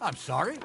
I'm sorry.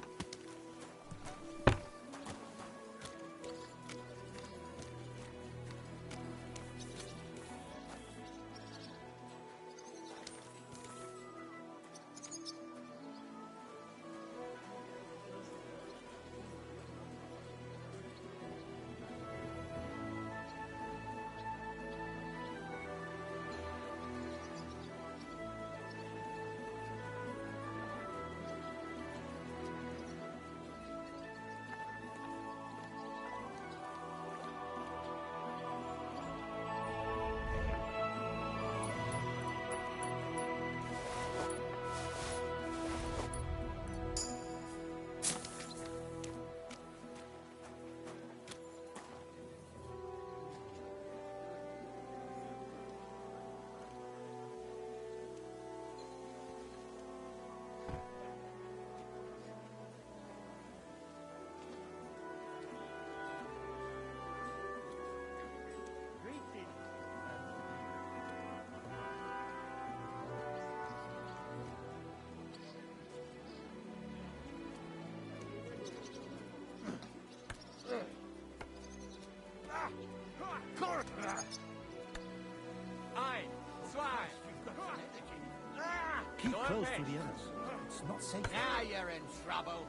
Keep close to the others. It's not safe. Now you're in trouble.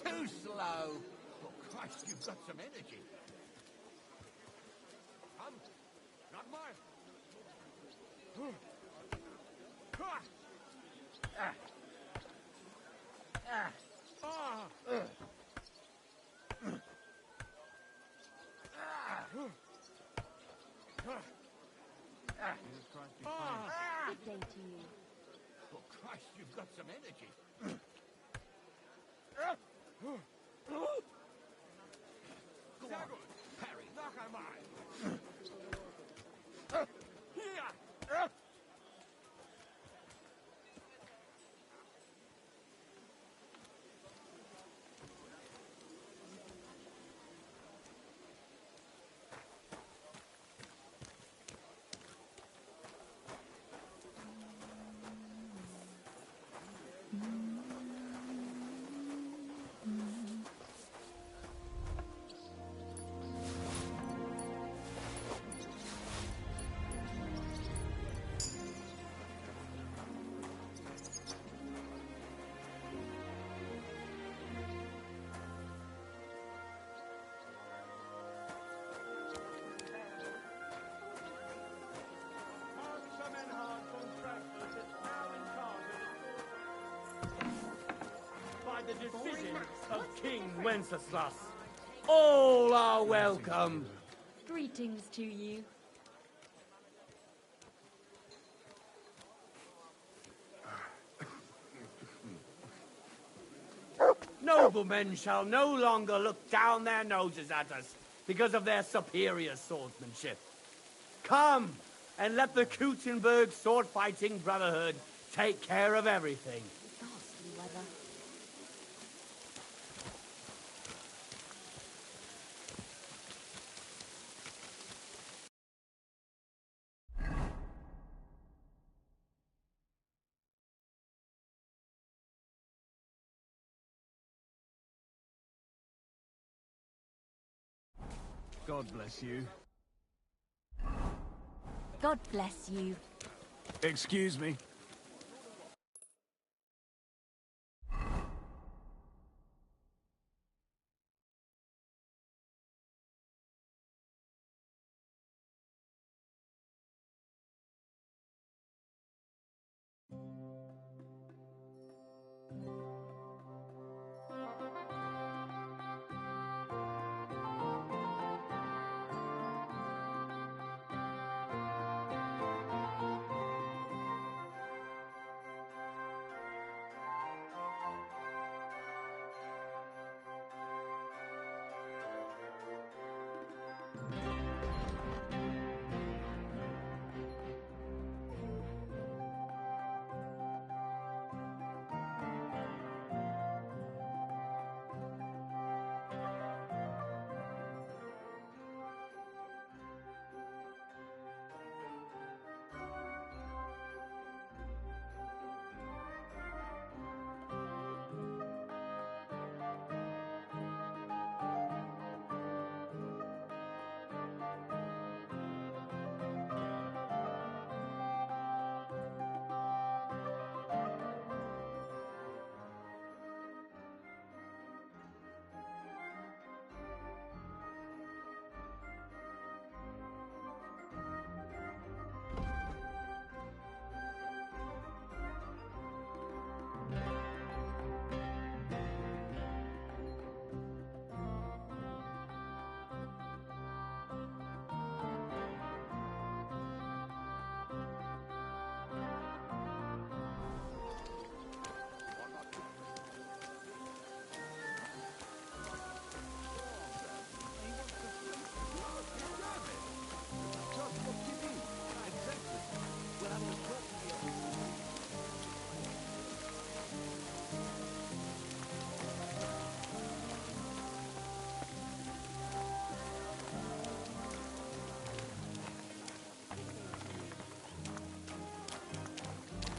Too slow. Oh, Christ, you've got some energy. Not mine. Good day to you. Oh, Christ, you've got some energy. Go on, parry. the decision of King Wenceslas. All are welcome. Greetings to you. Noblemen shall no longer look down their noses at us because of their superior swordsmanship. Come, and let the Kuttenberg sword-fighting brotherhood take care of everything. Ghastly weather. God bless you. God bless you. Excuse me.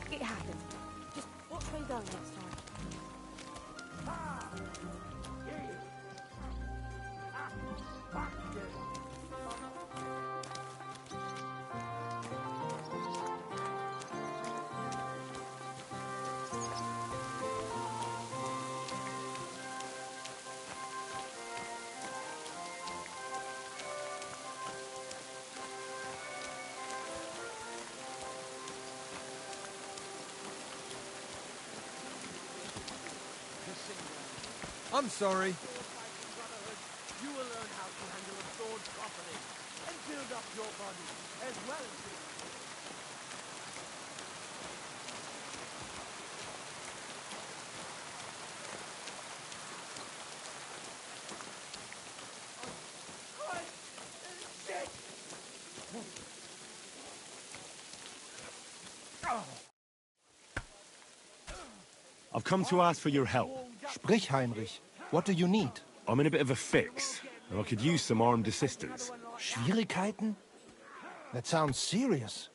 It happens. Just watch where you're going next time. I'm sorry. You will learn how to handle a sword properly and build up your body as well as your... I've come to ask for your help. Sprich, Heinrich. What do you need? I'm in a bit of a fix, and I could use some armed assistance. Schwierigkeiten? That sounds serious.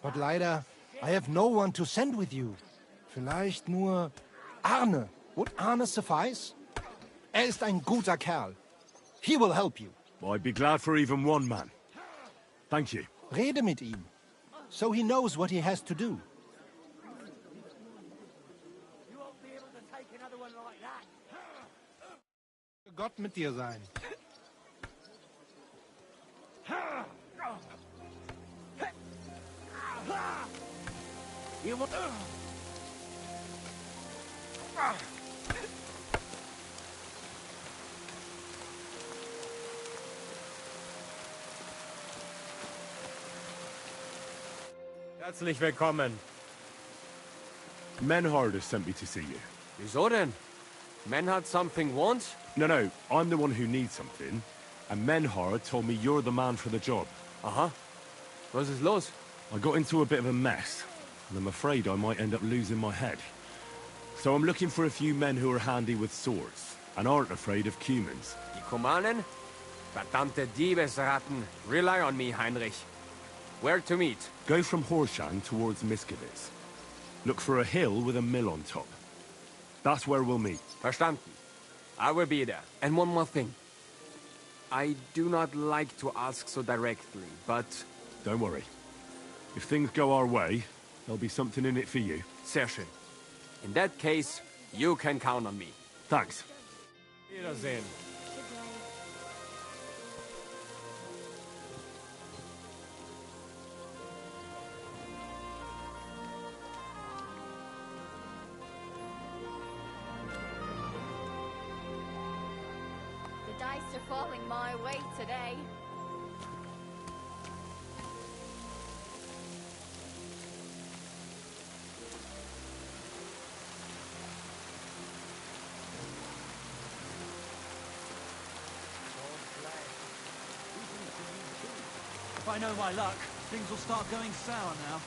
But leider, I have no one to send with you. Vielleicht nur Arne. Would Arne suffice? Ist ein guter Kerl. He will help you. I'd be glad for even one man. Thank you. Rede mit ihm. So he knows what he has to do. You won't be able to take another one like that. Gott mit dir sein. You want... Herzlich willkommen. Menhard has sent me to see you. Wieso denn? Menhard something wants? No, I'm the one who needs something. And Menhard told me you're the man for the job. Aha. Was ist los? I got into a bit of a mess, and I'm afraid I might end up losing my head. So I'm looking for a few men who are handy with swords, and aren't afraid of Cumans. Die Kumanen? Verdammte Diebesratten. Rely on me, Heinrich. Where to meet? Go from Horshan towards Miskowitz. Look for a hill with a mill on top. That's where we'll meet. Verstanden. I will be there. And one more thing. I do not like to ask so directly, but... Don't worry. If things go our way, there'll be something in it for you. Sehr schön. In that case, you can count on me. Thanks. Wiedersehen. The dice are falling my way today. If I know my luck, things will start going sour now.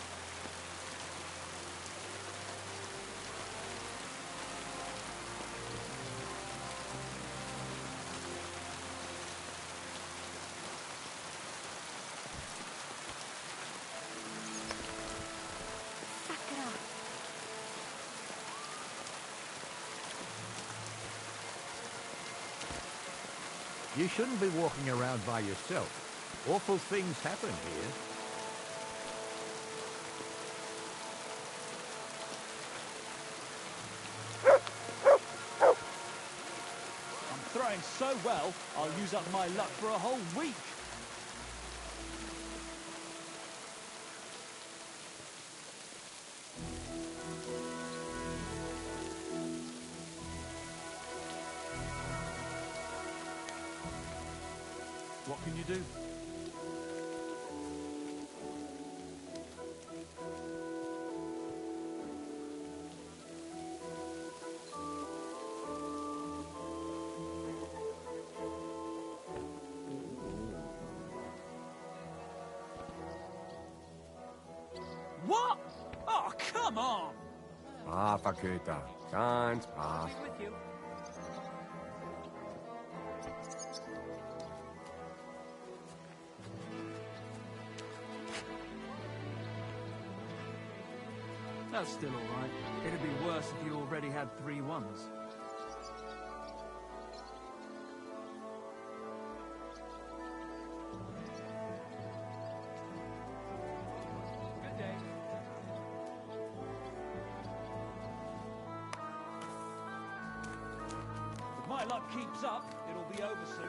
You shouldn't be walking around by yourself. Awful things happen here. I'm throwing so well, I'll use up my luck for a whole week. What can you do? What? Oh, come on! Braver Köter. Ganz brav. That's still all right. It'd be worse if you already had 3 ones. Good day. If my luck keeps up, it'll be over soon.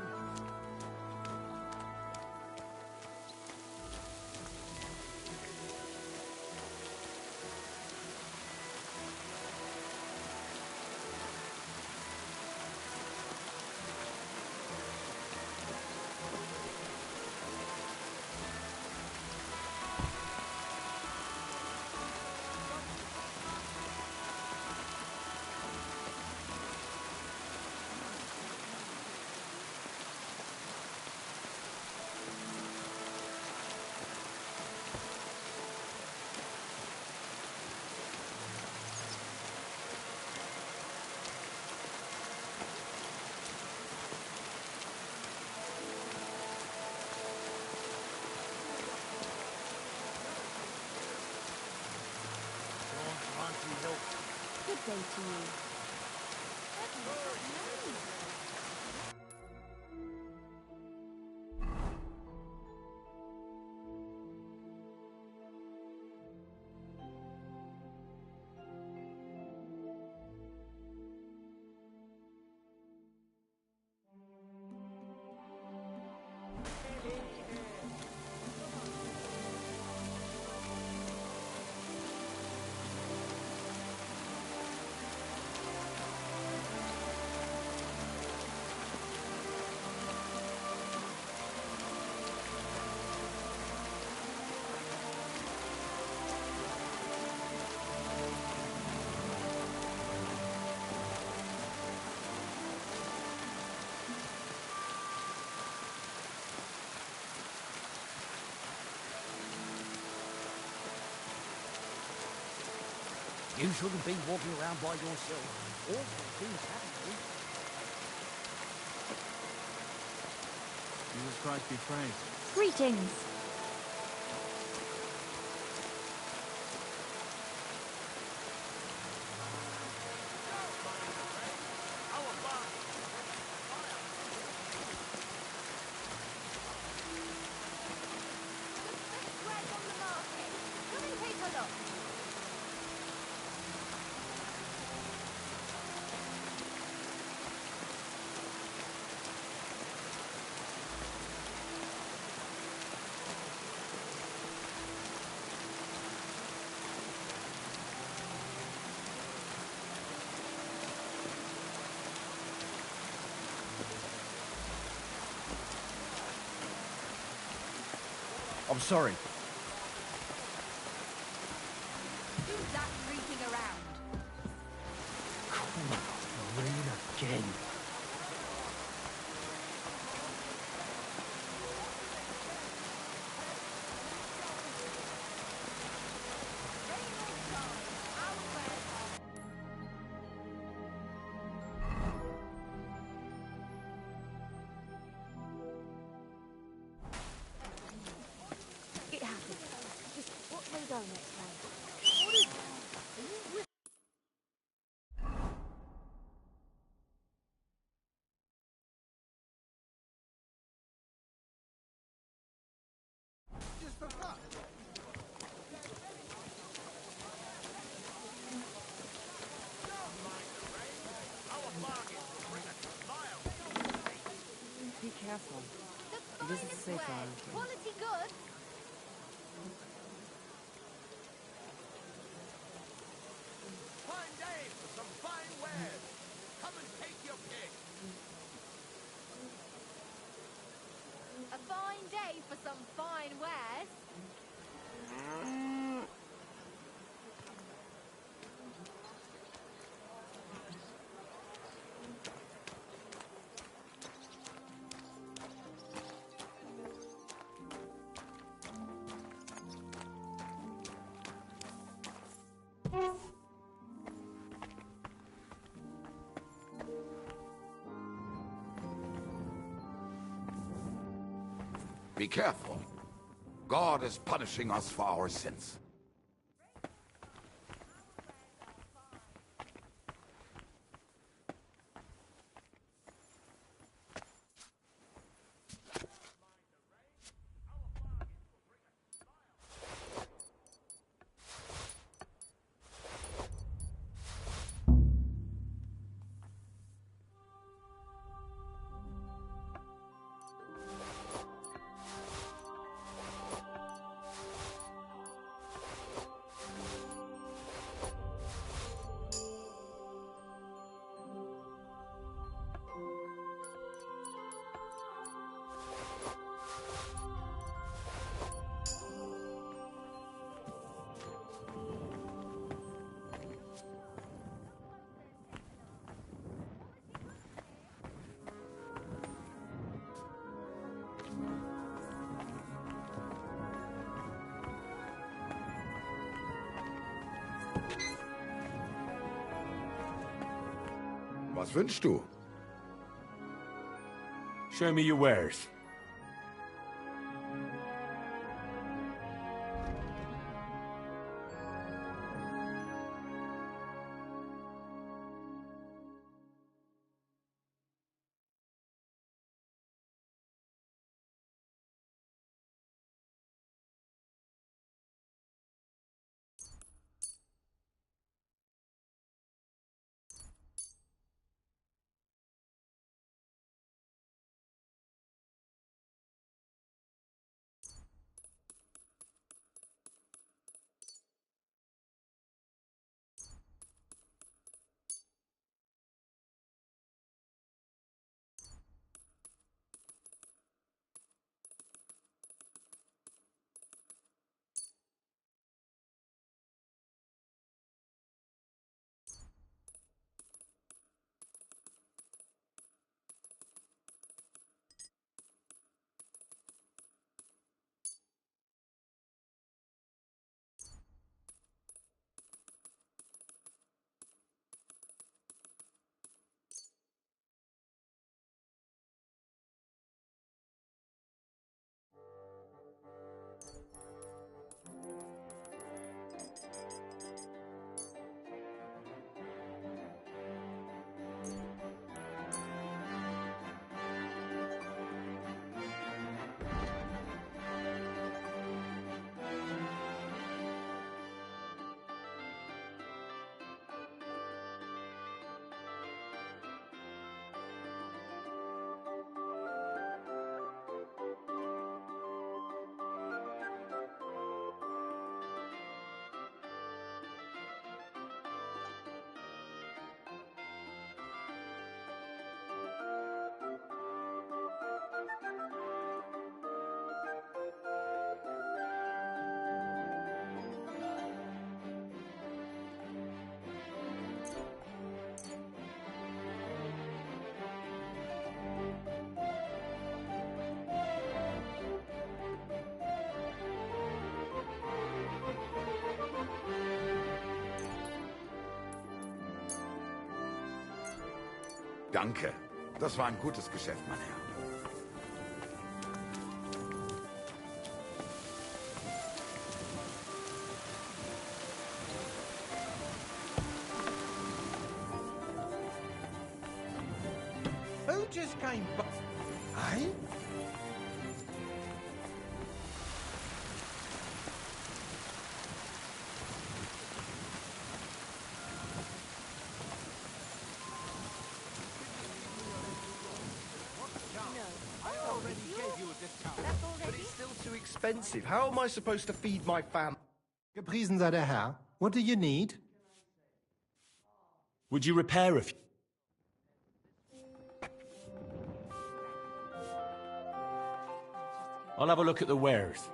Good day to you. You shouldn't be walking around by yourself. Awful things happen to you. Jesus Christ be praised. Greetings. Bread on the market. Come and take a look. I'm sorry. Who's that creeping around? Come on, rain again. Rain or shine, our wares are... It happens. Just watch where you go next time. Be careful. The It isn't finest safe wares, around here. quality goods. Fine day for some fine wares. Come and take your pick. A fine day for some fine wares. Be careful. God is punishing us for our sins. Was wünschst du? Show me your wares. Danke. Das war ein gutes Geschäft, mein Herr. Who just came back? I? But it's still too expensive. How am I supposed to feed my family? Gepriesen sei der Herr. What do you need? Would you repair a few? I'll have a look at the wares.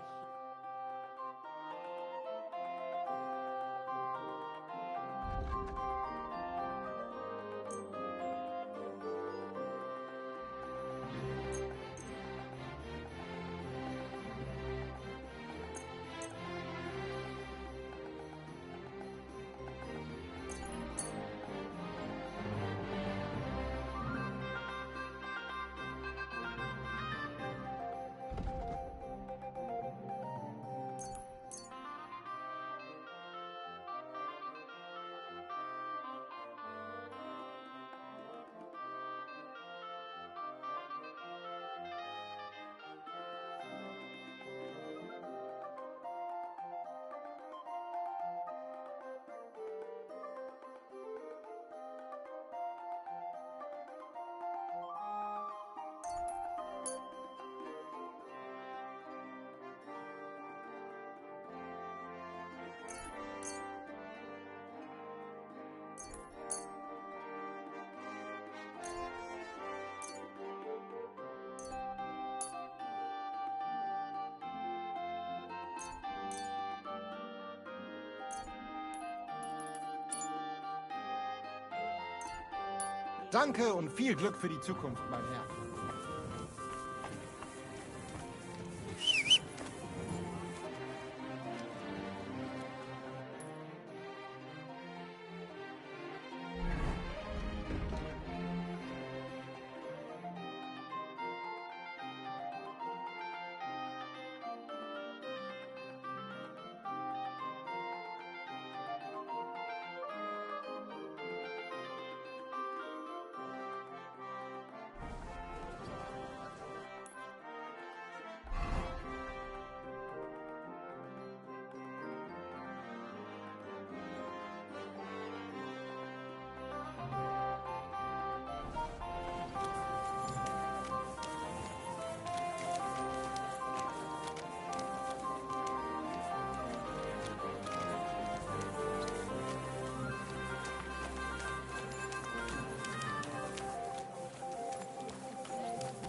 Danke und viel Glück für die Zukunft, mein Herr.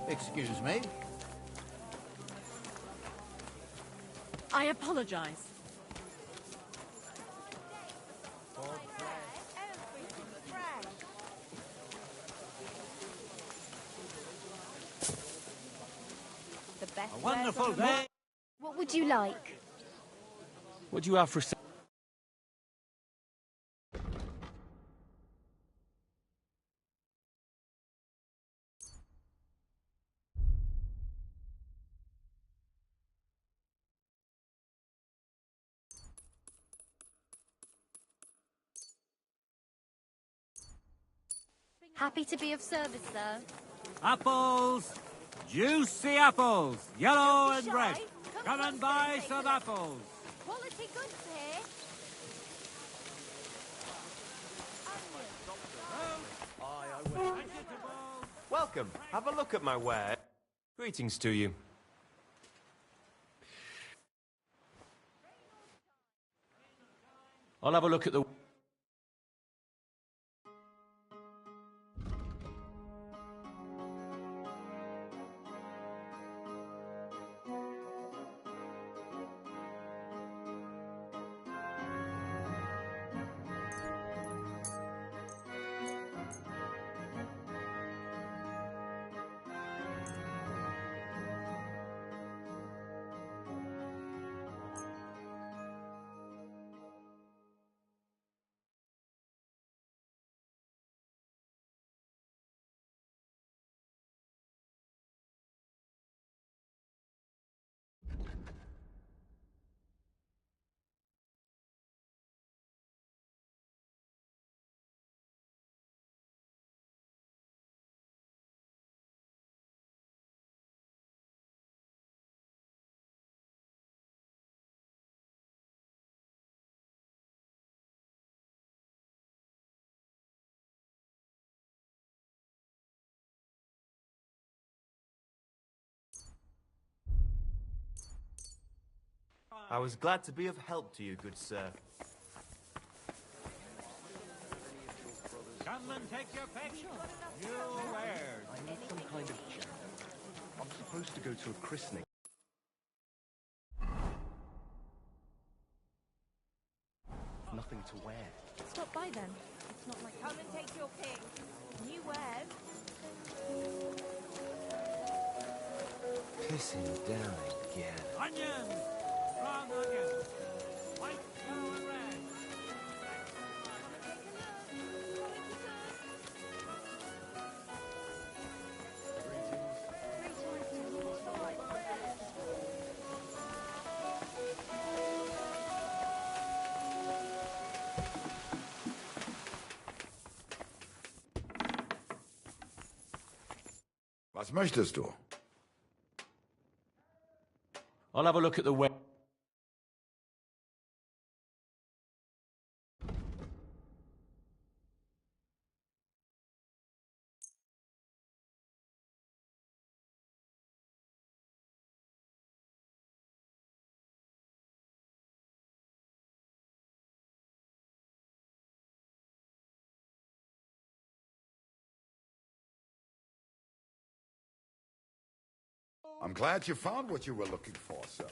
Excuse me. I apologize. The best. A wonderful day. What would you like? What do you have for... Happy to be of service, sir. Apples! Juicy apples! Yellow Don't be and red! shy. Come on, and buy take some a look. apples! Quality goods here. Welcome. Have a look at my ware. Greetings to you. I'll have a look at the... I was glad to be of help to you, good sir. Come and take your pick. You wares. I need some kind of chat. I'm supposed to go to a christening. Nothing to wear. Stop by then. It's not like... Come and take your pick. New wares. Pissing down again. Onions! Strong onions! White, yellow, and red! Was möchtest du? I'll have a look at the web. I'm glad you found what you were looking for, sir.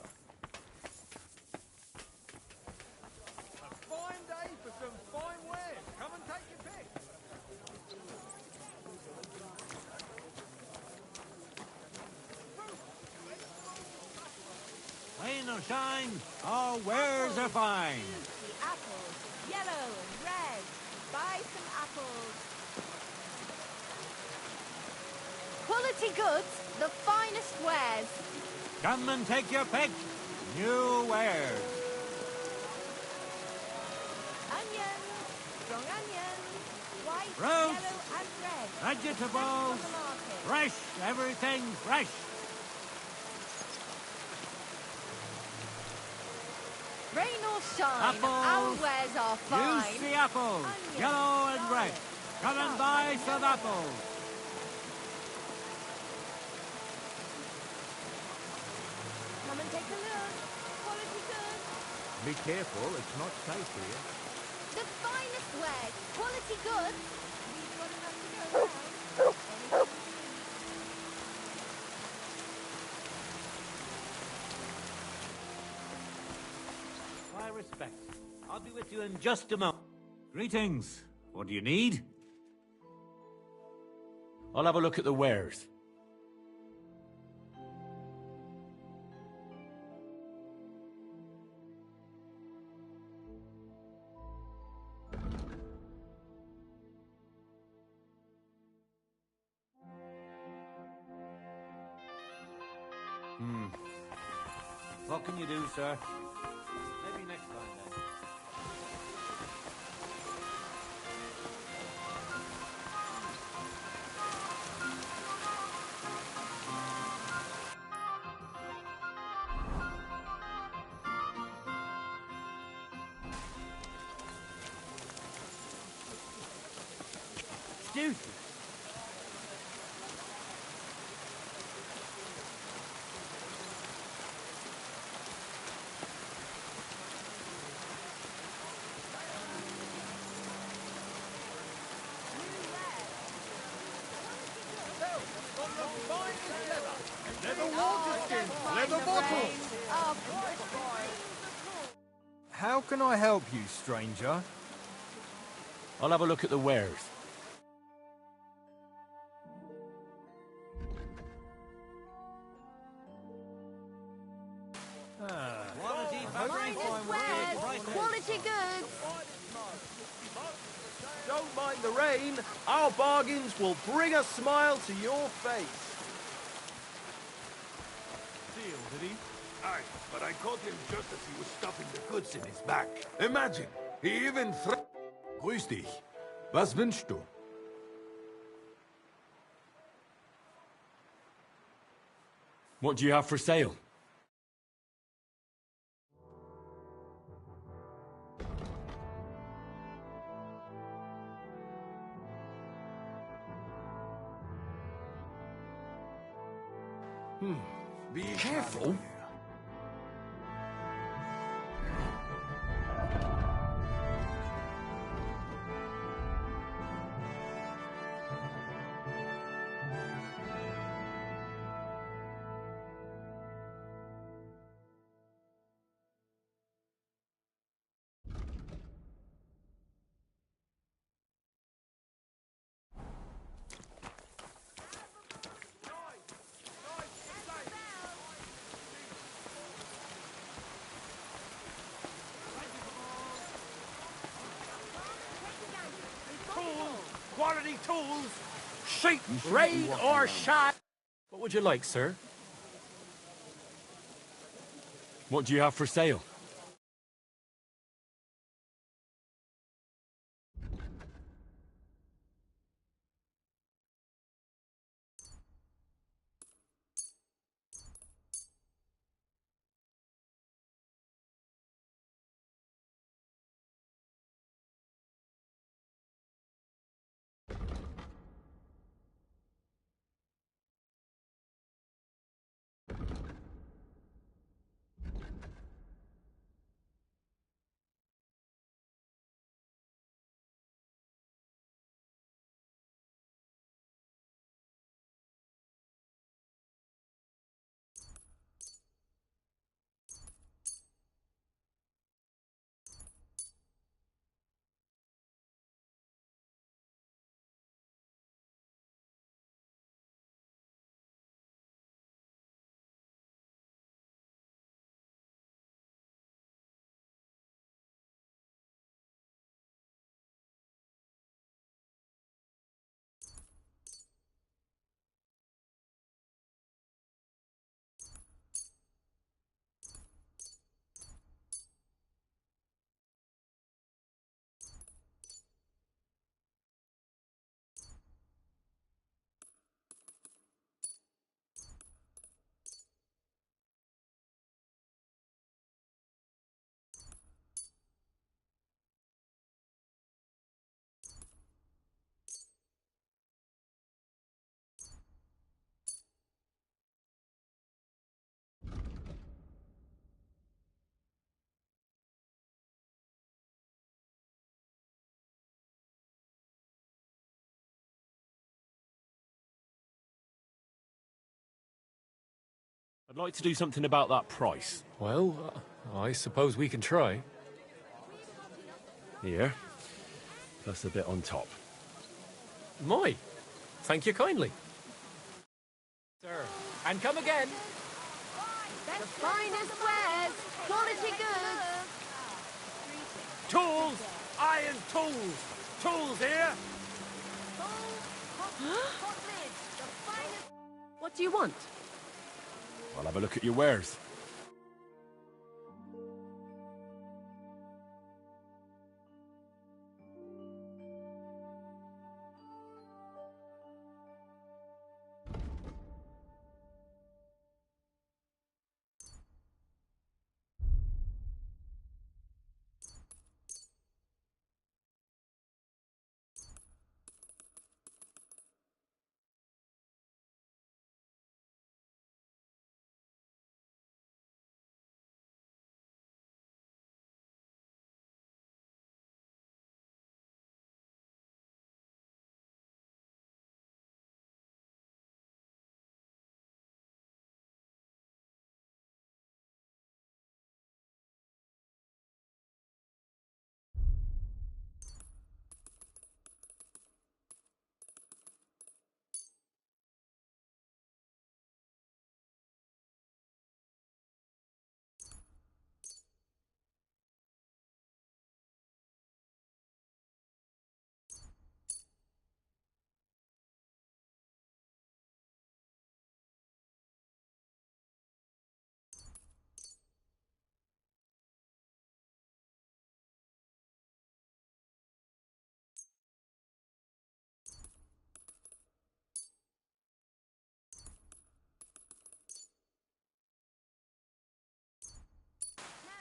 A fine day for some fine wares. Come and take your pick. Rain or shine, our wares are fine. The apples. Yellow and red. Buy some apples. Quality goods. The finest wares. Come and take your pick. New wares. Onions. Strong onions. White, Roots. yellow and red. Vegetables. On the market. Fresh. Everything fresh. Rain or shine. Apples. Our wares are fine. Use the apples. Onions, Yellow and red. garlic, Come and salt, buy and some pepper. apples. Come and take a look. Quality goods. Be careful, it's not safe here. The finest wares. Quality goods. We've got enough to go around. Anything My respects. I'll be with you in just a moment. Greetings. What do you need? I'll have a look at the wares. What can you do, sir? Maybe next time, then. Excuse me. How can I help you, stranger? I'll have a look at the wares. finest wares. Quality goods. Don't mind the rain. Our bargains will bring a smile to your face. Deal, did he? Aye, but I caught him just as he was stuffing the goods in his back. Imagine, he even Grüß dich. Was wünschst du? What do you have for sale? Be careful. any tools? Sheep, raid, or shot? What would you like, sir? What do you have for sale? I'd like to do something about that price. Well, I suppose we can try. Here. Plus a bit on top. My, thank you kindly. Sir, and come again. The finest wares, quality goods. Tools! Iron tools! Tools here! What do you want? I'll have a look at your wares.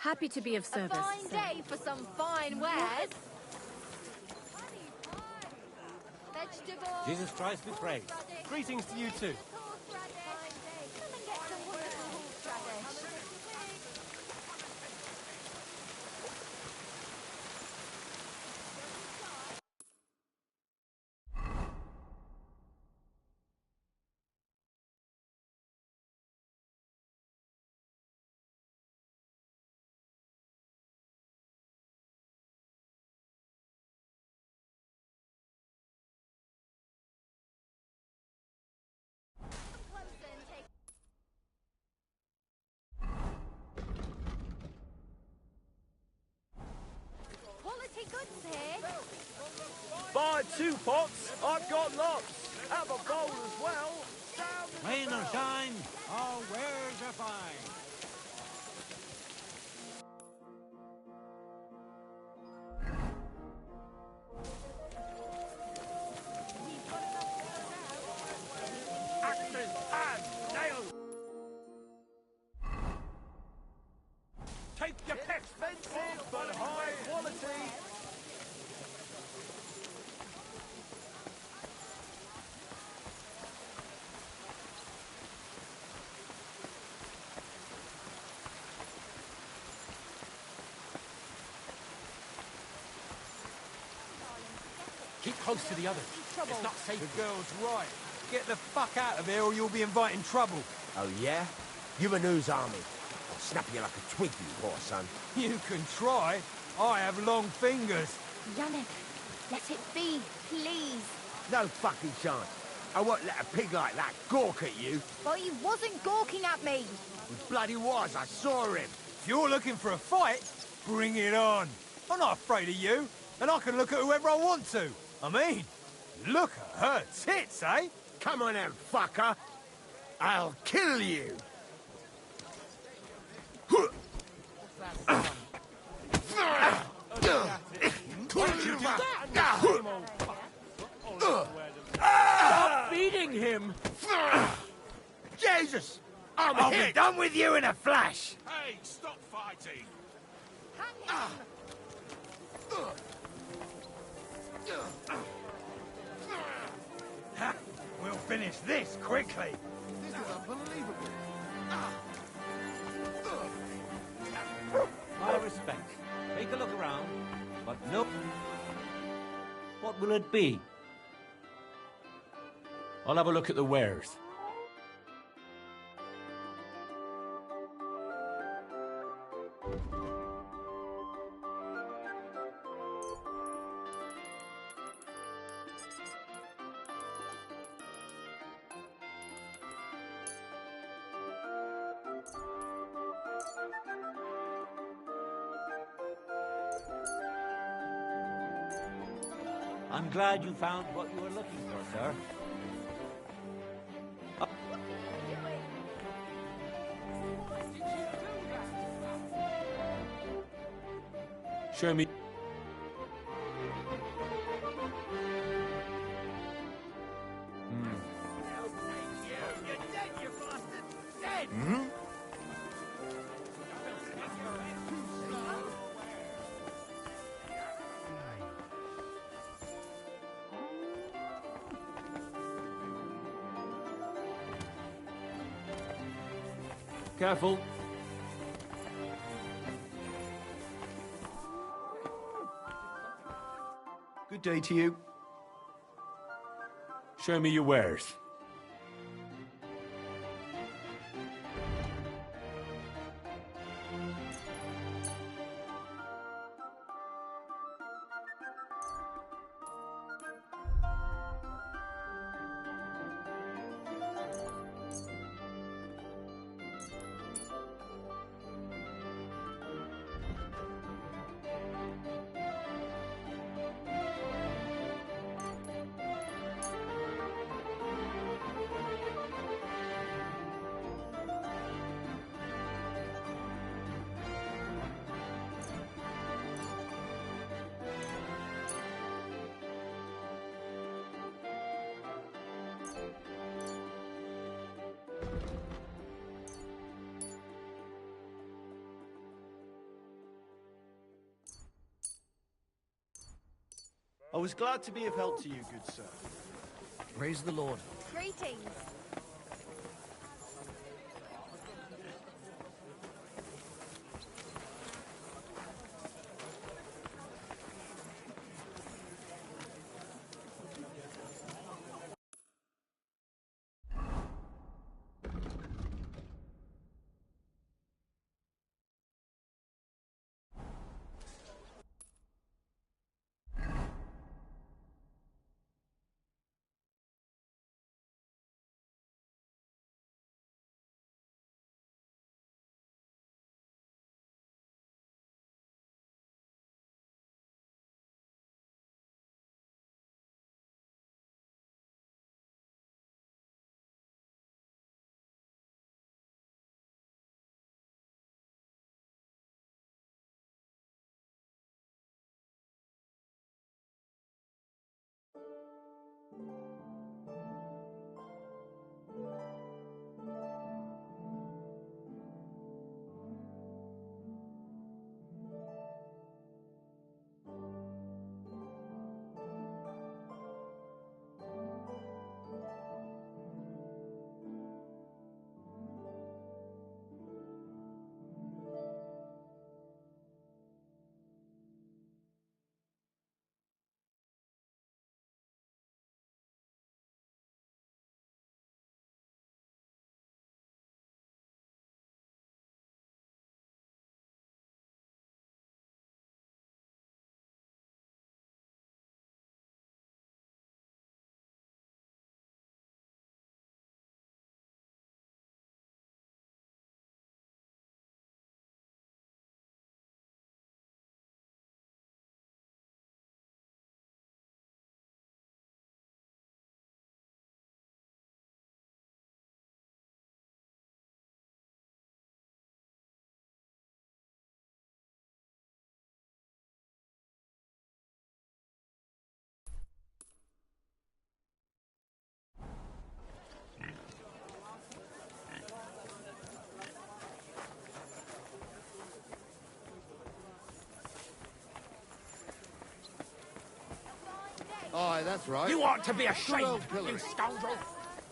Happy to be of service. A fine day for some fine wares. Vegetables. Jesus Christ be praised. Greetings to you too. Come and get some wonderful horseradish. buy 2 pots, I've got lots. Have a bowl as well. Rain or shine, our wares are fine. Axes and nails. Take your pick. Expensive, but high quality. Keep close to the others. It's not safe. The girl's right. Get the fuck out of here or you'll be inviting trouble. Oh, yeah? You a news army. I'll snap you like a twig, you poor son. You can try. I have long fingers. Yannick, let it be, please. No fucking chance. I won't let a pig like that gawk at you. But he wasn't gawking at me. He bloody was, I saw him. If you're looking for a fight, bring it on. I'm not afraid of you, and I can look at whoever I want to. I mean, look at her tits, eh? Come on then, fucker. I'll kill you. Stop beating him! Jesus! I'll be done with you in a flash! Hey, stop fighting! We'll finish this quickly! This is unbelievable. My respects. Take a look around, but no... What will it be? I'll have a look at the wares. I'm glad you found what you were looking for, sir. Show me. Careful. Good day to you. Show me your wares. I was glad to be of help to you, good sir. Praise the Lord. Greetings. Aye, that's right. You ought to be Good ashamed, old pillory. you scoundrel!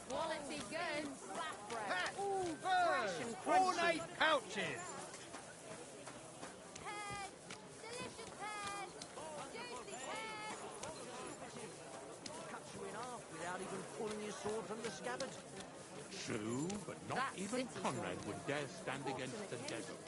Quality goods. Flat bread. Ooh, Birds, fresh and crunchy. ornate pouches. Pears. Delicious pears. Juicy pears. Cuts you in half without even pulling your sword from the scabbard. True, but not That even city Conrad sword. would dare stand against the desert.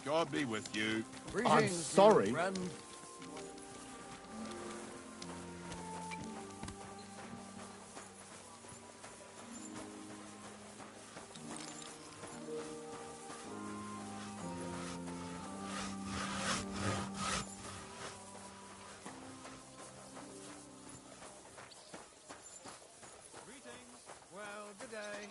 God be with you. I'm sorry. Friend. Well, good day.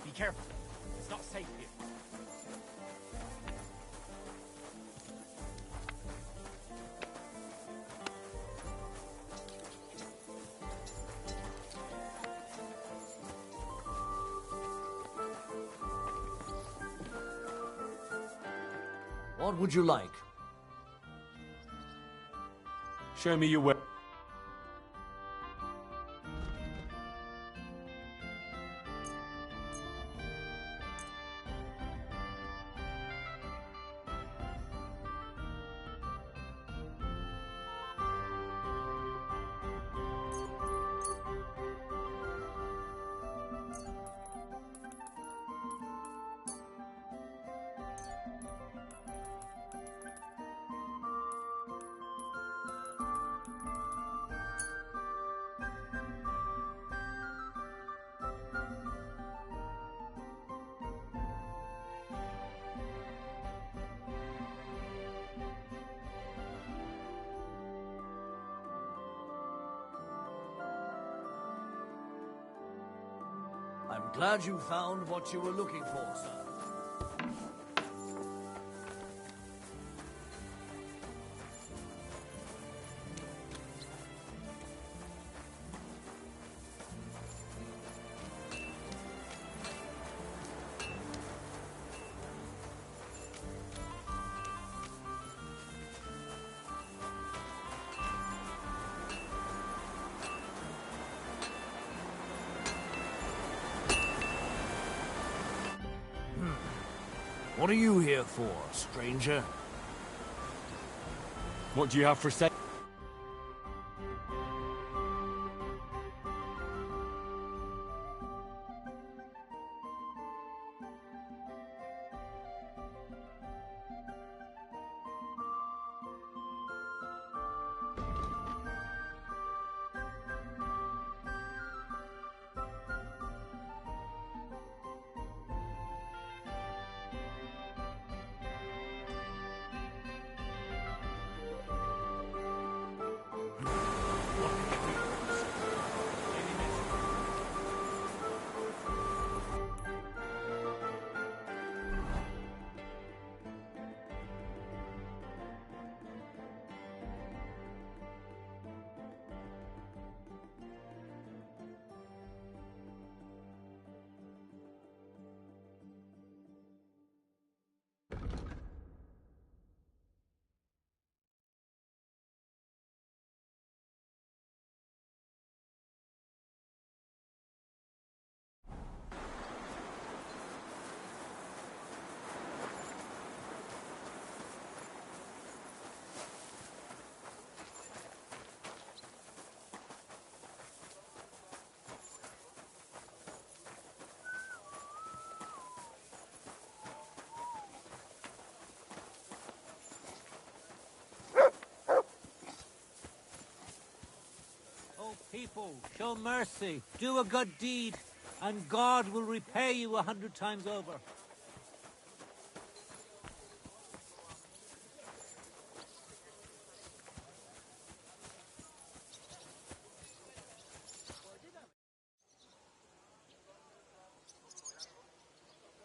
Be careful. It's not safe here. What would you like? Show me your way. I'm glad you found what you were looking for, sir. What are you here for, stranger? What do you have for sale? people, show mercy, do a good deed, and God will repay you 100 times over.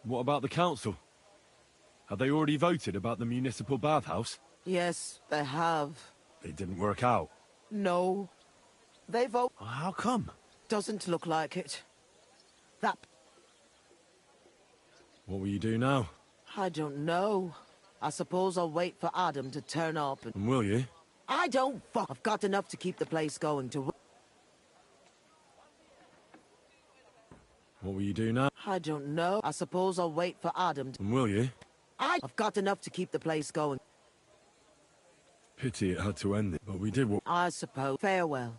What about the council? Have they already voted about the municipal bathhouse? Yes, they have. It didn't work out. No. They vote. How come? Doesn't look like it. That... What will you do now? I don't know. I suppose I'll wait for Adam to turn up and... And will you? I don't fuck. I've got enough to keep the place going to... What will you do now? I don't know. I suppose I'll wait for Adam to... And will you? I've got enough to keep the place going. Pity it had to end it, but we did what... I suppose. Farewell.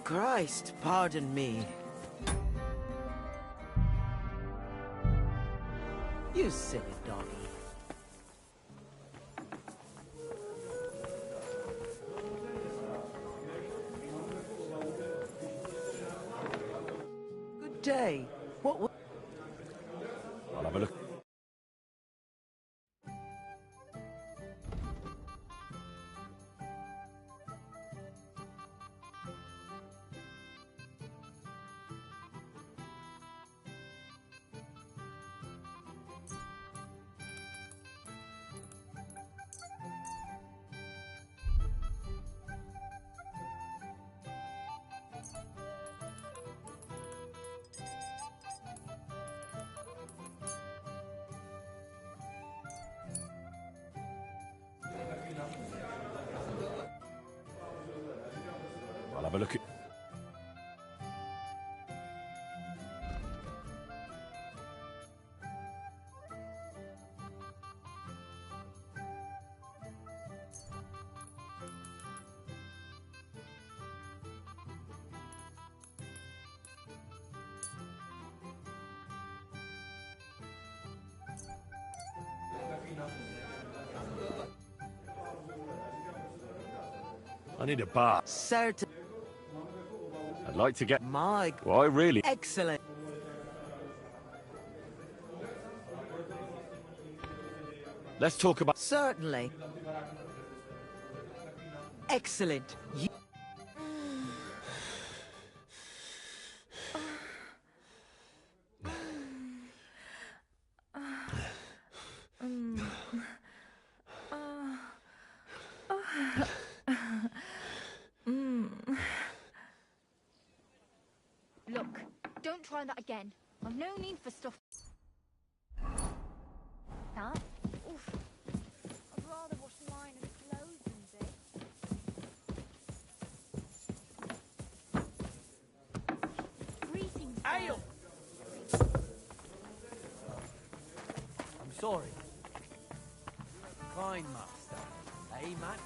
Christ, pardon me. You silly doggy. Good day. What? I'll have a look. I'll have a look at... I need a bath. Certain. I'd like to get... My... Why, really? Excellent. Let's talk about... Certainly. Excellent. Look, don't try that again. I've no need for stuff. That? Oof. I'd rather wash mine and clothes than this. Greetings, Ale! I'm sorry. Kind master. Hey, Matt?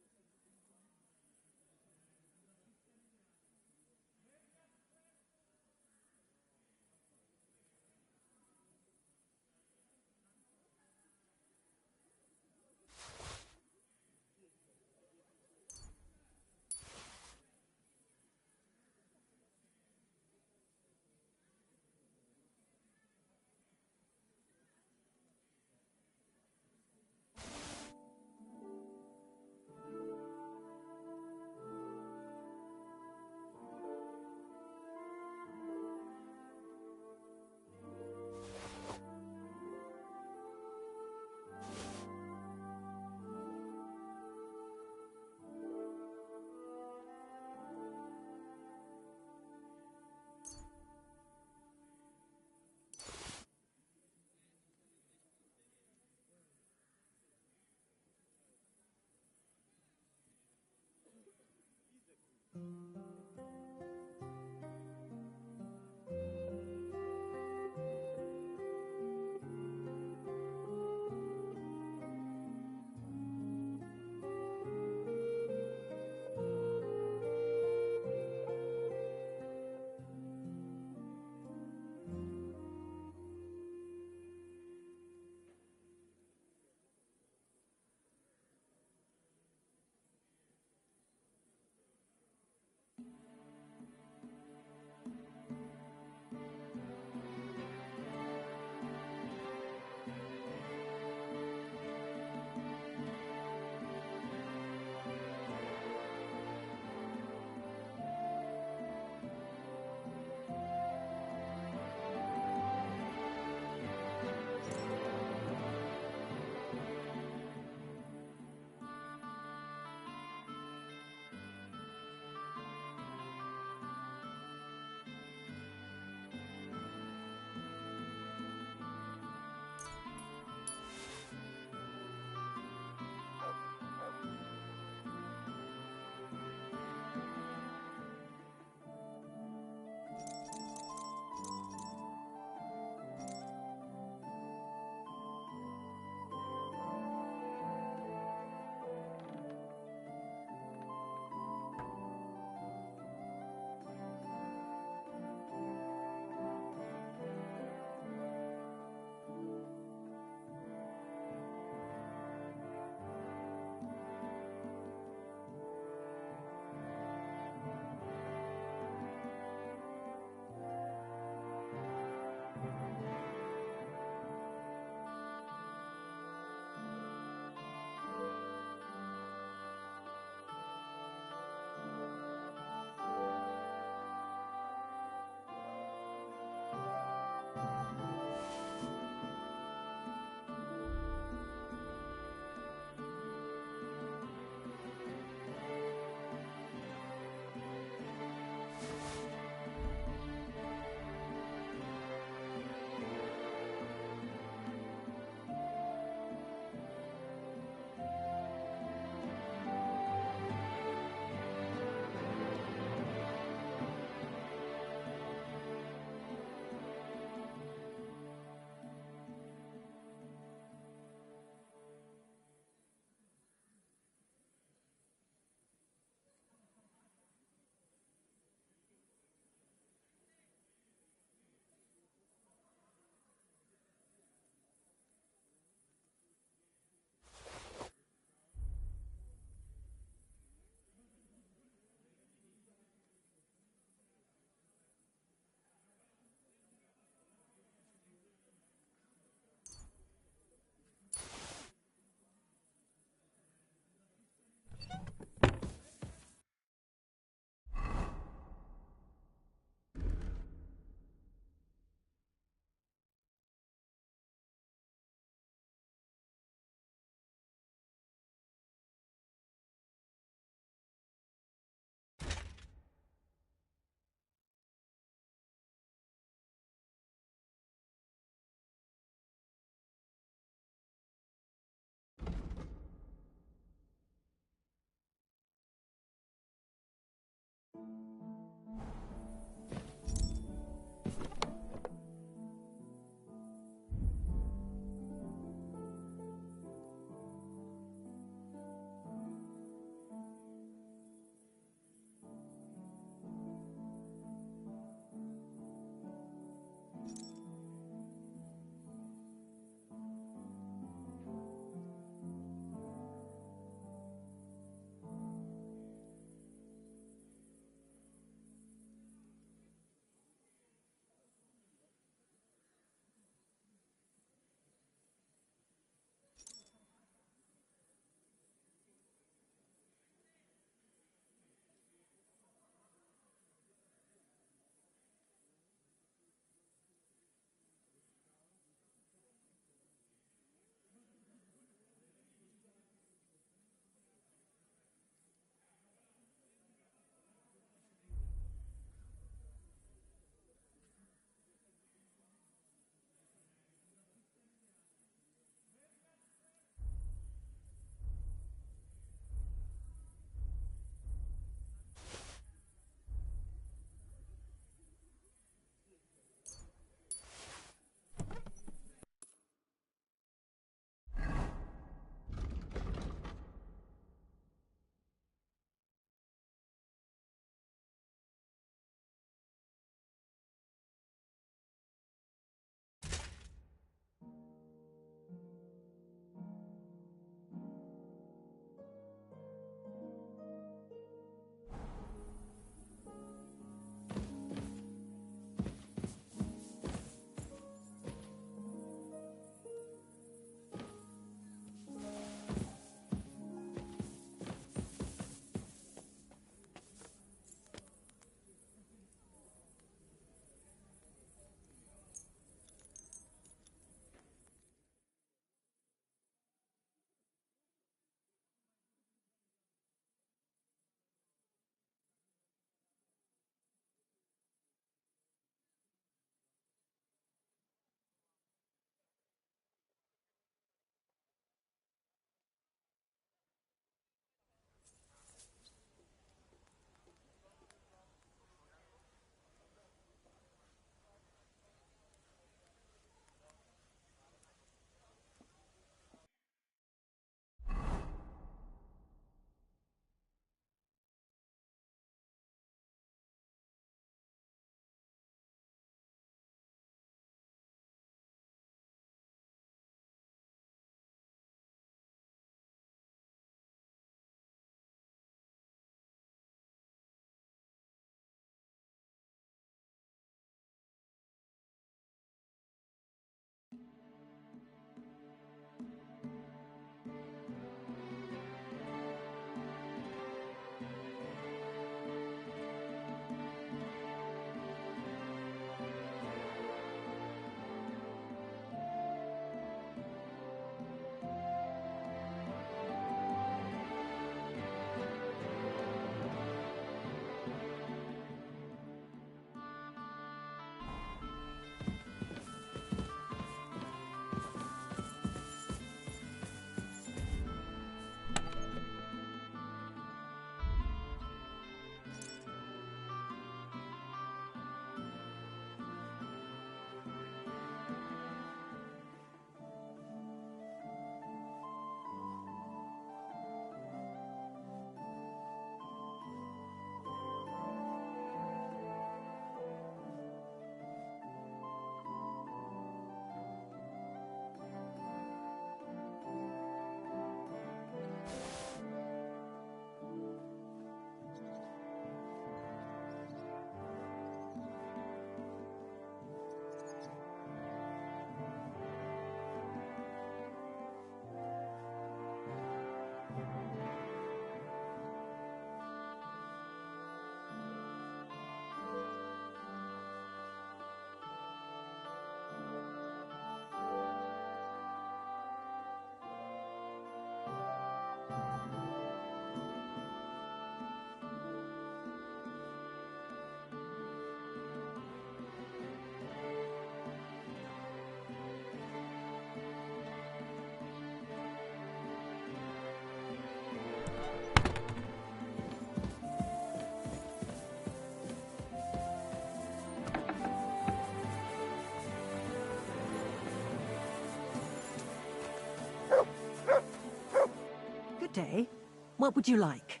day. What would you like?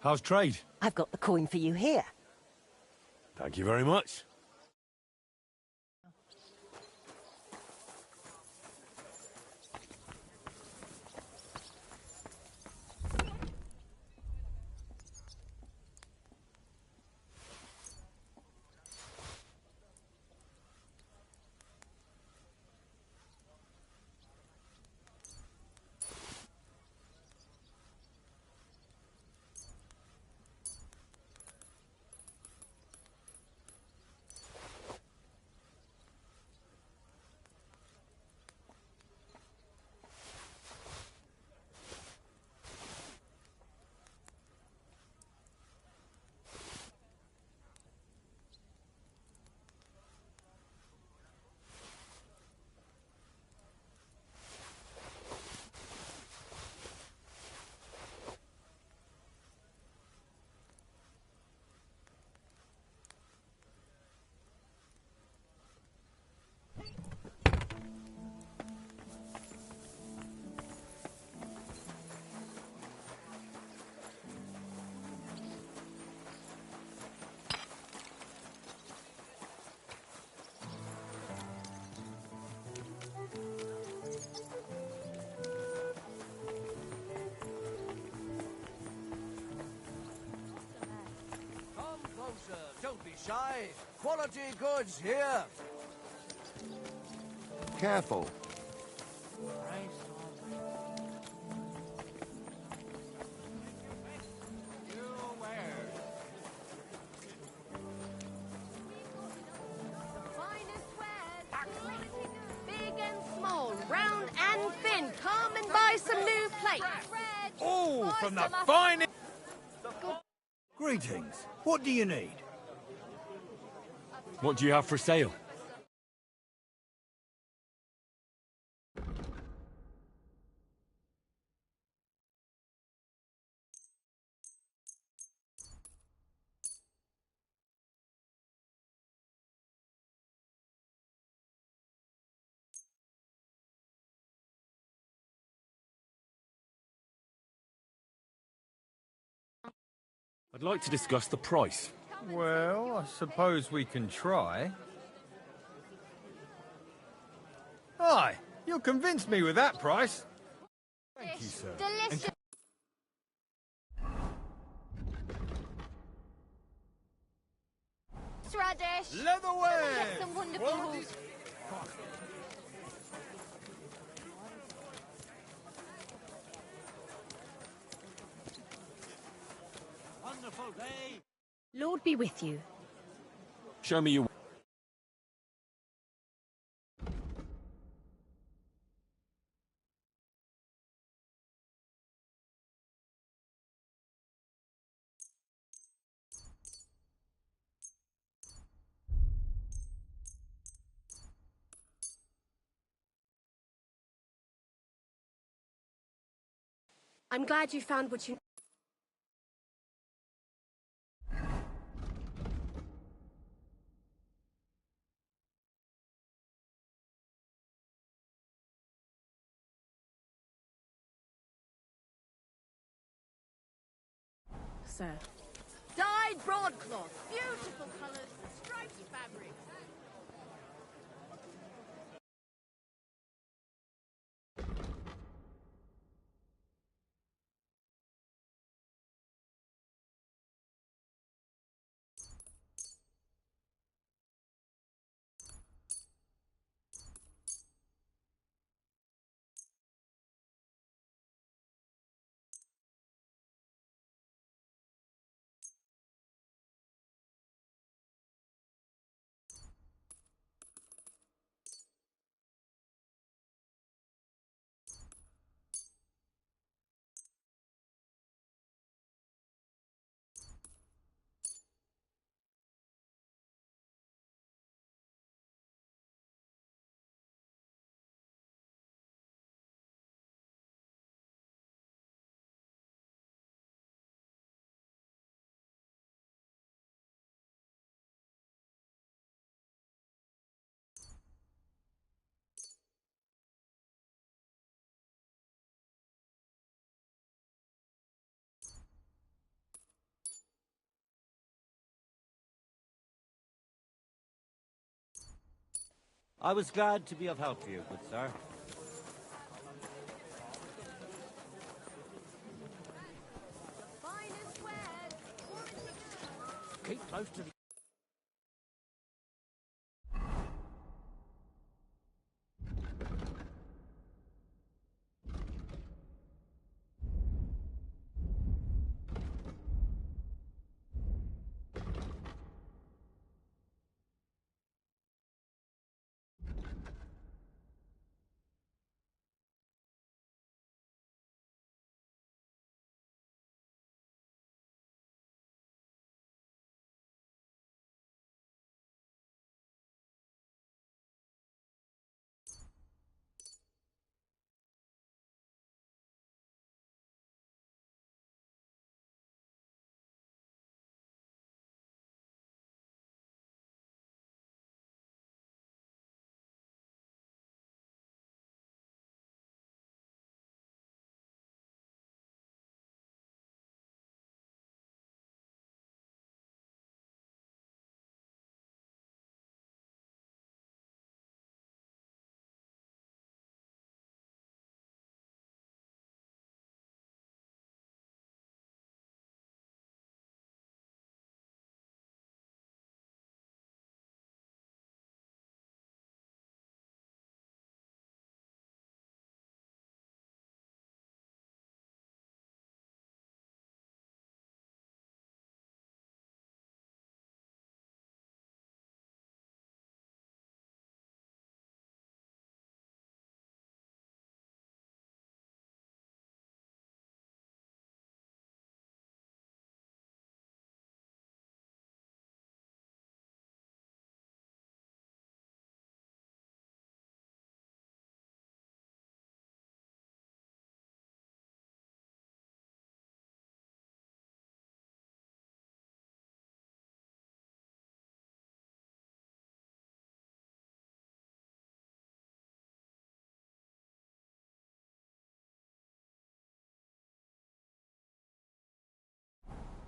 How's trade? I've got the coin for you here. Thank you very much. Don't be shy. Quality goods here. Careful. Finest wares, big and small, round and thin. Come and buy some new plates. Oh, from the finest... Greetings. What do you need? What do you have for sale? I'd like to discuss the price. Well, I suppose we can try. Aye, you'll convince me with that price. Thank you, sir. Delicious. Radish. Leatherware. Get some wonderful hooves. Wonderful day. Lord be with you. Show me your... I'm glad you found what you... Sir. Dyed broadcloth. Beautiful colours. Striped fabric. I was glad to be of help to you, good sir. Keep close to the...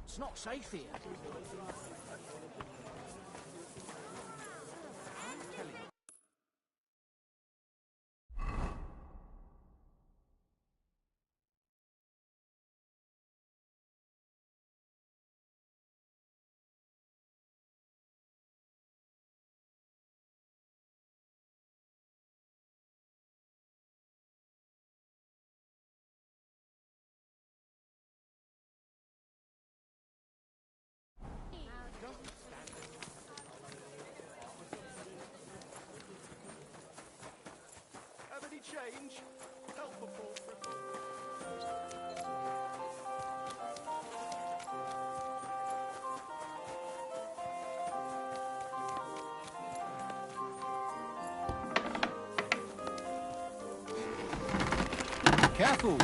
It's not safe here. Have any change? Helpful. Careful!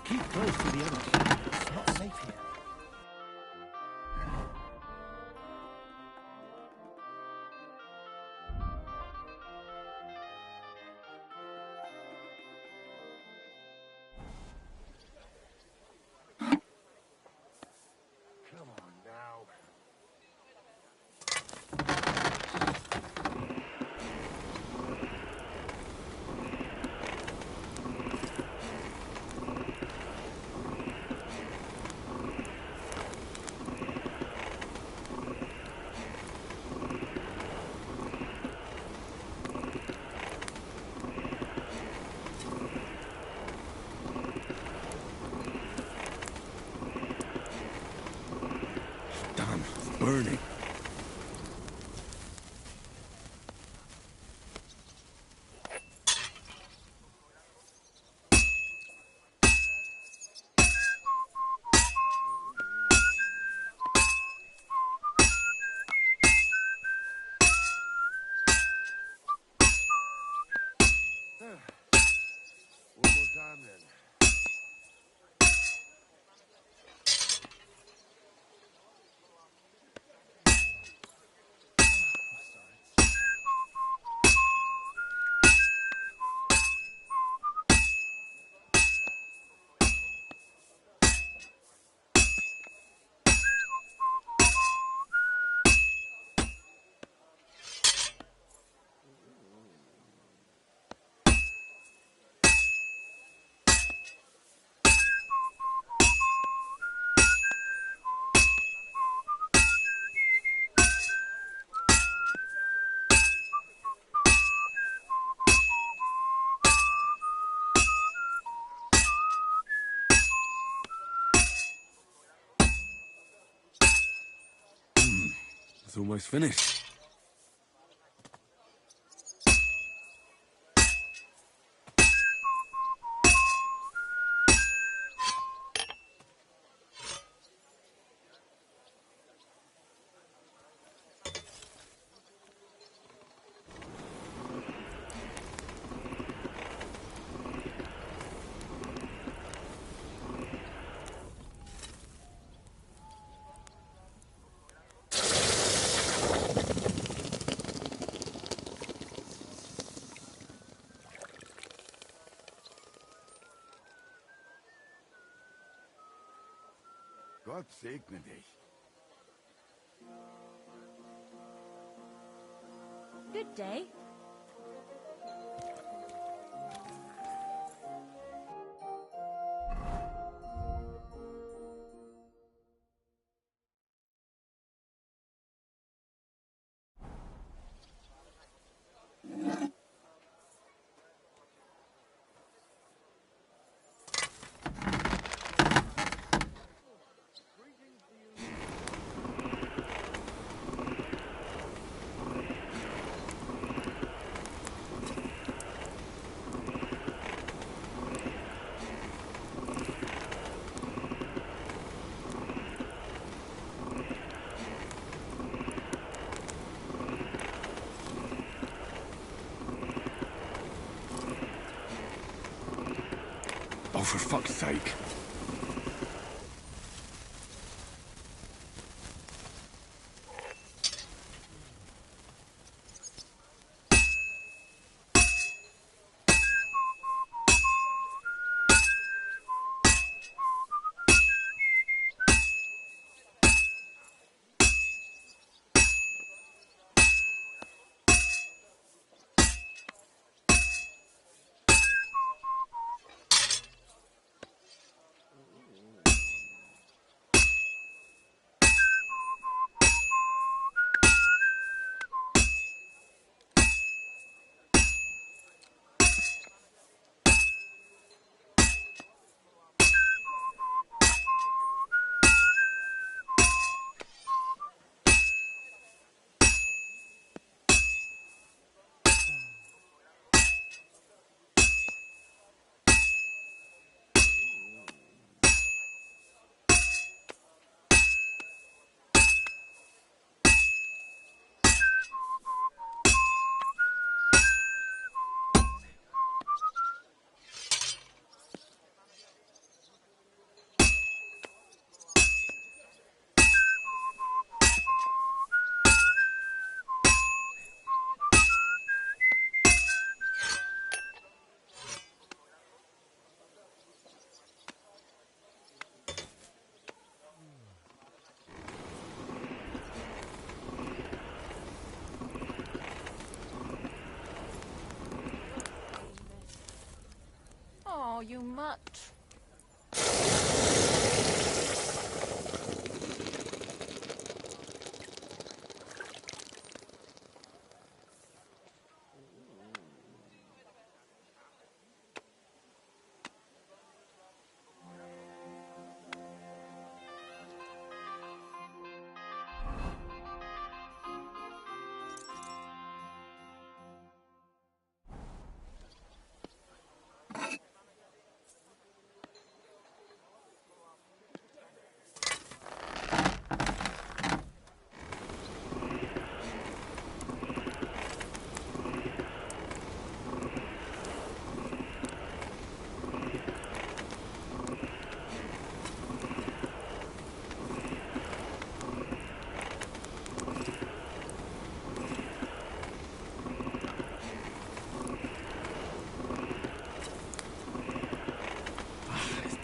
Keep close to the others. It's not safe here. Come on now. Damn, it's burning. One more time then. It's almost finished. Gott segne dich. Good day. Oh, for fuck's sake. Oh, you mutt.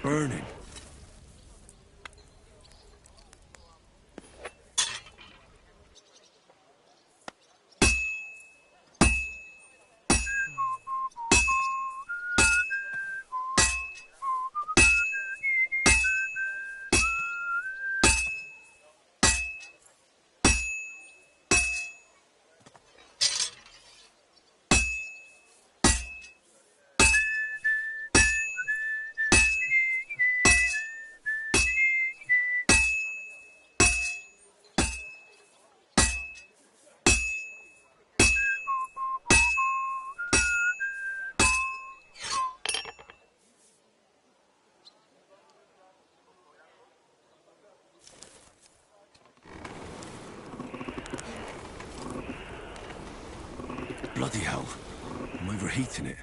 Burning. Bloody hell. I'm overheating it.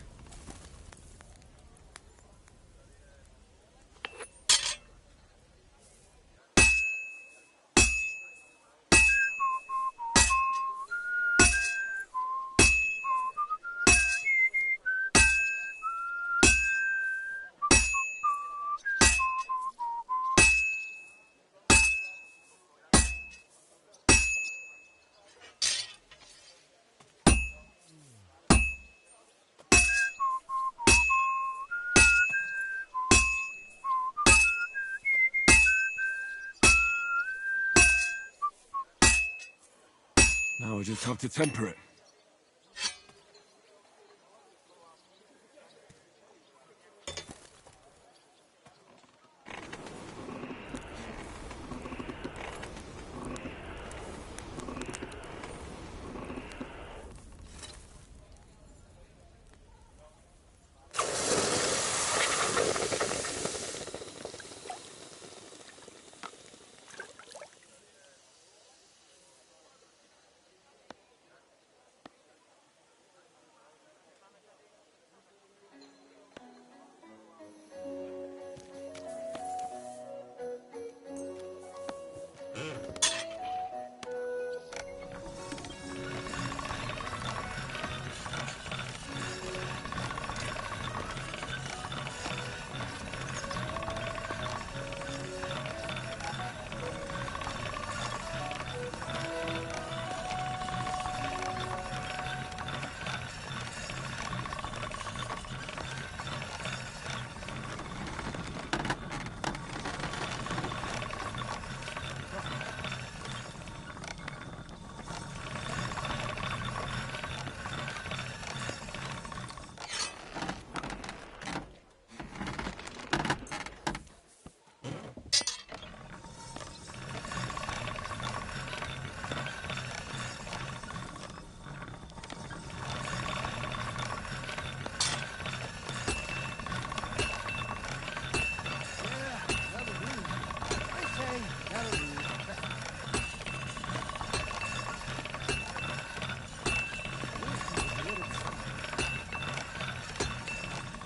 Now I just have to temper it.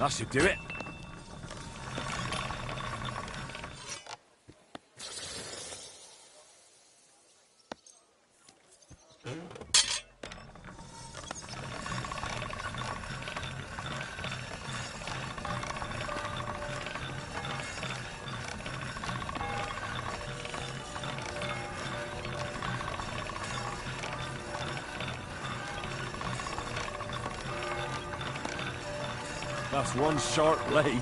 That should do it. That's one sharp blade.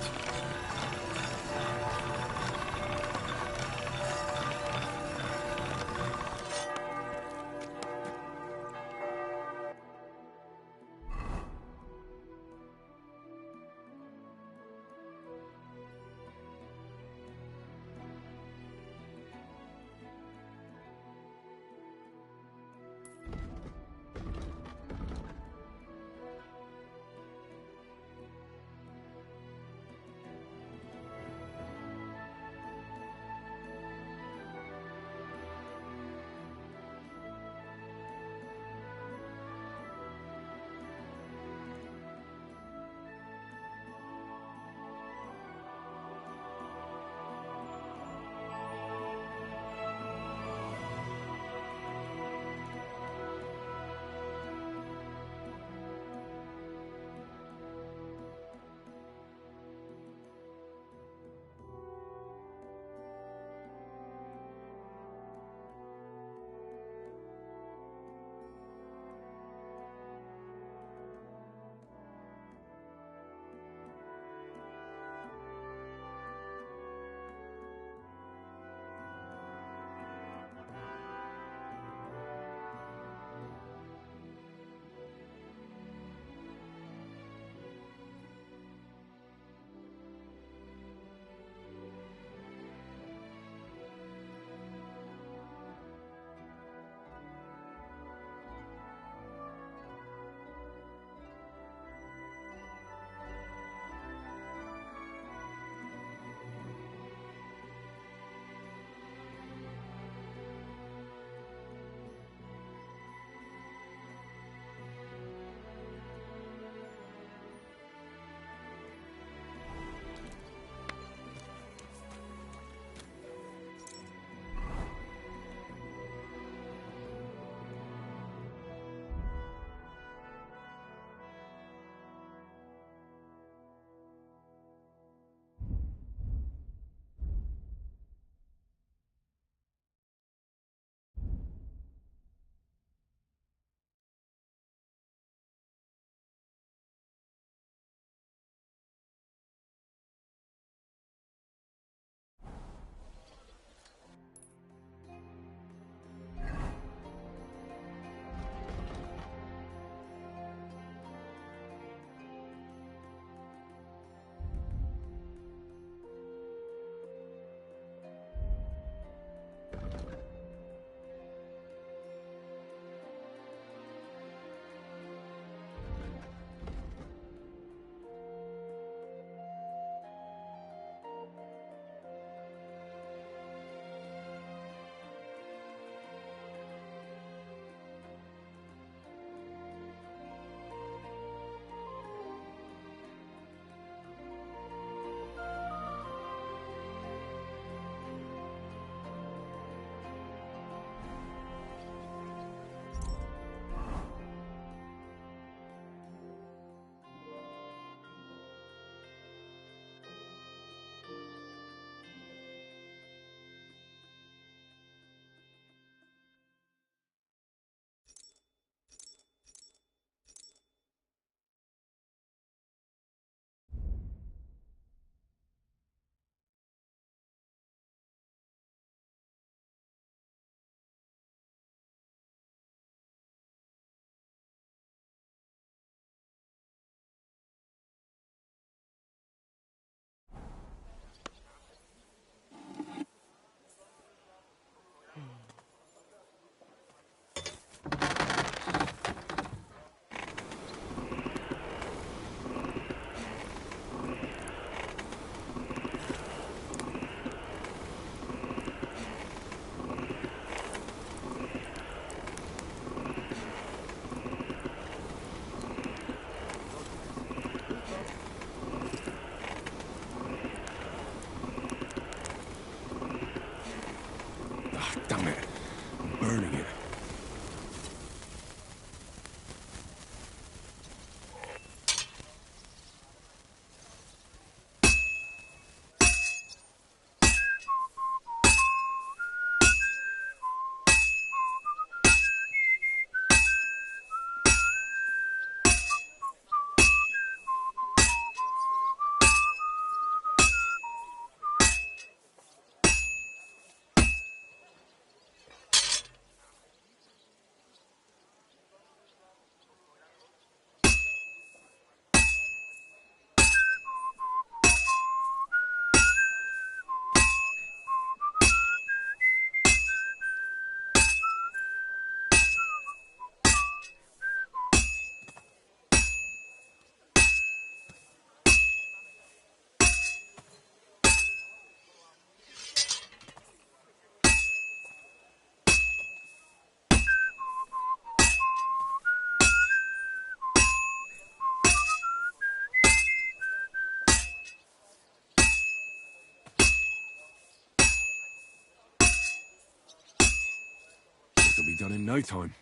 be done in no time.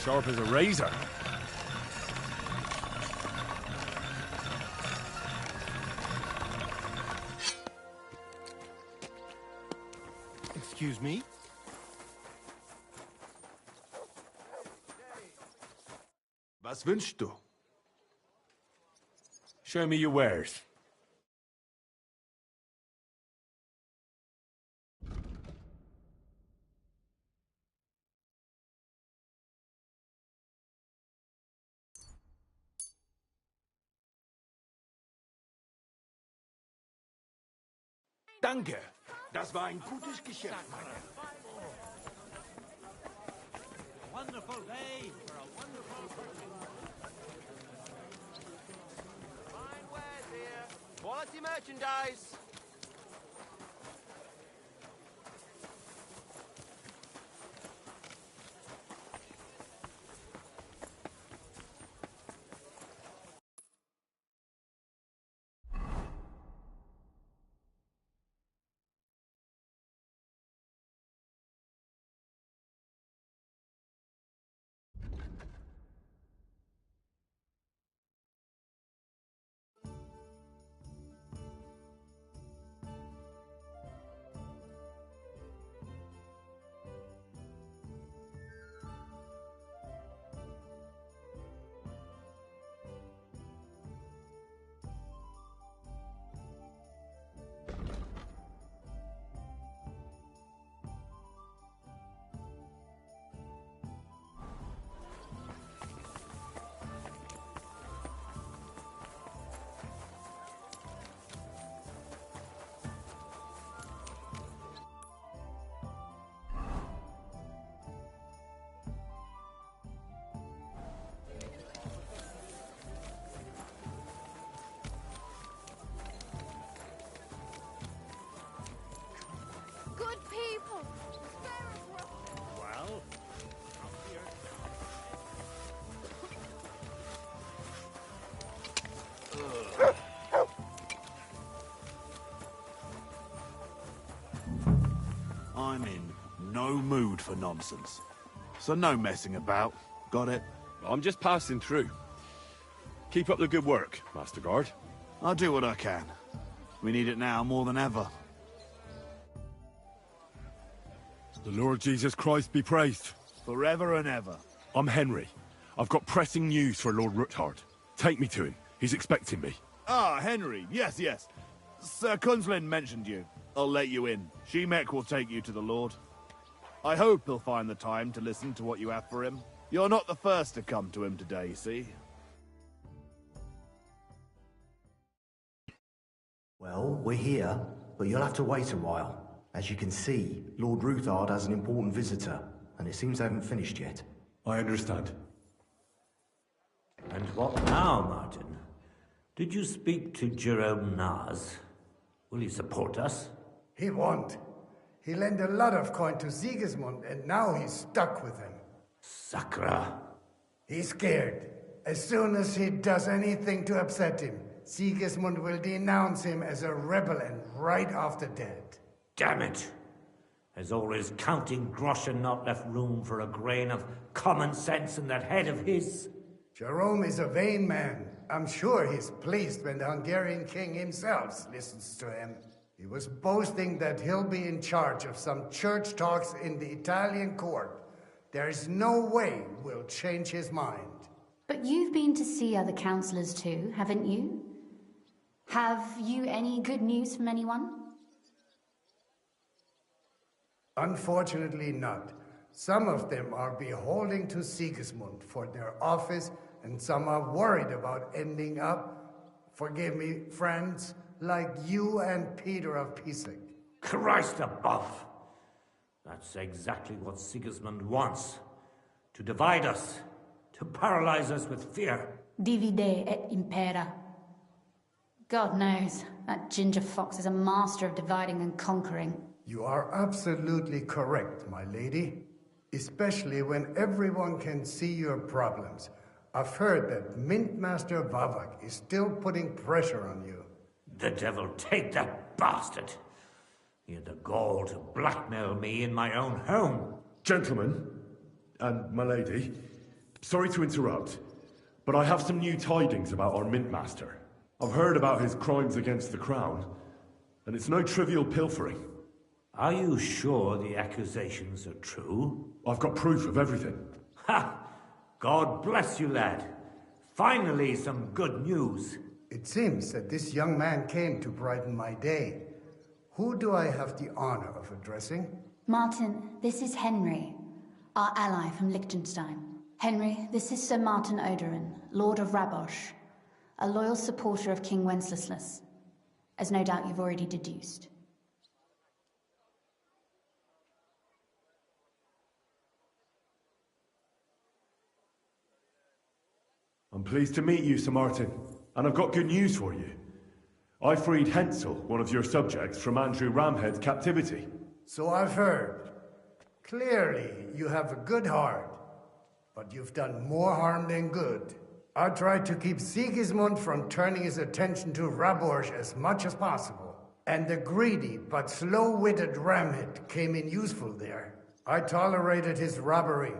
Sharp as a razor. Excuse me? Was wünschst du? Show me your wares. Danke. Das war ein gutes Geschäft, mein Herr. Wonderful day for a wonderful Fine wares here. Quality merchandise. Good people! Spare us, Well, I'm in no mood for nonsense. So no messing about. Got it? I'm just passing through. Keep up the good work, Master Guard. I'll do what I can. We need it now more than ever. The Lord Jesus Christ be praised. Forever and ever. I'm Henry. I've got pressing news for Lord Ruthard. Take me to him. He's expecting me. Ah, Henry. Yes, yes. Sir Kunslin mentioned you. I'll let you in. Shemek will take you to the Lord. I hope he'll find the time to listen to what you have for him. You're not the first to come to him today, see? Well, we're here, but you'll have to wait a while. As you can see, Lord Ruthard has an important visitor, and it seems they haven't finished yet. I understand. And what now, Martin? Did you speak to Jerome Naz? Will he support us? He won't. He lent a lot of coin to Sigismund, and now he's stuck with him. Sakra. He's scared. As soon as he does anything to upset him, Sigismund will denounce him as a rebel and right off the dead. Damn it! Has all his counting groschen not left room for a grain of common sense in that head of his? Jerome is a vain man. I'm sure he's pleased when the Hungarian king himself listens to him. He was boasting that he'll be in charge of some church talks in the Italian court. There is no way we'll change his mind. But you've been to see other councillors too, haven't you? Have you any good news from anyone? Unfortunately not. Some of them are beholden to Sigismund for their office, and some are worried about ending up, forgive me, friends, like you and Peter of Pisek. Christ above! That's exactly what Sigismund wants. To divide us. To paralyze us with fear. Divide et impera. God knows, that ginger fox is a master of dividing and conquering. You are absolutely correct, my lady. Especially when everyone can see your problems. I've heard that Mintmaster Vavak is still putting pressure on you. The devil take that bastard! He had the gall to blackmail me in my own home. Gentlemen, and my lady, sorry to interrupt, but I have some new tidings about our Mintmaster. I've heard about his crimes against the crown, and it's no trivial pilfering. Are you sure the accusations are true? I've got proof of everything. Ha! God bless you, lad. Finally, some good news. It seems that this young man came to brighten my day. Who do I have the honor of addressing? Martin, this is Henry, our ally from Liechtenstein. Henry, this is Sir Martin Oderin, Lord of Rabosh, a loyal supporter of King Wenceslas, as no doubt you've already deduced. I'm pleased to meet you, Sir Martin, and I've got good news for you. I freed Hensel, one of your subjects, from Andrew Ramhead's captivity. So I've heard. Clearly, you have a good heart, but you've done more harm than good. I tried to keep Sigismund from turning his attention to Rabosh as much as possible, and the greedy but slow-witted Ramhead came in useful there. I tolerated his robbery,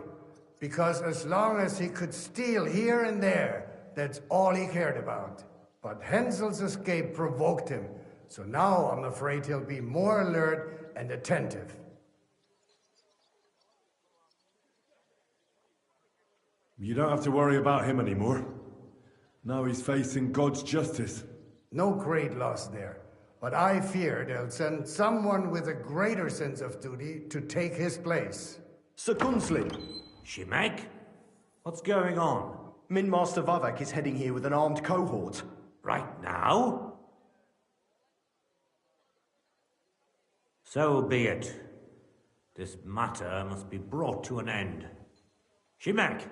because as long as he could steal here and there, that's all he cared about. But Hensel's escape provoked him, so now I'm afraid he'll be more alert and attentive. You don't have to worry about him anymore. Now he's facing God's justice. No great loss there, but I fear they'll send someone with a greater sense of duty to take his place. Sir Kunslin! Shimek? What's going on? Mintmaster Vavak is heading here with an armed cohort. Right now? So be it. This matter must be brought to an end. Shimek,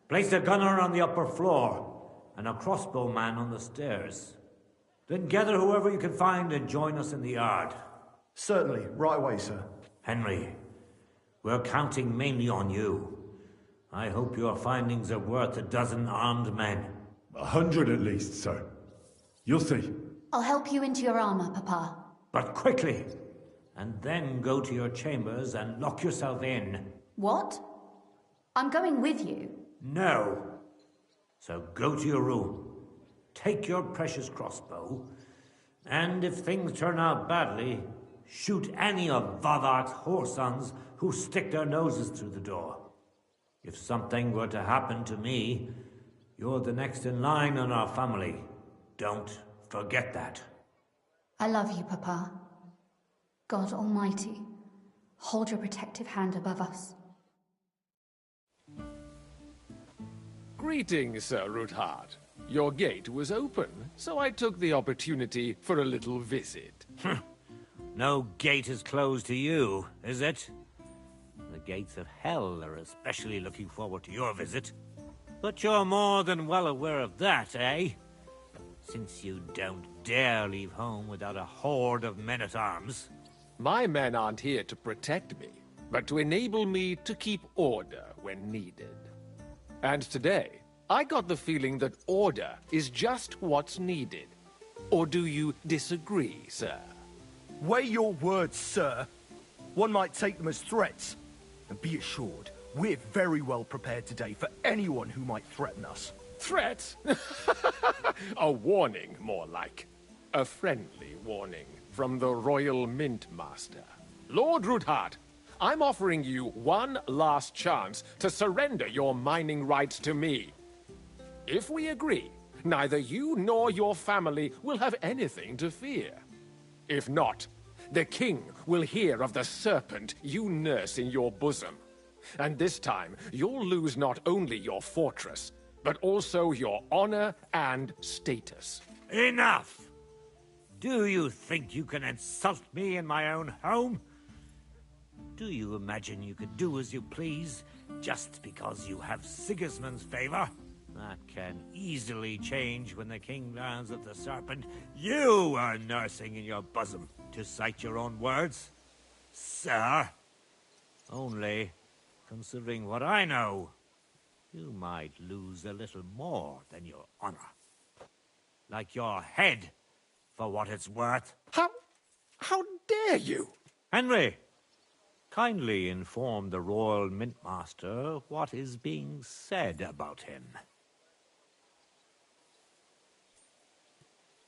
place a gunner on the upper floor and a crossbowman on the stairs. Then gather whoever you can find and join us in the yard. Certainly, right away, sir. Henry, we're counting mainly on you. I hope your findings are worth 12 armed men. 100 at least, sir. You'll see. I'll help you into your armor, Papa. But quickly! And then go to your chambers and lock yourself in. What? I'm going with you. No. So go to your room. Take your precious crossbow. And if things turn out badly, shoot any of Vavak's whoresons who stick their noses through the door. If something were to happen to me, you're the next in line in our family. Don't forget that. I love you, Papa. God Almighty, hold your protective hand above us. Greetings, Sir Ruthard. Your gate was open, so I took the opportunity for a little visit. No gate is closed to you, is it? The gates of hell are especially looking forward to your visit. But you're more than well aware of that, eh? Since you don't dare leave home without a horde of men-at-arms. My men aren't here to protect me, but to enable me to keep order when needed. And today, I got the feeling that order is just what's needed. Or do you disagree, sir? Weigh your words, sir. One might take them as threats. And be assured, we're very well prepared today for anyone who might threaten us. Threat? A warning, more like. A friendly warning from the Royal Mint Master. Lord Ruthard, I'm offering you one last chance to surrender your mining rights to me. If we agree, neither you nor your family will have anything to fear. If not, the king will hear of the serpent you nurse in your bosom. And this time, you'll lose not only your fortress, but also your honor and status. Enough! Do you think you can insult me in my own home? Do you imagine you could do as you please, just because you have Sigismund's favor? That can easily change when the king learns of the serpent you are nursing in your bosom, to cite your own words. Sir, only, considering what I know, you might lose a little more than your honor. Like your head, for what it's worth. How dare you? Henry, kindly inform the Royal Mint Master what is being said about him.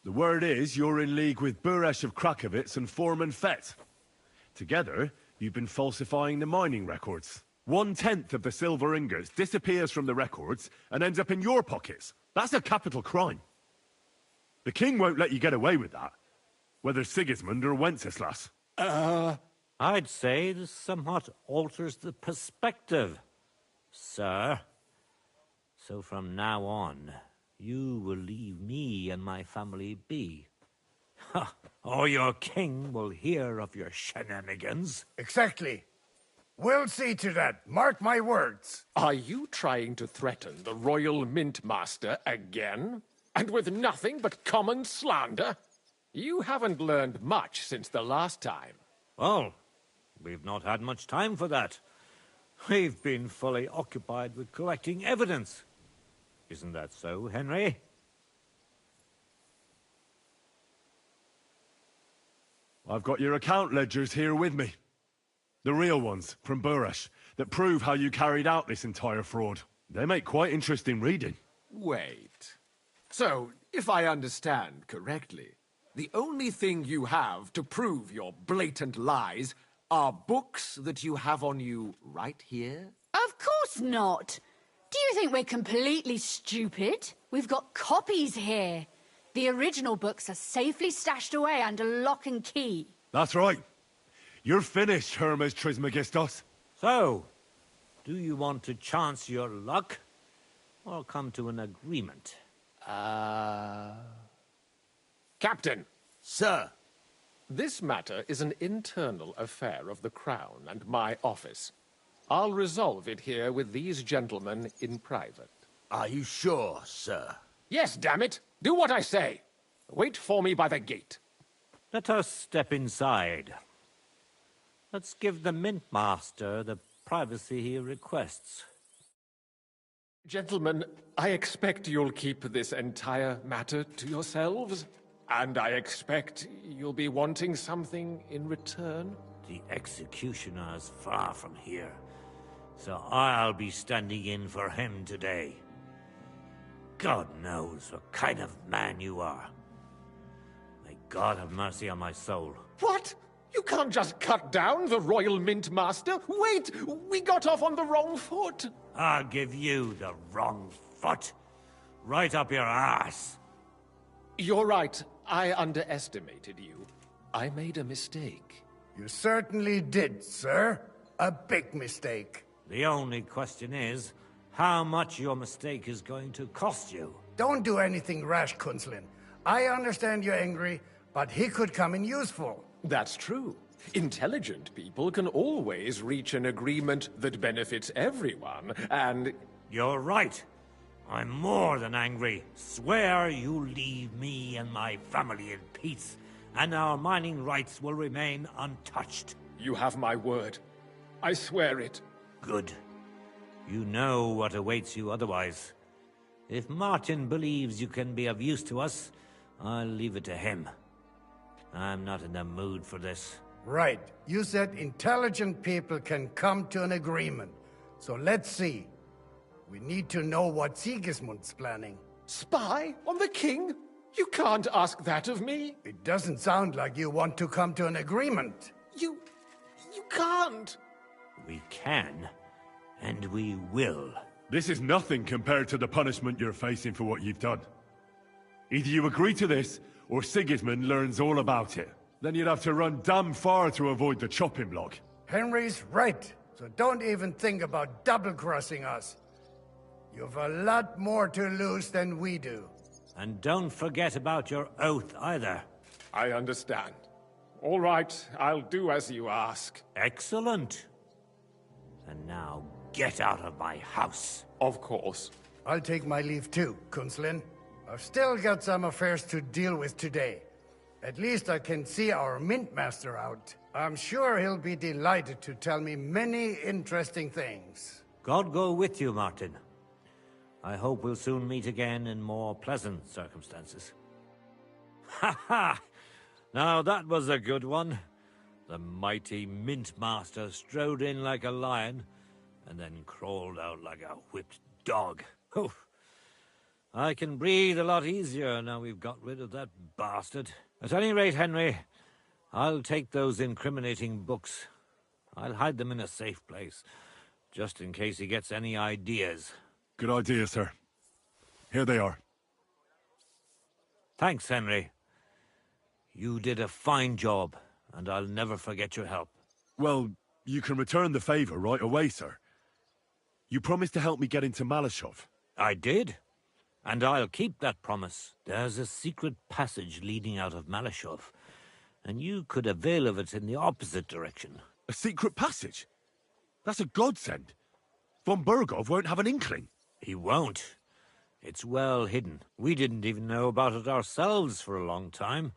The word is you're in league with Buresh of Krakowitz and Foreman Fett. Together, you've been falsifying the mining records. 1/10 of the silver ingots disappears from the records and ends up in your pockets. That's a capital crime. The king won't let you get away with that, whether Sigismund or Wenceslas. I'd say this somewhat alters the perspective, sir. So from now on, you will leave me and my family be. Or your king will hear of your shenanigans. Exactly. We'll see to that. Mark my words. Are you trying to threaten the Royal Mint Master again? And with nothing but common slander? You haven't learned much since the last time. Well, we've not had much time for that. We've been fully occupied with collecting evidence. Isn't that so, Henry? I've got your account ledgers here with me. The real ones, from Buresh, that prove how you carried out this entire fraud. They make quite interesting reading. Wait. So, if I understand correctly, the only thing you have to prove your blatant lies are books that you have on you right here? Of course not. Do you think we're completely stupid? We've got copies here. The original books are safely stashed away under lock and key. That's right. You're finished, Hermes Trismegistos. So, do you want to chance your luck, or come to an agreement? Captain! Sir! This matter is an internal affair of the Crown and my office. I'll resolve it here with these gentlemen in private. Are you sure, sir? Yes, damn it! Do what I say! Wait for me by the gate. Let us step inside. Let's give the Mint Master the privacy he requests. Gentlemen, I expect you'll keep this entire matter to yourselves. And I expect you'll be wanting something in return. The executioner is far from here, so I'll be standing in for him today. God knows what kind of man you are. May God have mercy on my soul. What? You can't just cut down the Royal Mint Master. Wait! We got off on the wrong foot. I'll give you the wrong foot. Right up your ass. You're right. I underestimated you. I made a mistake. You certainly did, sir. A big mistake. The only question is, how much your mistake is going to cost you. Don't do anything rash, Kunslin. I understand you're angry, but he could come in useful. That's true. Intelligent people can always reach an agreement that benefits everyone, and... You're right. I'm more than angry. Swear you leave me and my family in peace, and our mining rights will remain untouched. You have my word. I swear it. Good. You know what awaits you otherwise. If Martin believes you can be of use to us, I'll leave it to him. I'm not in the mood for this. Right. You said intelligent people can come to an agreement. So let's see. We need to know what Sigismund's planning. Spy on the king? You can't ask that of me. It doesn't sound like you want to come to an agreement. You can't. We can, and we will. This is nothing compared to the punishment you're facing for what you've done. Either you agree to this, or Sigismund learns all about it. Then you'd have to run damn far to avoid the chopping block. Henry's right, so don't even think about double-crossing us. You've a lot more to lose than we do. And don't forget about your oath either. I understand. All right, I'll do as you ask. Excellent. And now, get out of my house. Of course. I'll take my leave too, Kunslin. I've still got some affairs to deal with today. At least I can see our Mint Master out. I'm sure he'll be delighted to tell me many interesting things. God go with you, Martin. I hope we'll soon meet again in more pleasant circumstances. Ha ha! Now that was a good one. The mighty Mint Master strode in like a lion, and then crawled out like a whipped dog. Oof. I can breathe a lot easier now we've got rid of that bastard. At any rate, Henry, I'll take those incriminating books. I'll hide them in a safe place, just in case he gets any ideas. Good idea, sir. Here they are. Thanks, Henry. You did a fine job, and I'll never forget your help. Well, you can return the favor right away, sir. You promised to help me get into Malashov. I did. And I'll keep that promise. There's a secret passage leading out of Malashov, and you could avail of it in the opposite direction. A secret passage? That's a godsend. Von Burgov won't have an inkling. He won't. It's well hidden. We didn't even know about it ourselves for a long time,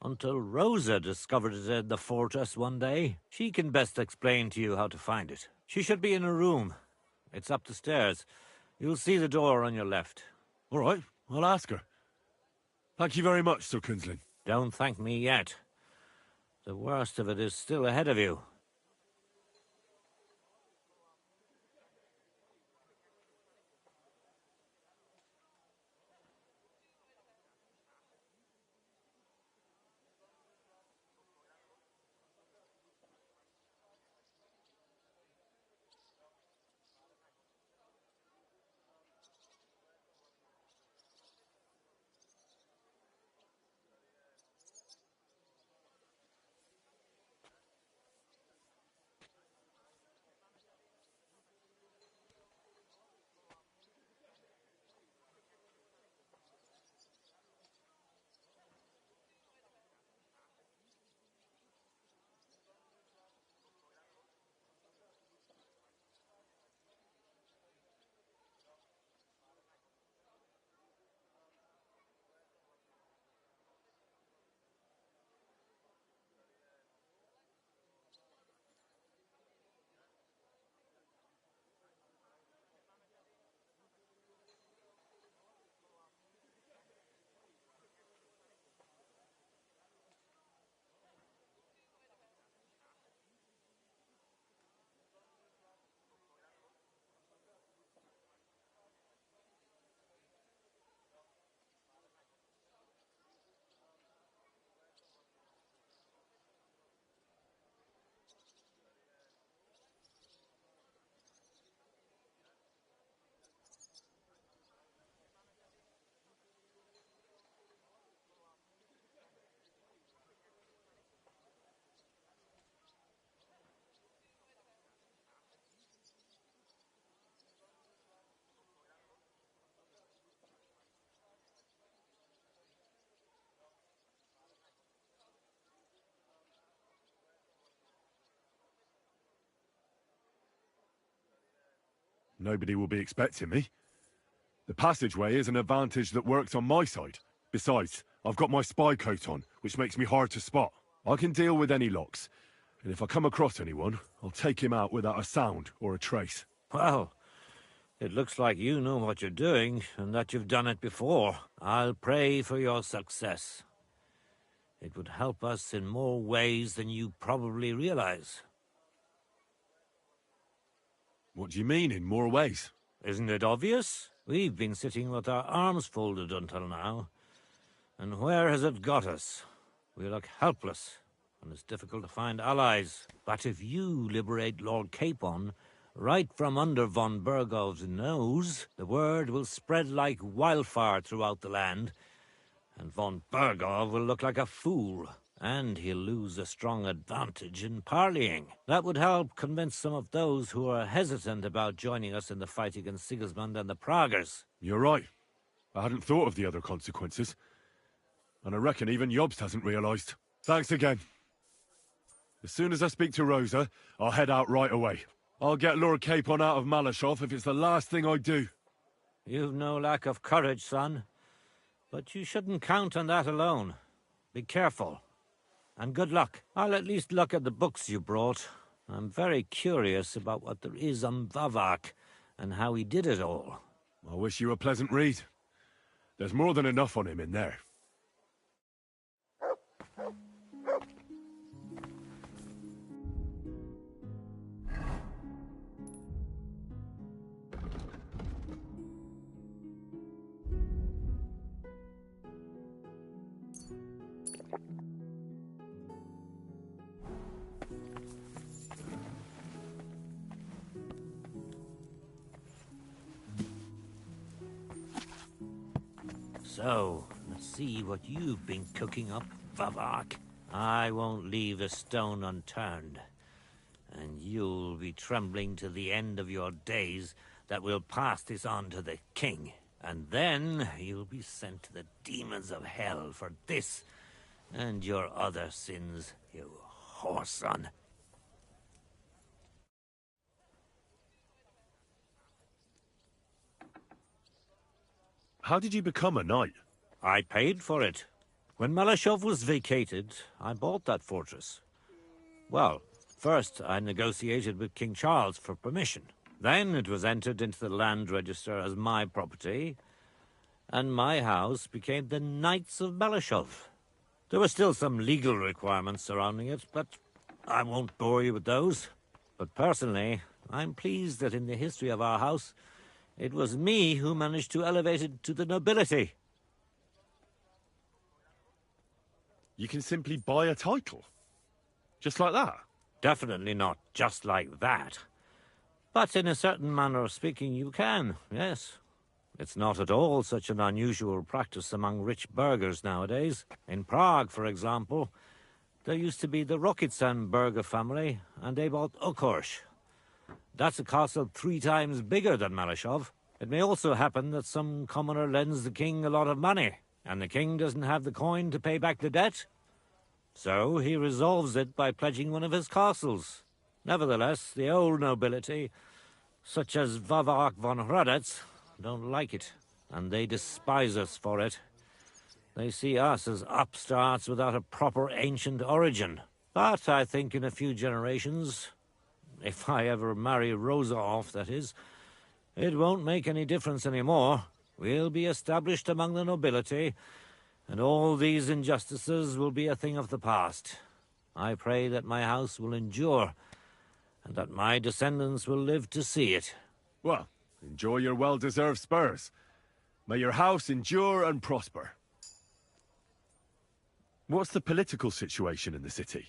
until Rosa discovered it in the fortress one day. She can best explain to you how to find it. She should be in a room. It's up the stairs. You'll see the door on your left. All right, I'll ask her. Thank you very much, Sir Kunslin. Don't thank me yet. The worst of it is still ahead of you. Nobody will be expecting me. The passageway is an advantage that works on my side. Besides, I've got my spy coat on, which makes me hard to spot. I can deal with any locks, and if I come across anyone, I'll take him out without a sound or a trace. Well, It looks like you know what you're doing, and that you've done it before. I'll pray for your success. It would help us in more ways than you probably realize. What do you mean, in more ways? Isn't it obvious? We've been sitting with our arms folded until now. And where has it got us? We look helpless, and it's difficult to find allies. But if you liberate Lord Capon, right from under von Bergov's nose, the word will spread like wildfire throughout the land, and von Bergov will look like a fool, and he'll lose a strong advantage in parleying. That would help convince some of those who are hesitant about joining us in the fight against Sigismund and the Praguers. You're right. I hadn't thought of the other consequences. And I reckon even Jobst hasn't realised. Thanks again. As soon as I speak to Rosa, I'll head out right away. I'll get Lord Capon out of Malashov if it's the last thing I do. You've no lack of courage, son. But you shouldn't count on that alone. Be careful. And good luck. I'll at least look at the books you brought. I'm very curious about what there is on Vavak and how he did it all. I wish you a pleasant read. There's more than enough on him in there. So, let's see what you've been cooking up, Vavak. I won't leave a stone unturned. And you'll be trembling to the end of your days that we'll pass this on to the king. And then you'll be sent to the demons of hell for this and your other sins, you whoreson. How did you become a knight? I paid for it. When Malashov was vacated, I bought that fortress. Well, first I negotiated with King Charles for permission. Then it was entered into the land register as my property, and my house became the Knights of Malashov. There were still some legal requirements surrounding it, but I won't bore you with those. But personally, I'm pleased that in the history of our house, it was me who managed to elevate it to the nobility. You can simply buy a title? Just like that? Definitely not just like that. But in a certain manner of speaking, you can, yes. It's not at all such an unusual practice among rich burghers nowadays. In Prague, for example, there used to be the Rokitsan burgher family, and they bought Okorsh. That's a castle 3 times bigger than Malashov. It may also happen that some commoner lends the king a lot of money, and the king doesn't have the coin to pay back the debt. So he resolves it by pledging one of his castles. Nevertheless, the old nobility, such as Vavak von Hradec, don't like it, and they despise us for it. They see us as upstarts without a proper ancient origin. But I think in a few generations, if I ever marry Rosa off, that is, it won't make any difference anymore. We'll be established among the nobility, and all these injustices will be a thing of the past. I pray that my house will endure, and that my descendants will live to see it. Well, enjoy your well-deserved spurs. May your house endure and prosper. What's the political situation in the city?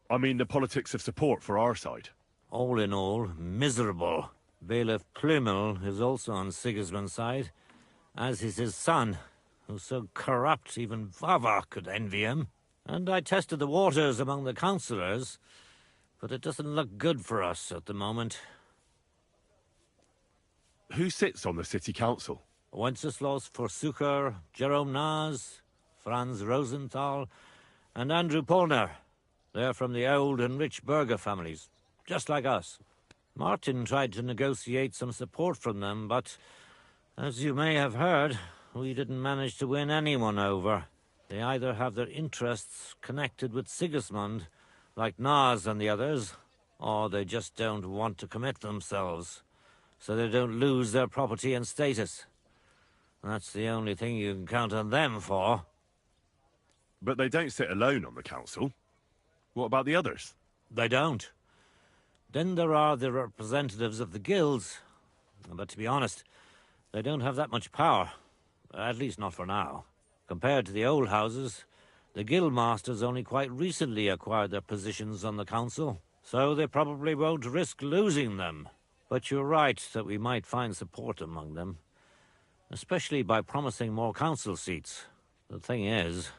I mean the politics of support for our side. All in all, miserable. Bailiff Plymel is also on Sigismund's side, as is his son, who's so corrupt even Vava could envy him. And I tested the waters among the councillors, but it doesn't look good for us at the moment. Who sits on the city council? Wenceslas Forsucher, Jerome Naz, Franz Rosenthal, and Andrew Polner. They're from the old and rich burgher families, just like us. Martin tried to negotiate some support from them, but, as you may have heard, we didn't manage to win anyone over. They either have their interests connected with Sigismund, like Naz and the others, or they just don't want to commit themselves. so they don't lose their property and status. That's the only thing you can count on them for. But they don't sit alone on the council. What about the others? They don't. Then there are the representatives of the guilds. But to be honest, they don't have that much power. At least not for now. Compared to the old houses, the guild masters only quite recently acquired their positions on the council, so they probably won't risk losing them. But you're right that we might find support among them, especially by promising more council seats. The thing is,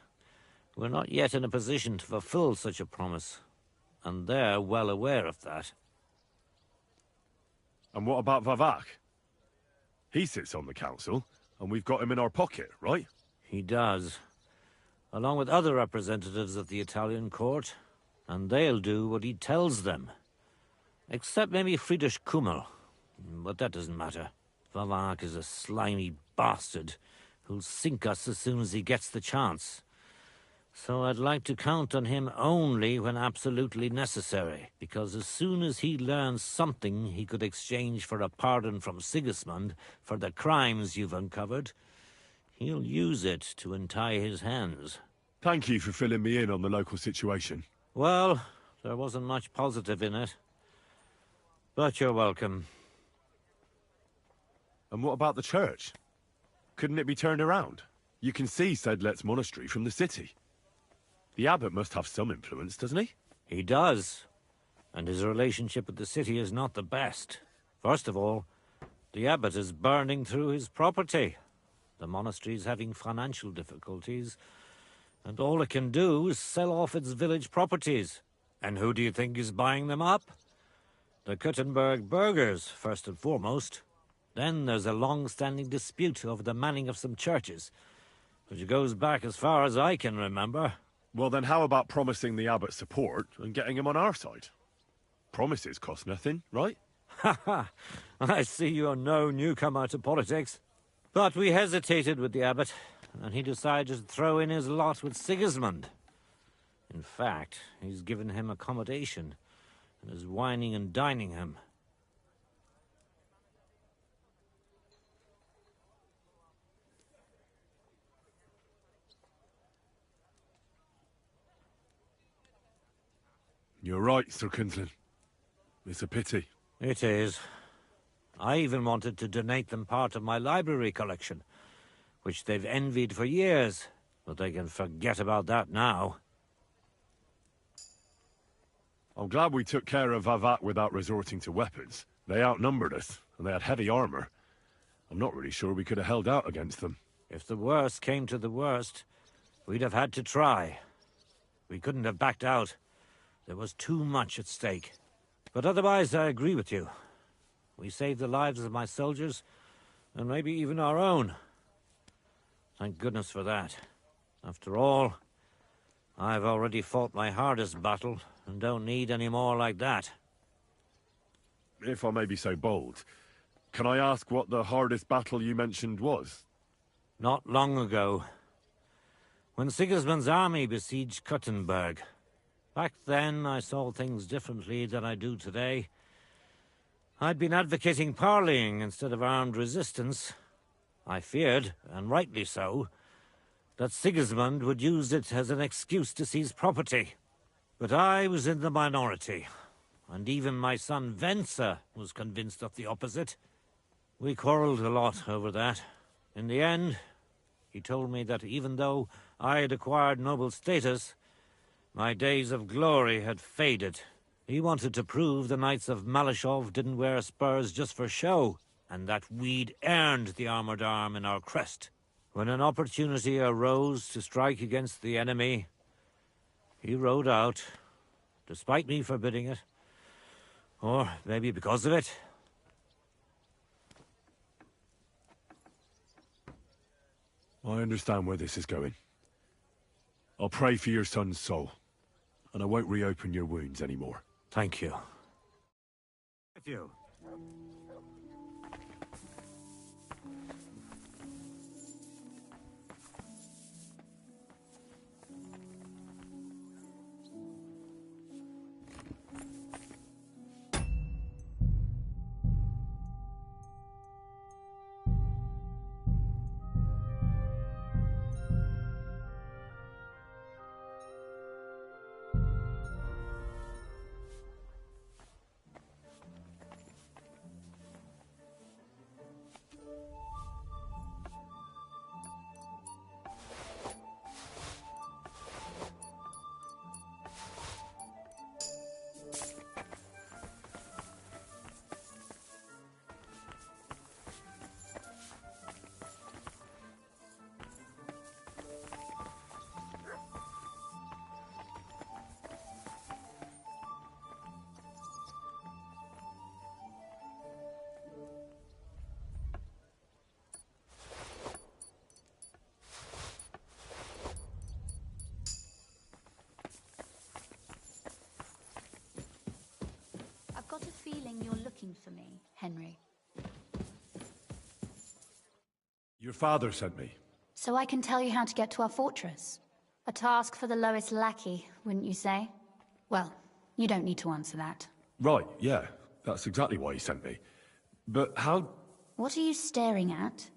we're not yet in a position to fulfill such a promise, and they're well aware of that. And what about Vavak? He sits on the council, and we've got him in our pocket, right? He does, along with other representatives of the Italian court, and they'll do what he tells them. Except maybe Friedrich Kummel, but that doesn't matter. Vavak is a slimy bastard who'll sink us as soon as he gets the chance. So I'd like to count on him only when absolutely necessary, because as soon as he learns something he could exchange for a pardon from Sigismund for the crimes you've uncovered, he'll use it to untie his hands. Thank you for filling me in on the local situation. Well, there wasn't much positive in it. But you're welcome. And what about the church? Couldn't it be turned around? You can see Sedlet's monastery from the city. The abbot must have some influence, doesn't he? He does. And his relationship with the city is not the best. First of all, the abbot is burning through his property. The monastery's having financial difficulties, and all it can do is sell off its village properties. And who do you think is buying them up? The Kuttenberg burghers, first and foremost. Then there's a long-standing dispute over the manning of some churches, which goes back as far as I can remember. Well, then how about promising the abbot support and getting him on our side? Promises cost nothing, right? Ha ha! I see you're no newcomer to politics. But we hesitated with the abbot, and he decided to throw in his lot with Sigismund. In fact, he's given him accommodation, and is wining and dining him. You're right, Sir Kinsman. It's a pity. It is. I even wanted to donate them part of my library collection, which they've envied for years, but they can forget about that now. I'm glad we took care of Vavak without resorting to weapons. They outnumbered us, and they had heavy armor. I'm not really sure we could have held out against them. If the worst came to the worst, we'd have had to try. We couldn't have backed out. There was too much at stake. But otherwise, I agree with you. We saved the lives of my soldiers, and maybe even our own. Thank goodness for that. After all, I've already fought my hardest battle, and don't need any more like that. If I may be so bold, can I ask what the hardest battle you mentioned was? Not long ago, when Sigismund's army besieged Kuttenberg. Back then, I saw things differently than I do today. I'd been advocating parleying instead of armed resistance. I feared, and rightly so, that Sigismund would use it as an excuse to seize property. But I was in the minority, and even my son Venser was convinced of the opposite. We quarreled a lot over that. In the end, he told me that even though I had acquired noble status, my days of glory had faded. He wanted to prove the Knights of Malashov didn't wear spurs just for show, and that we'd earned the armored arm in our crest. When an opportunity arose to strike against the enemy, he rode out, despite me forbidding it. Or maybe because of it. I understand where this is going. I'll pray for your son's soul, and I won't reopen your wounds anymore. Thank you. With you. got a feeling you're looking for me, Henry. Your father sent me. So I can tell you how to get to our fortress. A task for the lowest lackey, wouldn't you say? Well, you don't need to answer that. Right, yeah. That's exactly why he sent me. But how... What are you staring at?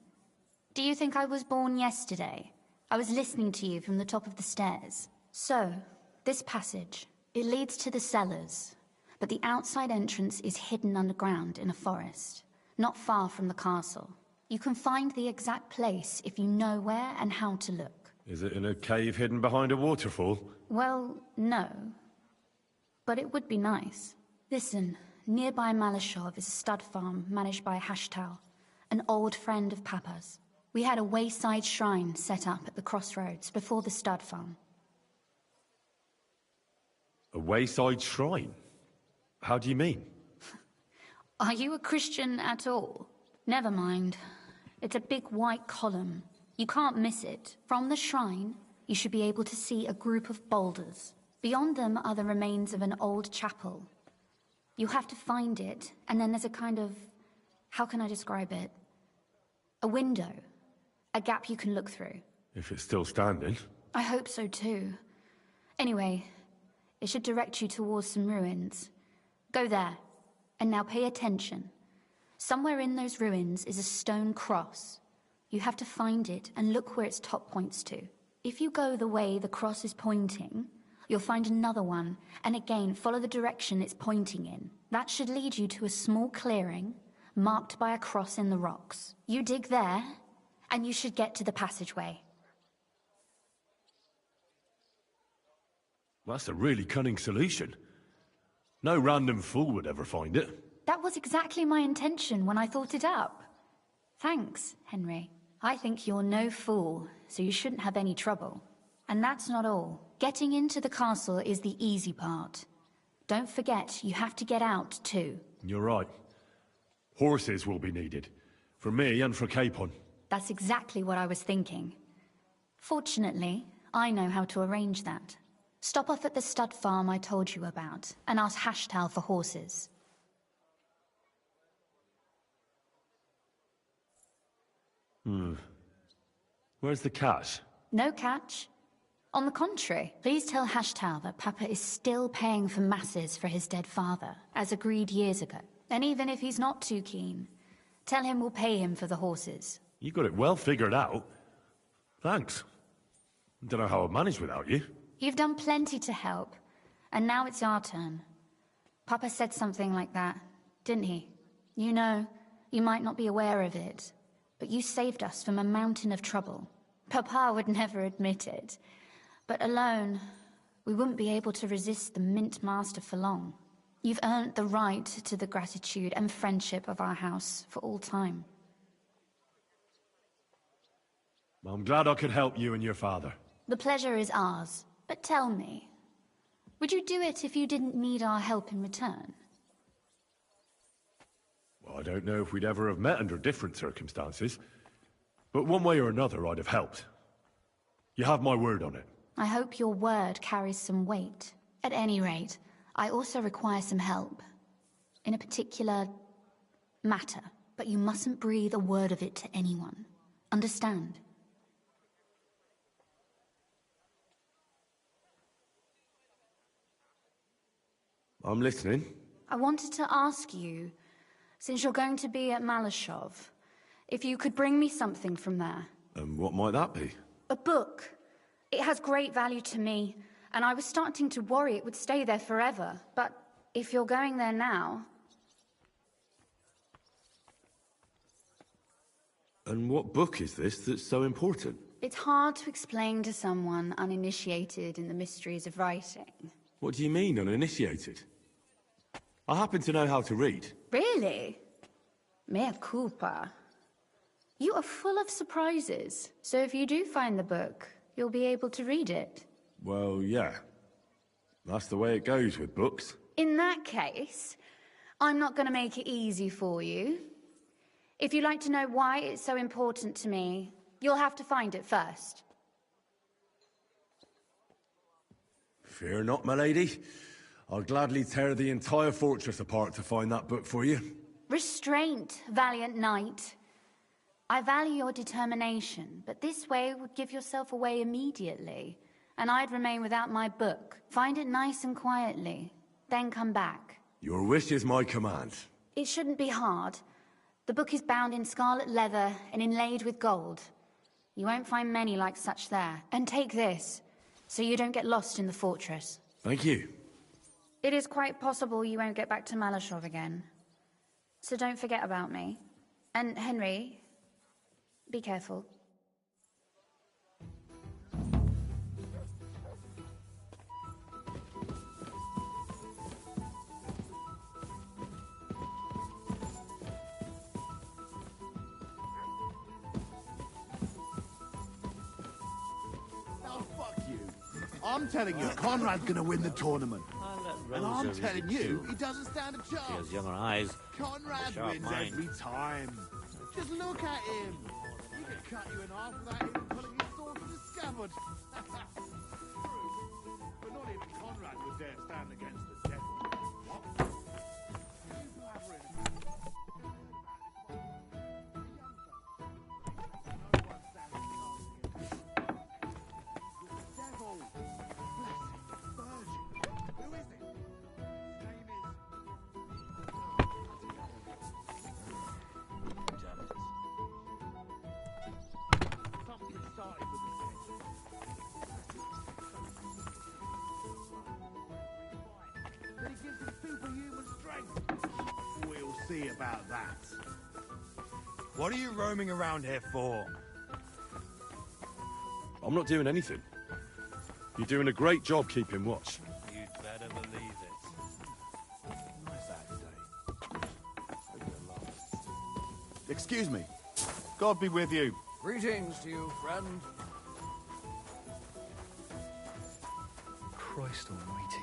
Do you think I was born yesterday? I was listening to you from the top of the stairs. So, this passage, it leads to the cellars, but the outside entrance is hidden underground in a forest, not far from the castle. You can find the exact place if you know where and how to look. Is it in a cave hidden behind a waterfall? Well, no. But it would be nice. Listen, nearby Malashov is a stud farm managed by Hashtal, an old friend of Papa's. We had a wayside shrine set up at the crossroads before the stud farm. A wayside shrine? How do you mean? Are you a Christian at all? Never mind. It's a big white column. You can't miss it. From the shrine, you should be able to see a group of boulders. Beyond them are the remains of an old chapel. You have to find it, and then there's a kind of... how can I describe it? A window. A gap you can look through. If it's still standing. I hope so too. Anyway, it should direct you towards some ruins. Go there. And now pay attention. Somewhere in those ruins is a stone cross. You have to find it and look where its top points to. If you go the way the cross is pointing, you'll find another one, and again follow the direction it's pointing in. That should lead you to a small clearing, marked by a cross in the rocks. You dig there, and you should get to the passageway. That's a really cunning solution. No random fool would ever find it. That was exactly my intention when I thought it up. Thanks, Henry. I think you're no fool, so you shouldn't have any trouble. And that's not all. Getting into the castle is the easy part. Don't forget, you have to get out too. You're right. Horses will be needed. For me and for Capon. That's exactly what I was thinking. Fortunately, I know how to arrange that. Stop off at the stud farm I told you about, and ask Hashtal for horses. Where's the catch? No catch. On the contrary, please tell Hashtal that Papa is still paying for masses for his dead father, as agreed years ago. And even if he's not too keen, tell him we'll pay him for the horses. You got it well figured out. Thanks. Don't know how I'd manage without you. You've done plenty to help, and now it's our turn. Papa said something like that, didn't he? You know, you might not be aware of it, but you saved us from a mountain of trouble. Papa would never admit it, but alone, we wouldn't be able to resist the Mint Master for long. You've earned the right to the gratitude and friendship of our house for all time. Well, I'm glad I could help you and your father. The pleasure is ours. But tell me, would you do it if you didn't need our help in return? Well, I don't know if we'd ever have met under different circumstances, but one way or another I'd have helped. You have my word on it. I hope your word carries some weight. At any rate, I also require some help. In a particular matter, but you mustn't breathe a word of it to anyone. Understand? I'm listening. I wanted to ask you, since you're going to be at Malashov, if you could bring me something from there. And what might that be? A book. It has great value to me, and I was starting to worry it would stay there forever. But if you're going there now... And what book is this that's so important? It's hard to explain to someone uninitiated in the mysteries of writing. What do you mean, uninitiated? I happen to know how to read. Really? Mea culpa. You are full of surprises, so if you do find the book, you'll be able to read it. Well, yeah. That's the way it goes with books. In that case, I'm not going to make it easy for you. If you'd like to know why it's so important to me, you'll have to find it first. Fear not, my lady. I'll gladly tear the entire fortress apart to find that book for you. Restraint, valiant knight. I value your determination, but this way would give yourself away immediately, and I'd remain without my book. Find it nice and quietly, then come back. Your wish is my command. It shouldn't be hard. The book is bound in scarlet leather and inlaid with gold. You won't find many like such there. And take this, so you don't get lost in the fortress. Thank you. It is quite possible you won't get back to Malashov again. So don't forget about me. And Henry, be careful. I'm telling you, Conrad's gonna win the tournament. And I'm Rosen telling read you, too. he doesn't stand a She chance. has younger eyes. Conrad sharp wins mind. every time. Just look at him. He could cut you in half without even pulling his sword from the scabbard. But not even Conrad would dare stand against the devil. What? We'll see about that. What are you roaming around here for? I'm not doing anything. You're doing a great job keeping watch. You'd better believe it. Nice out today. Excuse me. God be with you. Greetings to you, friend. Christ almighty.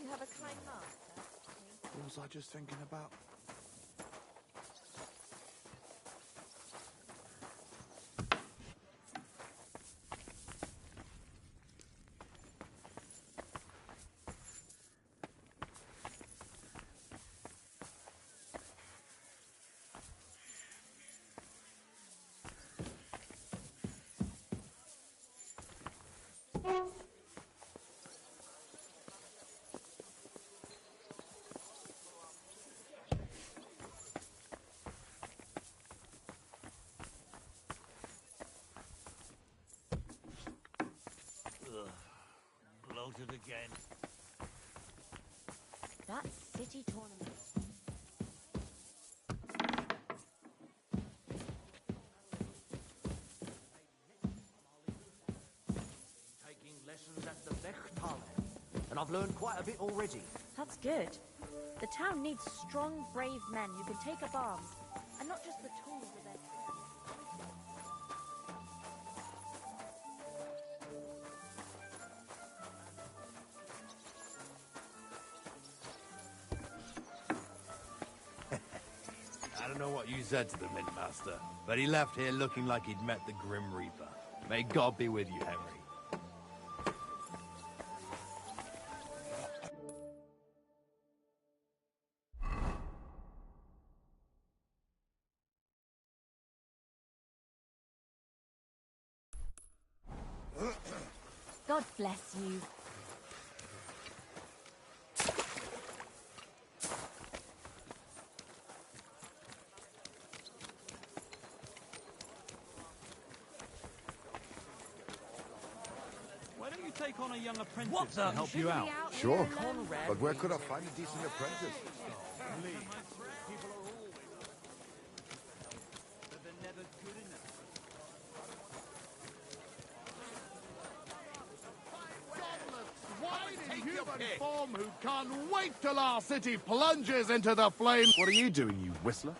You have a kind master. What was I just thinking about? Bloated again. That city tournament. Taking lessons at the Bechtale, and I've learned quite a bit already. That's good. The town needs strong, brave men who can take up arms, and not just the tools of their I don't know what you said to the Mint Master, but he left here looking like he'd met the Grim Reaper. May God be with you, Henry. God bless you. Why don't you take on a young apprentice What the- to help you out? Sure, but where could I find a decent apprentice? Human form who can't wait till our city plunges into the flames. What are you doing, you whistler?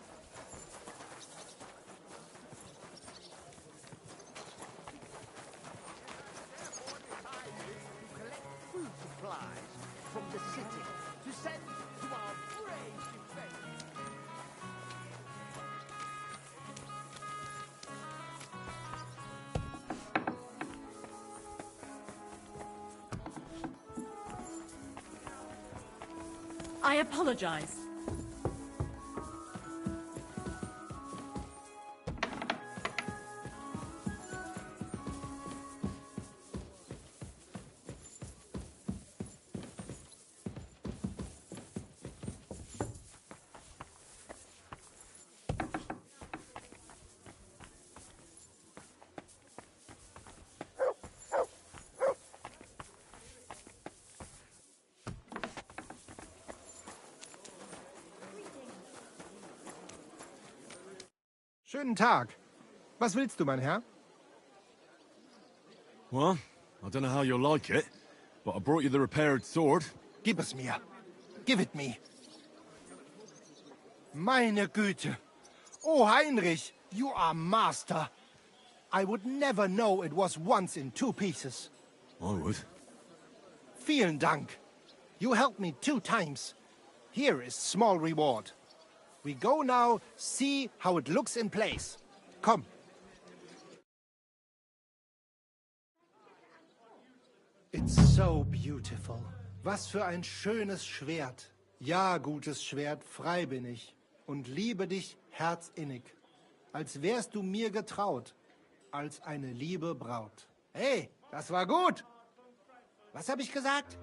I apologize. Schönen Tag. Was willst du, mein Herr? Well, I don't know how you'll like it, but I brought you the repaired sword. Gib es mir. Give it me. Meine Güte. Oh, Heinrich, you are master. I would never know it was once in 2 pieces. I would. Vielen Dank. You helped me 2 times. Here is small reward. We go now, see how it looks in place. Komm. It's so beautiful. Was für ein schönes Schwert. Ja, gutes Schwert, frei bin ich. Und liebe dich herzinnig. Als wärst du mir getraut. Als eine liebe Braut. Hey, das war gut. Was habe ich gesagt?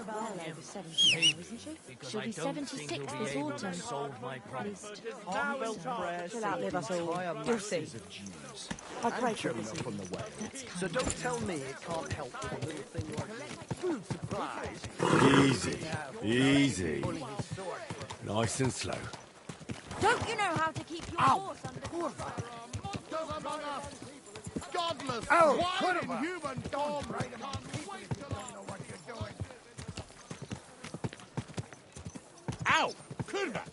Well over 70 now, isn't she? She'll be 76 this autumn. At least. She'll outlive us all. You'll see. I pray for this from the way. So don't tell me it can't help a little thing like food supplies. Easy, easy. Nice and slow. Don't you know how to keep your horse under control? Godless, inhuman dog! Wait till I know what you're doing. Ow! Kurva!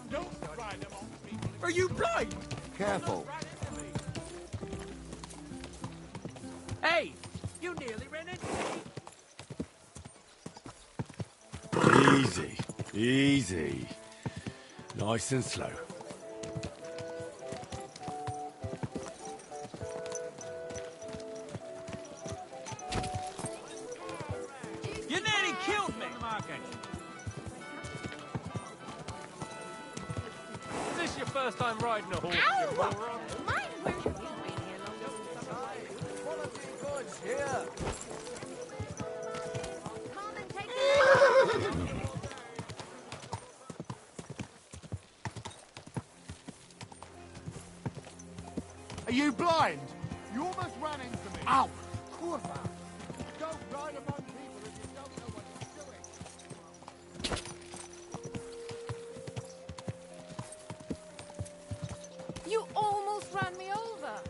Don't ride them on me. Are you blind? Careful. Hey! You nearly ran into me! Easy, easy. Nice and slow. You nearly killed me! Is this your first time riding a horse, you moron? Here! Are you blind? You almost ran into me. Ow! Kurva! Don't ride among people if you don't know what you're doing. You almost ran me over.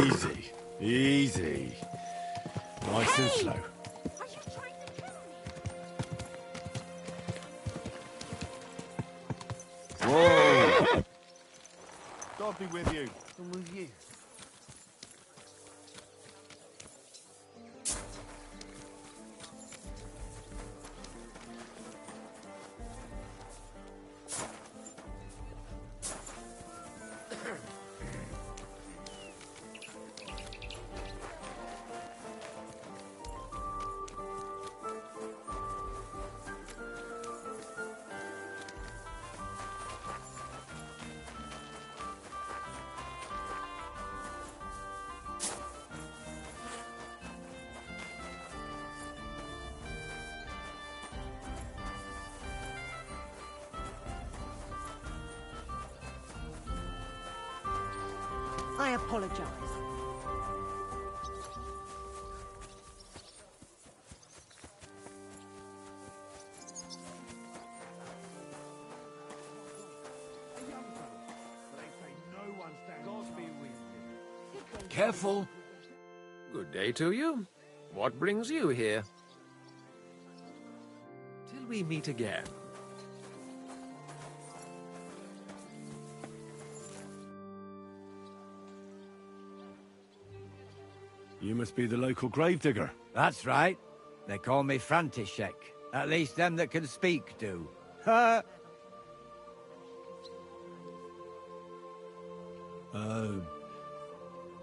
Easy, easy. Nice and slow. Are you trying to kill me? Whoa! God be with you. And with you. I apologise. Careful. Good day to you. What brings you here? Till we meet again. You must be the local gravedigger. That's right. They call me František. At least them that can speak do. Ha!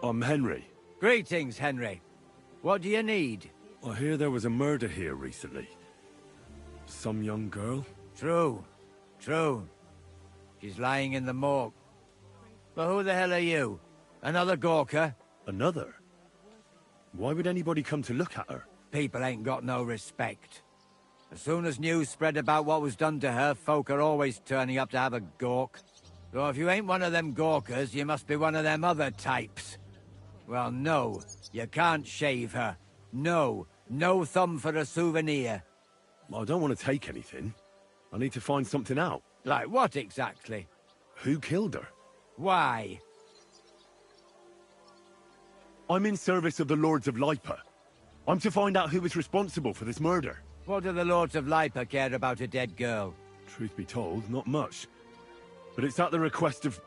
I'm Henry. Greetings, Henry. What do you need? I hear there was a murder here recently. Some young girl? True. True. She's lying in the morgue. But who the hell are you? Another Gawker? Another? Why would anybody come to look at her? People ain't got no respect. As soon as news spread about what was done to her, folk are always turning up to have a gawk. So if you ain't one of them Gawkers, you must be one of them other types. Well, no, you can't shave her. No thumb for a souvenir. I don't want to take anything. I need to find something out. Like what exactly? Who killed her? Why? I'm in service of the Lords of Lipa. I'm to find out who was responsible for this murder. What do the Lords of Lipa care about a dead girl? Truth be told, not much. But it's at the request of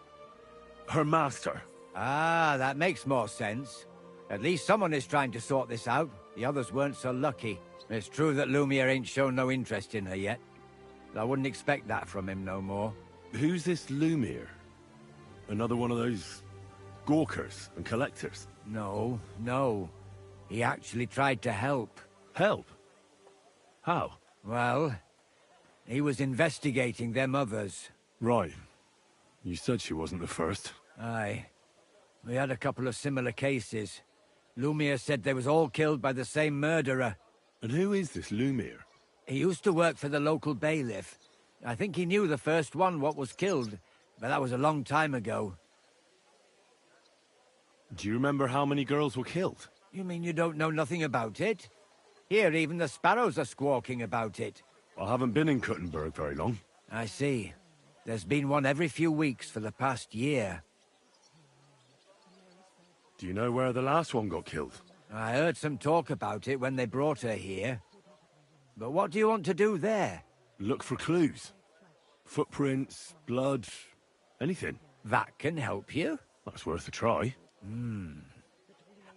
her master. Ah, that makes more sense. At least someone is trying to sort this out. The others weren't so lucky. It's true that Lumiere ain't shown no interest in her yet. I wouldn't expect that from him no more. Who's this Lumiere? Another one of those gawkers and collectors? No. He actually tried to help. Help? How? Well, he was investigating them others. Right. You said she wasn't the first. Aye. We had a couple of similar cases. Lumiere said they was all killed by the same murderer. And who is this Lumiere? He used to work for the local bailiff. I think he knew the first one what was killed, but that was a long time ago. Do you remember how many girls were killed? You mean you don't know nothing about it? Here, even the sparrows are squawking about it. I haven't been in Kuttenberg very long. I see. There's been one every few weeks for the past year. Do you know where the last one got killed? I heard some talk about it when they brought her here. But what do you want to do there? Look for clues. Footprints, blood, anything. That can help you? That's worth a try.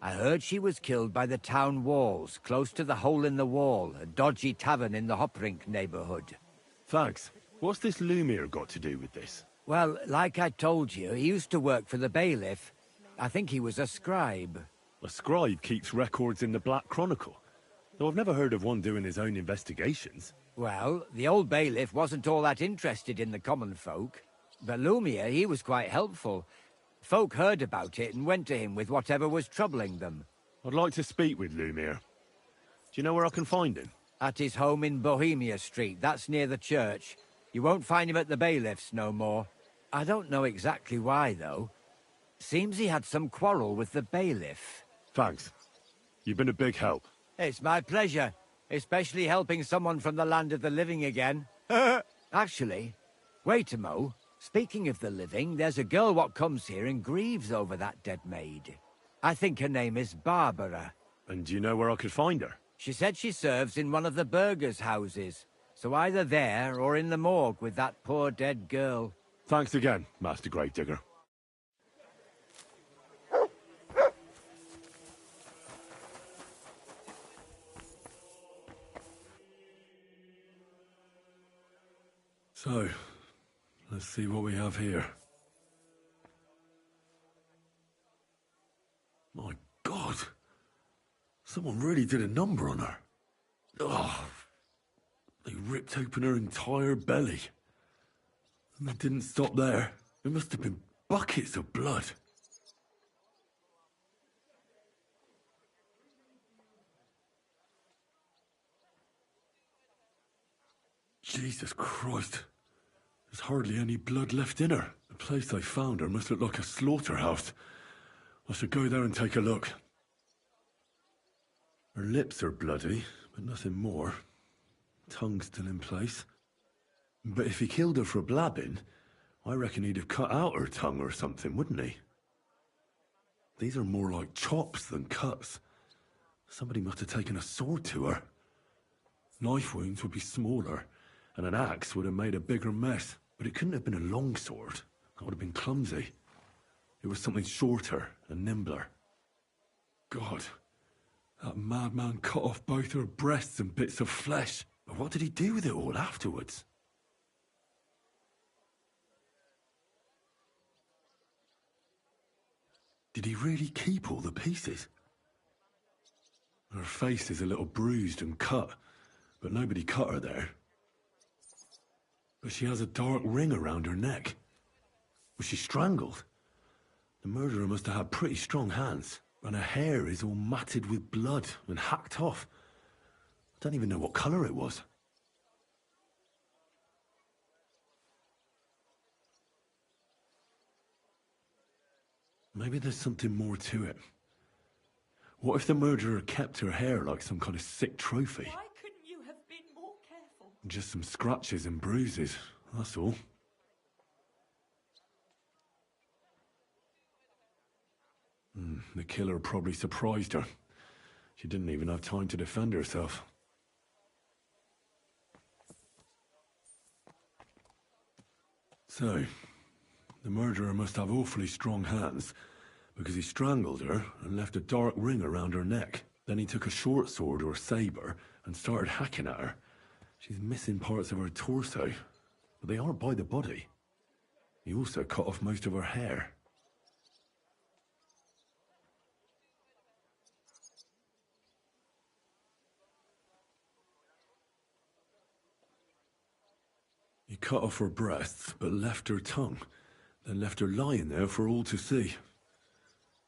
I heard she was killed by the town walls, close to the Hole in the Wall, a dodgy tavern in the Hoprink neighborhood. Thanks. What's this Lumiere got to do with this? Well, like I told you, he used to work for the bailiff. I think he was a scribe. A scribe keeps records in the Black Chronicle, though I've never heard of one doing his own investigations. Well, the old bailiff wasn't all that interested in the common folk. But Lumiere, he was quite helpful. Folk heard about it and went to him with whatever was troubling them. I'd like to speak with Lumiere. Do you know where I can find him? At his home in Bohemia Street, that's near the church. You won't find him at the bailiff's no more. I don't know exactly why, though. Seems he had some quarrel with the bailiff. Thanks. You've been a big help. It's my pleasure, especially helping someone from the land of the living again. Actually, wait a mo. Speaking of the living, there's a girl what comes here and grieves over that dead maid. I think her name is Barbara. And do you know where I could find her? She said she serves in one of the burgers' houses. So either there or in the morgue with that poor dead girl. Thanks again, Master Gravedigger. So, let's see what we have here. My God! Someone really did a number on her. Oh, they ripped open her entire belly. And they didn't stop there. There must have been buckets of blood. Jesus Christ. There's hardly any blood left in her. The place I found her must look like a slaughterhouse. I should go there and take a look. Her lips are bloody, but nothing more. Tongue's still in place. But if he killed her for blabbing, I reckon he'd have cut out her tongue or something, wouldn't he? These are more like chops than cuts. Somebody must have taken a sword to her. Knife wounds would be smaller, and an axe would have made a bigger mess. But it couldn't have been a long sword. That would have been clumsy. It was something shorter and nimbler. God, that madman cut off both her breasts and bits of flesh. But what did he do with it all afterwards? Did he really keep all the pieces? Her face is a little bruised and cut, but nobody cut her there. But she has a dark ring around her neck. Was she strangled? The murderer must have had pretty strong hands, and her hair is all matted with blood and hacked off. I don't even know what colour it was. Maybe there's something more to it. What if the murderer kept her hair like some kind of sick trophy? Why couldn't you have been more careful? Just some scratches and bruises, that's all. The killer probably surprised her. She didn't even have time to defend herself. So, the murderer must have awfully strong hands, because he strangled her and left a dark ring around her neck. Then he took a short sword or saber and started hacking at her. She's missing parts of her torso, but they aren't by the body. He also cut off most of her hair. He cut off her breasts, but left her tongue, then left her lying there for all to see.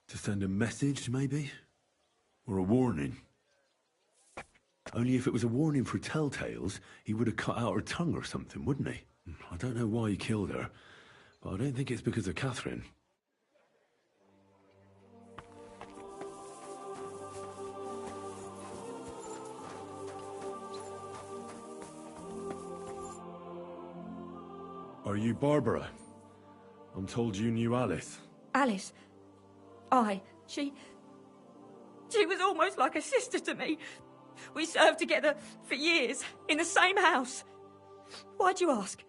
To send a message, maybe? Or a warning? Only if it was a warning for telltales, he would have cut out her tongue or something, wouldn't he? I don't know why he killed her, but I don't think it's because of Catherine. Are you Barbara? I'm told you knew Alice. Alice? Aye, she was almost like a sister to me. We served together for years, in the same house. Why'd you ask?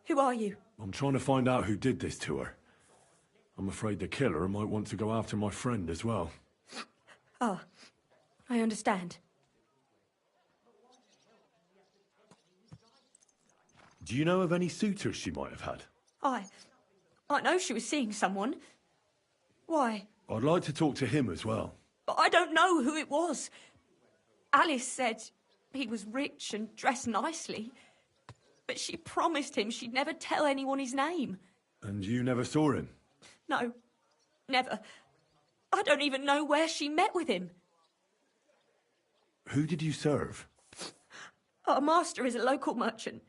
Who are you? I'm trying to find out who did this to her. I'm afraid the killer might want to go after my friend as well. Ah, I understand. Do you know of any suitors she might have had? I know she was seeing someone. Why? I'd like to talk to him as well. But I don't know who it was. Alice said he was rich and dressed nicely, but she promised him she'd never tell anyone his name. And you never saw him? No, never. I don't even know where she met with him. Who did you serve? Our master is a local merchant.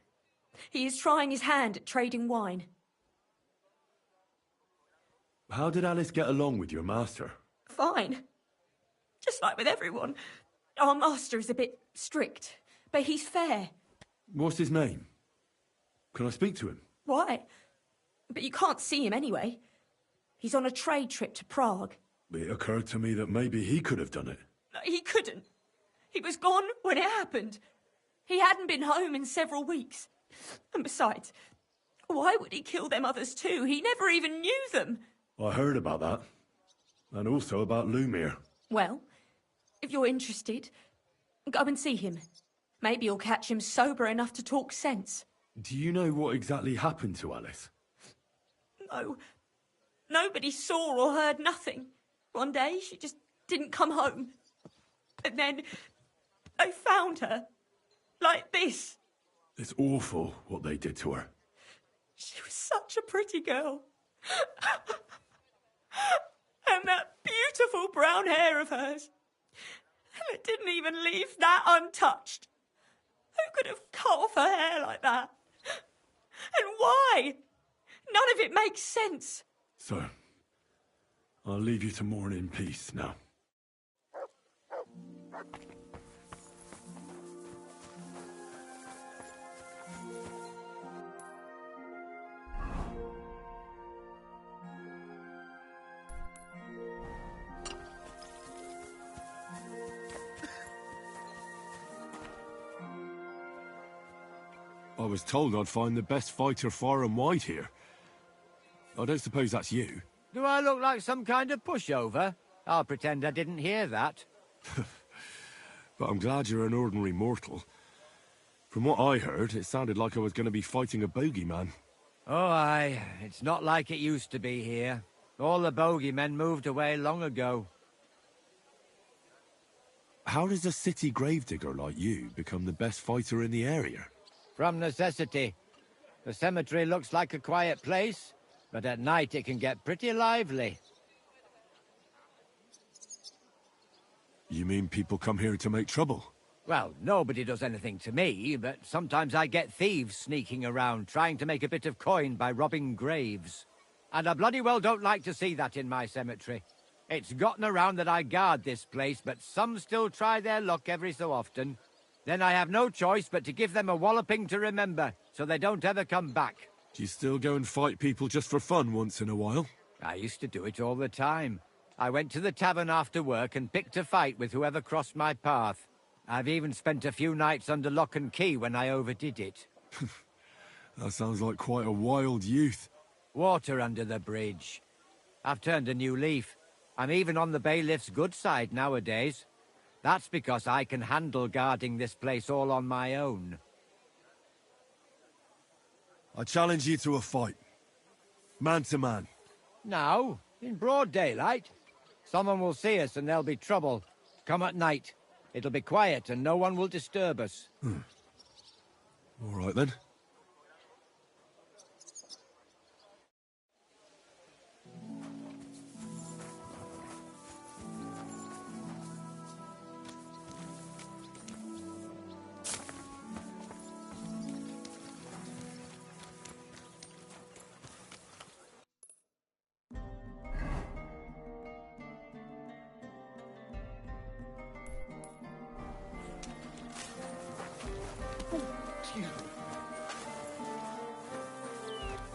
He is trying his hand at trading wine. How did Alice get along with your master? Fine. Just like with everyone. Our master is a bit strict, but he's fair. What's his name? Can I speak to him? Why? But you can't see him anyway. He's on a trade trip to Prague. It occurred to me that maybe he could have done it. He couldn't. He was gone when it happened. He hadn't been home in several weeks. And besides, why would he kill them others too? He never even knew them. I heard about that. And also about Lumir. Well, if you're interested, go and see him. Maybe you'll catch him sober enough to talk sense. Do you know what exactly happened to Alice? No. Nobody saw or heard nothing. One day, she just didn't come home. And then they found her. Like this. It's awful what they did to her. She was such a pretty girl. And that beautiful brown hair of hers. And it didn't even leave that untouched. Who could have cut off her hair like that? And why? None of it makes sense. So, I'll leave you to mourn in peace now. I was told I'd find the best fighter far and wide here. I don't suppose that's you. Do I look like some kind of pushover? I'll pretend I didn't hear that. But I'm glad you're an ordinary mortal. From what I heard, it sounded like I was going to be fighting a bogeyman. Oh, aye. It's not like it used to be here. All the bogeymen moved away long ago. How does a city gravedigger like you become the best fighter in the area? From necessity. The cemetery looks like a quiet place, but at night it can get pretty lively. You mean people come here to make trouble? Well, nobody does anything to me, but sometimes I get thieves sneaking around, trying to make a bit of coin by robbing graves. And I bloody well don't like to see that in my cemetery. It's gotten around that I guard this place, but some still try their luck every so often. Then I have no choice but to give them a walloping to remember, so they don't ever come back. Do you still go and fight people just for fun once in a while? I used to do it all the time. I went to the tavern after work and picked a fight with whoever crossed my path. I've even spent a few nights under lock and key when I overdid it. That sounds like quite a wild youth. Water under the bridge. I've turned a new leaf. I'm even on the bailiff's good side nowadays. That's because I can handle guarding this place all on my own. I challenge you to a fight. Man to man. Now, in broad daylight. Someone will see us and there'll be trouble. Come at night. It'll be quiet and no one will disturb us. All right then.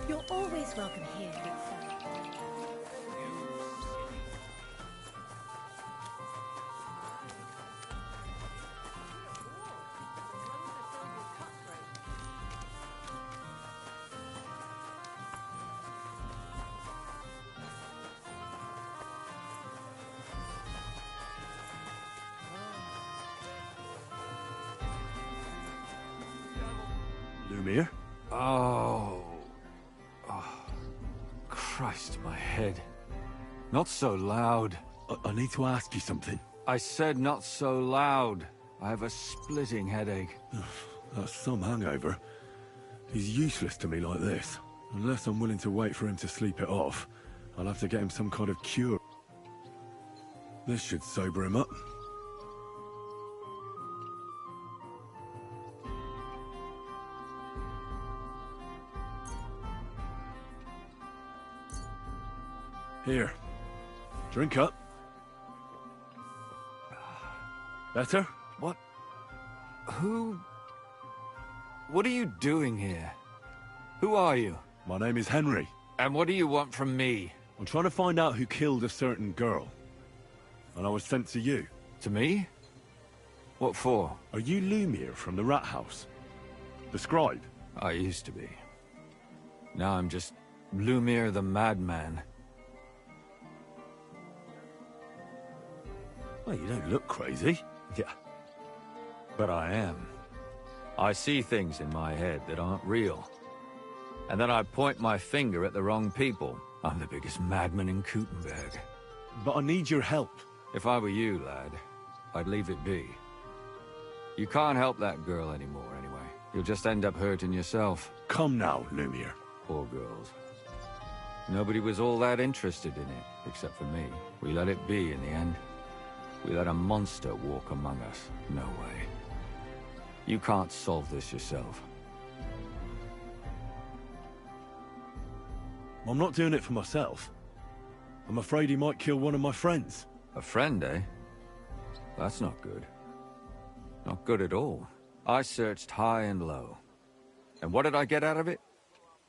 You're always welcome here, big fella. Lumir? Oh, Christ, my head. Not so loud. I need to ask you something. I said not so loud. I have a splitting headache. That's some hangover. He's useless to me like this. Unless I'm willing to wait for him to sleep it off, I'll have to get him some kind of cure. This should sober him up. Here. Drink up. Better? What? Who? What are you doing here? Who are you? My name is Henry. And what do you want from me? I'm trying to find out who killed a certain girl. And I was sent to you. To me? What for? Are you Lumir from the rat house? The scribe? I used to be. Now I'm just Lumir the madman. Well, you don't look crazy. Yeah. But I am. I see things in my head that aren't real. And then I point my finger at the wrong people. I'm the biggest madman in Kuttenberg. But I need your help. If I were you, lad, I'd leave it be. You can't help that girl anymore, anyway. You'll just end up hurting yourself. Come now, Lumir. Poor girls. Nobody was all that interested in it, except for me. We let it be in the end. We let a monster walk among us. No way. You can't solve this yourself. I'm not doing it for myself. I'm afraid he might kill one of my friends. A friend, eh? That's not good. Not good at all. I searched high and low. And what did I get out of it?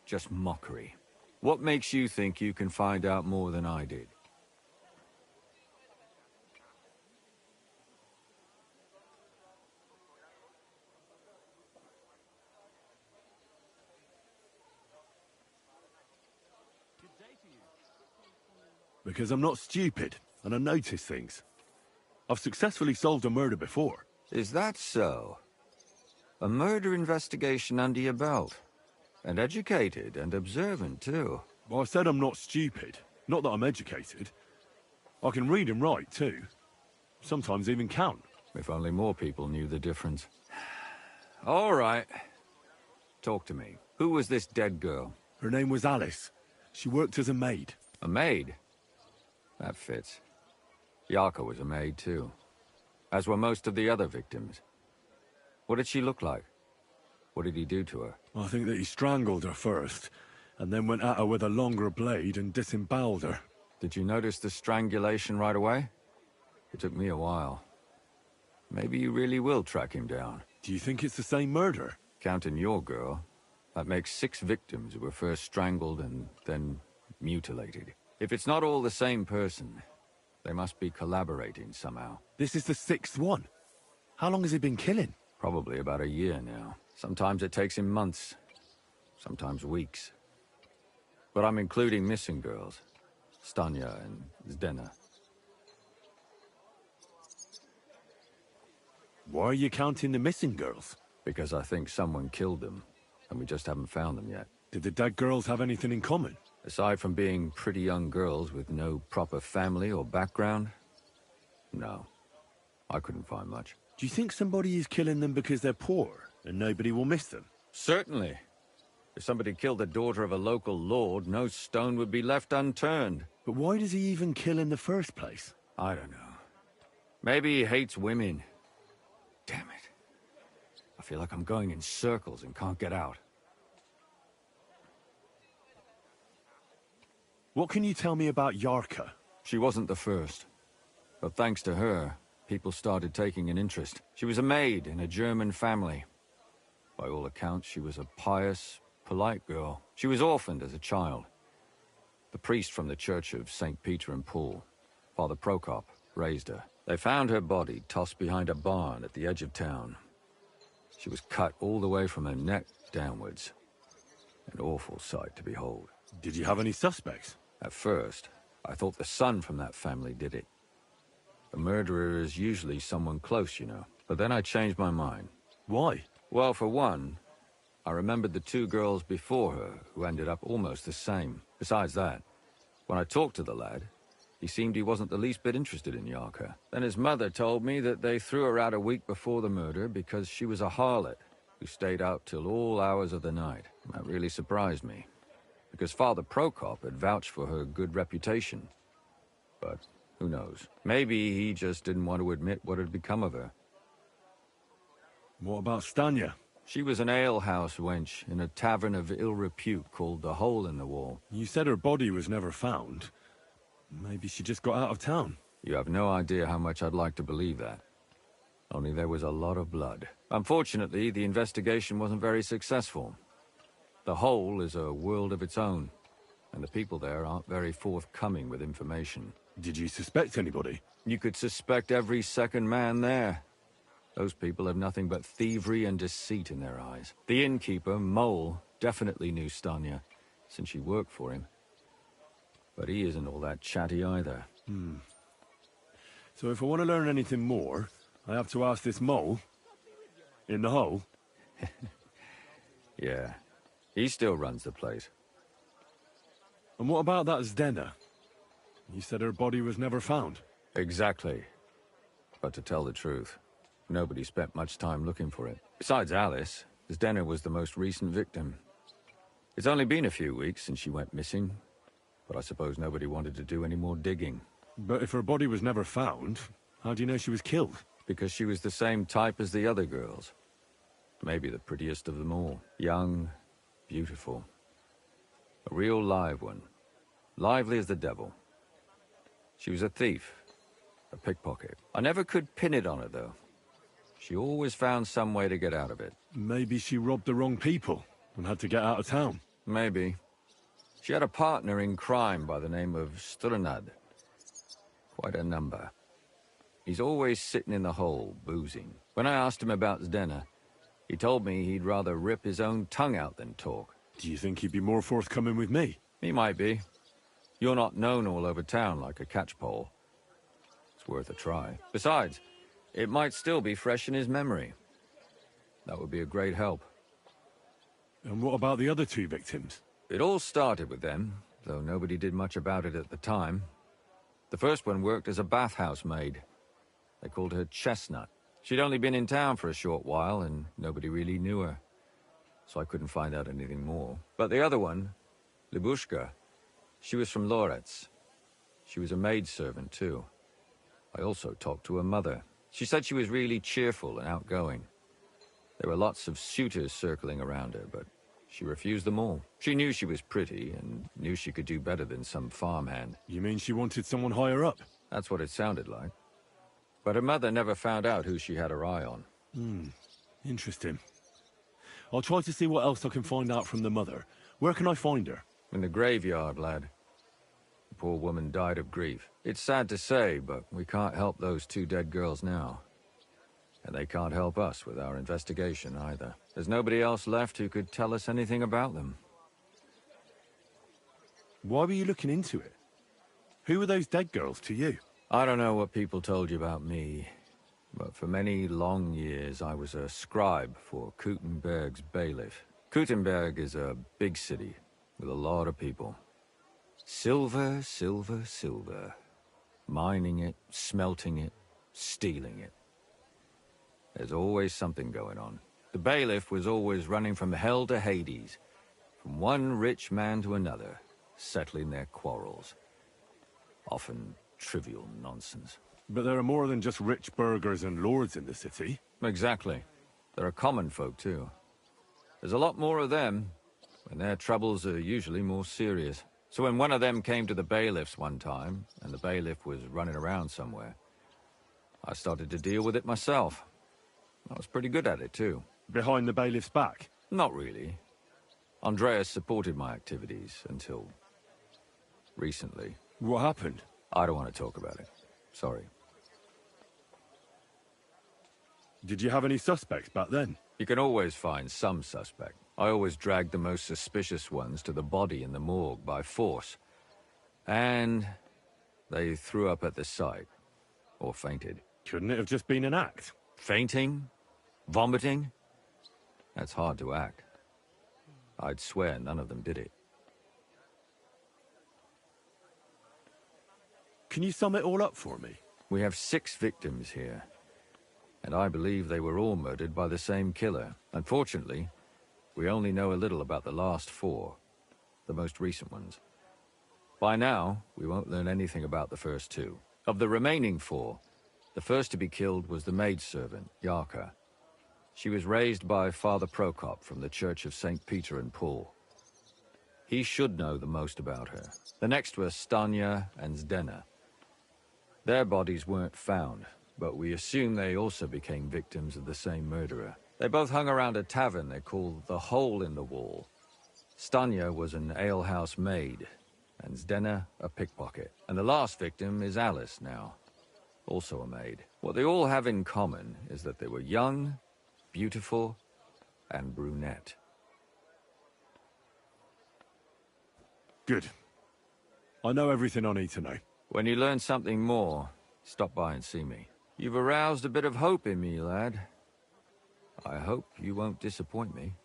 Just mockery. What makes you think you can find out more than I did? Because I'm not stupid, and I notice things. I've successfully solved a murder before. Is that so? A murder investigation under your belt. And educated and observant, too. Well, I said I'm not stupid. Not that I'm educated. I can read and write, too. Sometimes even count. If only more people knew the difference. All right. Talk to me. Who was this dead girl? Her name was Alice. She worked as a maid. A maid? That fits. Yarka was a maid, too. As were most of the other victims. What did she look like? What did he do to her? I think that he strangled her first, and then went at her with a longer blade and disemboweled her. Did you notice the strangulation right away? It took me a while. Maybe you really will track him down. Do you think it's the same murder? Counting your girl, that makes 6 victims who were first strangled and then mutilated. If it's not all the same person, they must be collaborating somehow. This is the 6th one. How long has he been killing? Probably about a year now. Sometimes it takes him months, sometimes weeks. But I'm including missing girls, Stanya and Zdena. Why are you counting the missing girls? Because I think someone killed them, and we just haven't found them yet. Did the dead girls have anything in common? Aside from being pretty young girls with no proper family or background, no. I couldn't find much. Do you think somebody is killing them because they're poor, and nobody will miss them? Certainly. If somebody killed the daughter of a local lord, no stone would be left unturned. But why does he even kill in the first place? I don't know. Maybe he hates women. Damn it. I feel like I'm going in circles and can't get out. What can you tell me about Yarka? She wasn't the first. But thanks to her, people started taking an interest. She was a maid in a German family. By all accounts, she was a pious, polite girl. She was orphaned as a child. The priest from the church of St. Peter and Paul, Father Prokop, raised her. They found her body tossed behind a barn at the edge of town. She was cut all the way from her neck downwards. An awful sight to behold. Did you have any suspects? At first, I thought the son from that family did it. A murderer is usually someone close, you know. But then I changed my mind. Why? Well, for one, I remembered the 2 girls before her who ended up almost the same. Besides that, when I talked to the lad, he seemed he wasn't the least bit interested in Yarka. Then his mother told me that they threw her out a week before the murder because she was a harlot who stayed out till all hours of the night. That really surprised me, because Father Prokop had vouched for her good reputation. But who knows? Maybe he just didn't want to admit what had become of her. What about Stanya? She was an alehouse wench in a tavern of ill repute called the Hole in the Wall. You said her body was never found. Maybe she just got out of town. You have no idea how much I'd like to believe that. Only there was a lot of blood. Unfortunately, the investigation wasn't very successful. The Hole is a world of its own, and the people there aren't very forthcoming with information. Did you suspect anybody? You could suspect every second man there. Those people have nothing but thievery and deceit in their eyes. The innkeeper, Mole, definitely knew Stanya, since she worked for him. But he isn't all that chatty either. So if I want to learn anything more, I have to ask this Mole? In the hole? Yeah. He still runs the place. And what about that Zdena? You said her body was never found. Exactly. But to tell the truth, nobody spent much time looking for it. Besides Alice, Zdena was the most recent victim. It's only been a few weeks since she went missing, but I suppose nobody wanted to do any more digging. But if her body was never found, how do you know she was killed? Because she was the same type as the other girls. Maybe the prettiest of them all. Young, beautiful. A real live one. Lively as the devil. She was a thief. A pickpocket. I never could pin it on her, though. She always found some way to get out of it. Maybe she robbed the wrong people and had to get out of town. Maybe. She had a partner in crime by the name of Strunad. Quite a number. He's always sitting in the hole, boozing. When I asked him about Zdena, he told me he'd rather rip his own tongue out than talk. Do you think he'd be more forthcoming with me? He might be. You're not known all over town like a catchpole. It's worth a try. Besides, it might still be fresh in his memory. That would be a great help. And what about the other 2 victims? It all started with them, though nobody did much about it at the time. The first one worked as a bathhouse maid. They called her Chestnut. She'd only been in town for a short while, and nobody really knew her. So I couldn't find out anything more. But the other one, Libushka, she was from Loretz. She was a maidservant, too. I also talked to her mother. She said she was really cheerful and outgoing. There were lots of suitors circling around her, but she refused them all. She knew she was pretty, and knew she could do better than some farmhand. You mean she wanted someone higher up? That's what it sounded like. But her mother never found out who she had her eye on. Interesting. I'll try to see what else I can find out from the mother. Where can I find her? In the graveyard, lad. The poor woman died of grief. It's sad to say, but we can't help those 2 dead girls now. And they can't help us with our investigation either. There's nobody else left who could tell us anything about them. Why were you looking into it? Who were those dead girls to you? I don't know what people told you about me, but for many long years I was a scribe for Kuttenberg's bailiff. Kuttenberg is a big city with a lot of people. Silver, silver, silver. Mining it, smelting it, stealing it. There's always something going on. The bailiff was always running from hell to Hades, from one rich man to another, settling their quarrels. Often trivial nonsense. But there are more than just rich burghers and lords in the city. Exactly. There are common folk, too. There's a lot more of them, and their troubles are usually more serious. So when one of them came to the bailiff's one time, and the bailiff was running around somewhere, I started to deal with it myself. I was pretty good at it, too. Behind the bailiff's back? Not really. Andreas supported my activities until recently. What happened? I don't want to talk about it. Sorry. Did you have any suspects back then? You can always find some suspect. I always dragged the most suspicious ones to the body in the morgue by force. And they threw up at the sight. Or fainted. Couldn't it have just been an act? Fainting? Vomiting? That's hard to act. I'd swear none of them did it. Can you sum it all up for me? We have 6 victims here. And I believe they were all murdered by the same killer. Unfortunately, we only know a little about the last 4, the most recent ones. By now, we won't learn anything about the first 2. Of the remaining 4, the first to be killed was the maidservant, Yarka. She was raised by Father Prokop from the Church of St. Peter and Paul. He should know the most about her. The next were Stanya and Zdena. Their bodies weren't found, but we assume they also became victims of the same murderer. They both hung around a tavern they called the Hole in the Wall. Stanya was an alehouse maid, and Zdena a pickpocket. And the last victim is Alice now, also a maid. What they all have in common is that they were young, beautiful, and brunette. Good. I know everything I need to know. When you learn something more, stop by and see me. You've aroused a bit of hope in me, lad. I hope you won't disappoint me.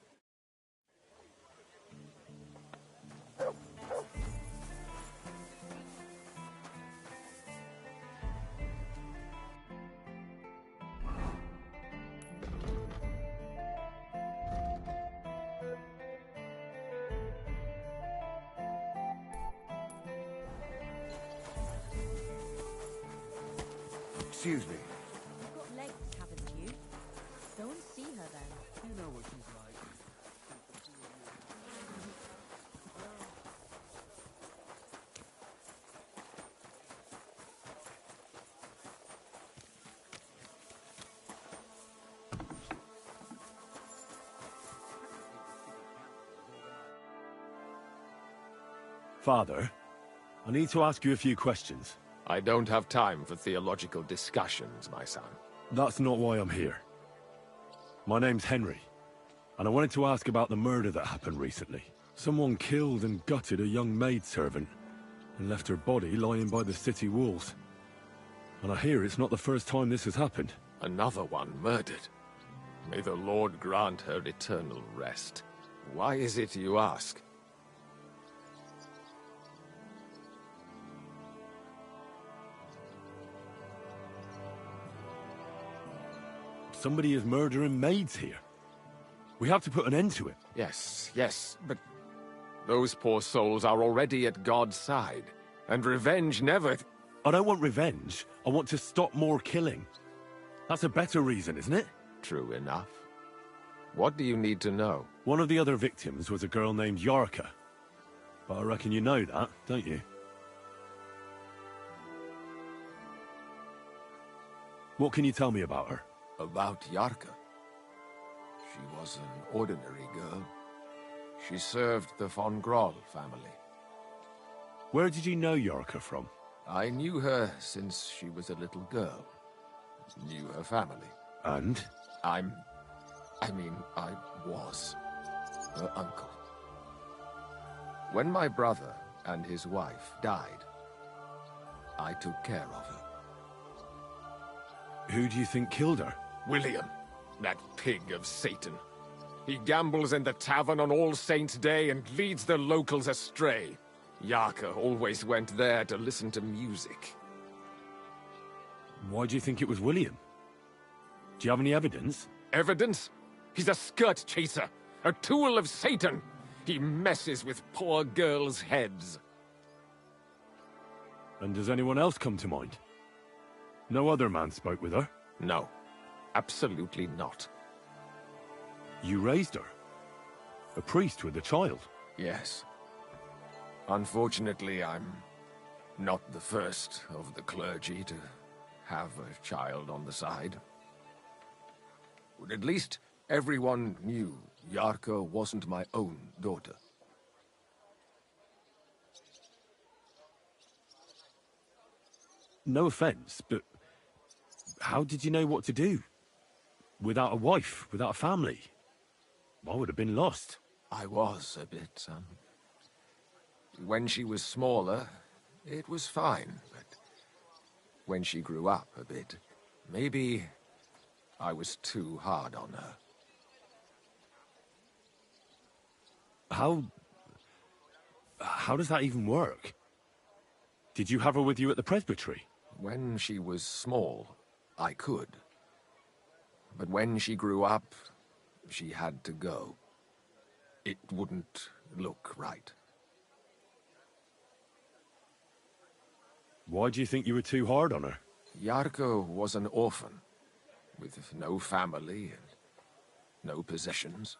Excuse me. You've got legs, haven't you? Go and see her then. You know what she's like. Father, I need to ask you a few questions. I don't have time for theological discussions, my son. That's not why I'm here. My name's Henry, and I wanted to ask about the murder that happened recently. Someone killed and gutted a young maidservant and left her body lying by the city walls. And I hear it's not the first time this has happened. Another one murdered. May the Lord grant her eternal rest. Why is it you ask? Somebody is murdering maids here. We have to put an end to it. Yes, but those poor souls are already at God's side, and revenge never... I don't want revenge. I want to stop more killing. That's a better reason, isn't it? True enough. What do you need to know? One of the other victims was a girl named Yarka. But I reckon you know that, don't you? What can you tell me about her? About Yarka? She was an ordinary girl. She served the von Groll family. Where did you know Yarka from? I knew her since she was a little girl. Knew her family. And? I was her uncle. When my brother and his wife died, I took care of her. Who do you think killed her? William, that pig of Satan. He gambles in the tavern on All Saints' Day and leads the locals astray. Yarka always went there to listen to music. Why do you think it was William? Do you have any evidence? Evidence? He's a skirt chaser, a tool of Satan. He messes with poor girls' heads. And does anyone else come to mind? No other man spoke with her? No, absolutely not. You raised her? A priest with a child? Yes. Unfortunately, I'm not the first of the clergy to have a child on the side. But at least everyone knew Yarka wasn't my own daughter. No offense, but how did you know what to do? Without a wife, without a family? I would have been lost. I was a bit, son. When she was smaller, it was fine, but when she grew up a bit, maybe I was too hard on her. How does that even work? Did you have her with you at the presbytery? When she was small, I could. But when she grew up, she had to go. It wouldn't look right. Why do you think you were too hard on her? Yarka was an orphan, with no family and no possessions.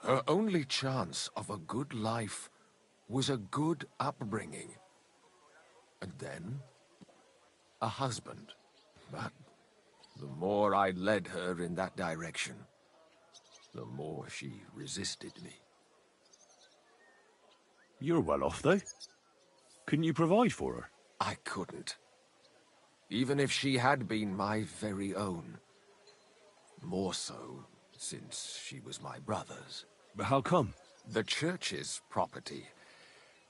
Her only chance of a good life was a good upbringing. And then, a husband. But the more I led her in that direction, the more she resisted me. You're well off, though. Couldn't you provide for her? I couldn't. Even if she had been my very own. More so, since she was my brother's. But how come? The church's property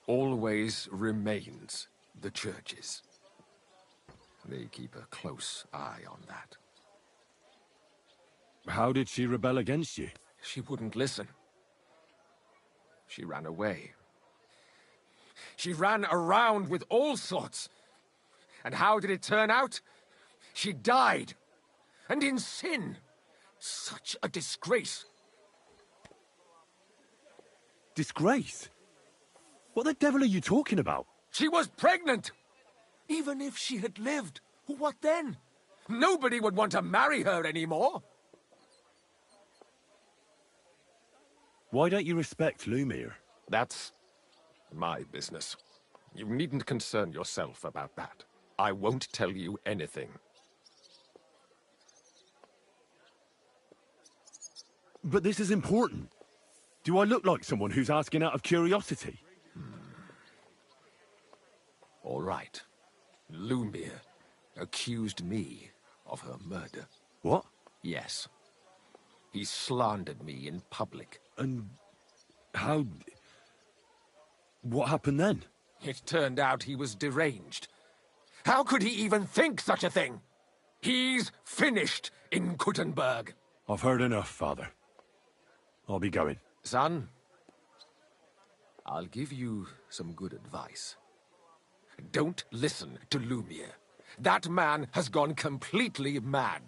always remains the church's. They keep a close eye on that. How did she rebel against you? She wouldn't listen. She ran away. She ran around with all sorts. And how did it turn out? She died. And in sin. Such a disgrace. Disgrace? What the devil are you talking about? She was pregnant! Even if she had lived, what then? Nobody would want to marry her anymore. Why don't you respect Lumiere? That's my business. You needn't concern yourself about that. I won't tell you anything. But this is important. Do I look like someone who's asking out of curiosity? All right. Lumia accused me of her murder. What? Yes. He slandered me in public. And how... What happened then? It turned out he was deranged. How could he even think such a thing? He's finished in Kuttenberg. I've heard enough, Father. I'll be going. Son, I'll give you some good advice. Don't listen to Lumia. That man has gone completely mad.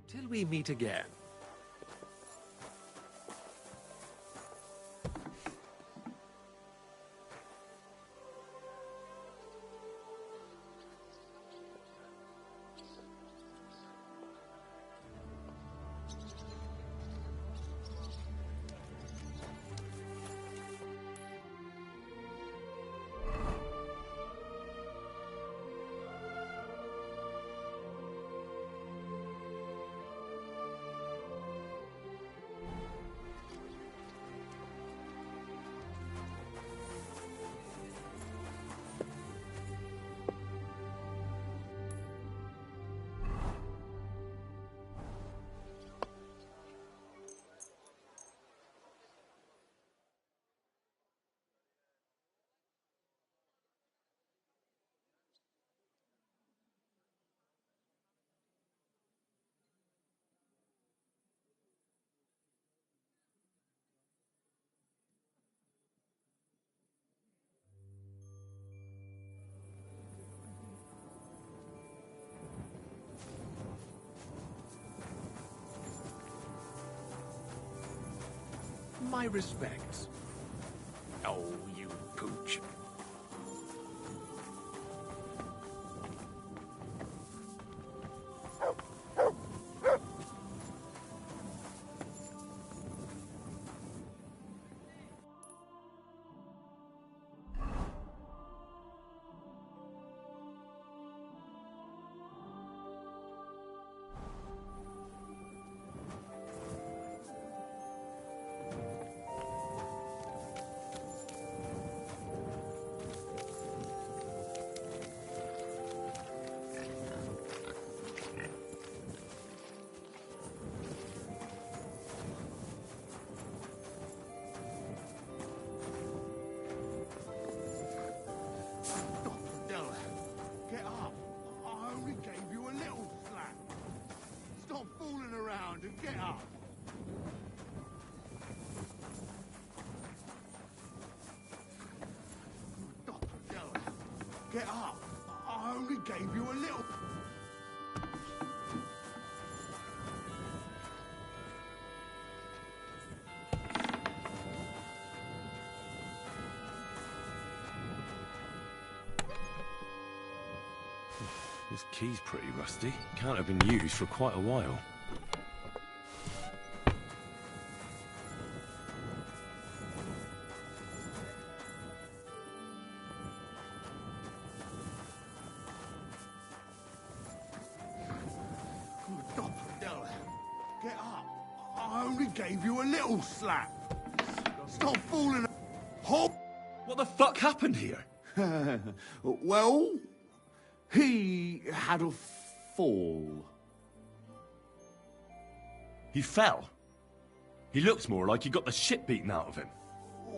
Till we meet again. My respects. Oh, you pooch. Get up. I only gave you a little slap. Stop fooling around and get up. Get up. I only gave you a little... This key's pretty rusty. Can't have been used for quite a while. Get up. I only gave you a little slap. Stop fooling... What the fuck happened here? Well, He had a fall. He fell? He looks more like he got the shit beaten out of him.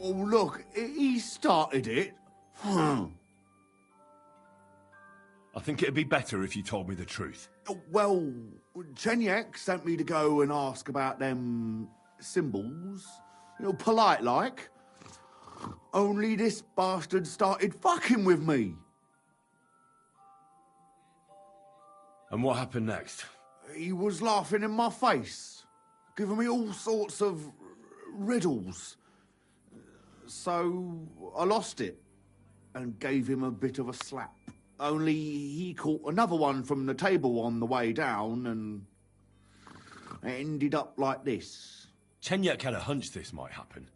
Oh, look, he started it. I think it'd be better if you told me the truth. Well, Chenyek sent me to go and ask about them symbols. You know, polite like. Only this bastard started fucking with me. And what happened next? He was laughing in my face, giving me all sorts of riddles. So I lost it and gave him a bit of a slap. Only he caught another one from the table on the way down and it ended up like this. Chenyek had a hunch this might happen.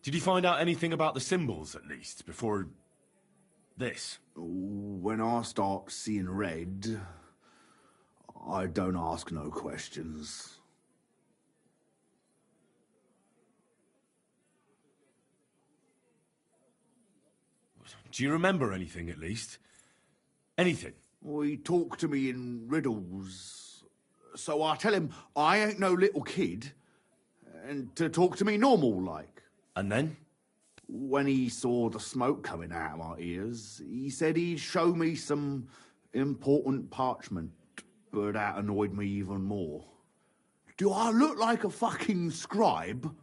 Did you find out anything about the symbols, at least, before this? When I start seeing red, I don't ask no questions. Do you remember anything, at least? Anything? Well, he talked to me in riddles. So I tell him I ain't no little kid, and to talk to me normal like. And then? When he saw the smoke coming out of my ears, he said he'd show me some important parchment, but that annoyed me even more. Do I look like a fucking scribe?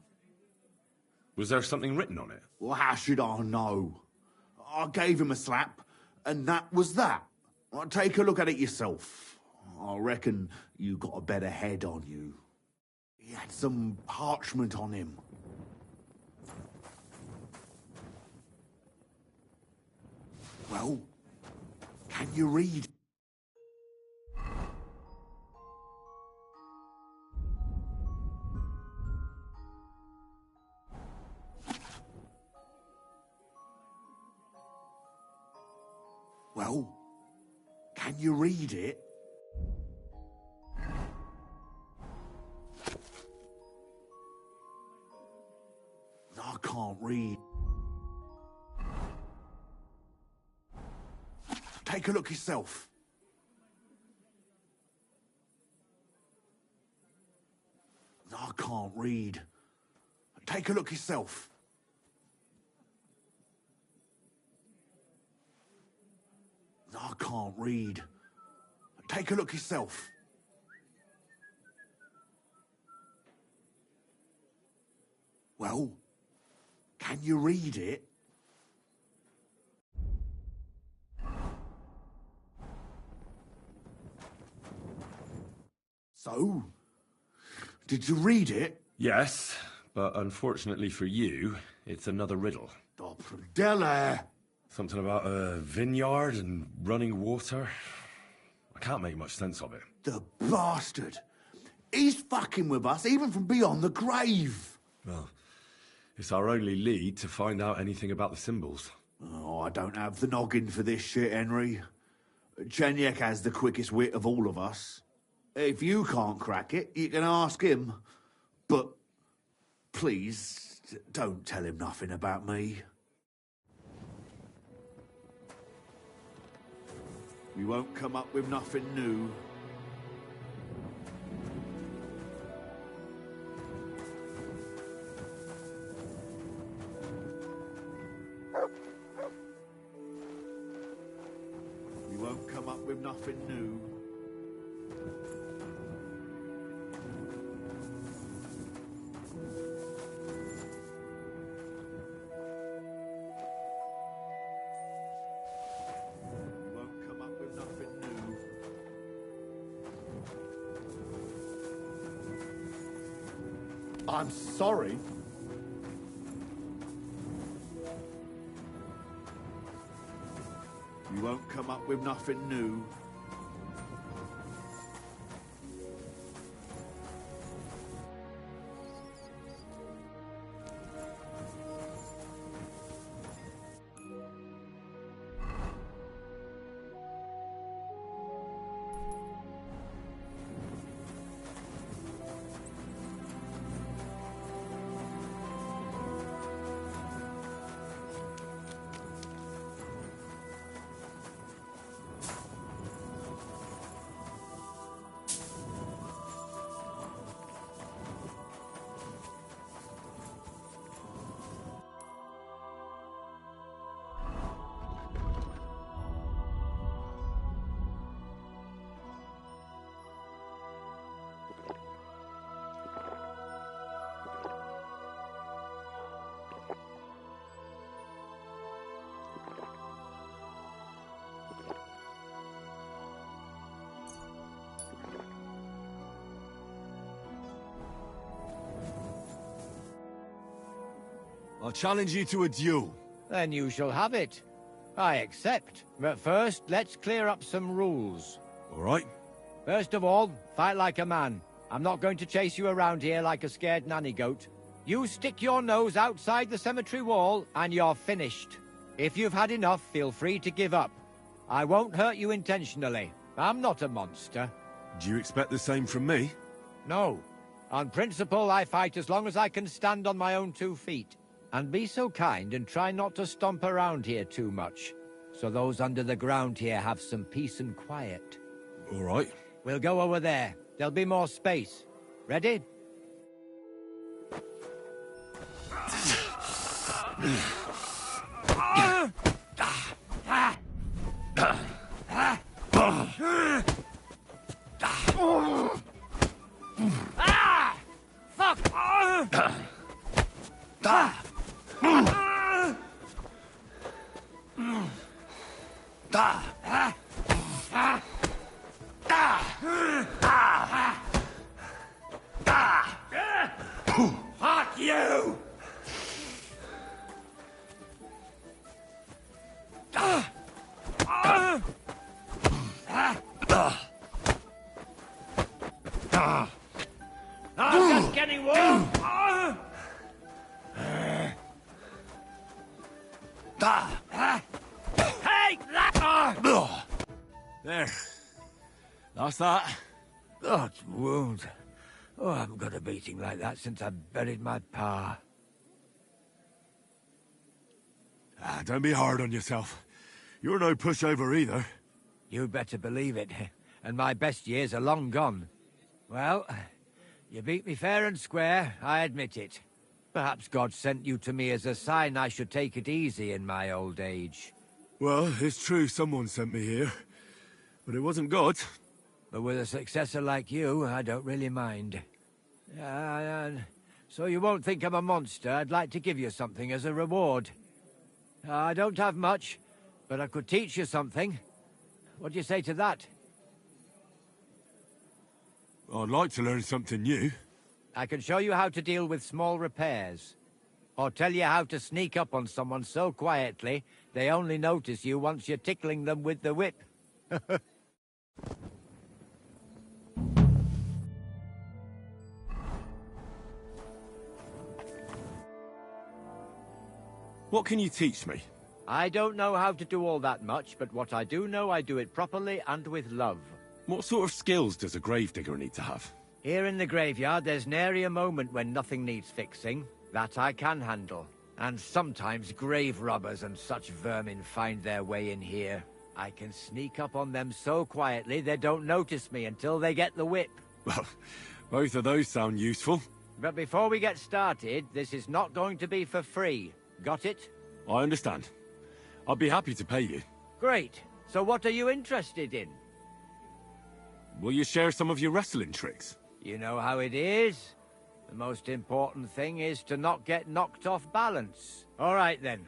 Was there something written on it? Well, how should I know? I gave him a slap, and that was that. Well, take a look at it yourself. I reckon you got a better head on you. He had some parchment on him. Well, can you read? Well, can you read it? I can't read. Take a look yourself. I can't read. Take a look yourself. I can't read. Take a look yourself. Well, can you read it? So, did you read it? Yes, but unfortunately for you, it's another riddle. Della! Something about a vineyard and running water. I can't make much sense of it. The bastard! He's fucking with us, even from beyond the grave! Well, it's our only lead to find out anything about the symbols. Oh, I don't have the noggin for this shit, Henry. Chenyek has the quickest wit of all of us. If you can't crack it, you can ask him. But please, don't tell him nothing about me. We won't come up with nothing new. We won't come up with nothing new. I'm sorry. You won't come up with nothing new. I'll challenge you to a duel. Then you shall have it. I accept. But first, let's clear up some rules. All right. First of all, fight like a man. I'm not going to chase you around here like a scared nanny goat. You stick your nose outside the cemetery wall, and you're finished. If you've had enough, feel free to give up. I won't hurt you intentionally. I'm not a monster. Do you expect the same from me? No. On principle, I fight as long as I can stand on my own 2 feet. And be so kind and try not to stomp around here too much, so those under the ground here have some peace and quiet. All right. We'll go over there. There'll be more space. Ready? Fuck! Fuck you! I'm just getting warm. Hey! There. That's that. That wound. Oh, I haven't got a beating like that since I buried my pa. Don't be hard on yourself. You're no pushover either. You better believe it. And my best years are long gone. Well, you beat me fair and square, I admit it. Perhaps God sent you to me as a sign I should take it easy in my old age. Well, it's true someone sent me here. But it wasn't God. But with a successor like you, I don't really mind. So you won't think I'm a monster. I'd like to give you something as a reward. I don't have much, but I could teach you something. What do you say to that? I'd like to learn something new. I can show you how to deal with small repairs. Or tell you how to sneak up on someone so quietly, they only notice you once you're tickling them with the whip. What can you teach me? I don't know how to do all that much, but what I do know, I do it properly and with love. What sort of skills does a gravedigger need to have? Here in the graveyard, there's nary a moment when nothing needs fixing. That I can handle. And sometimes grave robbers and such vermin find their way in here. I can sneak up on them so quietly they don't notice me until they get the whip. Well, both of those sound useful. But before we get started, this is not going to be for free. Got it? I understand. I'd be happy to pay you. Great. So what are you interested in? Will you share some of your wrestling tricks? You know how it is. The most important thing is to not get knocked off balance. All right, then.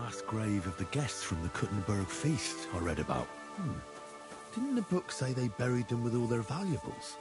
mass grave of the guests from the Kuttenberg feast I read about. Didn't the book say they buried them with all their valuables?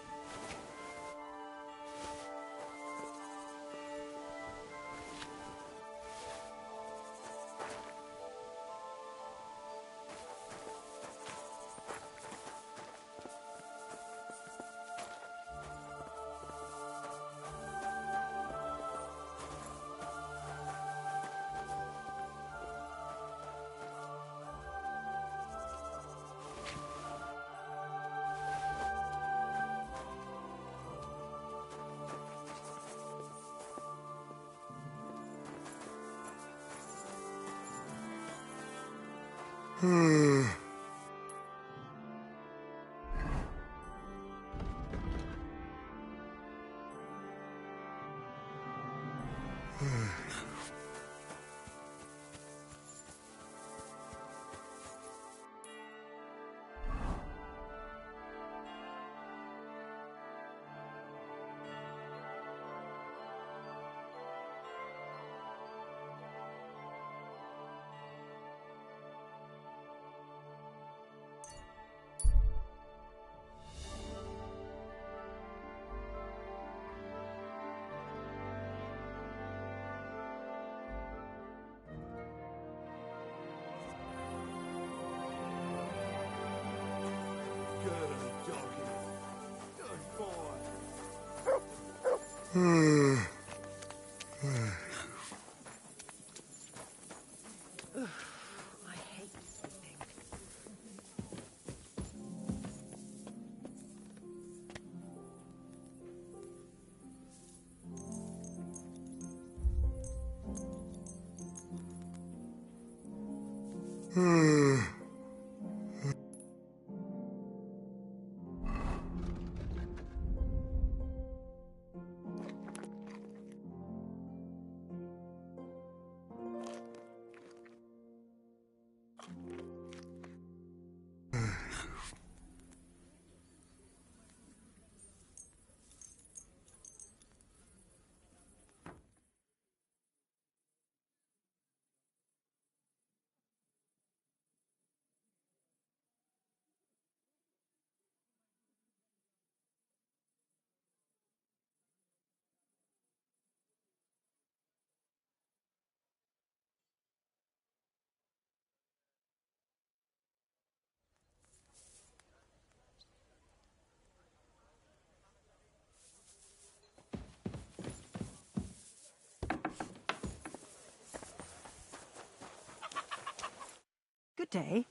Good day.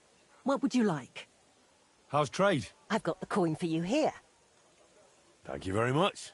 What would you like? How's trade? I've got the coin for you here. Thank you very much.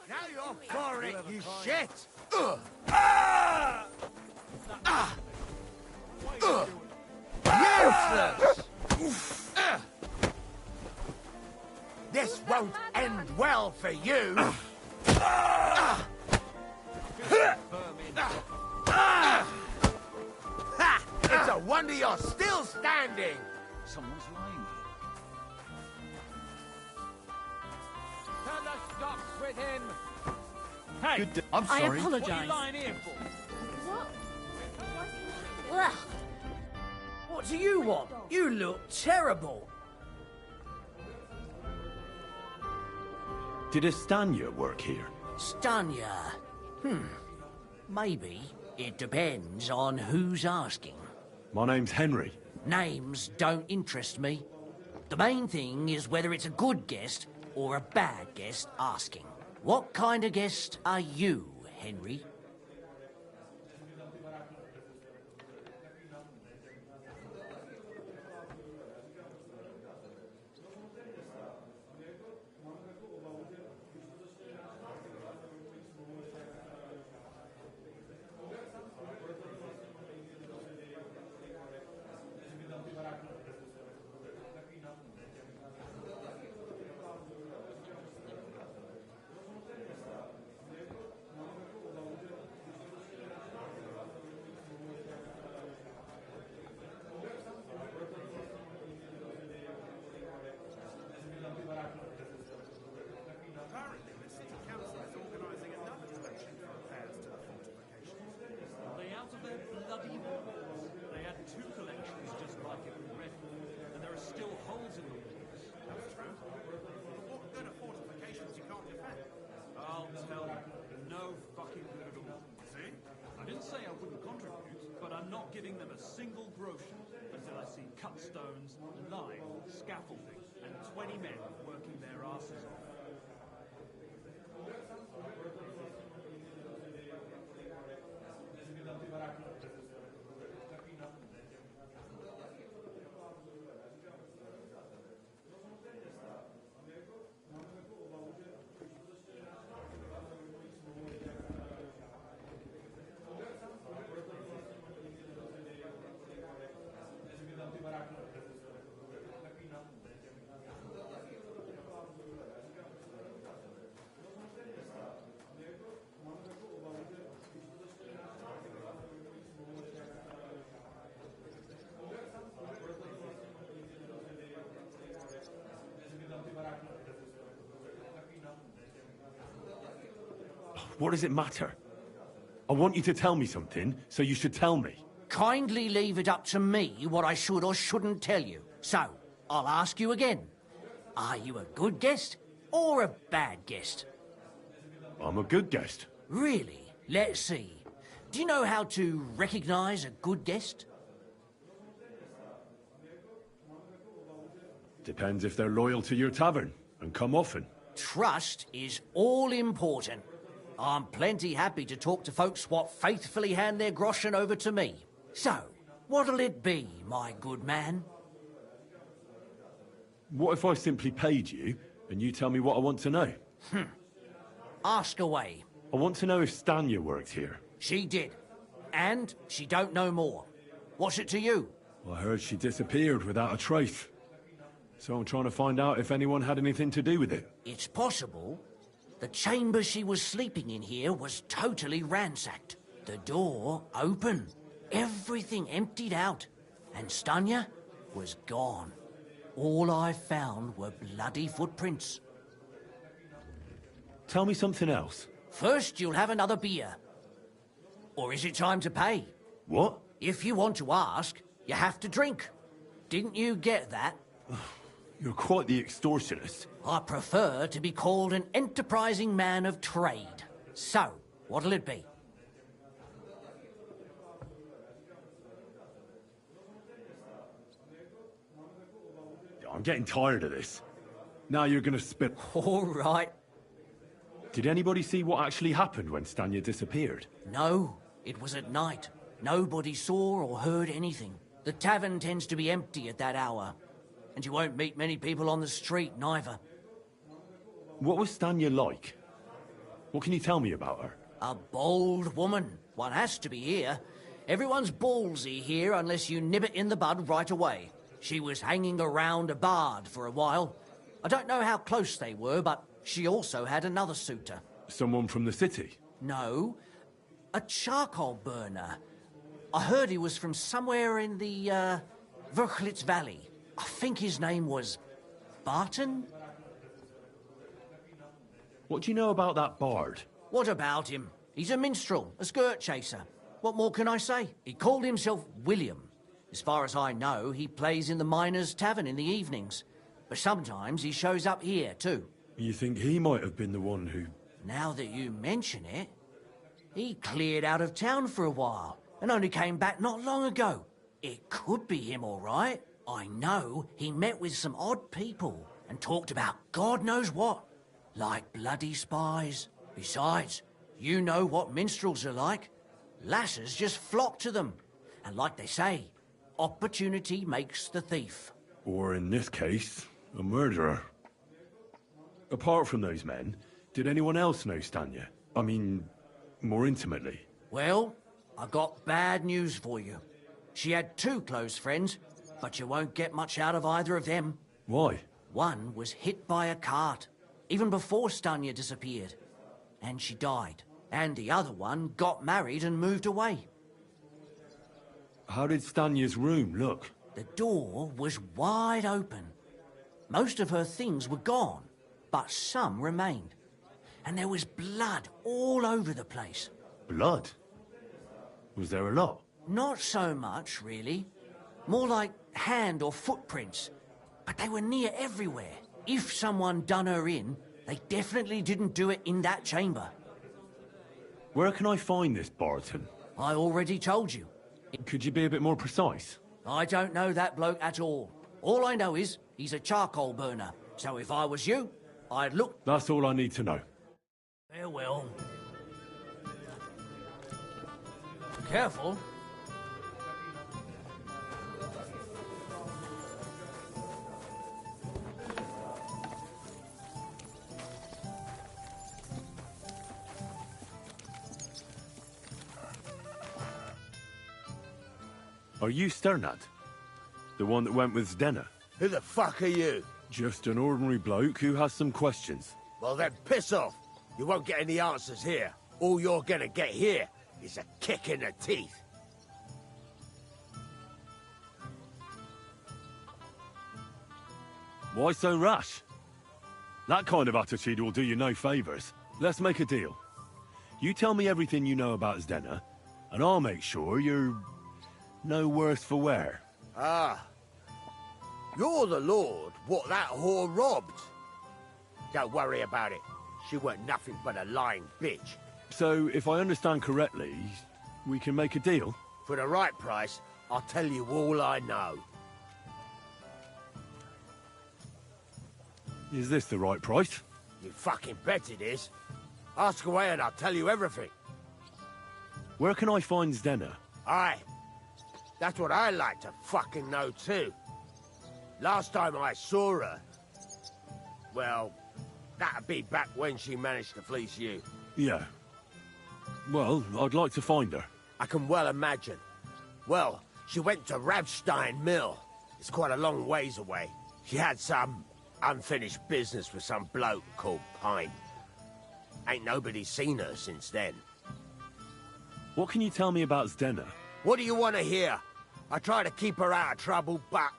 Now you're for it, you shit! Useless! This won't end well for you! It's a wonder you're still standing! Someone's lying here. Turn the stocks with him! Hey, I'm sorry. I What are apologise. you lying here for? Well, what do you want? You look terrible. Did Estanya work here? Stanya? Maybe. It depends on who's asking. My name's Henry. Names don't interest me. The main thing is whether it's a good guest or a bad guest asking. What kind of guest are you, Henry? Giving them a single groschen until I see cut stones, lime, scaffolding, and 20 men working their asses off. What does it matter? I want you to tell me something, so you should tell me. Kindly leave it up to me what I should or shouldn't tell you. So, I'll ask you again. Are you a good guest or a bad guest? I'm a good guest. Really? Let's see. Do you know how to recognize a good guest? Depends if they're loyal to your tavern and come often. Trust is all important. I'm plenty happy to talk to folks what faithfully hand their groschen over to me. So, what'll it be, my good man? What if I simply paid you and you tell me what I want to know? Ask away. I want to know if Stanya worked here. She did. And she don't know more. What's it to you? I heard she disappeared without a trace. So I'm trying to find out if anyone had anything to do with it. It's possible. The chamber she was sleeping in here was totally ransacked. The door open. Everything emptied out. And Stanya was gone. All I found were bloody footprints. Tell me something else. First, you'll have another beer. Or is it time to pay? What? If you want to ask, you have to drink. Didn't you get that? You're quite the extortionist. I prefer to be called an enterprising man of trade. So, what'll it be? I'm getting tired of this. Now you're gonna spit. All right. Did anybody see what actually happened when Stanya disappeared? No, it was at night. Nobody saw or heard anything. The tavern tends to be empty at that hour. And you won't meet many people on the street, neither. What was Stanya like? What can you tell me about her? A bold woman. One has to be here. Everyone's ballsy here unless you nib it in the bud right away. She was hanging around a bard for a while. I don't know how close they were, but she also had another suitor. Someone from the city? No, a charcoal burner. I heard he was from somewhere in the, Verchlitz Valley. I think his name was Barton? What do you know about that bard? What about him? He's a minstrel, a skirt chaser. What more can I say? He called himself William. As far as I know, he plays in the Miners' Tavern in the evenings. But sometimes he shows up here, too. You think he might have been the one who... Now that you mention it, he cleared out of town for a while and only came back not long ago. It could be him, all right. I know he met with some odd people and talked about God knows what, like bloody spies. Besides, you know what minstrels are like. Lasses just flock to them. And like they say, opportunity makes the thief. Or in this case, a murderer. Apart from those men, did anyone else know Stanya? I mean, more intimately. Well, I got bad news for you. She had 2 close friends, but you won't get much out of either of them. Why? One was hit by a cart, even before Stanya disappeared, and she died. And the other one got married and moved away. How did Stanya's room look? The door was wide open. Most of her things were gone, but some remained. And there was blood all over the place. Blood? Was there a lot? Not so much, really. More like hand or footprints. But they were near everywhere. If someone done her in, they definitely didn't do it in that chamber. Where can I find this Barton? I already told you. Could you be a bit more precise? I don't know that bloke at all. All I know is he's a charcoal burner. So if I was you, I'd look... That's all I need to know. Farewell. Careful. Are you Sternad? The one that went with Zdenna? Who the fuck are you? Just an ordinary bloke who has some questions. Well then, piss off. You won't get any answers here. All you're gonna get here is a kick in the teeth. Why so rash? That kind of attitude will do you no favours. Let's make a deal. You tell me everything you know about Zdenna, and I'll make sure you're no worse for wear. Ah. You're the lord what that whore robbed. Don't worry about it. She weren't nothing but a lying bitch. So, if I understand correctly, we can make a deal? For the right price, I'll tell you all I know. Is this the right price? You fucking bet it is. Ask away and I'll tell you everything. Where can I find Zdenna? Aye. That's what I like to fucking know too. Last time I saw her... Well, that'd be back when she managed to fleece you. Yeah. Well, I'd like to find her. I can well imagine. Well, she went to Ravstein Mill. It's quite a long ways away. She had some unfinished business with some bloke called Pine. Ain't nobody seen her since then. What can you tell me about Zdenna? What do you want to hear? I try to keep her out of trouble, but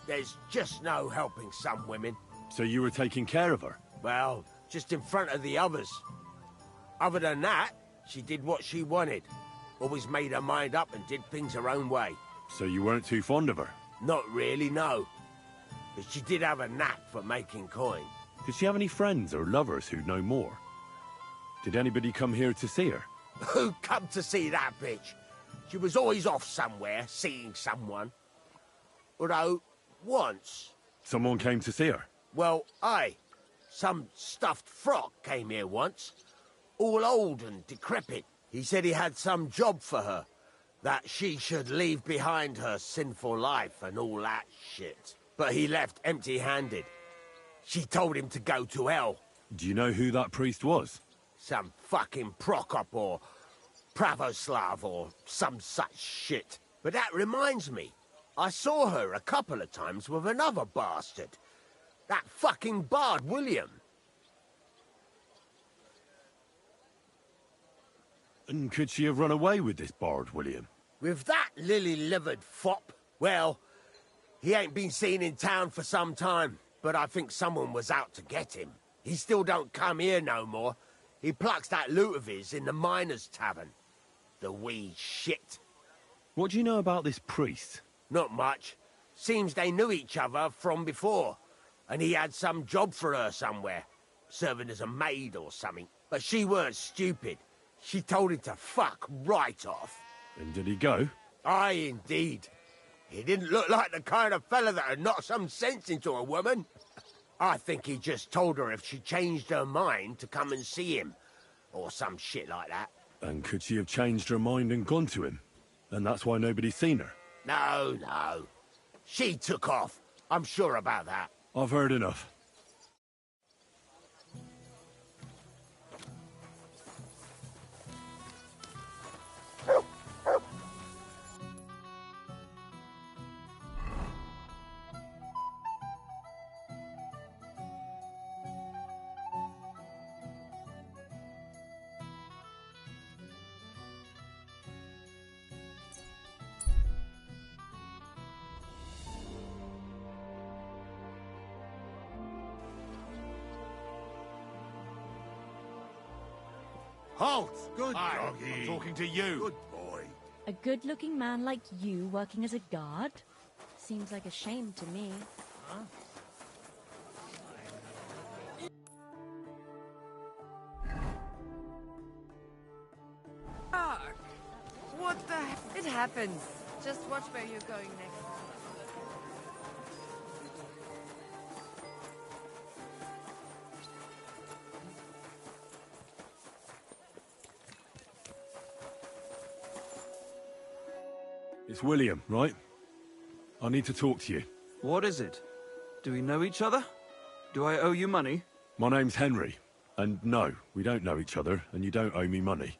there's just no helping some women. So you were taking care of her? Well, just in front of the others. Other than that, she did what she wanted. Always made her mind up and did things her own way. So you weren't too fond of her? Not really, no. But she did have a knack for making coin. Did she have any friends or lovers who'd know more? Did anybody come here to see her? Who come to see that bitch? She was always off somewhere, seeing someone. Although, once... Someone came to see her? Well, aye. Some stuffed frog came here once. All old and decrepit. He said he had some job for her. That she should leave behind her sinful life and all that shit. But he left empty-handed. She told him to go to hell. Do you know who that priest was? Some fucking Prokop or Pravoslav or some such shit. But that reminds me. I saw her a couple of times with another bastard. That fucking bard, William. And could she have run away with this bard, William? With that lily-livered fop? Well, he ain't been seen in town for some time, but I think someone was out to get him. He still don't come here no more. He plucks that loot of his in the miners' tavern. The wee shit. What do you know about this priest? Not much. Seems they knew each other from before, and he had some job for her somewhere. serving as a maid or something. But she weren't stupid. She told him to fuck right off. And did he go? Aye, indeed. He didn't look like the kind of fella that'd knock some sense into a woman. I think he just told her if she changed her mind to come and see him. Or some shit like that. And could she have changed her mind and gone to him? And that's why nobody's seen her? No, no. She took off. I'm sure about that. I've heard enough. Halt! Good doggy. I'm talking to you. Good boy. A good-looking man like you working as a guard? Seems like a shame to me. Huh? Ark! What the heck? It happens. Just watch where you're going next. It's William, right? I need to talk to you. What is it? Do we know each other? Do I owe you money? My name's Henry, and no, we don't know each other, and you don't owe me money.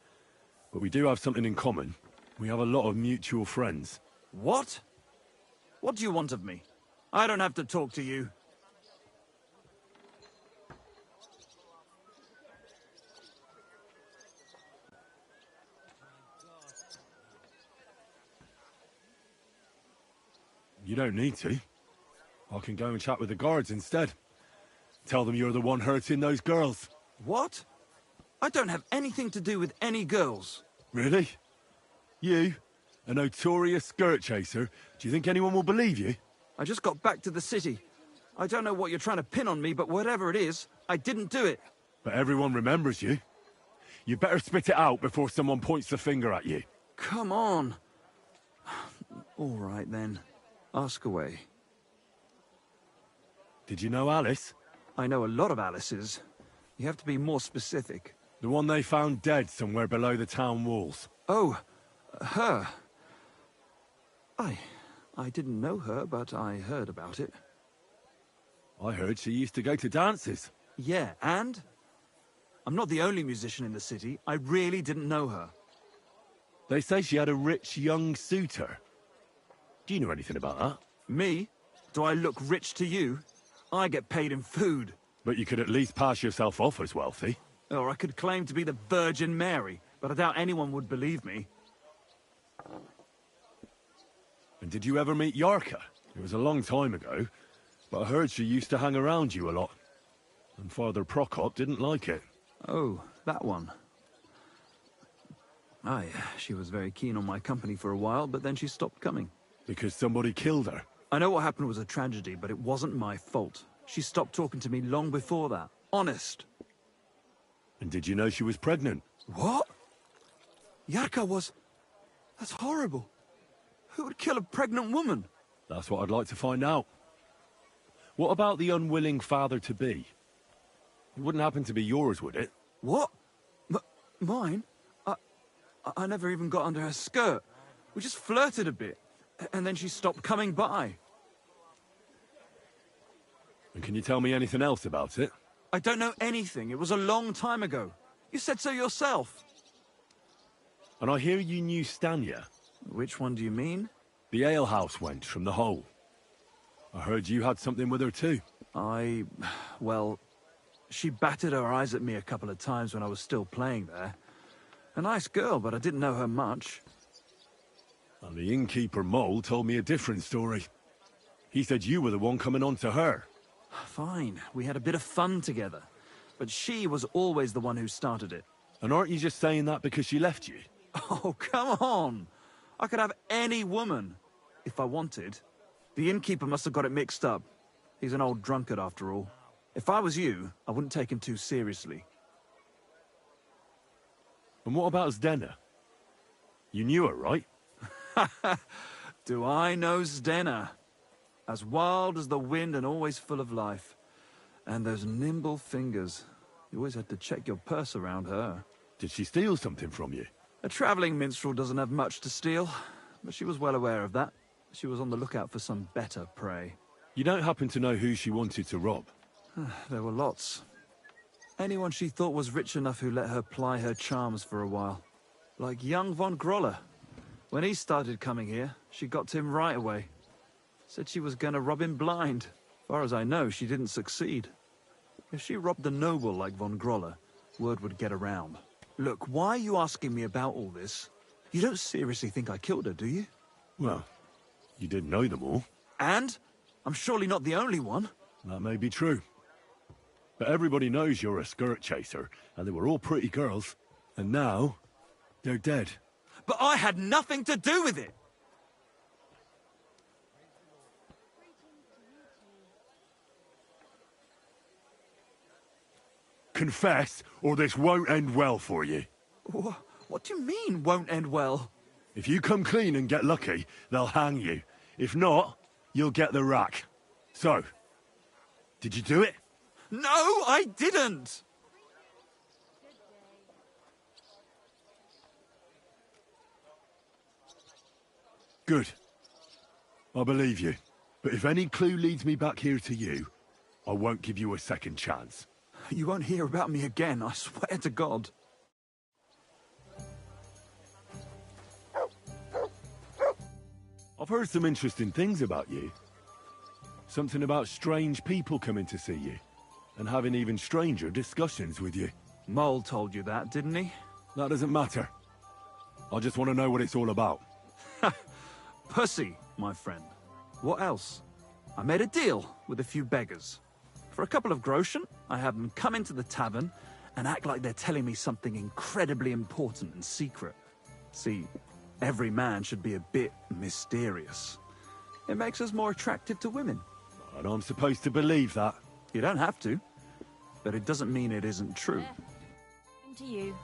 But we do have something in common. We have a lot of mutual friends. What? What do you want of me? I don't have to talk to you. You don't need to. I can go and chat with the guards instead. Tell them you're the one hurting those girls. What? I don't have anything to do with any girls. Really? You? A notorious skirt chaser? Do you think anyone will believe you? I just got back to the city. I don't know what you're trying to pin on me, but whatever it is, I didn't do it. But everyone remembers you. You better spit it out before someone points the finger at you. Come on. All right, then. Ask away. Did you know Alice? I know a lot of Alices. You have to be more specific. The one they found dead somewhere below the town walls. Oh, her. I didn't know her, but I heard about it. I heard she used to go to dances. Yeah, and? I'm not the only musician in the city. I really didn't know her. They say she had a rich young suitor. Do you know anything about that? Me? Do I look rich to you? I get paid in food. But you could at least pass yourself off as wealthy. Or I could claim to be the Virgin Mary, but I doubt anyone would believe me. And did you ever meet Yarka? It was a long time ago, but I heard she used to hang around you a lot. And Father Prokop didn't like it. Oh, that one. Aye, she was very keen on my company for a while, but then she stopped coming. Because somebody killed her? I know what happened was a tragedy, but it wasn't my fault. She stopped talking to me long before that. Honest. And did you know she was pregnant? What? Yarka was... That's horrible. Who would kill a pregnant woman? That's what I'd like to find out. What about the unwilling father-to-be? It wouldn't happen to be yours, would it? What? Mine? I never even got under her skirt. We just flirted a bit, and then she stopped coming by. And can you tell me anything else about it? I don't know anything. It was a long time ago. You said so yourself. And I hear you knew Stanya. Which one do you mean? The alehouse wench from the hole. I heard you had something with her too. Well, she batted her eyes at me a couple of times when I was still playing there. A nice girl, but I didn't know her much. And the innkeeper Mole told me a different story. He said you were the one coming on to her. Fine, we had a bit of fun together. But she was always the one who started it. And aren't you just saying that because she left you? Oh, come on! I could have any woman, if I wanted. The innkeeper must have got it mixed up. He's an old drunkard after all. If I was you, I wouldn't take him too seriously. And what about Zdena? You knew her, right? Do I know Zdena? As wild as the wind and always full of life. And those nimble fingers. You always had to check your purse around her. Did she steal something from you? A travelling minstrel doesn't have much to steal, but she was well aware of that. She was on the lookout for some better prey. You don't happen to know who she wanted to rob? There were lots. Anyone she thought was rich enough who let her ply her charms for a while. Like young von Groller. When he started coming here, she got to him right away. Said she was gonna rob him blind. Far as I know, she didn't succeed. If she robbed a noble like von Groller, word would get around. Look, why are you asking me about all this? You don't seriously think I killed her, do you? Well, you didn't know them all. And? I'm surely not the only one. That may be true. But everybody knows you're a skirt chaser, and they were all pretty girls. And now, they're dead. But I had nothing to do with it! Confess, or this won't end well for you. What do you mean, won't end well? If you come clean and get lucky, they'll hang you. If not, you'll get the rack. So, did you do it? No, I didn't! Good. I believe you. But if any clue leads me back here to you, I won't give you a second chance. You won't hear about me again, I swear to God. I've heard some interesting things about you. Something about strange people coming to see you, and having even stranger discussions with you. Mole told you that, didn't he? That doesn't matter. I just want to know what it's all about. Pussy, my friend. What else? I made a deal with a few beggars. For a couple of groschen, I have them come into the tavern and act like they're telling me something incredibly important and secret. See, every man should be a bit mysterious. It makes us more attractive to women. And I'm supposed to believe that? You don't have to, but it doesn't mean it isn't true. To you.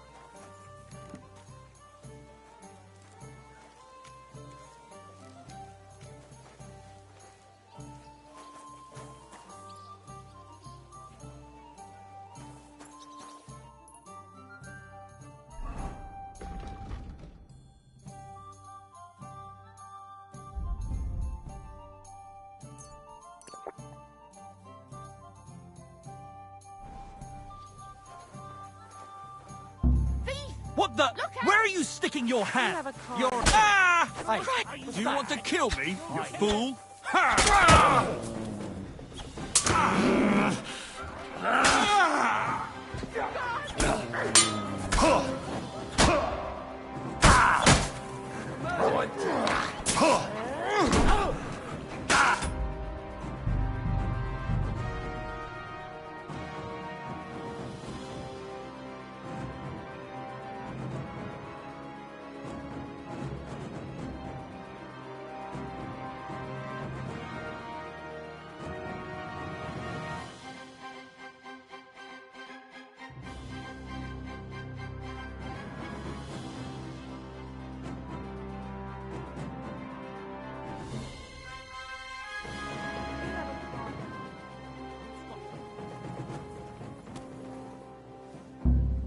What the? Where are you sticking your hand? You're... Ah! Hey, do you want to kill me, you fool? Ha!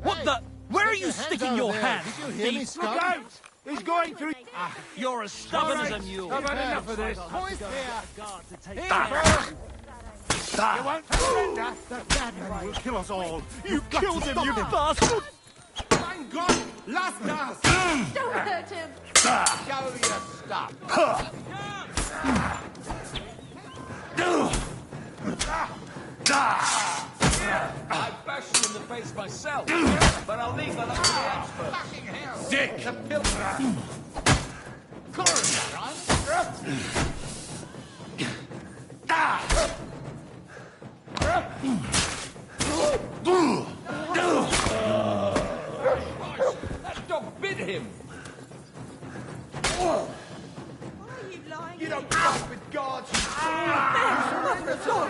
What the? Where are you sticking your hand? Did you hear me, Scott? Look out! He's going through... You're as stubborn as a mule. I've had enough of this. Boys Here. You won't surrender. That madman will kill us all. You killed him, you bastard! Thank God! Last gas! Don't hurt him! Show your stuff. I bashed him in the face myself, but I'll leave that up to the experts. Dick! The pilfer! That dog bit him! Why are you lying? You don't fuck with guards, you fool!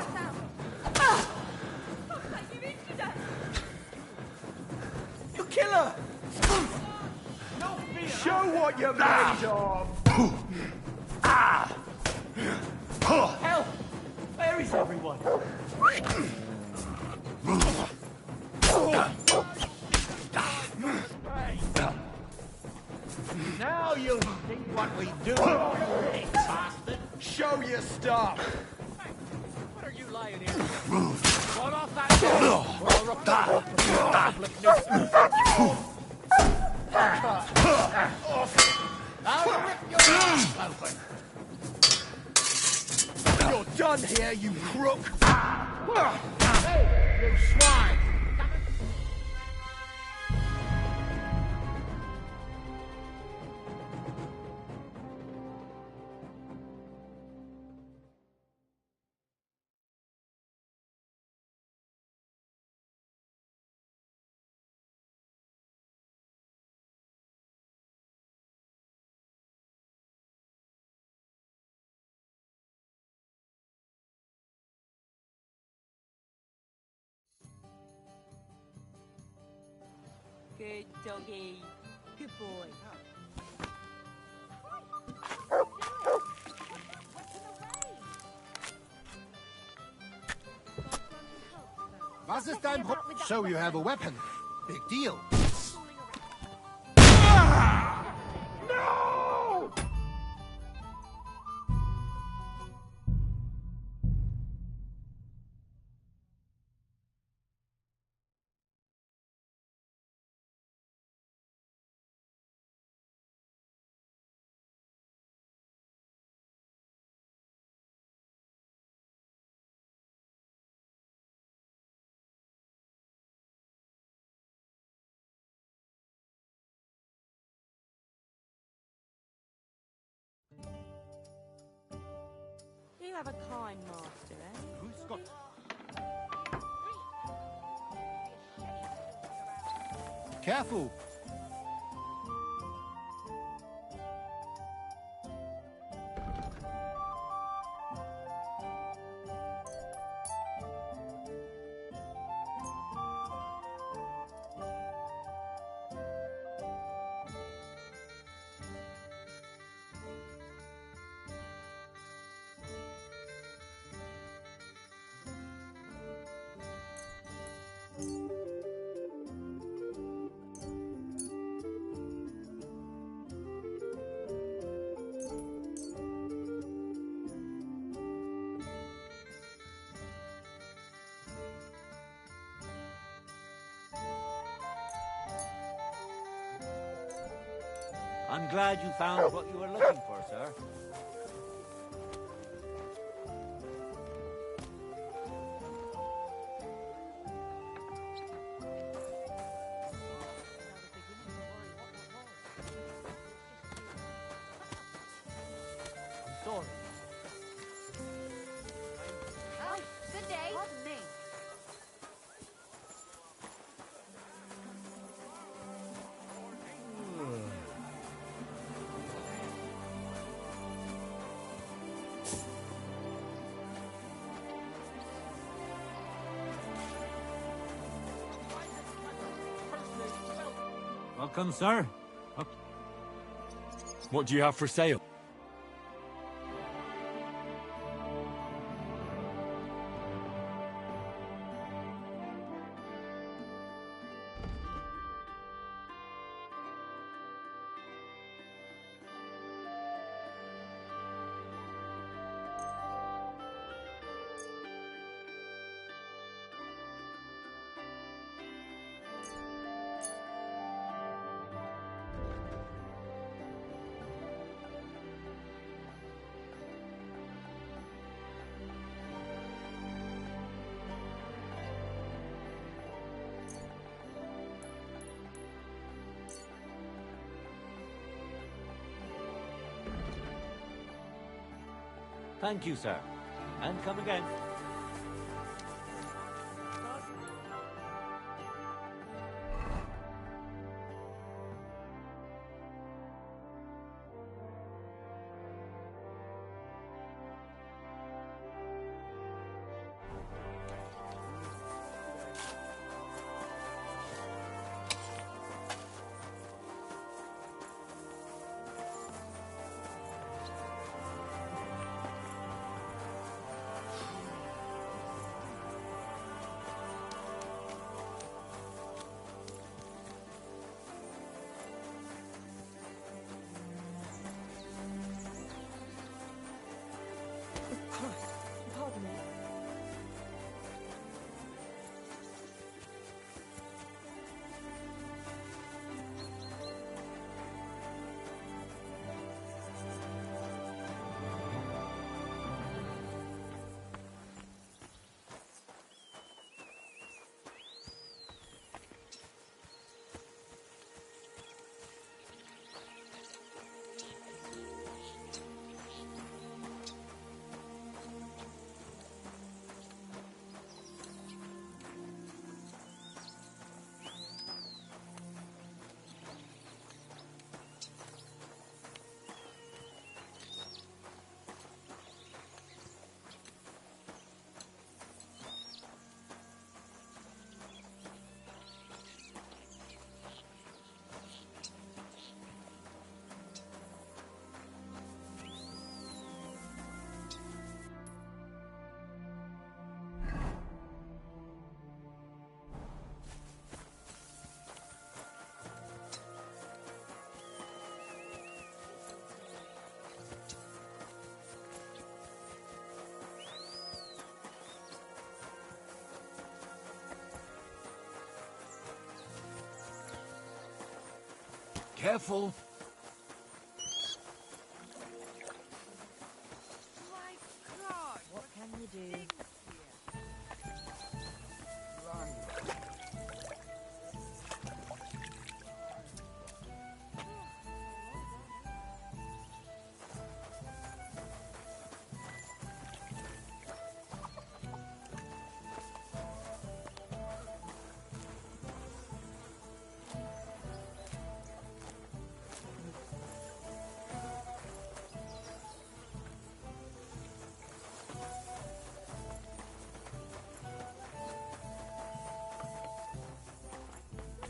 what you're made of! Help! Where is everyone? Now you'll see what we do, you bastard! Show your stuff! What are you lying here? Fall off that door! Or I'll rip I'll rip your ass open! You're done here, you crook! Hey, you swine! Good doggy. Good boy. Was ist dein Problem? So you have a weapon. Big deal. No! You have a kind master, eh? Grüß Gott. Careful. I'm glad you found what you were looking for, sir. I'm sorry. Oh, good day. Pardon me. Welcome, sir. What do you have for sale? Thank you, sir. And come again. Careful. What can you do?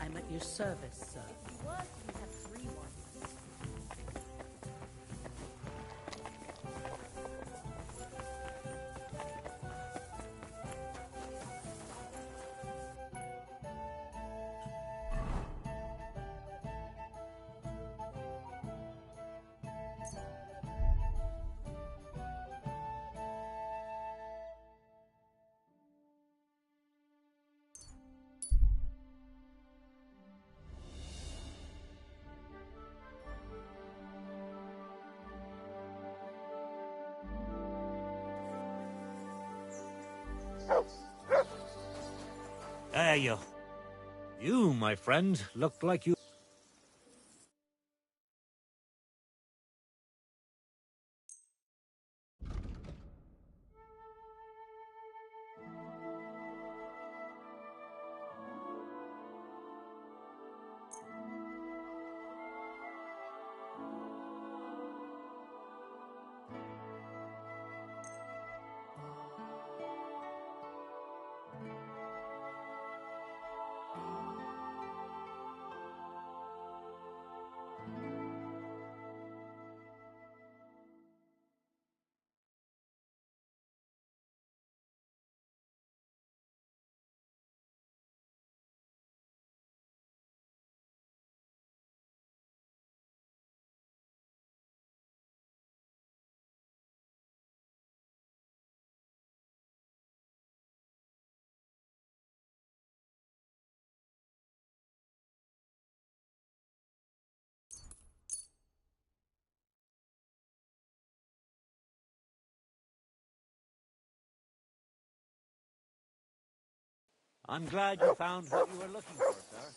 I'm at your service, sir. There you. You, my friend, looked like you... I'm glad you found what you were looking for, sir.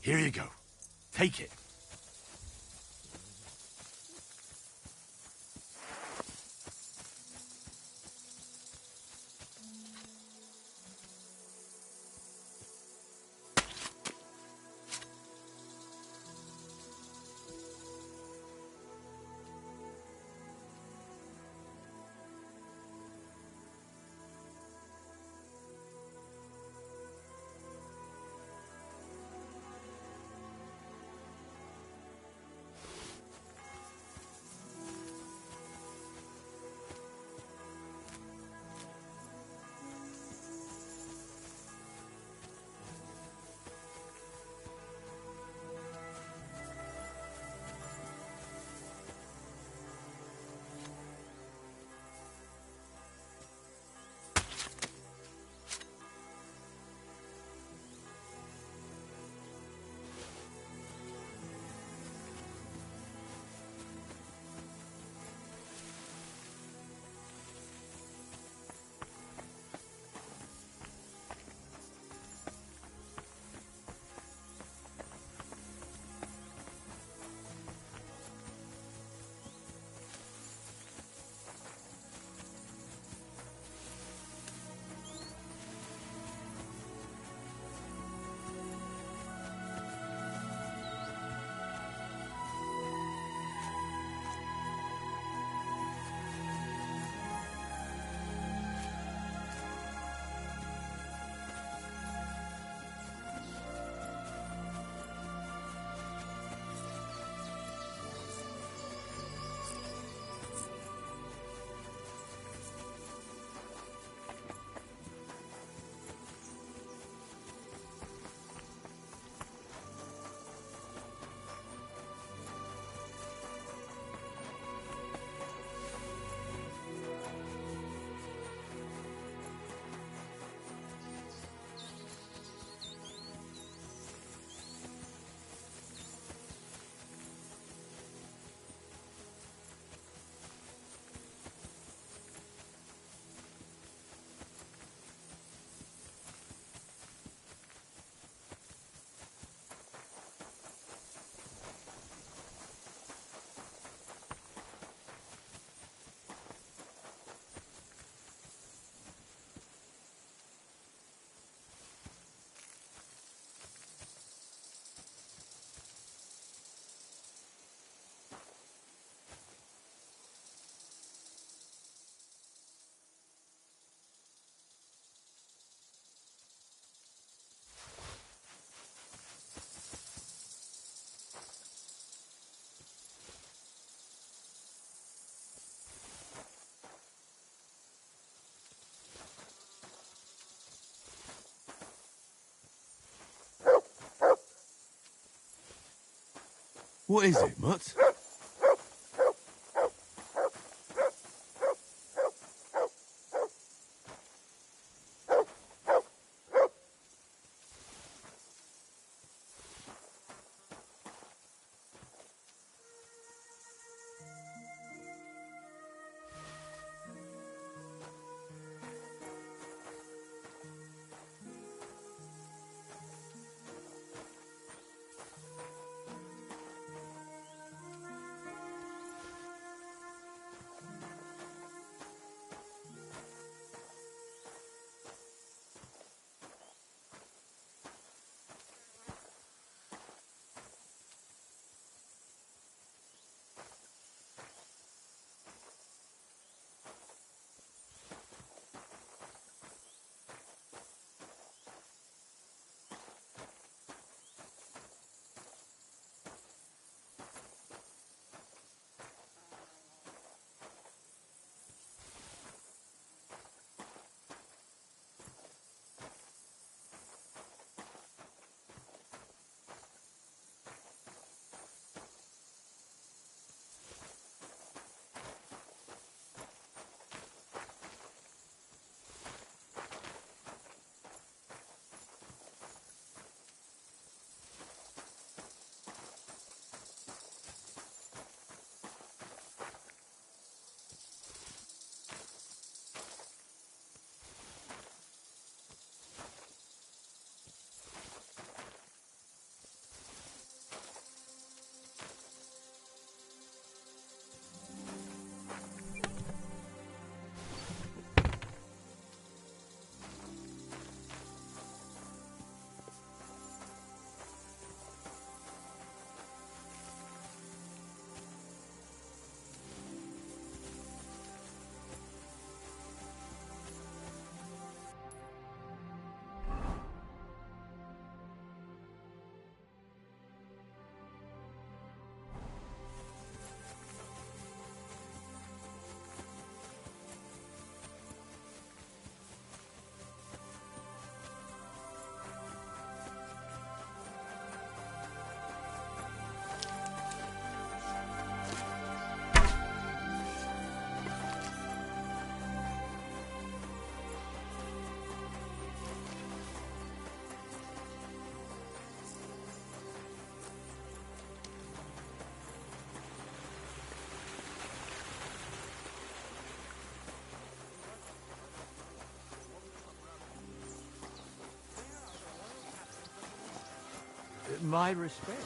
Here you go. Take it. What is it, Mutt? My respect.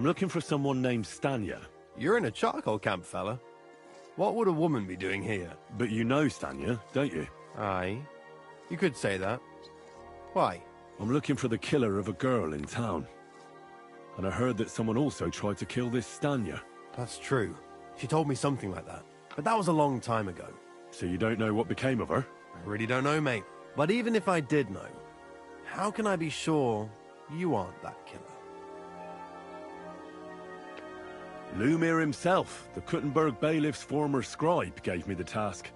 I'm looking for someone named Stanya. You're in a charcoal camp, fella. What would a woman be doing here? But you know Stanya, don't you? Aye. You could say that. Why? I'm looking for the killer of a girl in town. And I heard that someone also tried to kill this Stanya. That's true. She told me something like that. But that was a long time ago. So you don't know what became of her? I really don't know, mate. But even if I did know, how can I be sure you aren't that killer? Lumir himself, the Kuttenberg bailiff's former scribe, gave me the task.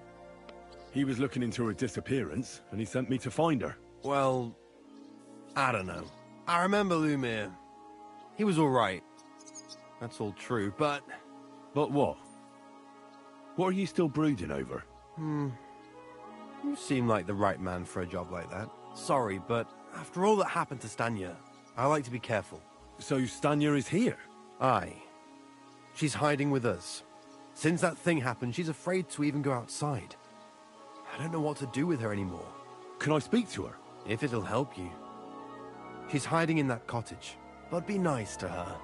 He was looking into her disappearance, and he sent me to find her. Well, I don't know. I remember Lumir. He was all right. That's all true, but... But what? What are you still brooding over? You seem like the right man for a job like that. Sorry, but after all that happened to Stanya, I like to be careful. So Stanya is here? Aye. She's hiding with us. Since that thing happened, she's afraid to even go outside. I don't know what to do with her anymore. Can I speak to her? If it'll help you. She's hiding in that cottage, but be nice to her.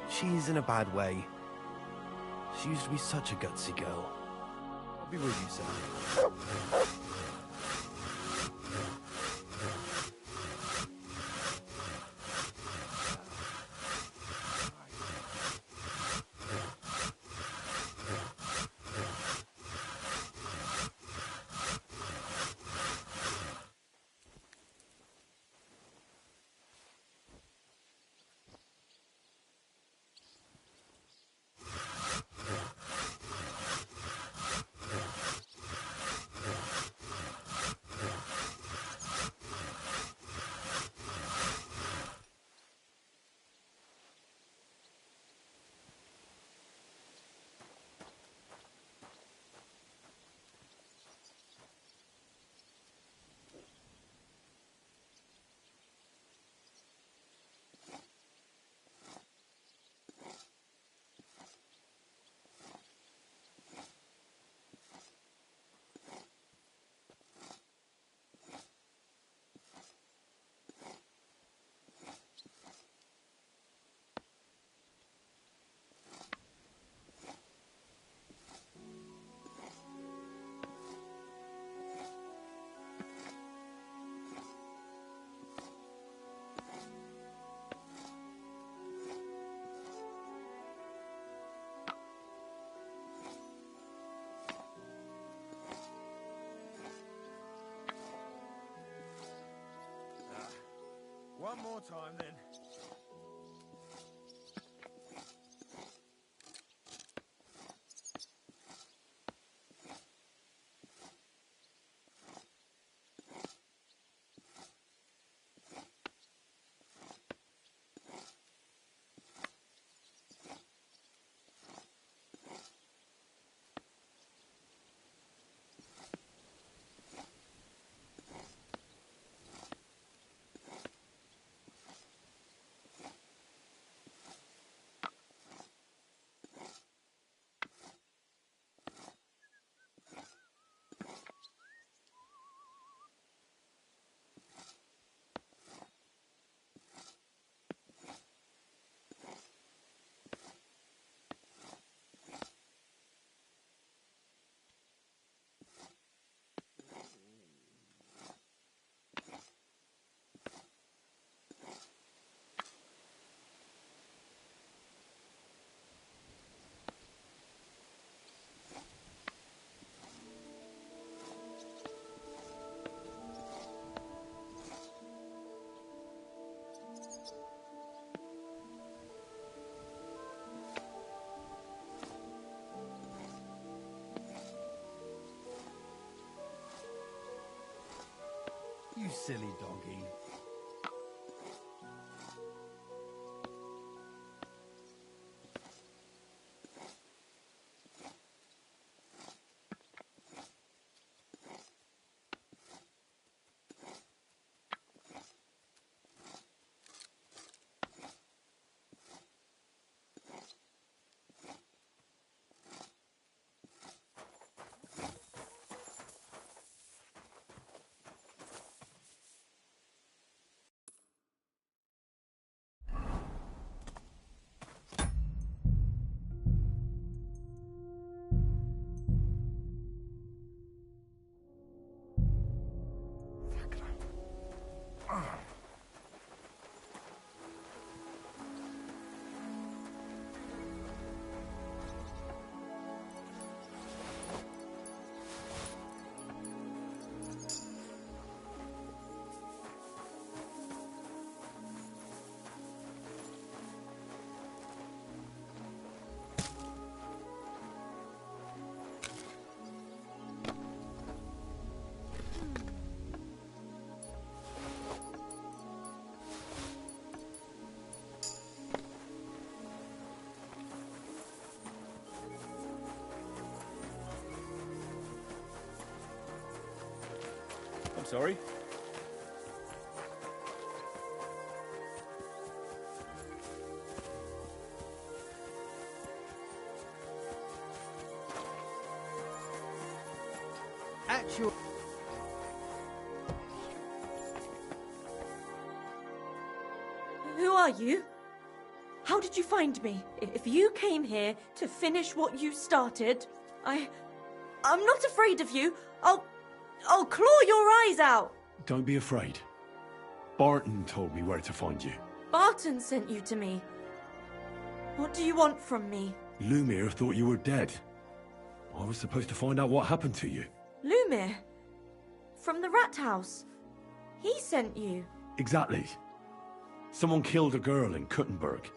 She's in a bad way. She used to be such a gutsy girl. I'll be with you soon. One more time, then. You silly doggy. sorry. Actual... Who are you? How did you find me? If you came here to finish what you started, I'm not afraid of you. I'll claw your eyes out. Don't be afraid. Barton told me where to find you. Barton sent you to me. What do you want from me? Lumir thought you were dead. I was supposed to find out what happened to you. Lumir? From the rat house. He sent you. Exactly. Someone killed a girl in Kuttenberg.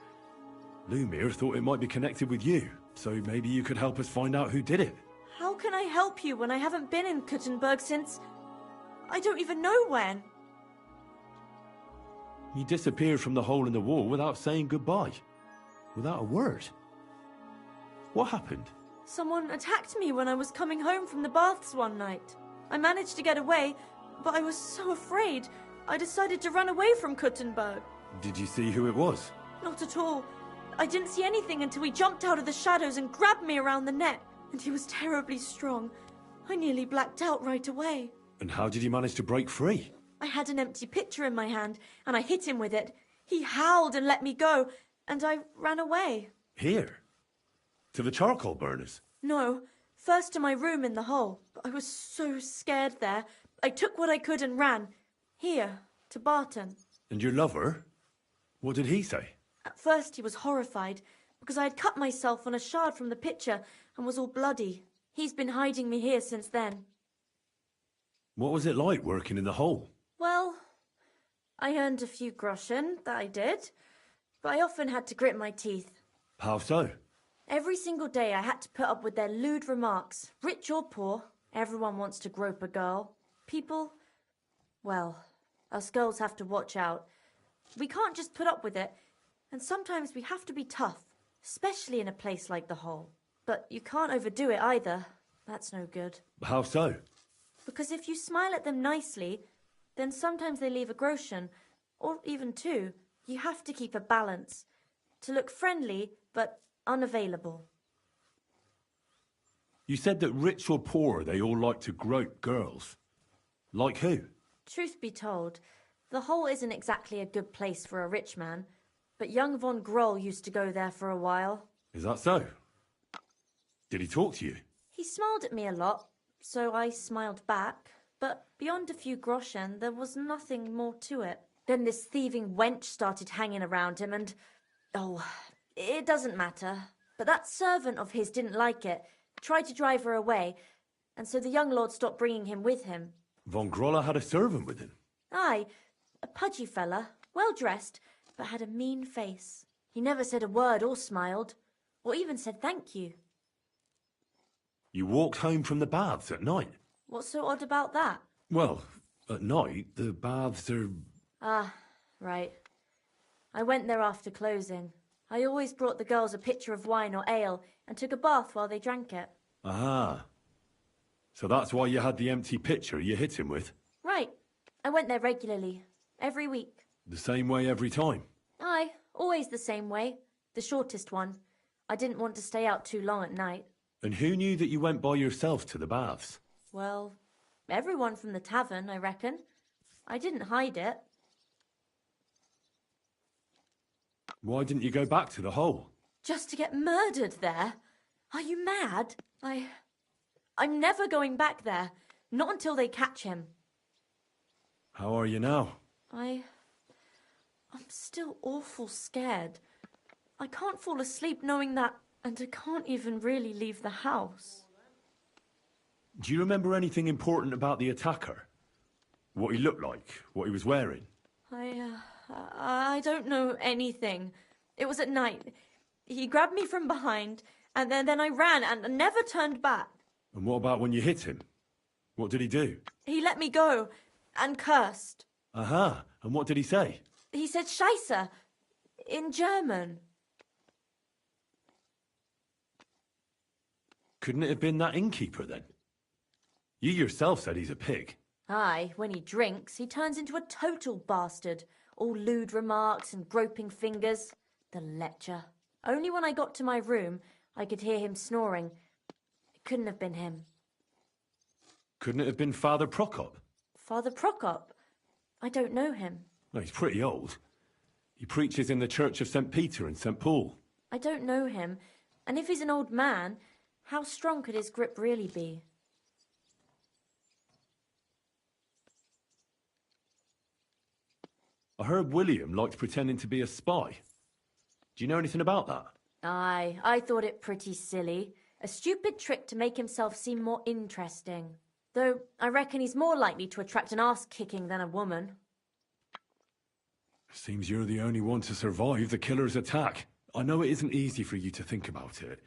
Lumir thought it might be connected with you, so maybe you could help us find out who did it. How can I help you when I haven't been in Kuttenberg since... I don't even know when. You disappeared from the hole in the wall without saying goodbye. Without a word. What happened? Someone attacked me when I was coming home from the baths one night. I managed to get away, but I was so afraid, I decided to run away from Kuttenberg. Did you see who it was? Not at all. I didn't see anything until he jumped out of the shadows and grabbed me around the neck. And he was terribly strong. I nearly blacked out right away. And how did you manage to break free? I had an empty pitcher in my hand, and I hit him with it. He howled and let me go, and I ran away. Here? To the charcoal burners? No, first to my room in the hole. I was so scared there. I took what I could and ran. Here, to Barton. And your lover? What did he say? At first he was horrified, because I had cut myself on a shard from the pitcher and was all bloody. He's been hiding me here since then. What was it like working in the hole? Well, I earned a few groschen, that I did, but I often had to grit my teeth. How so? Every single day I had to put up with their lewd remarks. Rich or poor, everyone wants to grope a girl. People, well, us girls have to watch out. We can't just put up with it, and sometimes we have to be tough, especially in a place like the hole. But you can't overdo it either. That's no good. How so? Because if you smile at them nicely, then sometimes they leave a groschen, or even two. You have to keep a balance. To look friendly, but unavailable. You said that rich or poor, they all like to grope girls. Like who? Truth be told, the hole isn't exactly a good place for a rich man, but young von Groll used to go there for a while. Is that so? Did he talk to you? He smiled at me a lot, so I smiled back, but beyond a few groschen, there was nothing more to it. Then this thieving wench started hanging around him and... oh, it doesn't matter. But that servant of his didn't like it, tried to drive her away, and so the young lord stopped bringing him with him. Von Groller had a servant with him? Aye, a pudgy fella, well-dressed, but had a mean face. He never said a word or smiled, or even said thank you. You walked home from the baths at night? What's so odd about that? Well, at night, the baths are... Ah, right. I went there after closing. I always brought the girls a pitcher of wine or ale and took a bath while they drank it. Ah. So that's why you had the empty pitcher you hit him with? Right. I went there regularly. Every week. The same way every time? Aye, always the same way. The shortest one. I didn't want to stay out too long at night. And who knew that you went by yourself to the baths? Well, everyone from the tavern, I reckon. I didn't hide it. Why didn't you go back to the hole? Just to get murdered there? Are you mad? I'm never going back there. Not until they catch him. How are you now? I'm still awful scared. I can't fall asleep knowing that, and I can't even really leave the house. Do you remember anything important about the attacker? What he looked like? What he was wearing? I don't know anything. It was at night. He grabbed me from behind, and then I ran and never turned back. And what about when you hit him? What did he do? He let me go, and cursed. Aha, and what did he say? He said Scheisse, in German. Couldn't it have been that innkeeper then? You yourself said he's a pig. Aye, when he drinks, he turns into a total bastard. All lewd remarks and groping fingers. The lecher. Only when I got to my room, I could hear him snoring. It couldn't have been him. Couldn't it have been Father Prokop? Father Prokop? I don't know him. No, he's pretty old. He preaches in the Church of St. Peter and St. Paul. I don't know him. And if he's an old man, how strong could his grip really be? I heard William liked pretending to be a spy. Do you know anything about that? Aye, I thought it pretty silly. A stupid trick to make himself seem more interesting. Though I reckon he's more likely to attract an arse-kicking than a woman. Seems you're the only one to survive the killer's attack. I know it isn't easy for you to think about it,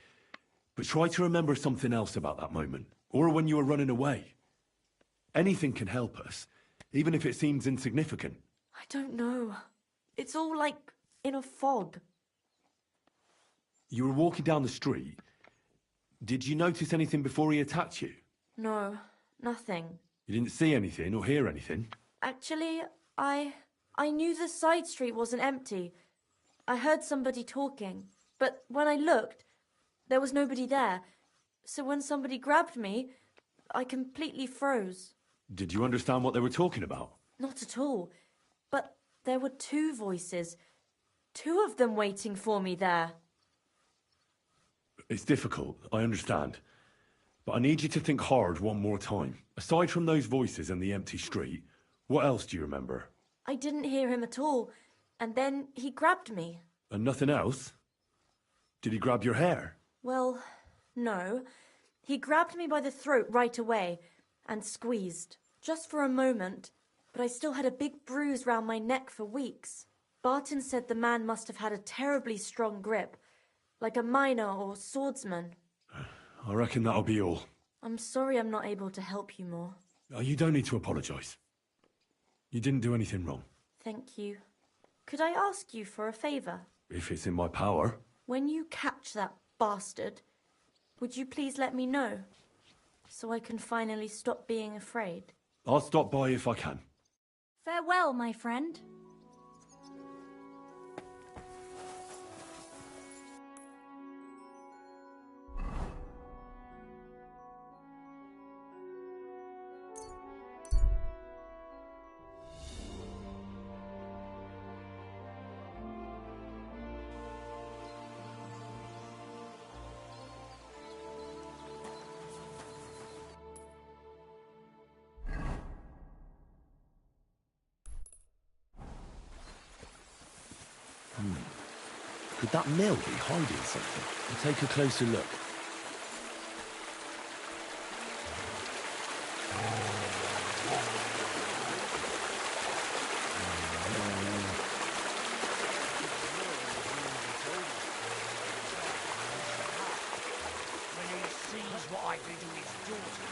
but try to remember something else about that moment, or when you were running away. Anything can help us, even if it seems insignificant. I don't know. It's all like in a fog. You were walking down the street. Did you notice anything before he attacked you? No, nothing. You didn't see anything or hear anything? Actually, I knew the side street wasn't empty. I heard somebody talking, but when I looked, there was nobody there. So when somebody grabbed me, I completely froze. Did you understand what they were talking about? Not at all. But there were two voices. Two of them waiting for me there. It's difficult, I understand. But I need you to think hard one more time. Aside from those voices and the empty street, what else do you remember? I didn't hear him at all, and then he grabbed me. And nothing else? Did he grab your hair? Well, no. He grabbed me by the throat right away and squeezed, just for a moment, but I still had a big bruise round my neck for weeks. Barton said the man must have had a terribly strong grip, like a miner or swordsman. I reckon that'll be all. I'm sorry I'm not able to help you more. You don't need to apologise. You didn't do anything wrong. Thank you. Could I ask you for a favour? If it's in my power. When you catch that bastard, would you please let me know? So I can finally stop being afraid. I'll stop by if I can. Farewell, my friend. Could that mill be hiding something? I'll take a closer look. When he sees what I did to his daughter,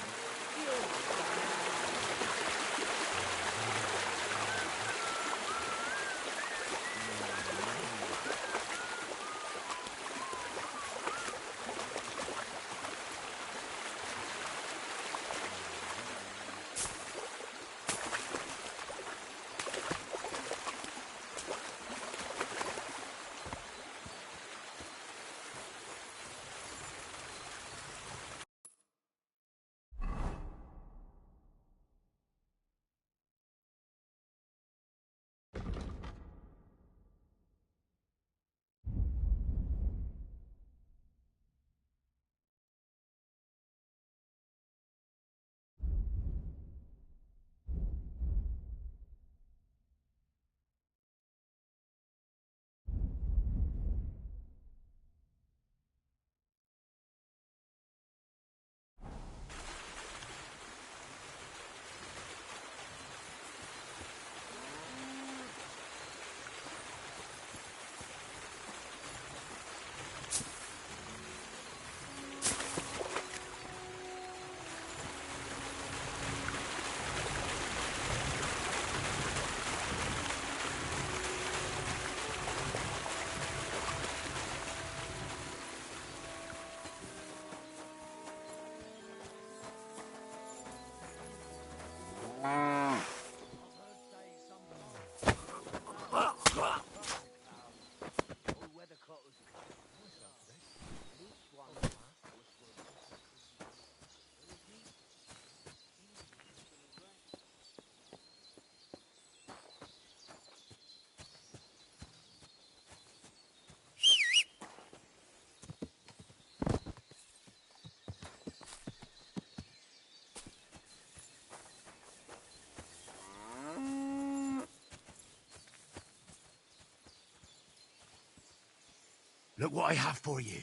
Look what I have for you.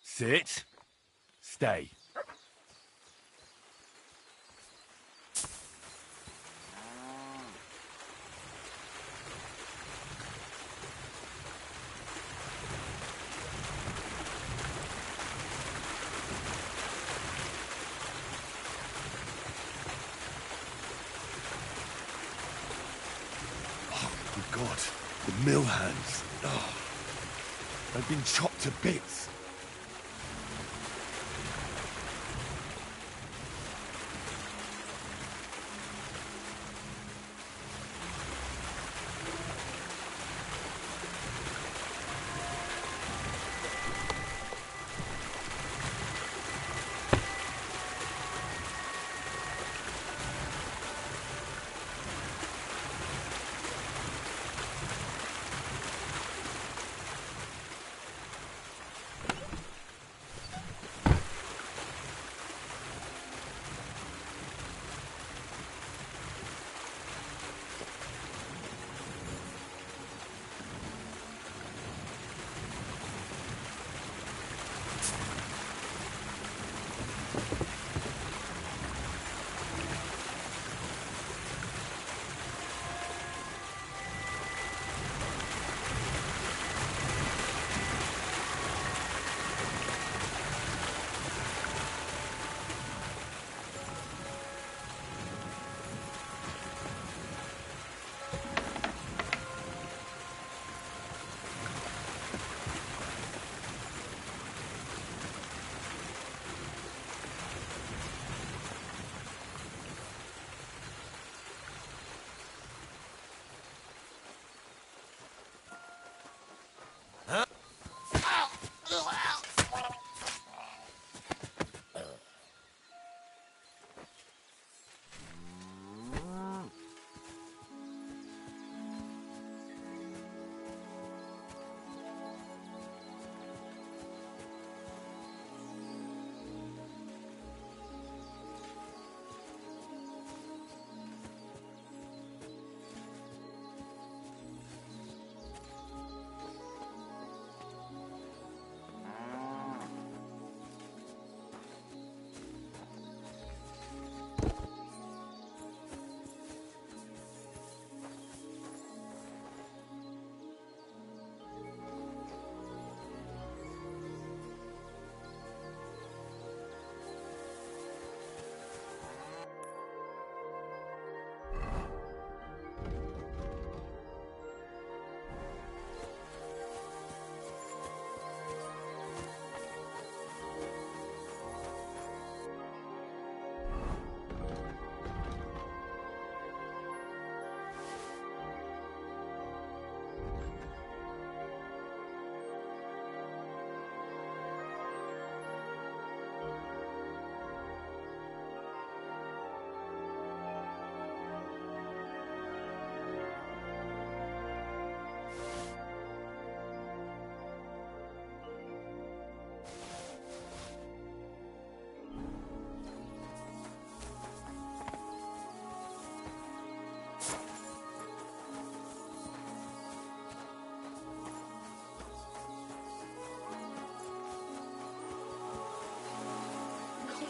Sit. Stay. God, the mill hands. Oh, they've been chopped to bits.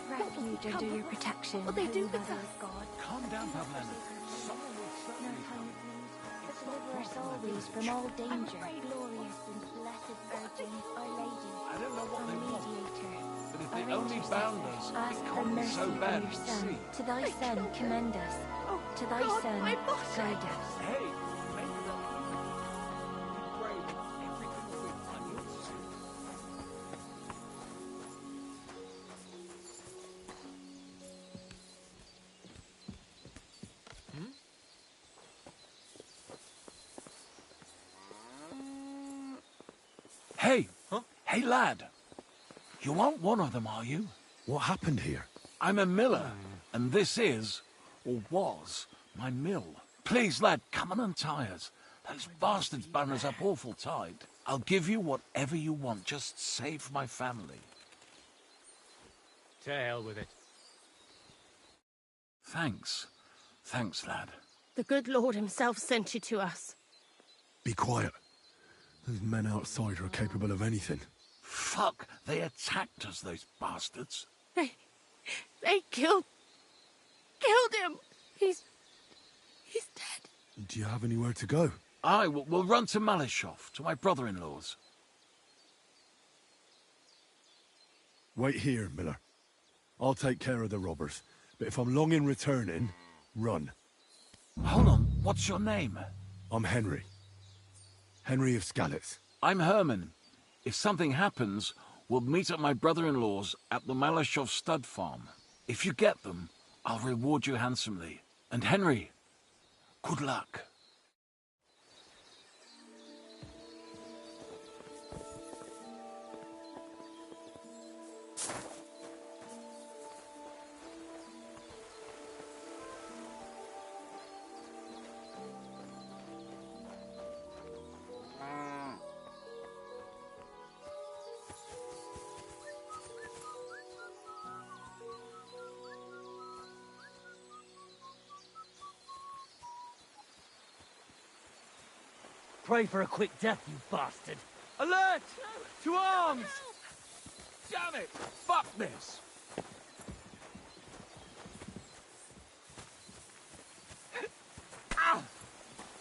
Refuge under your protection. What they do with us? God. Calm down, Pavlana. Someone will certainly come. Deliver us always from all danger. Glorious and blessed Virgin, Our Lady, I don't know what our they want, mediator, but if our they only bound us, ask it for can't be mercy so for bad your to Son. see. To thy Son, commend us. To thy Son, guide us. Hey, maybe they'll pray that everything will be fine. You'll see. Hey! Huh? Hey, lad! You aren't one of them, are you? What happened here? I'm a miller, and this is, or was, my mill. Please, lad, come and untie us. Those bastards bound us up awful tight. I'll give you whatever you want, just save my family. To hell with it. Thanks. Thanks, lad. The good Lord himself sent you to us. Be quiet. Those men outside are capable of anything. Fuck, they attacked us, those bastards. They killed him. He's dead. Do you have anywhere to go? Aye, we'll run to Malishov, to my brother-in-law's. Wait here, Miller. I'll take care of the robbers. But if I'm long in returning, run. Hold on, what's your name? I'm Henry. Henry of Skalitz. I'm Herman. If something happens, we'll meet at my brother-in-law's at the Malishov stud farm. If you get them, I'll reward you handsomely. And Henry, good luck. Pray for a quick death, you bastard. Alert! To arms! Damn it! Fuck this!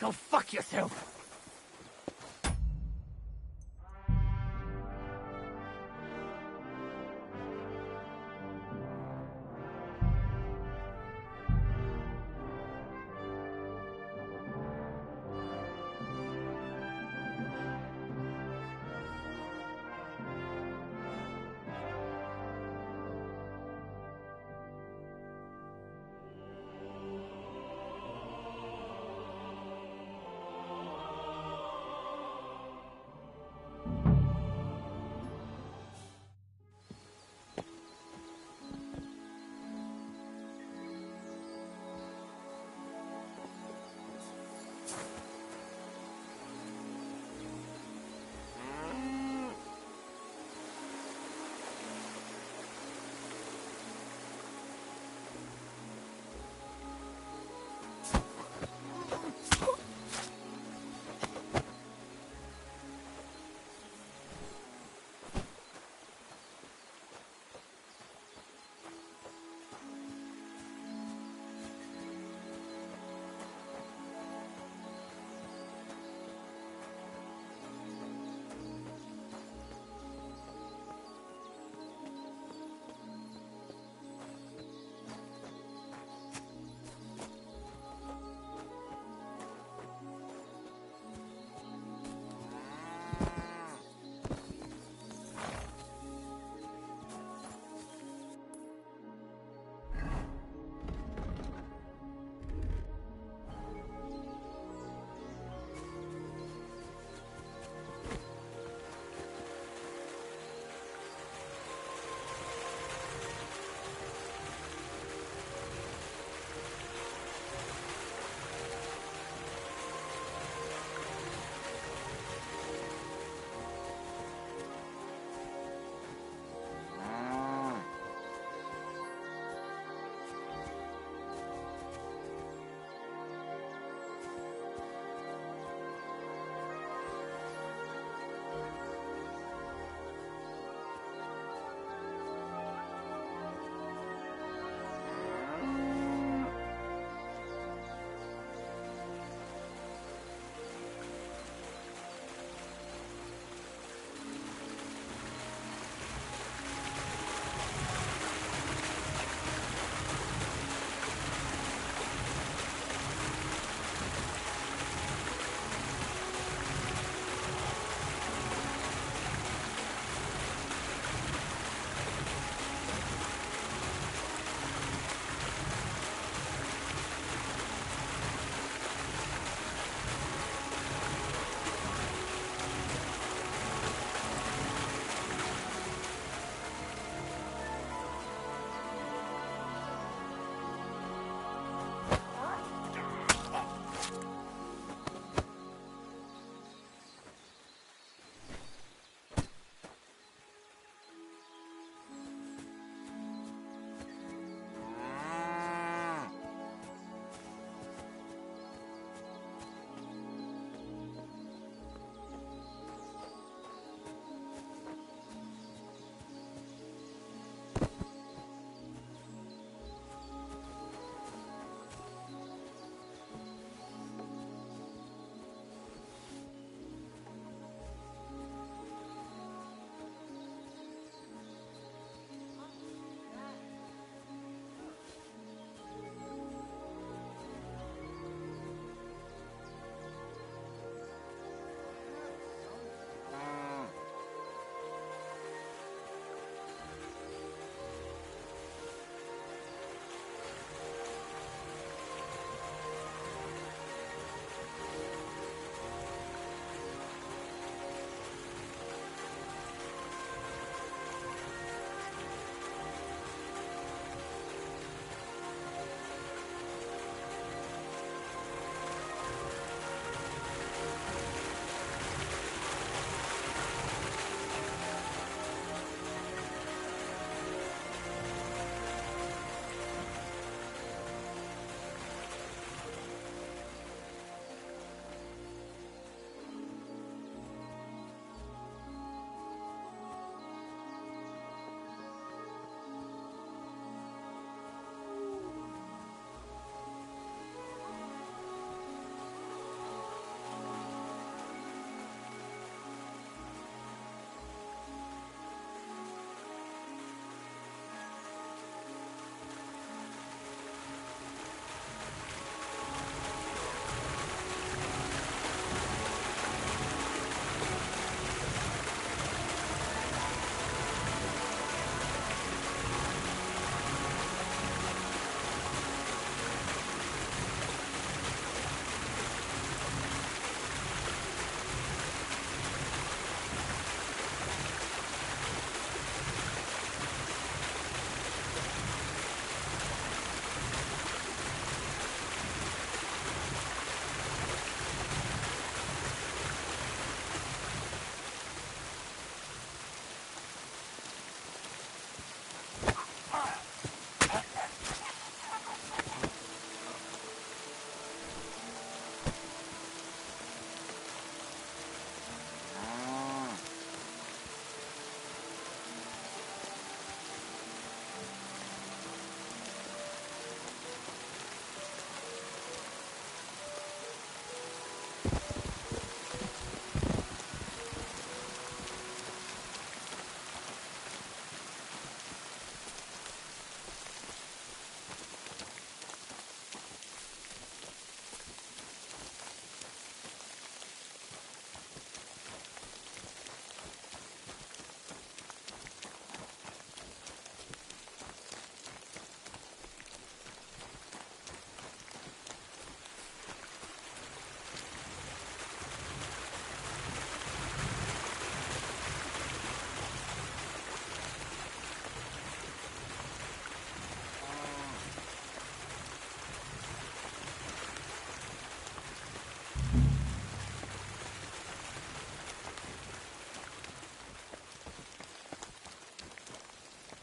Go fuck yourself!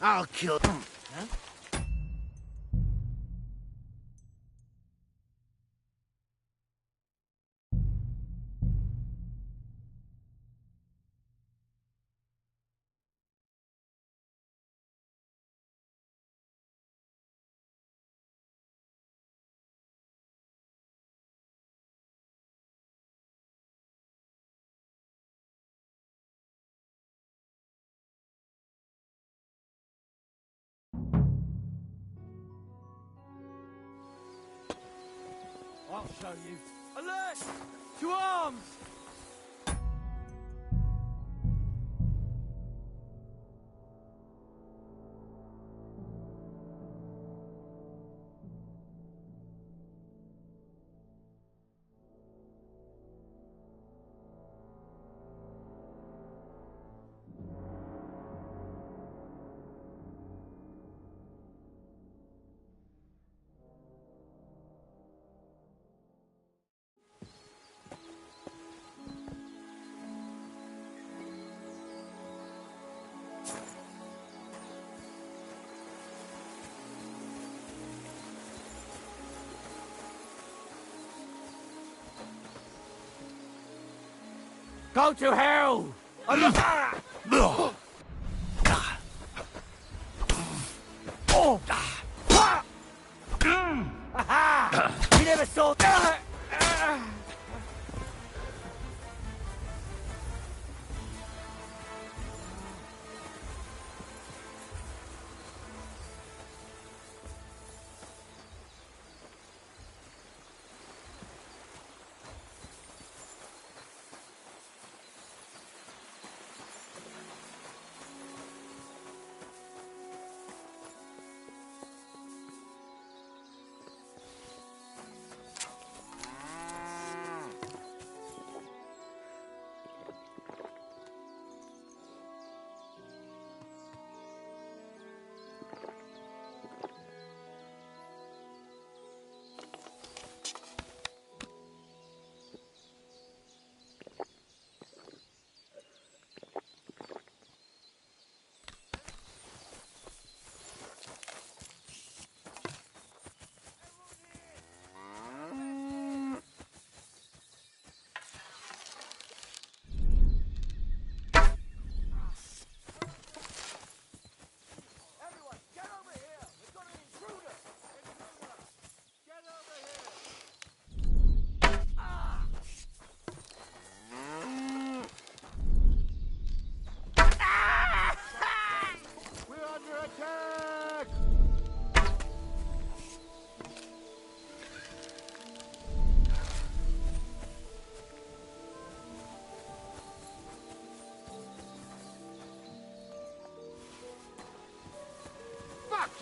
I'll kill him. Huh? I'll show you. Alert! To arms! Go to hell! Aha! You never saw...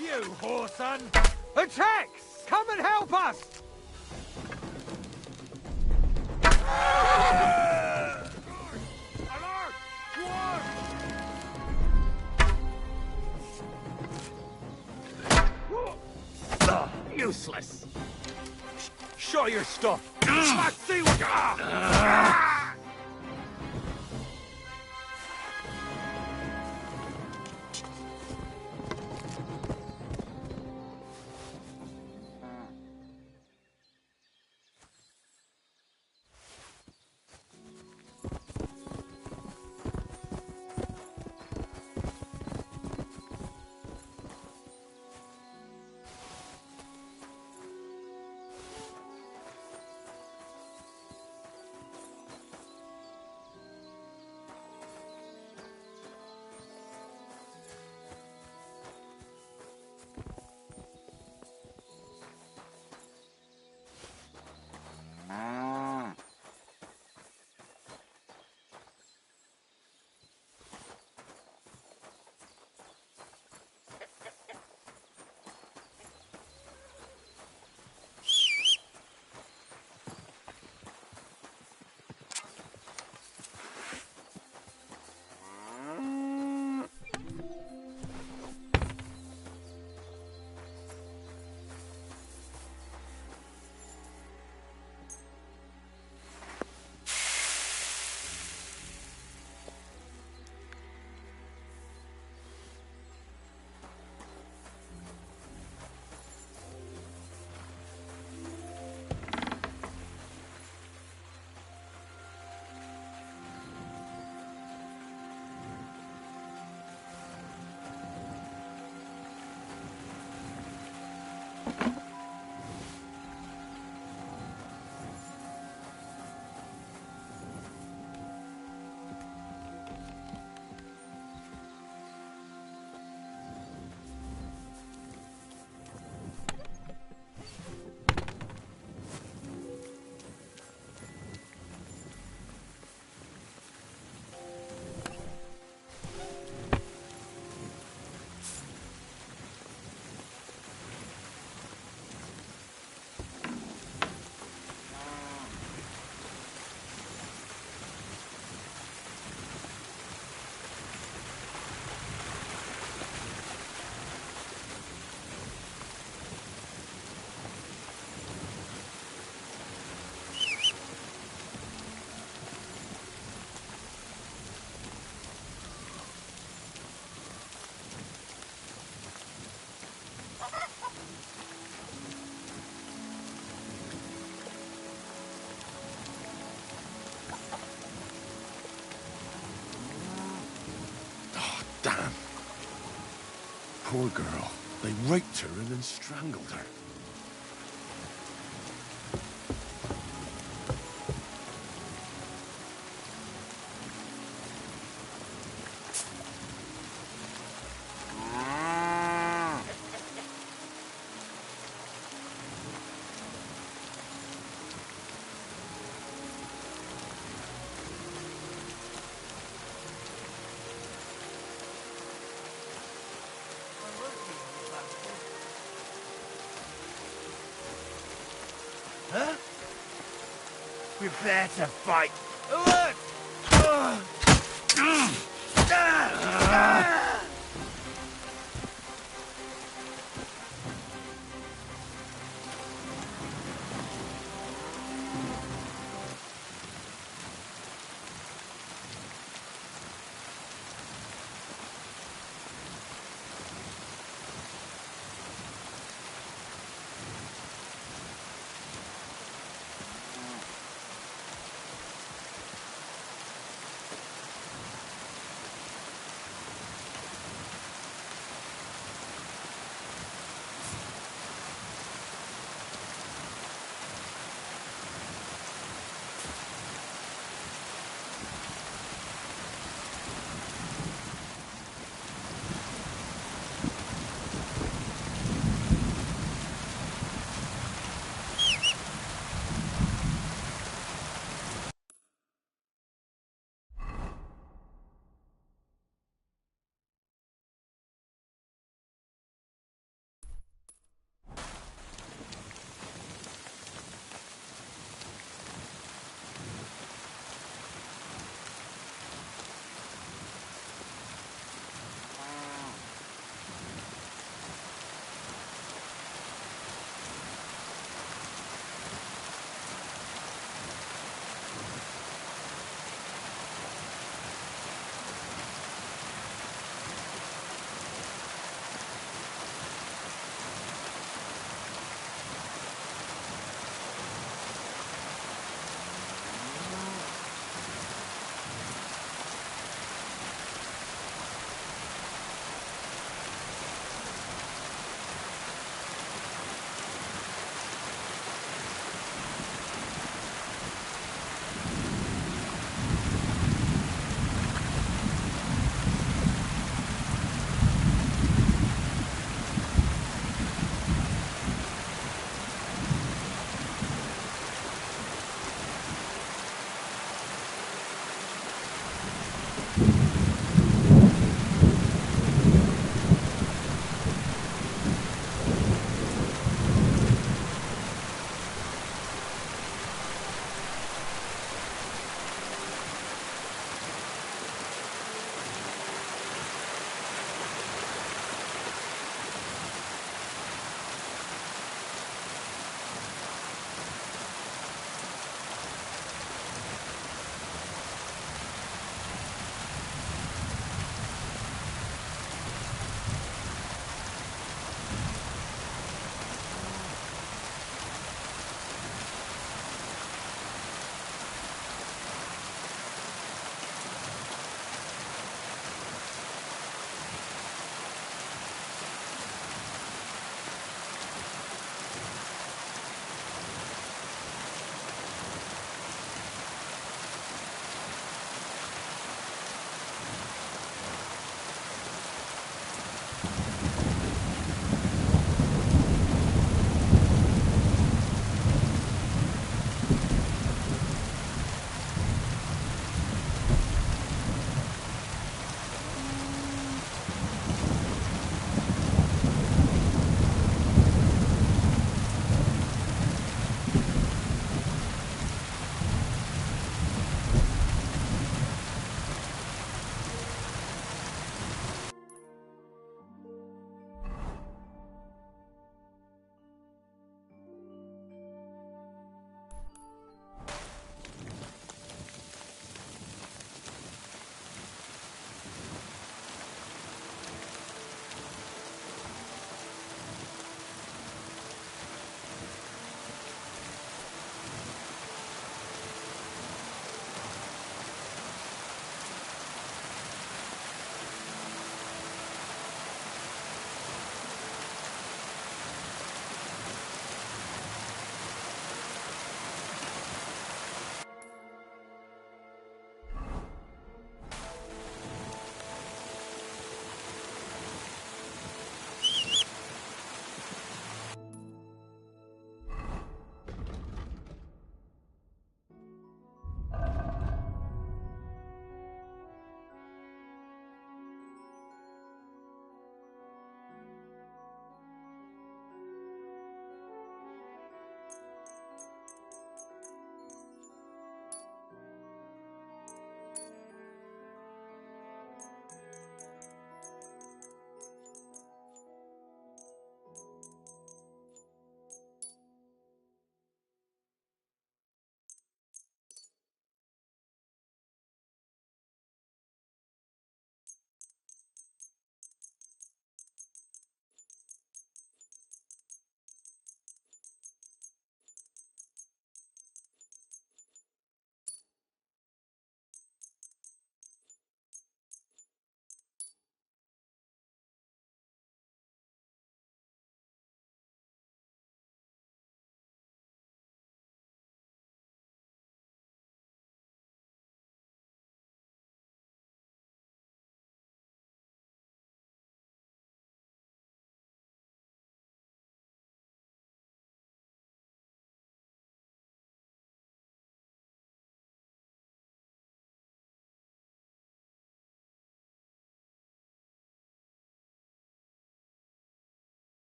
You, whoreson! Attacks! Come and help us! Useless. Show your stuff. Let's see what. Poor girl. They raped her and then strangled her. Huh? Prepare to fight.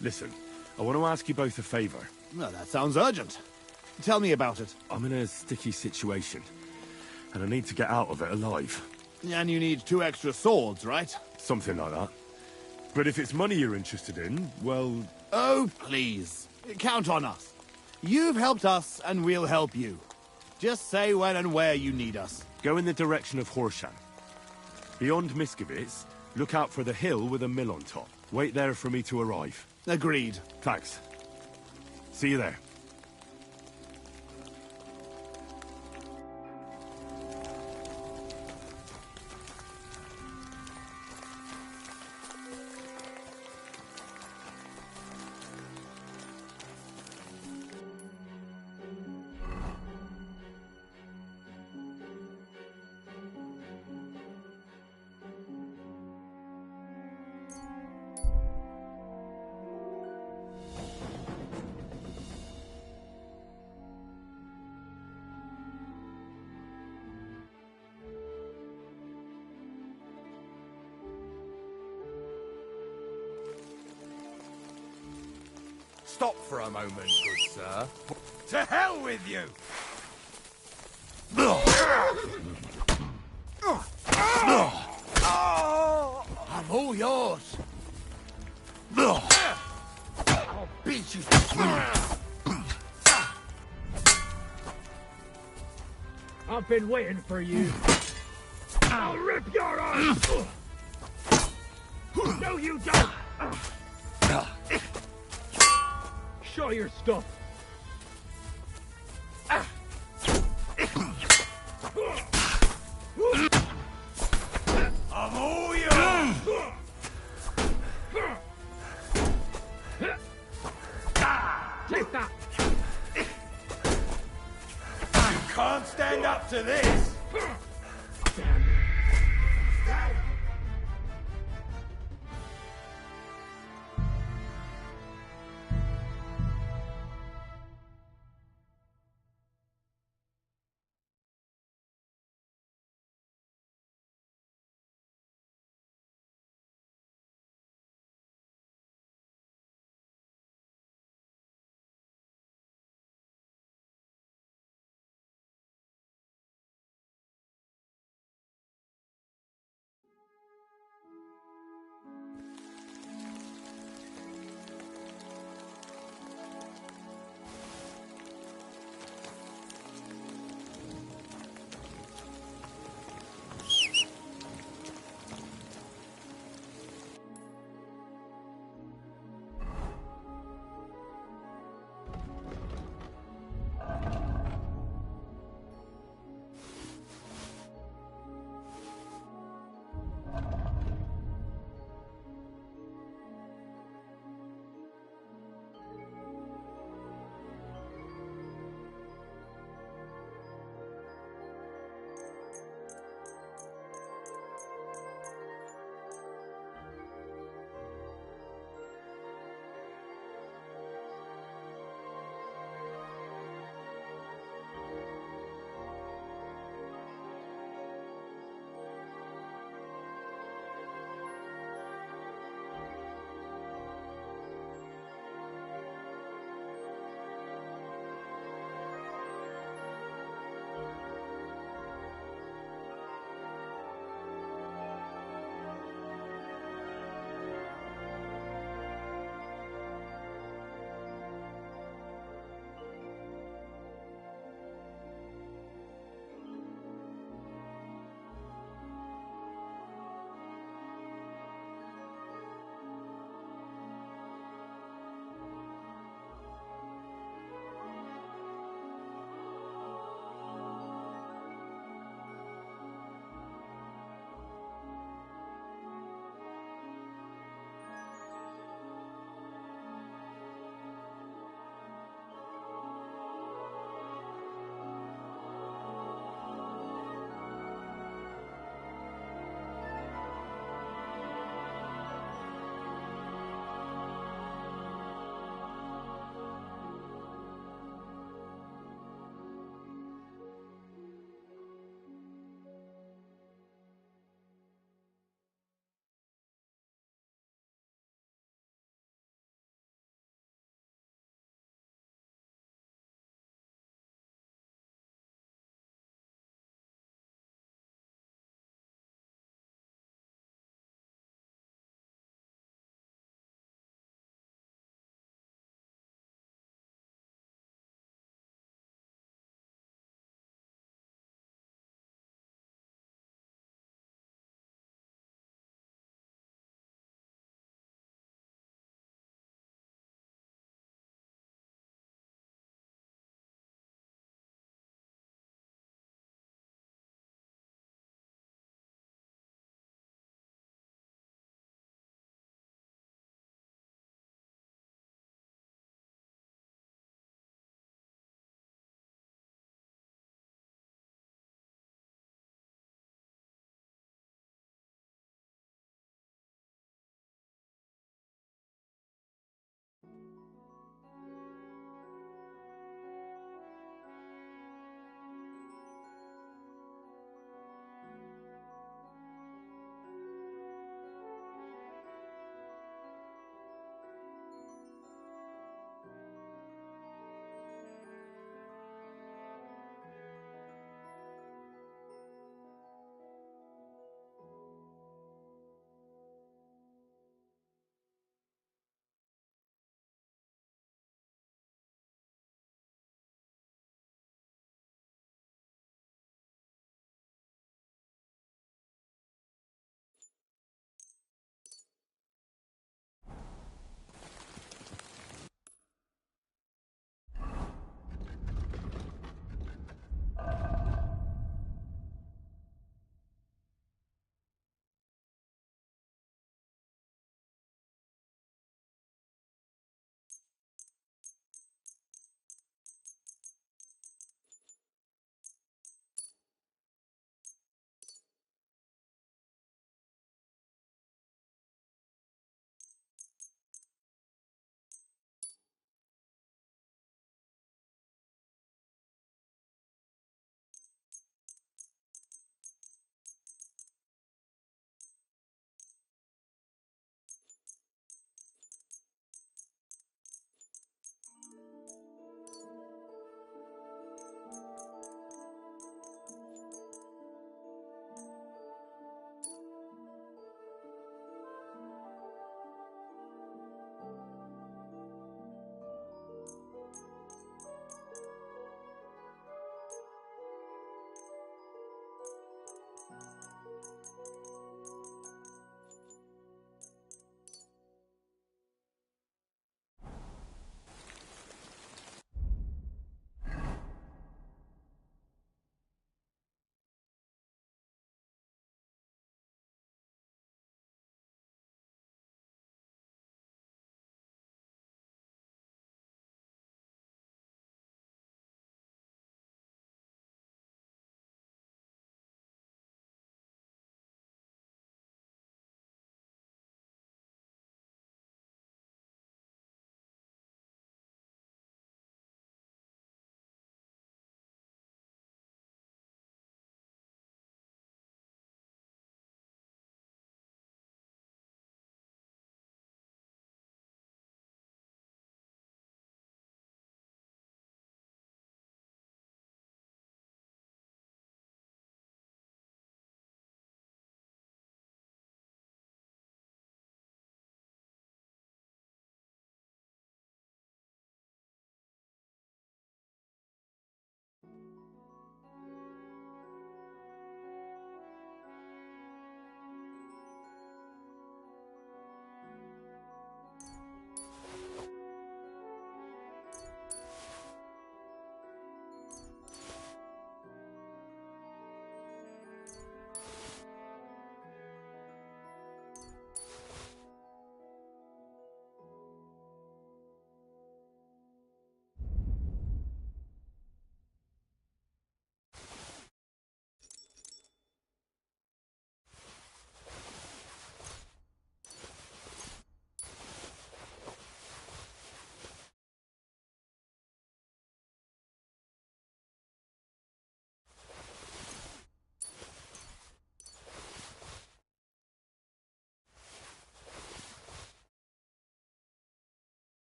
Listen, I want to ask you both a favor. Well, that sounds urgent. Tell me about it. I'm in a sticky situation, and I need to get out of it alive. And you need 2 extra swords, right? Something like that. But if it's money you're interested in, well... Oh, please. Count on us. You've helped us, and we'll help you. Just say when and where you need us. Go in the direction of Horshan. Beyond Miskovitz, look out for the hill with a mill on top. Wait there for me to arrive. Agreed. Thanks. See you there. Stop for a moment, good sir. To hell with you! I'm all yours. I'll beat you. I've been waiting for you. I'll rip your arms! No, you don't! Show your stuff. I'm all yours! Take that! You can't stand up to this!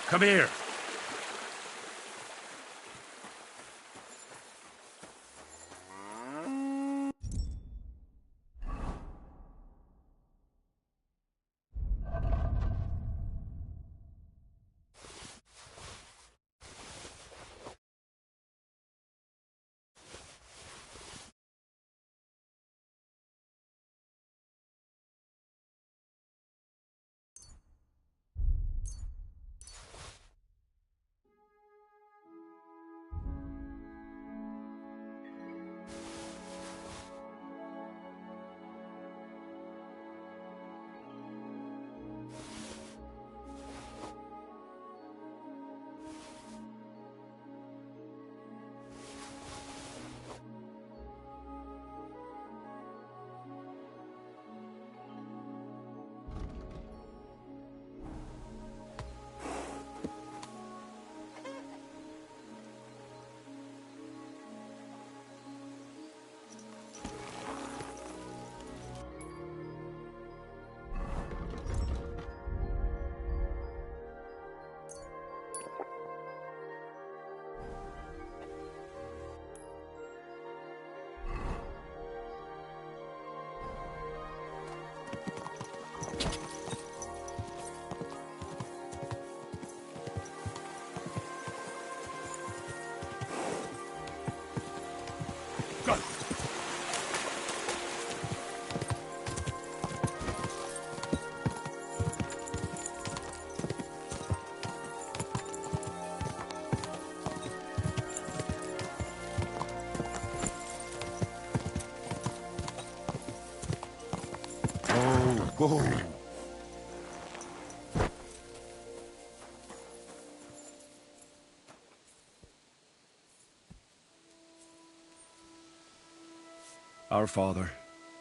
Come here. Go. Our Father,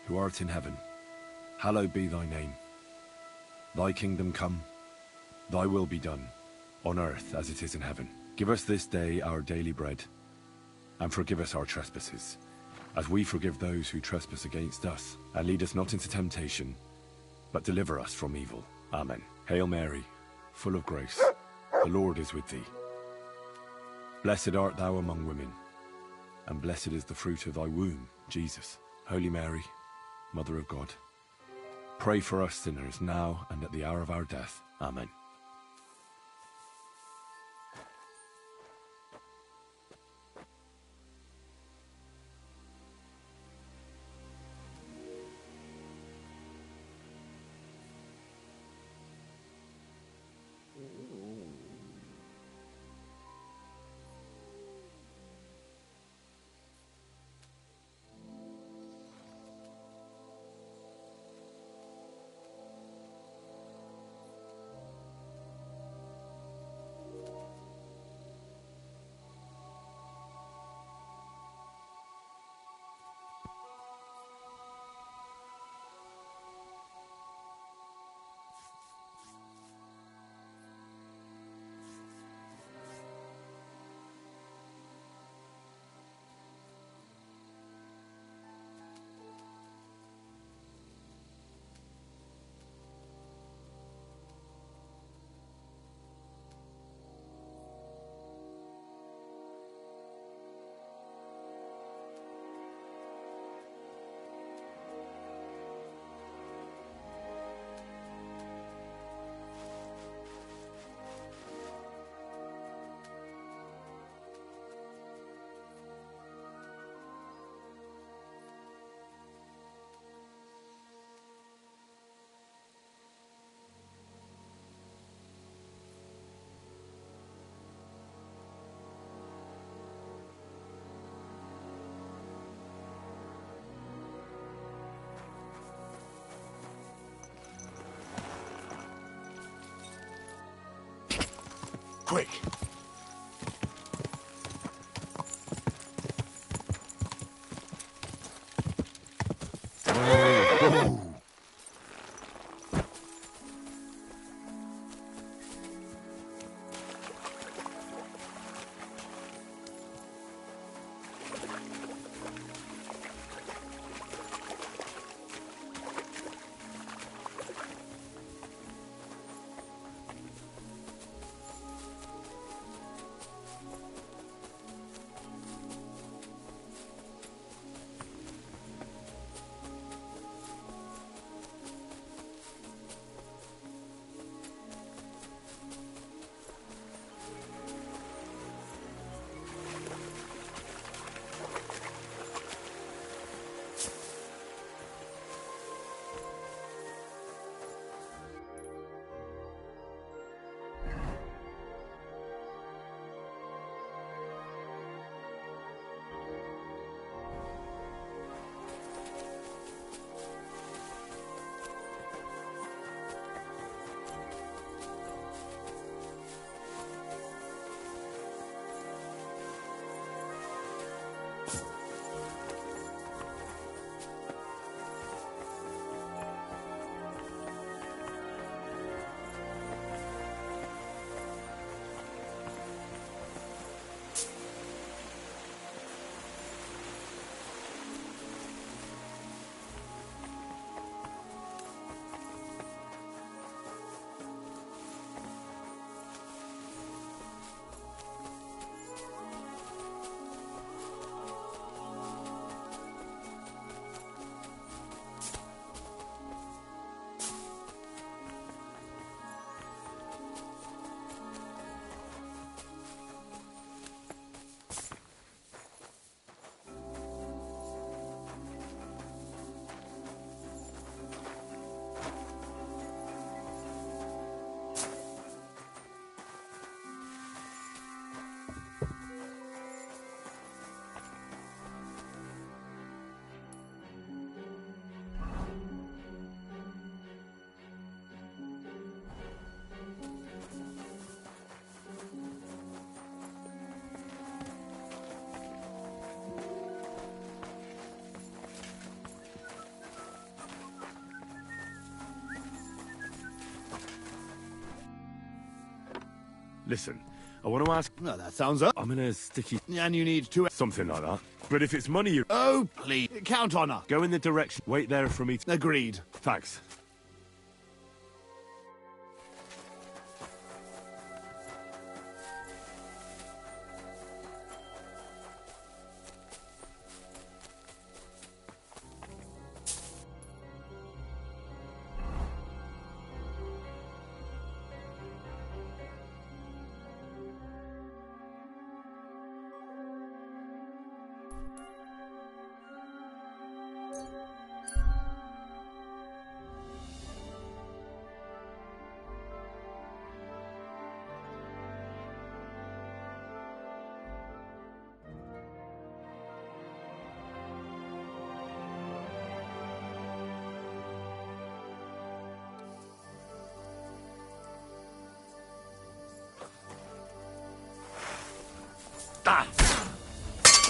who art in heaven, hallowed be thy name. Thy kingdom come, thy will be done, on earth as it is in heaven. Give us this day our daily bread, and forgive us our trespasses, as we forgive those who trespass against us. And lead us not into temptation, but deliver us from evil. Amen. Hail Mary, full of grace, the Lord is with thee. Blessed art thou among women, and blessed is the fruit of thy womb, Jesus. Holy Mary, Mother of God, pray for us sinners now and at the hour of our death. Amen. quick. Listen, I want to ask... No, that sounds up. I'm in a sticky... And you need to... Something like that. But if it's money you... Oh, please. Count on us. Go in the direction. Wait there for me to... Agreed. Thanks.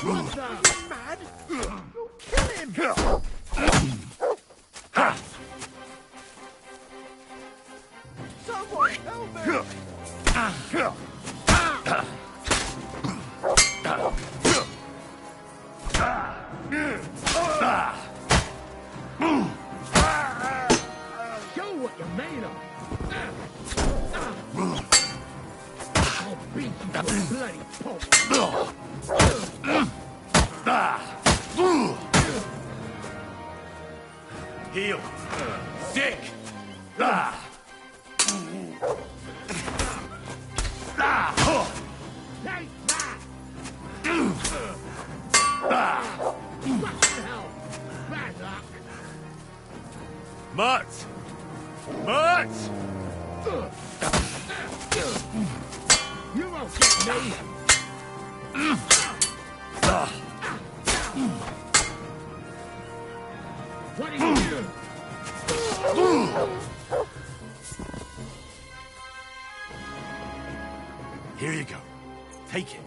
What the? Are you mad? You'll kill him! Someone help me! Show what you're made of! I'll beat you to a bloody pulp! Heal. Sick. Take that! What the hell? Bad luck! Mutt! Mutt! You won't get me! What are you doing? Here you go. Take it.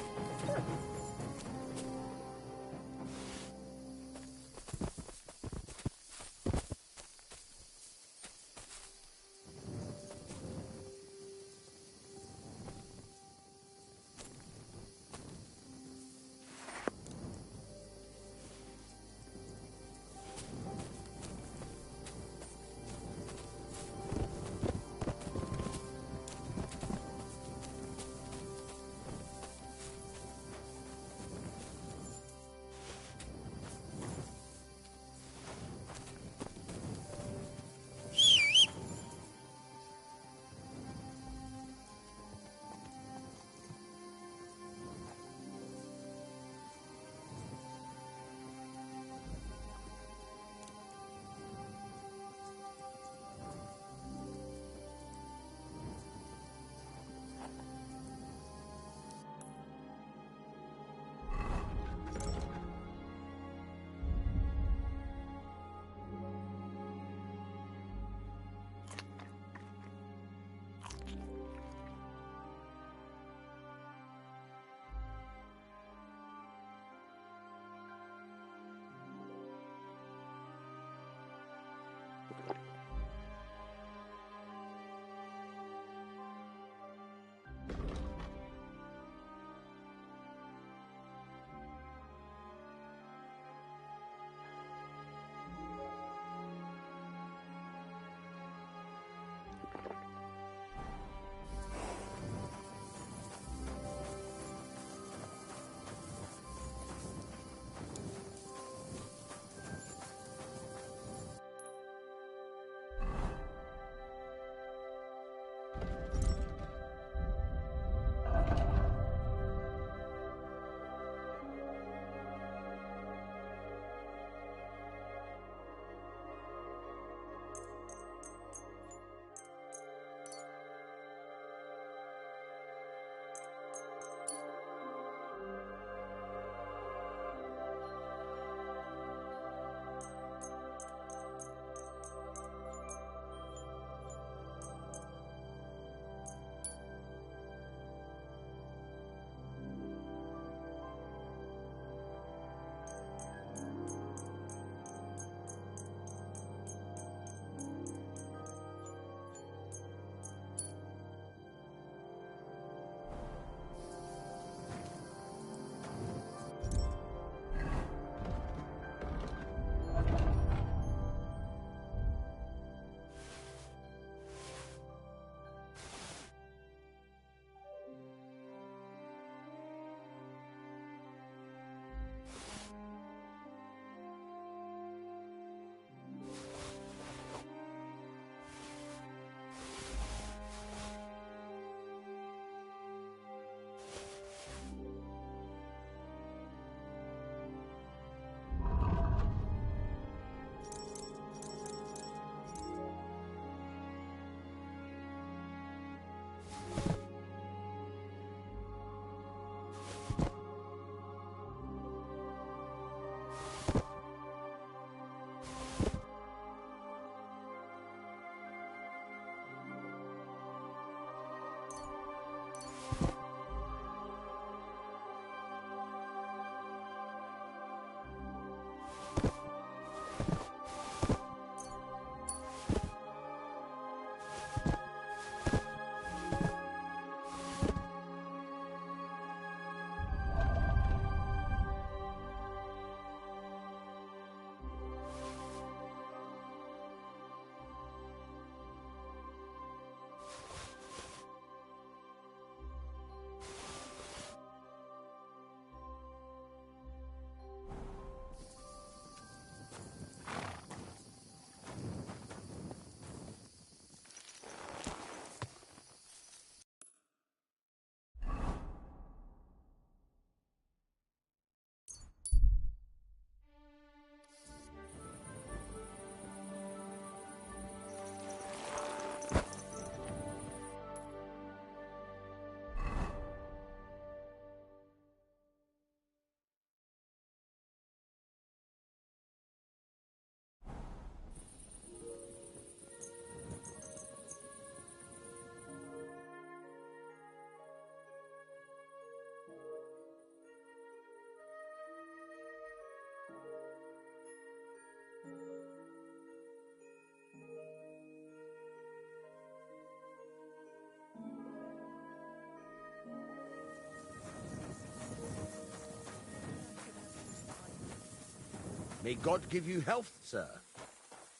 May God give you health, sir.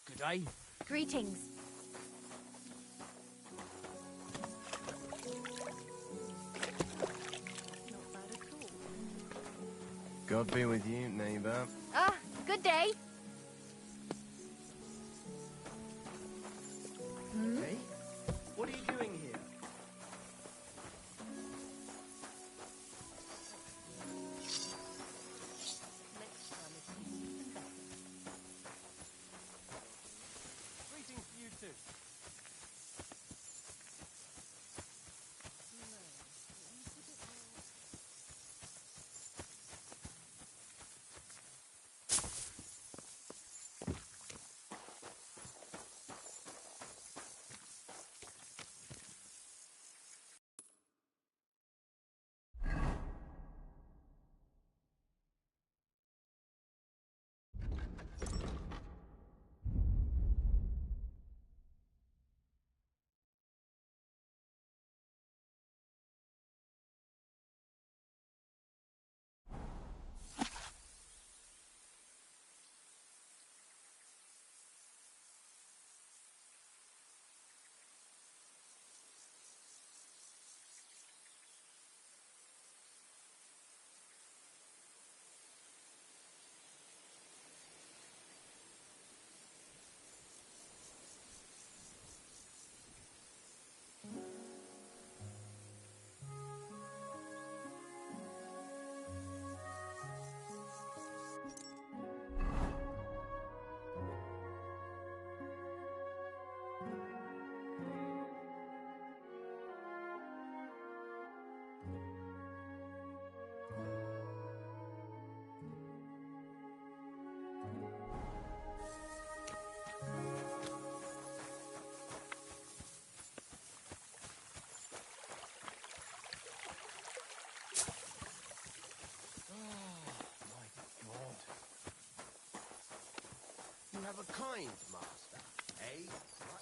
Good day. Greetings. God be with you, neighbor. Ah, good day. Hey? What are you doing here? Greetings to you too. You have a kind master, eh? What?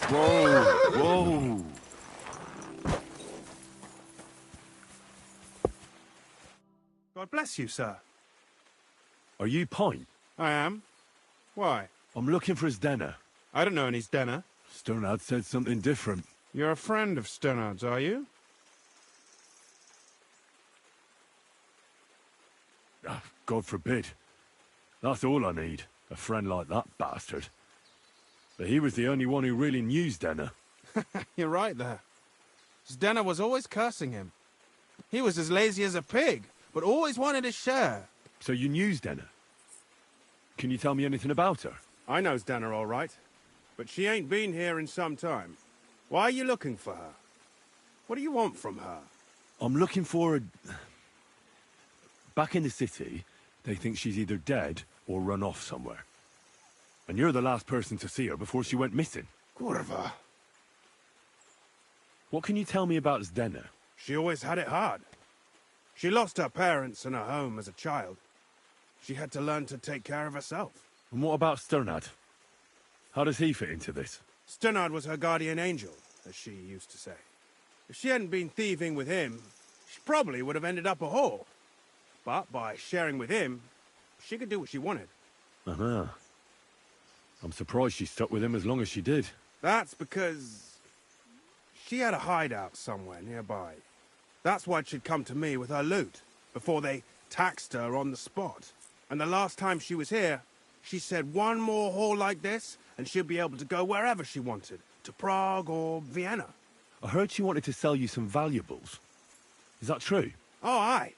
Whoa! Whoa! God bless you, sir. Are you Pine? I am. Why? I'm looking for his Denner. I don't know any Denner. Sternard said something different. You're a friend of Sternard's, are you? Ah, God forbid. That's all I need. A friend like that bastard. But he was the only one who really knew Denner. You're right there. Denner was always cursing him. He was as lazy as a pig, but always wanted his share. So you knew Denner? Can you tell me anything about her? I know Denner all right, but she ain't been here in some time. Why are you looking for her? What do you want from her? I'm looking for a... Back in the city, they think she's either dead or run off somewhere. And you're the last person to see her before she went missing. Kurva. What can you tell me about Denner? She always had it hard. She lost her parents and her home as a child. She had to learn to take care of herself. And what about Sternard? How does he fit into this? Sternard was her guardian angel, as she used to say. If she hadn't been thieving with him, she probably would have ended up a whore. But by sharing with him, she could do what she wanted. Uh-huh. I'm surprised she stuck with him as long as she did. That's because she had a hideout somewhere nearby. That's why she'd come to me with her loot, before they taxed her on the spot. And the last time she was here, she said one more haul like this, and she'd be able to go wherever she wanted, to Prague or Vienna. I heard she wanted to sell you some valuables. Is that true? Oh, aye.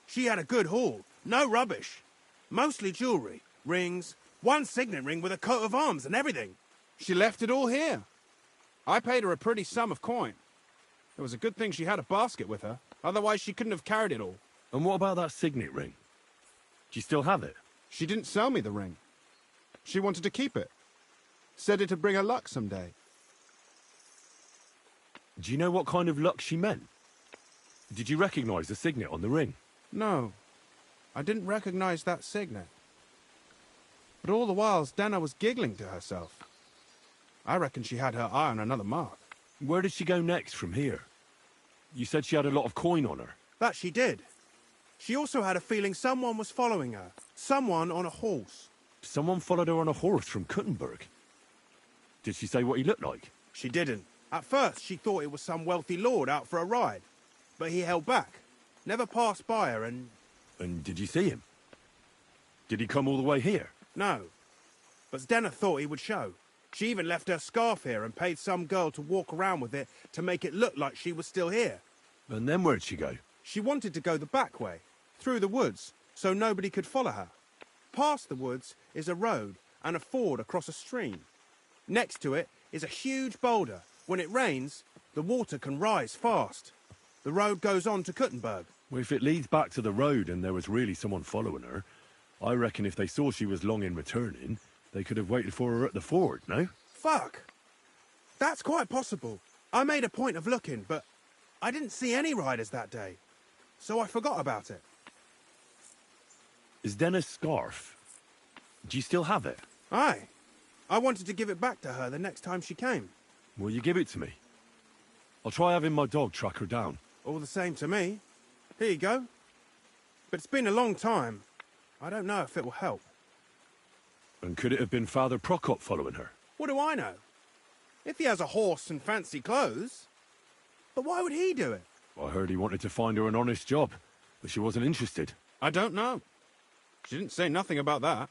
She had a good haul. No rubbish. Mostly jewelry, rings, one signet ring with a coat of arms and everything. She left it all here. I paid her a pretty sum of coin. It was a good thing she had a basket with her. Otherwise, she couldn't have carried it all. And what about that signet ring? Do you still have it? She didn't sell me the ring. She wanted to keep it. Said it'd bring her luck someday. Do you know what kind of luck she meant? Did you recognize the signet on the ring? No. I didn't recognize that signet. But all the while, Dana was giggling to herself. I reckon she had her eye on another mark. Where did she go next from here? You said she had a lot of coin on her. That she did. She also had a feeling someone was following her. Someone on a horse. Someone followed her on a horse from Kuttenberg. Did she say what he looked like? She didn't. At first, she thought it was some wealthy lord out for a ride. But he held back. Never passed by her and... And did you see him? Did he come all the way here? No. But Zdena thought he would show. She even left her scarf here and paid some girl to walk around with it to make it look like she was still here. And then where'd she go? She wanted to go the back way, through the woods, so nobody could follow her. Past the woods is a road and a ford across a stream. Next to it is a huge boulder. When it rains, the water can rise fast. The road goes on to Kuttenberg. Well, if it leads back to the road and there was really someone following her, I reckon if they saw she was long in returning, they could have waited for her at the ford, no? Fuck! That's quite possible. I made a point of looking, but I didn't see any riders that day, so I forgot about it. Is Denna's scarf? Do you still have it? Aye. I wanted to give it back to her the next time she came. Will you give it to me? I'll try having my dog track her down. All the same to me. Here you go. But it's been a long time. I don't know if it will help. And could it have been Father Prokop following her? What do I know? If he has a horse and fancy clothes. But why would he do it? I heard he wanted to find her an honest job, but she wasn't interested. I don't know. She didn't say nothing about that.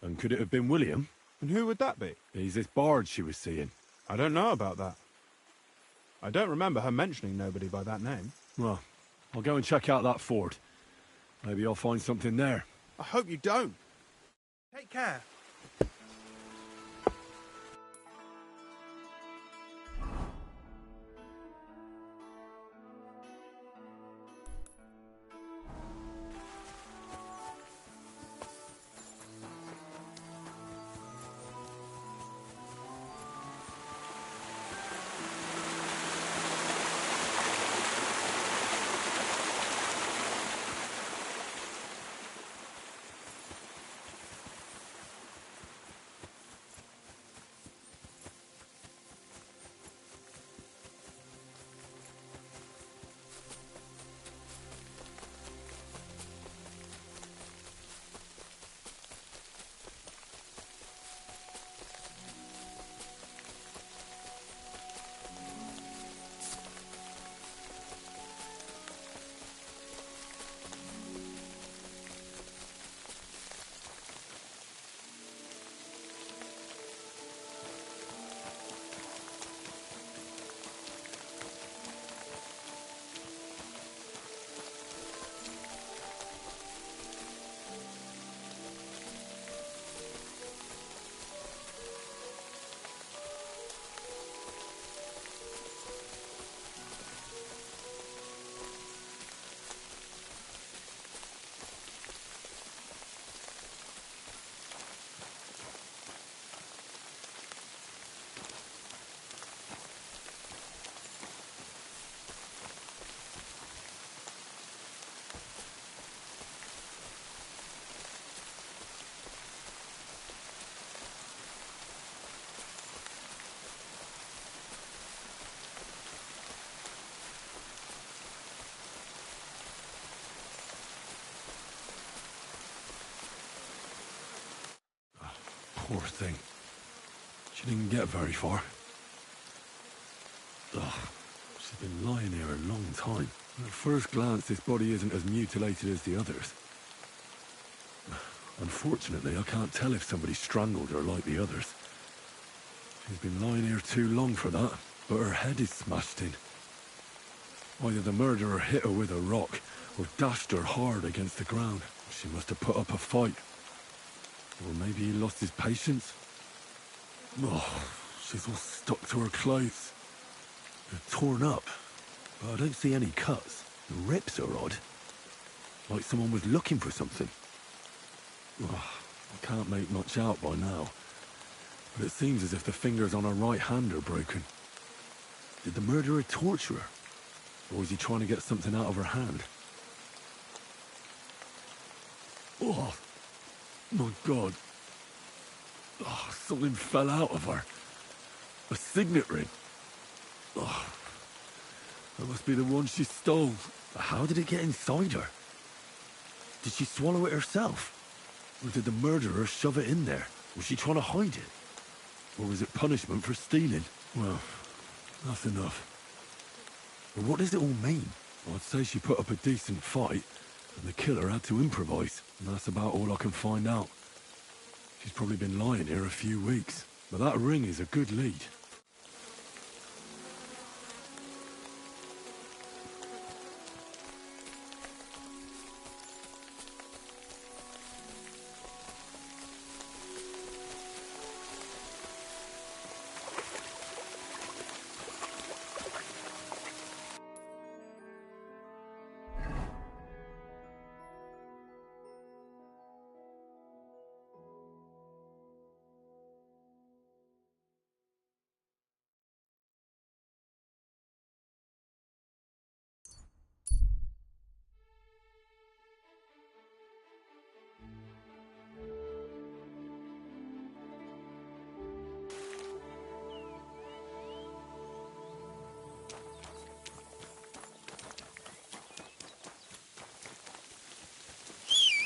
And could it have been William? And who would that be? He's this bard she was seeing. I don't know about that. I don't remember her mentioning nobody by that name. Well, I'll go and check out that ford. Maybe I'll find something there. I hope you don't. Take care. Poor thing. She didn't get very far. Ugh, she's been lying here a long time. At first glance, this body isn't as mutilated as the others. Unfortunately, I can't tell if somebody strangled her like the others. She's been lying here too long for that, but her head is smashed in. Either the murderer hit her with a rock, or dashed her hard against the ground. She must have put up a fight. Or maybe he lost his patience. Oh, she's all stuck to her clothes. They're torn up, but I don't see any cuts. The rips are odd. Like someone was looking for something. Oh, I can't make much out by now. But it seems as if the fingers on her right hand are broken. Did the murderer torture her? Or was he trying to get something out of her hand? Oh, my God. Oh, something fell out of her. A signet ring. Oh, that must be the one she stole. How did it get inside her? Did she swallow it herself? Or did the murderer shove it in there? Was she trying to hide it? Or was it punishment for stealing? Well, that's enough. But what does it all mean? I'd say she put up a decent fight, and the killer had to improvise, and that's about all I can find out. She's probably been lying here a few weeks, but that ring is a good lead.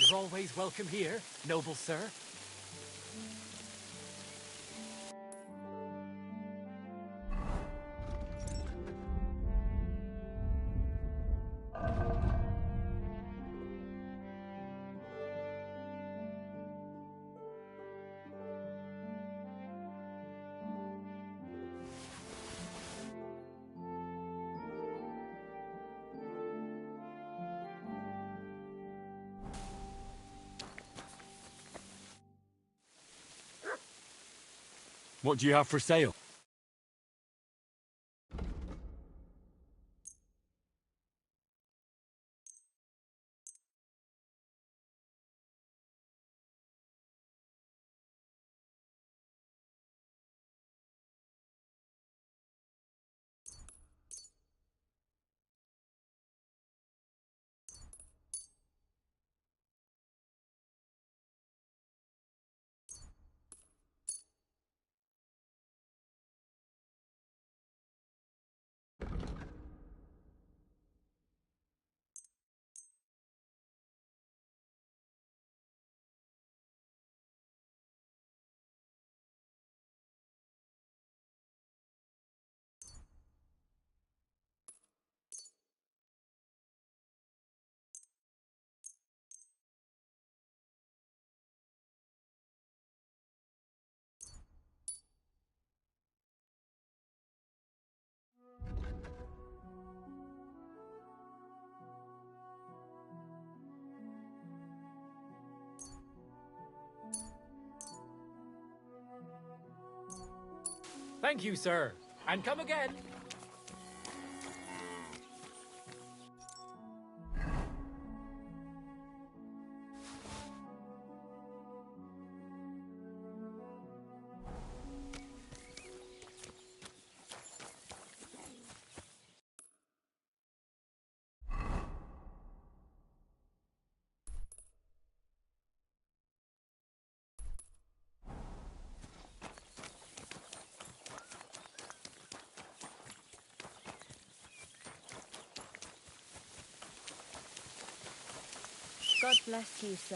You're always welcome here, noble sir. What do you have for sale? Thank you, sir. And come again. God bless you, sir.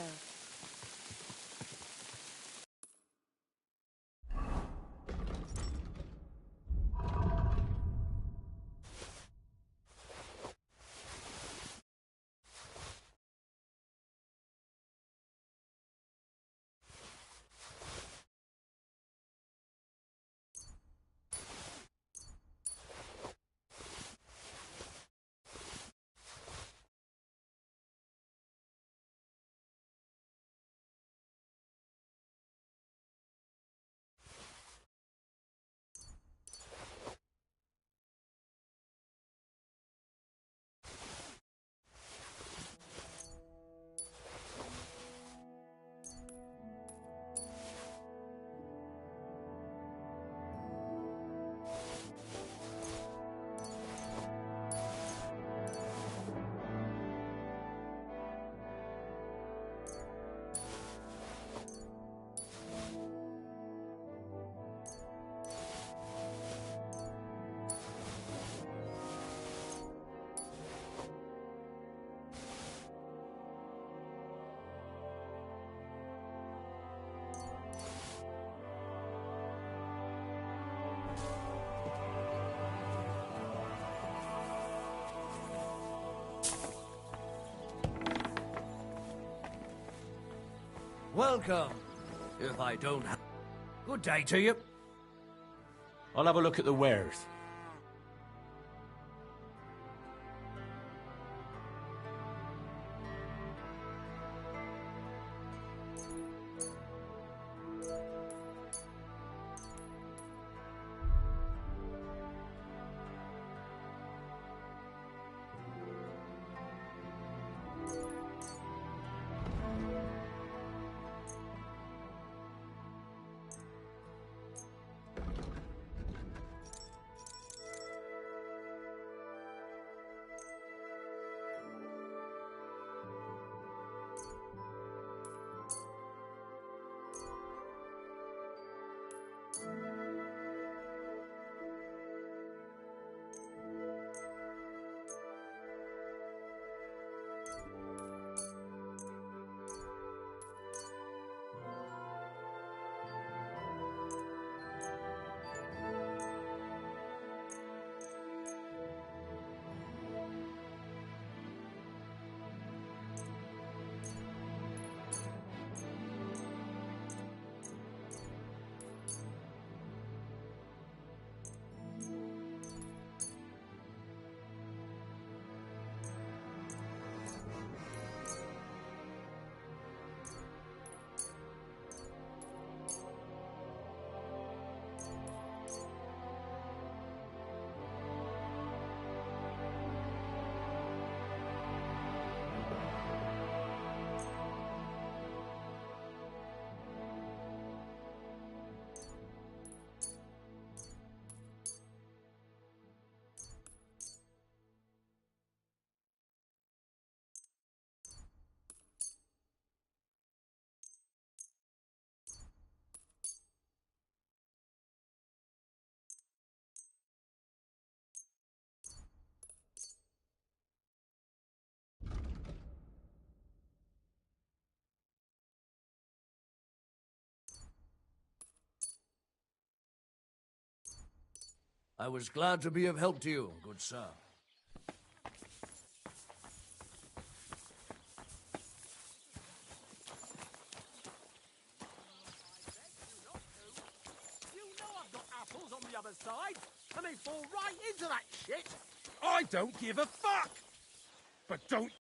Welcome. If I don't have... Good day to you. I'll have a look at the wares. I was glad to be of help to you, good sir. You know I've got apples on the other side, and they fall right into that shit. I don't give a fuck! But don't...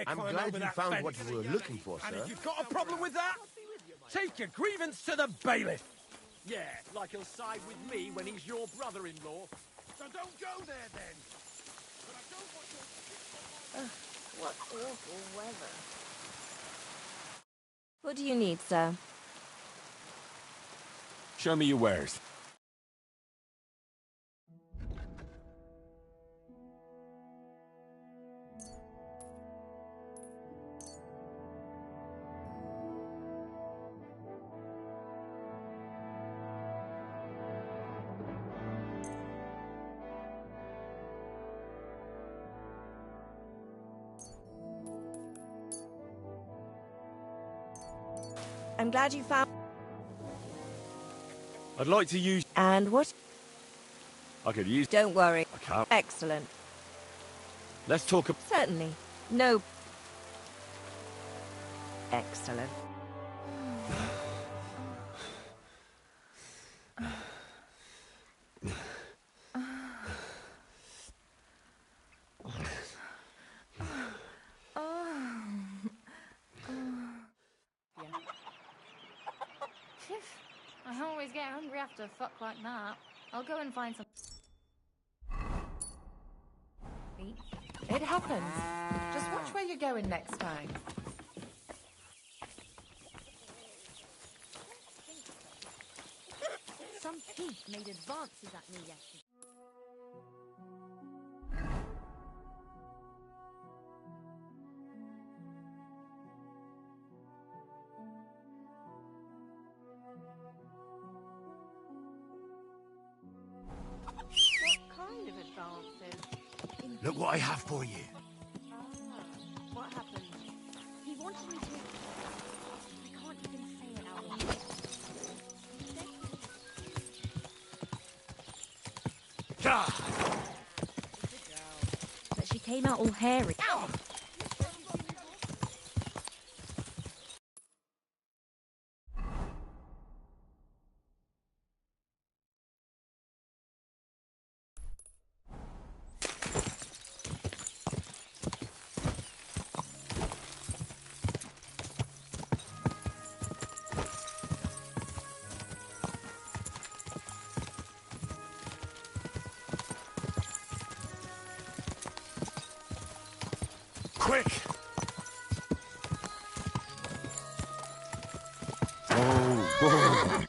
I'm glad you found what you were looking for, And sir. if you've got a problem with that, take your grievance to the bailiff. Yeah, like he'll side with me when he's your brother-in-law. So don't go there, then. But I don't want your... What awful weather. What do you need, sir? Show me your wares. I'm glad you found... I'd like to use... And what? I could use... Don't worry. I can't. Excellent. Let's talk... Certainly. No. Excellent. I always get hungry after a fuck like that. I'll go and find some... It happens. Just watch where you're going next time. Some thief made advances at me yesterday. What kind of advances? Look what I have for you. What happened? He wanted me to... I can't even say it out loud. But she came out all hairy. Ow! Quick! Oh.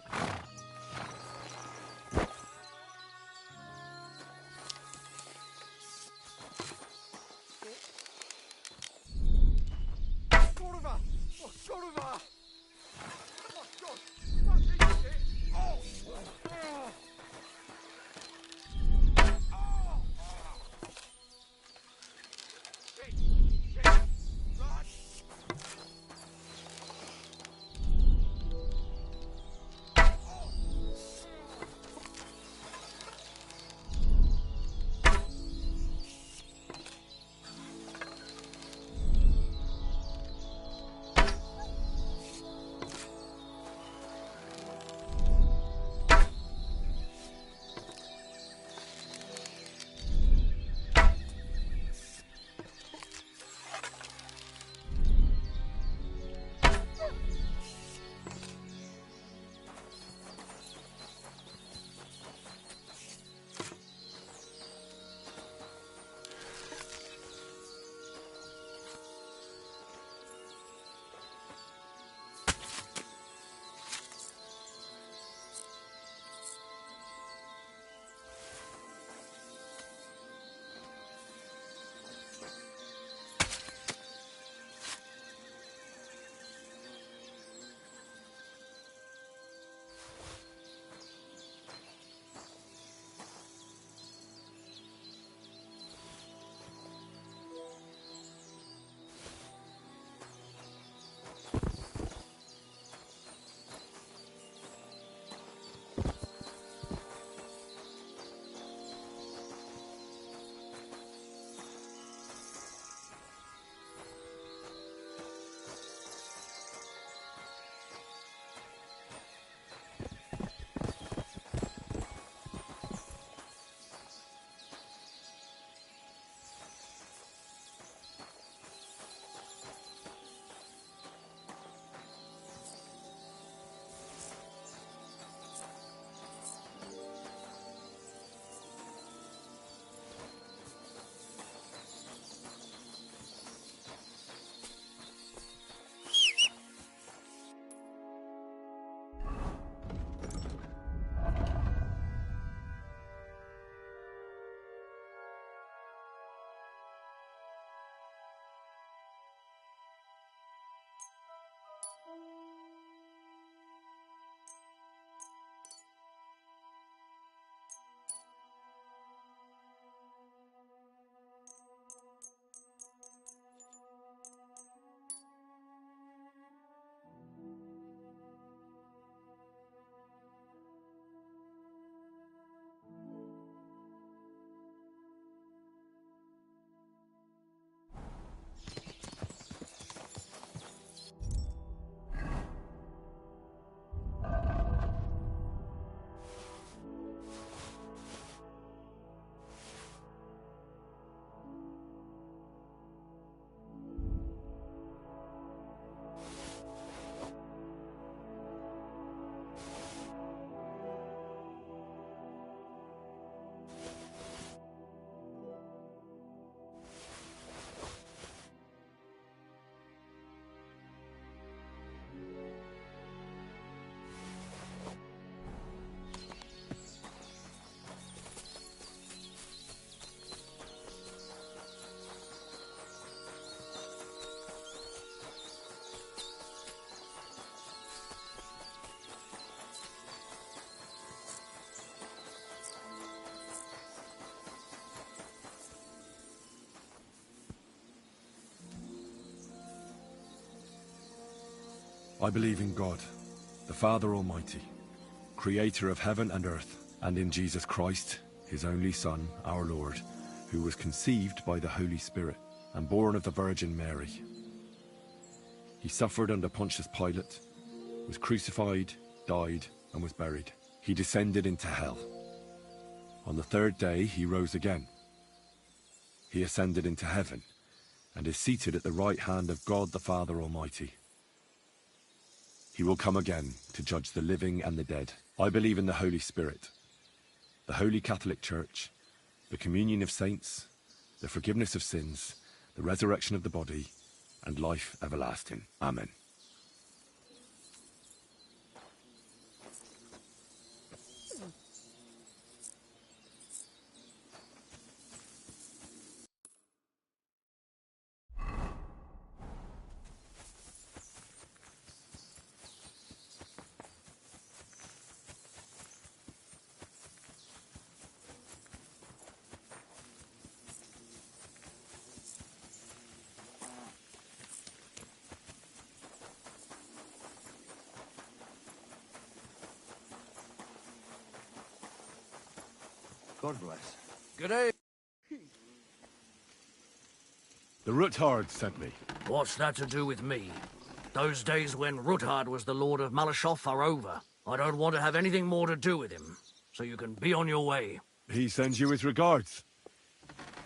I believe in God, the Father Almighty, creator of heaven and earth, and in Jesus Christ, his only Son, our Lord, who was conceived by the Holy Spirit and born of the Virgin Mary. He suffered under Pontius Pilate, was crucified, died, and was buried. He descended into hell. On the third day, he rose again. He ascended into heaven and is seated at the right hand of God the Father Almighty. He will come again to judge the living and the dead. I believe in the Holy Spirit, the Holy Catholic Church, the communion of saints, the forgiveness of sins, the resurrection of the body, and life everlasting. Amen. God bless. Good day. The Ruthard sent me. What's that to do with me? Those days when Ruthard was the Lord of Malashoff are over. I don't want to have anything more to do with him, so you can be on your way. He sends you his regards.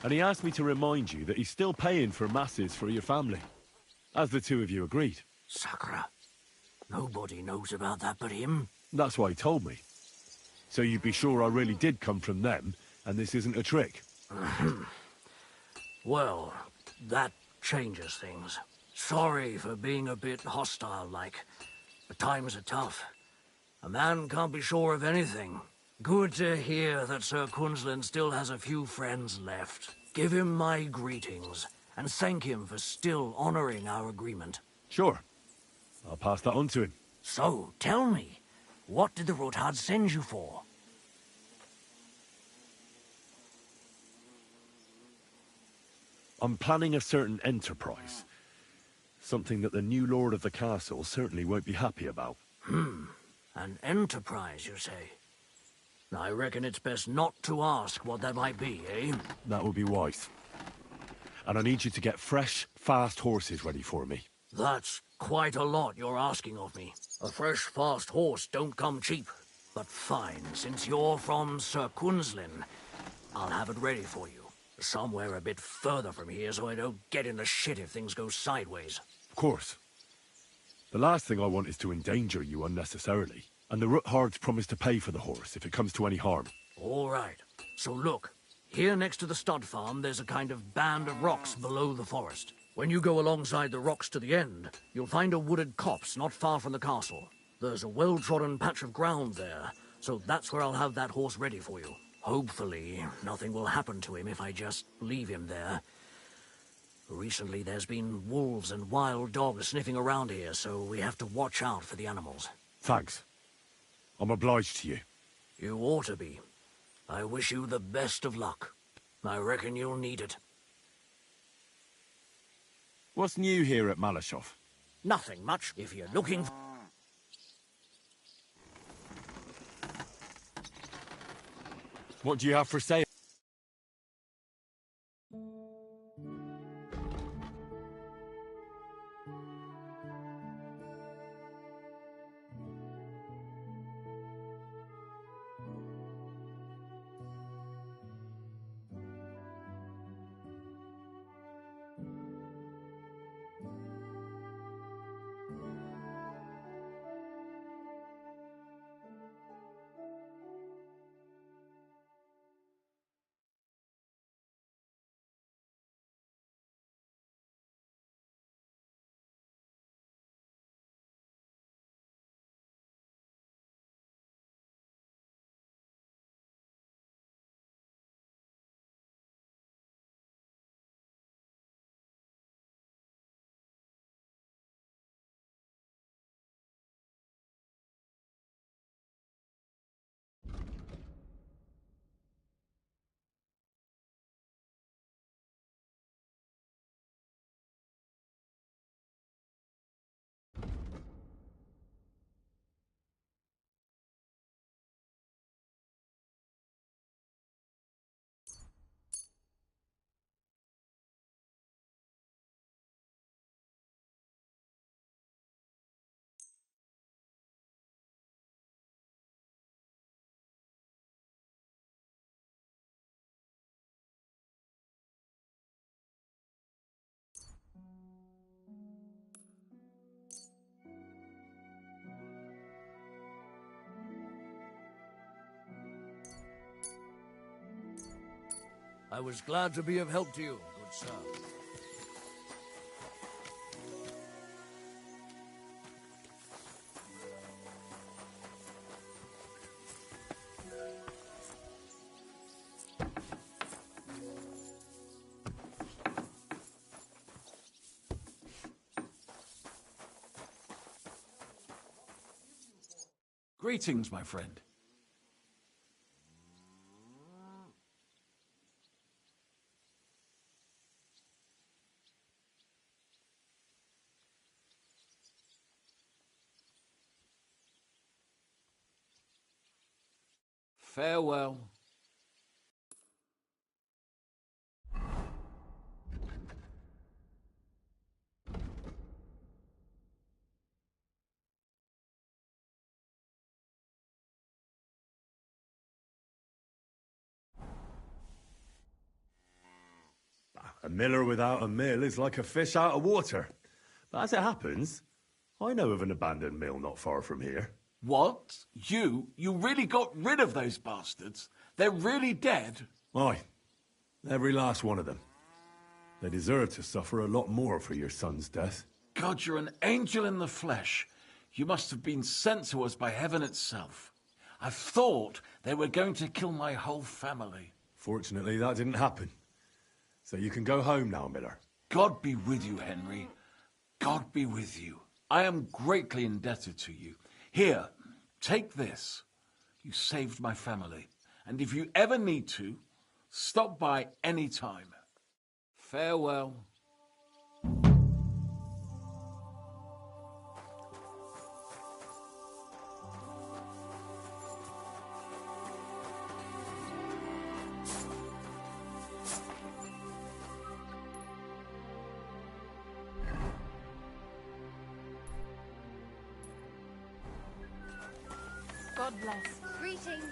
And he asked me to remind you that he's still paying for masses for your family, as the two of you agreed. Sakra. Nobody knows about that but him. That's why he told me. So you'd be sure I really did come from them, and this isn't a trick. Well, that changes things. Sorry for being a bit hostile-like, but times are tough. A man can't be sure of anything. Good to hear that Sir Kunzlin still has a few friends left. Give him my greetings, and thank him for still honoring our agreement. Sure. I'll pass that on to him. So, tell me, what did the Ruthard send you for? I'm planning a certain enterprise. Something that the new lord of the castle certainly won't be happy about. An enterprise, you say? I reckon it's best not to ask what that might be, eh? That would be wise. And I need you to get fresh, fast horses ready for me. That's quite a lot you're asking of me. A fresh, fast horse don't come cheap. But fine, since you're from Sir Kunzlin, I'll have it ready for you. Somewhere a bit further from here so I don't get in the shit if things go sideways. Of course. The last thing I want is to endanger you unnecessarily. And the Ruthards promise to pay for the horse if it comes to any harm. All right. So look, here next to the stud farm there's a kind of band of rocks below the forest. When you go alongside the rocks to the end, you'll find a wooded copse not far from the castle. There's a well-trodden patch of ground there, so that's where I'll have that horse ready for you. Hopefully, nothing will happen to him if I just leave him there. Recently, there's been wolves and wild dogs sniffing around here, so we have to watch out for the animals. Thanks. I'm obliged to you. You ought to be. I wish you the best of luck. I reckon you'll need it. What's new here at Malashoff? Nothing much. If you're looking for... What do you have for sale? I was glad to be of help to you, good sir. Greetings, my friend. Farewell. A miller without a mill is like a fish out of water. But as it happens, I know of an abandoned mill not far from here. What? You really got rid of those bastards? They're really dead? Aye. Every last one of them. They deserve to suffer a lot more for your son's death. God, you're an angel in the flesh. You must have been sent to us by heaven itself. I thought they were going to kill my whole family. Fortunately, that didn't happen. So you can go home now, Miller. God be with you, Henry. God be with you. I am greatly indebted to you. Here, take this. You saved my family. And if you ever need to, stop by any time. Farewell. God bless. Greetings.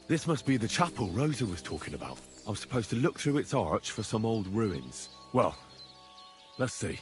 This must be the chapel Rosa was talking about. I'm supposed to look through its arch for some old ruins. Well, let's see.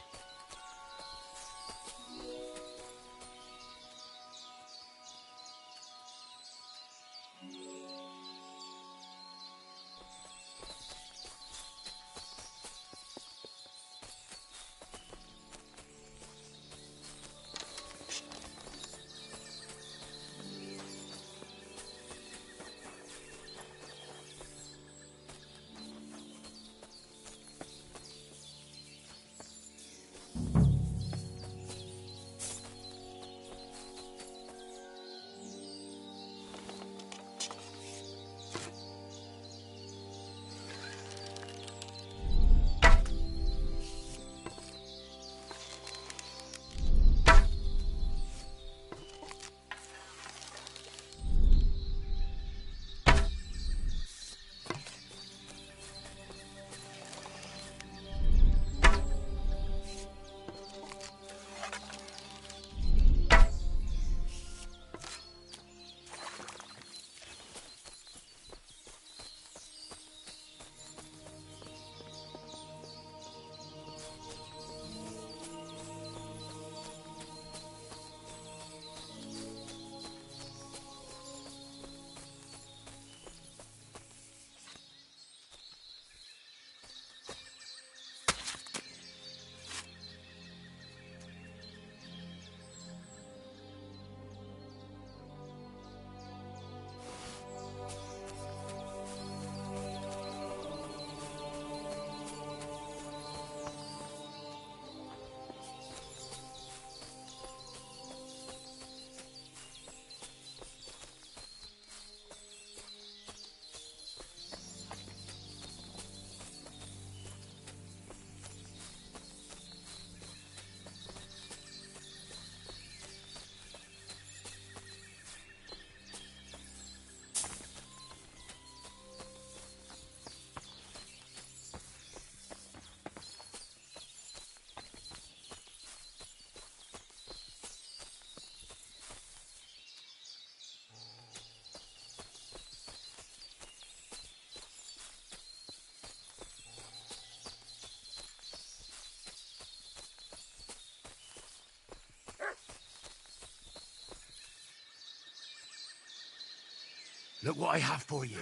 Look what I have for you.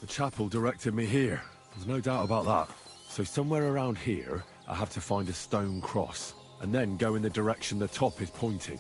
The chapel directed me here. There's no doubt about that. So somewhere around here, I have to find a stone cross, and then go in the direction the top is pointing.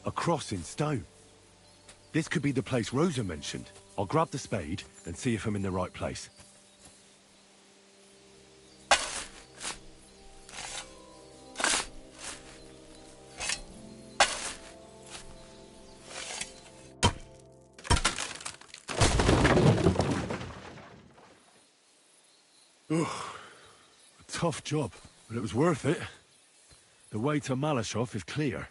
A cross in stone. This could be the place Rosen mentioned. I'll grab the spade and see if I'm in the right place. Ugh. A tough job, but it was worth it. The way to Malashov is clear.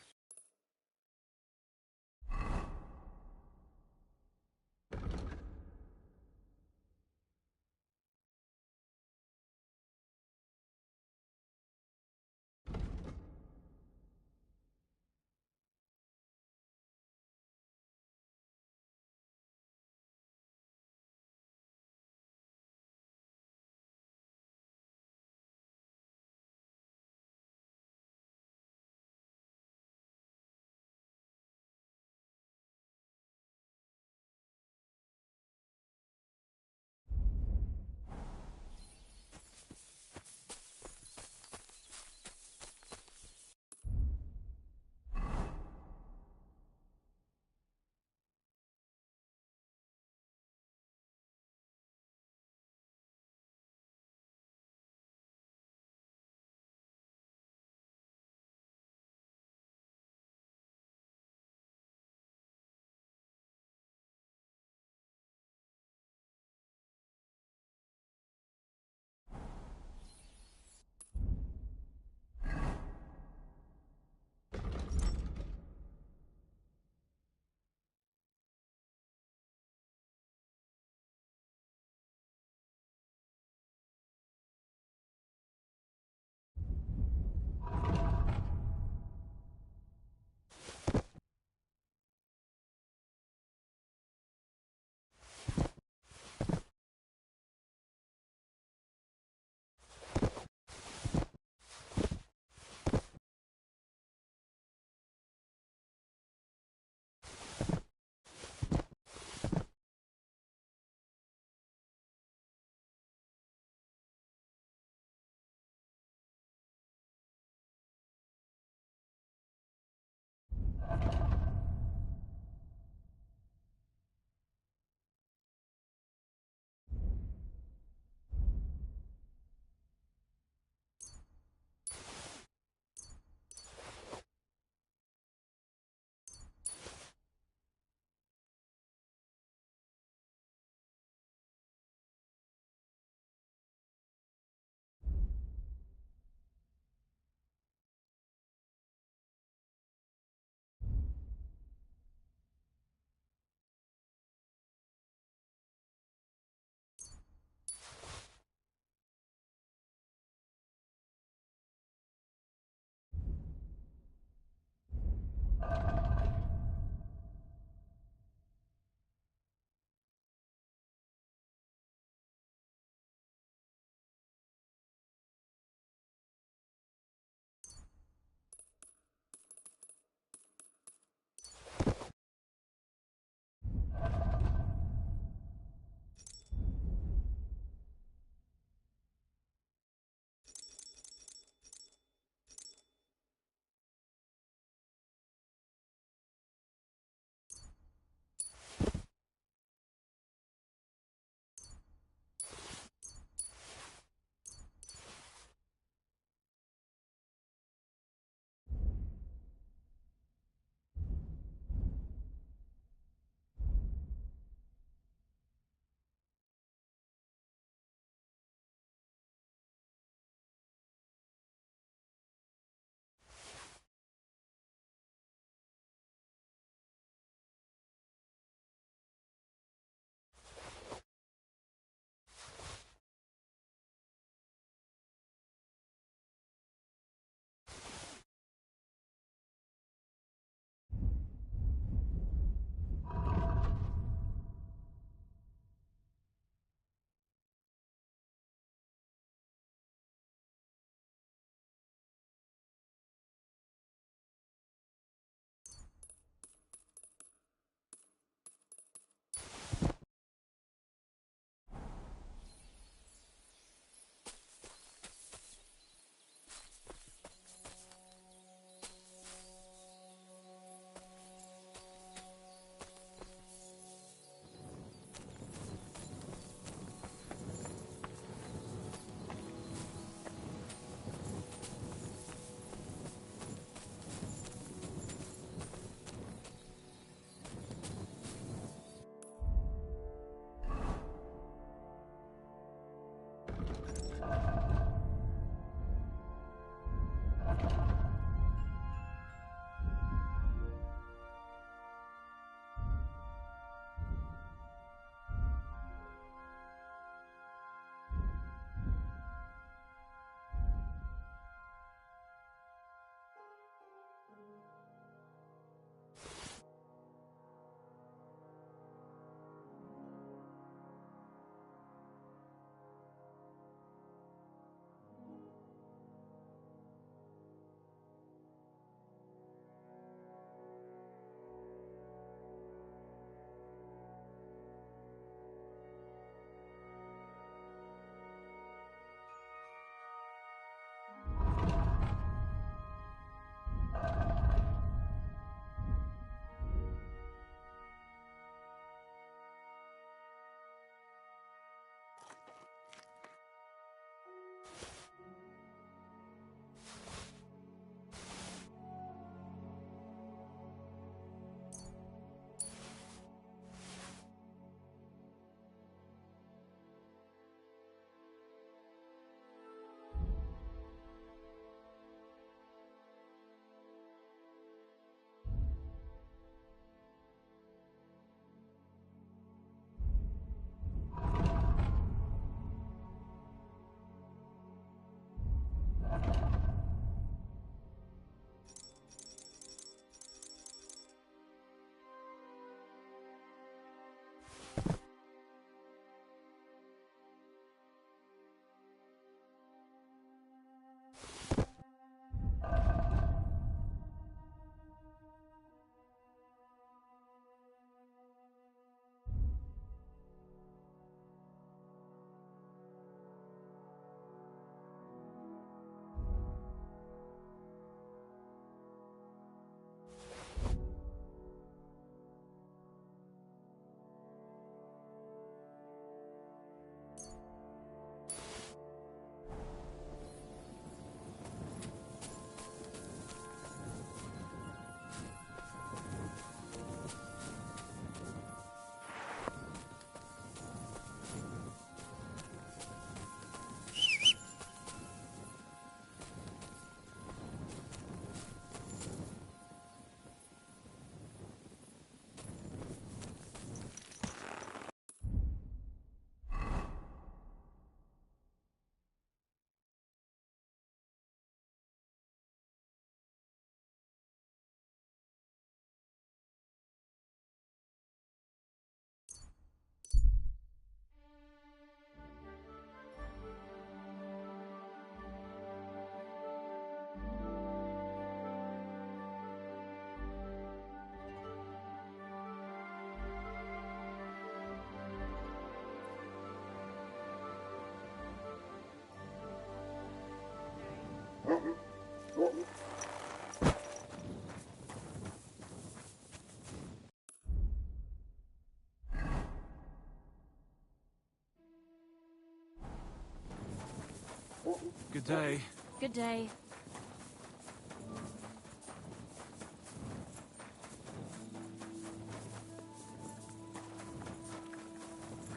day. Good day.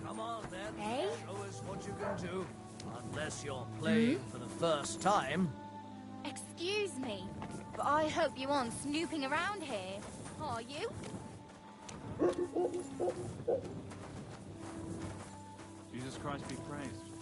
Come on, then. Hey? Show us what you can do. Unless you're playing for the first time. Excuse me, but I hope you aren't snooping around here. Are you? Jesus Christ be praised.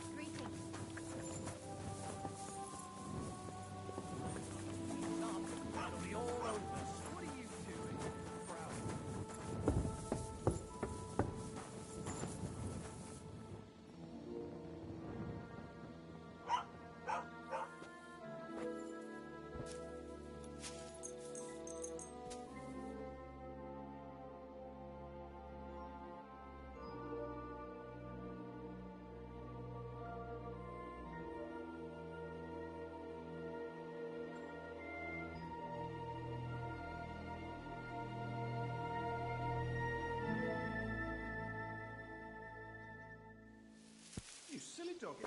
You silly doggy.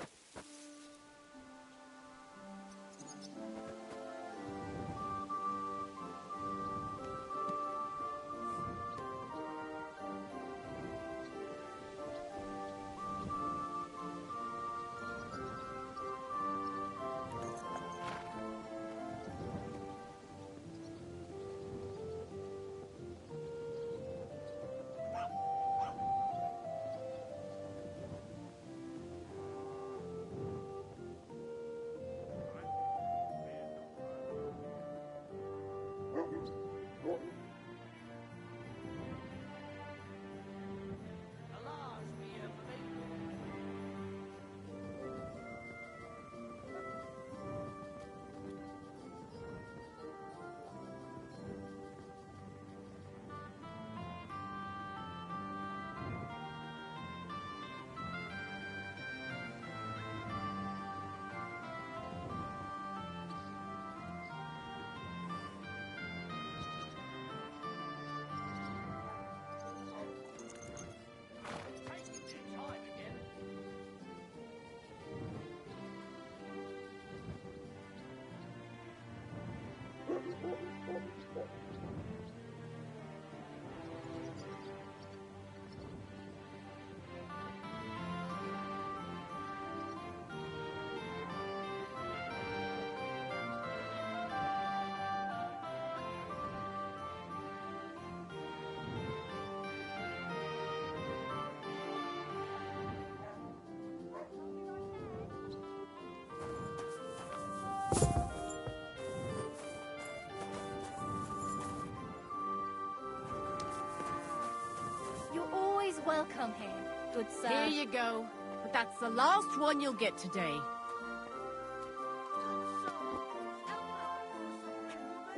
You're always welcome here, good sir. Here you go. But that's the last one you'll get today.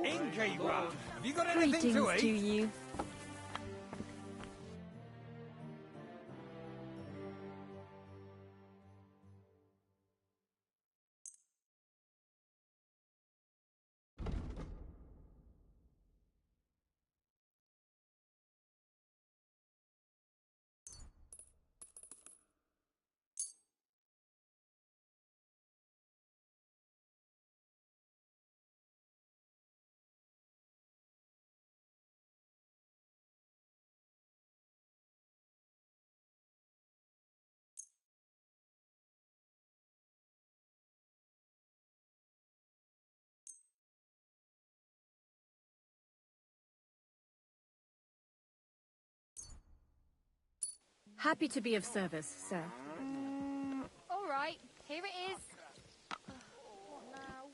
Innkeeper, have you got anything Greetings to eat? to you. Happy to be of service, sir. All right, here it is. What now?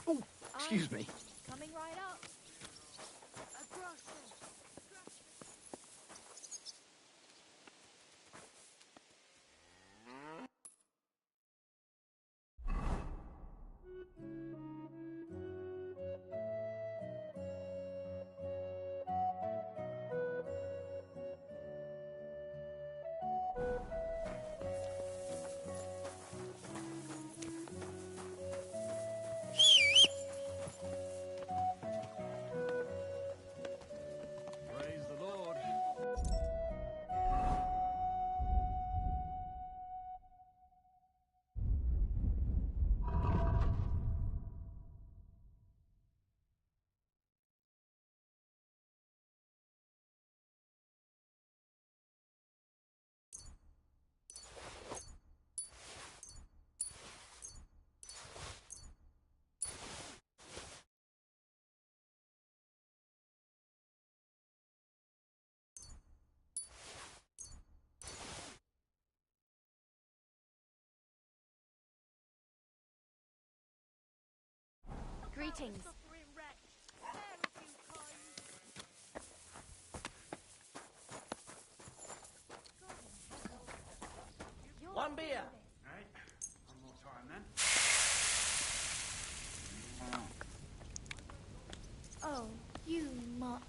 Oh, excuse me. Coming right up. Greetings. One beer. Right. One more time then. Oh, you mutt.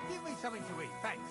Give me something to eat, thanks.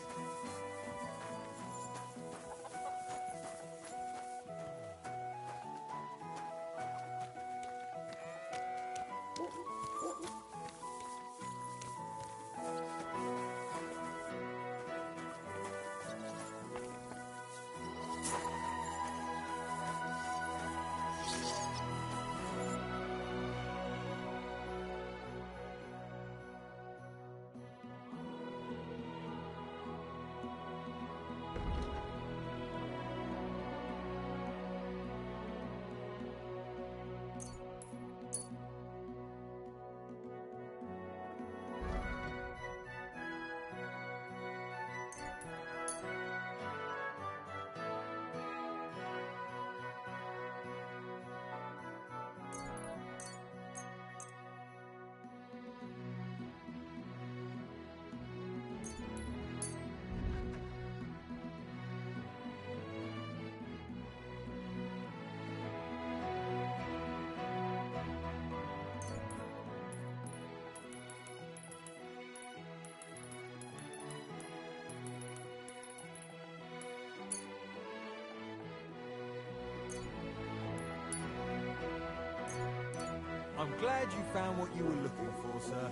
I'm glad you found what you were looking for, sir.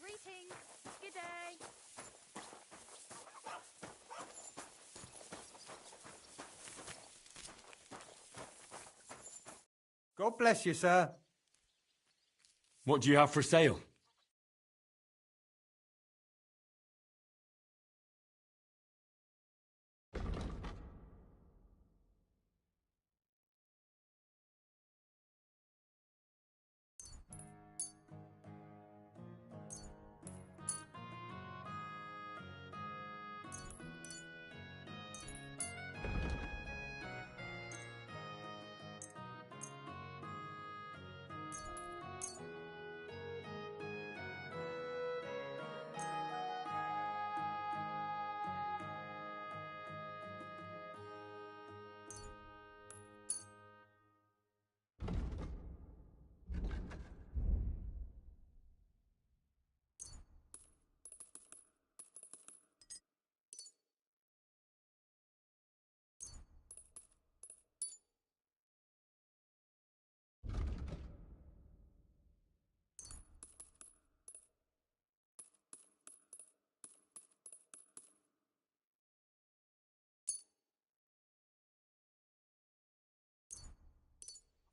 Greetings. Good day. God bless you, sir. What do you have for sale?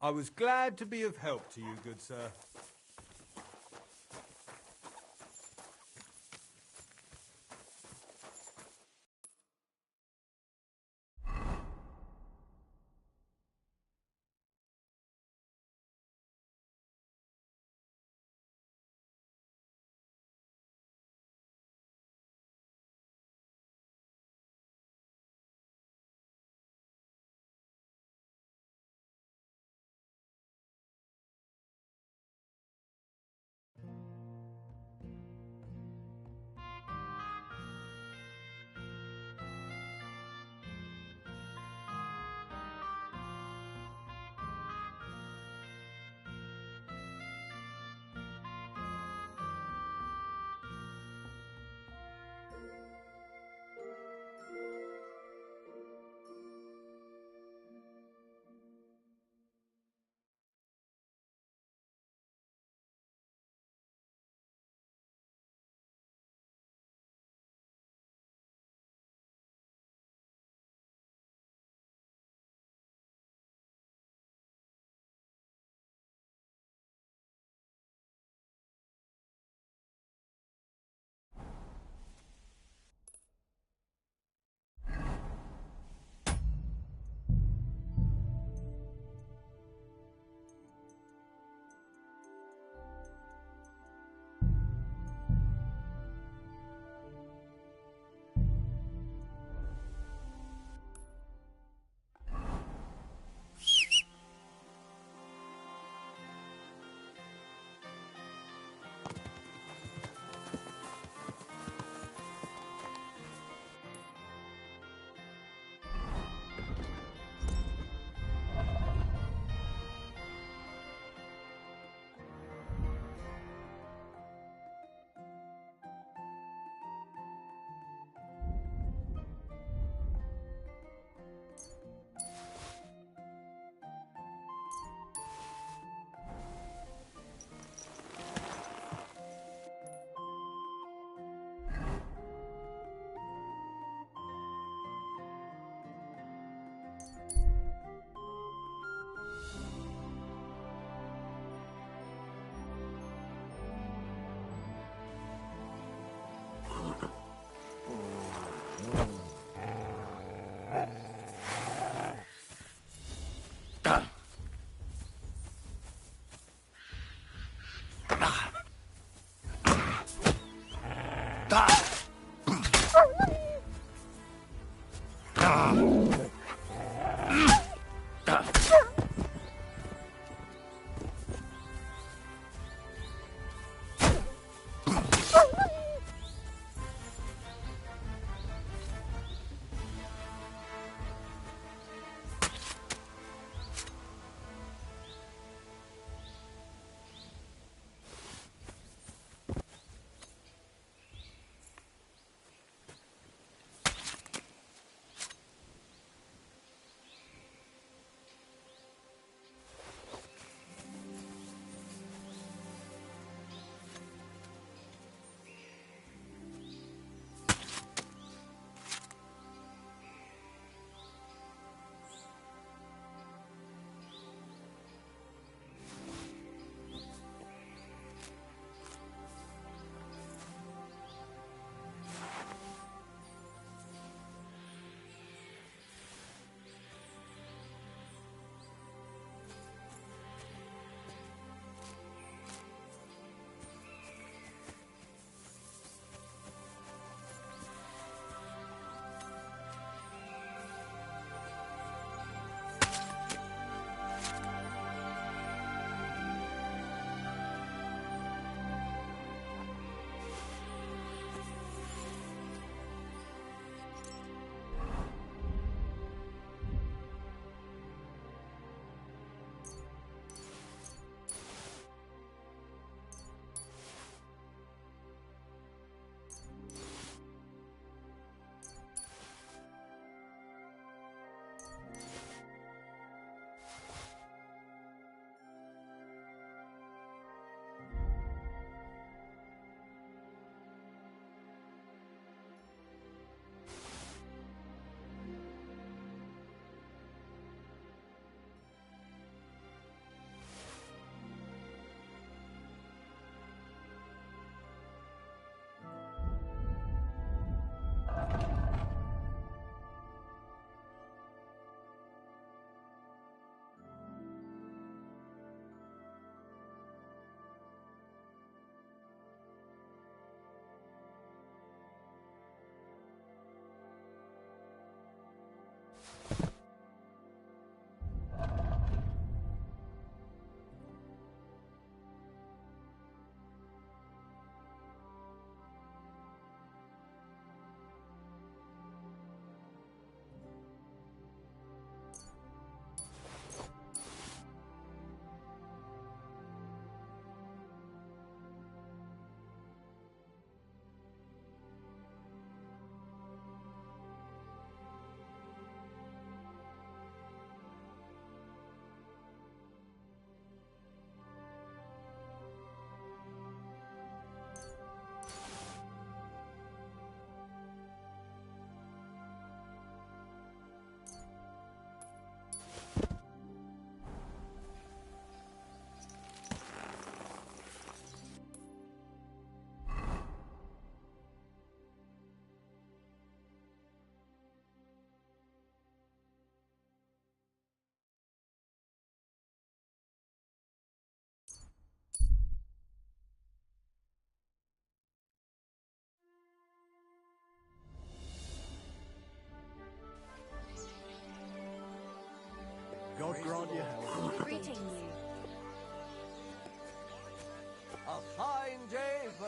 I was glad to be of help to you, good sir.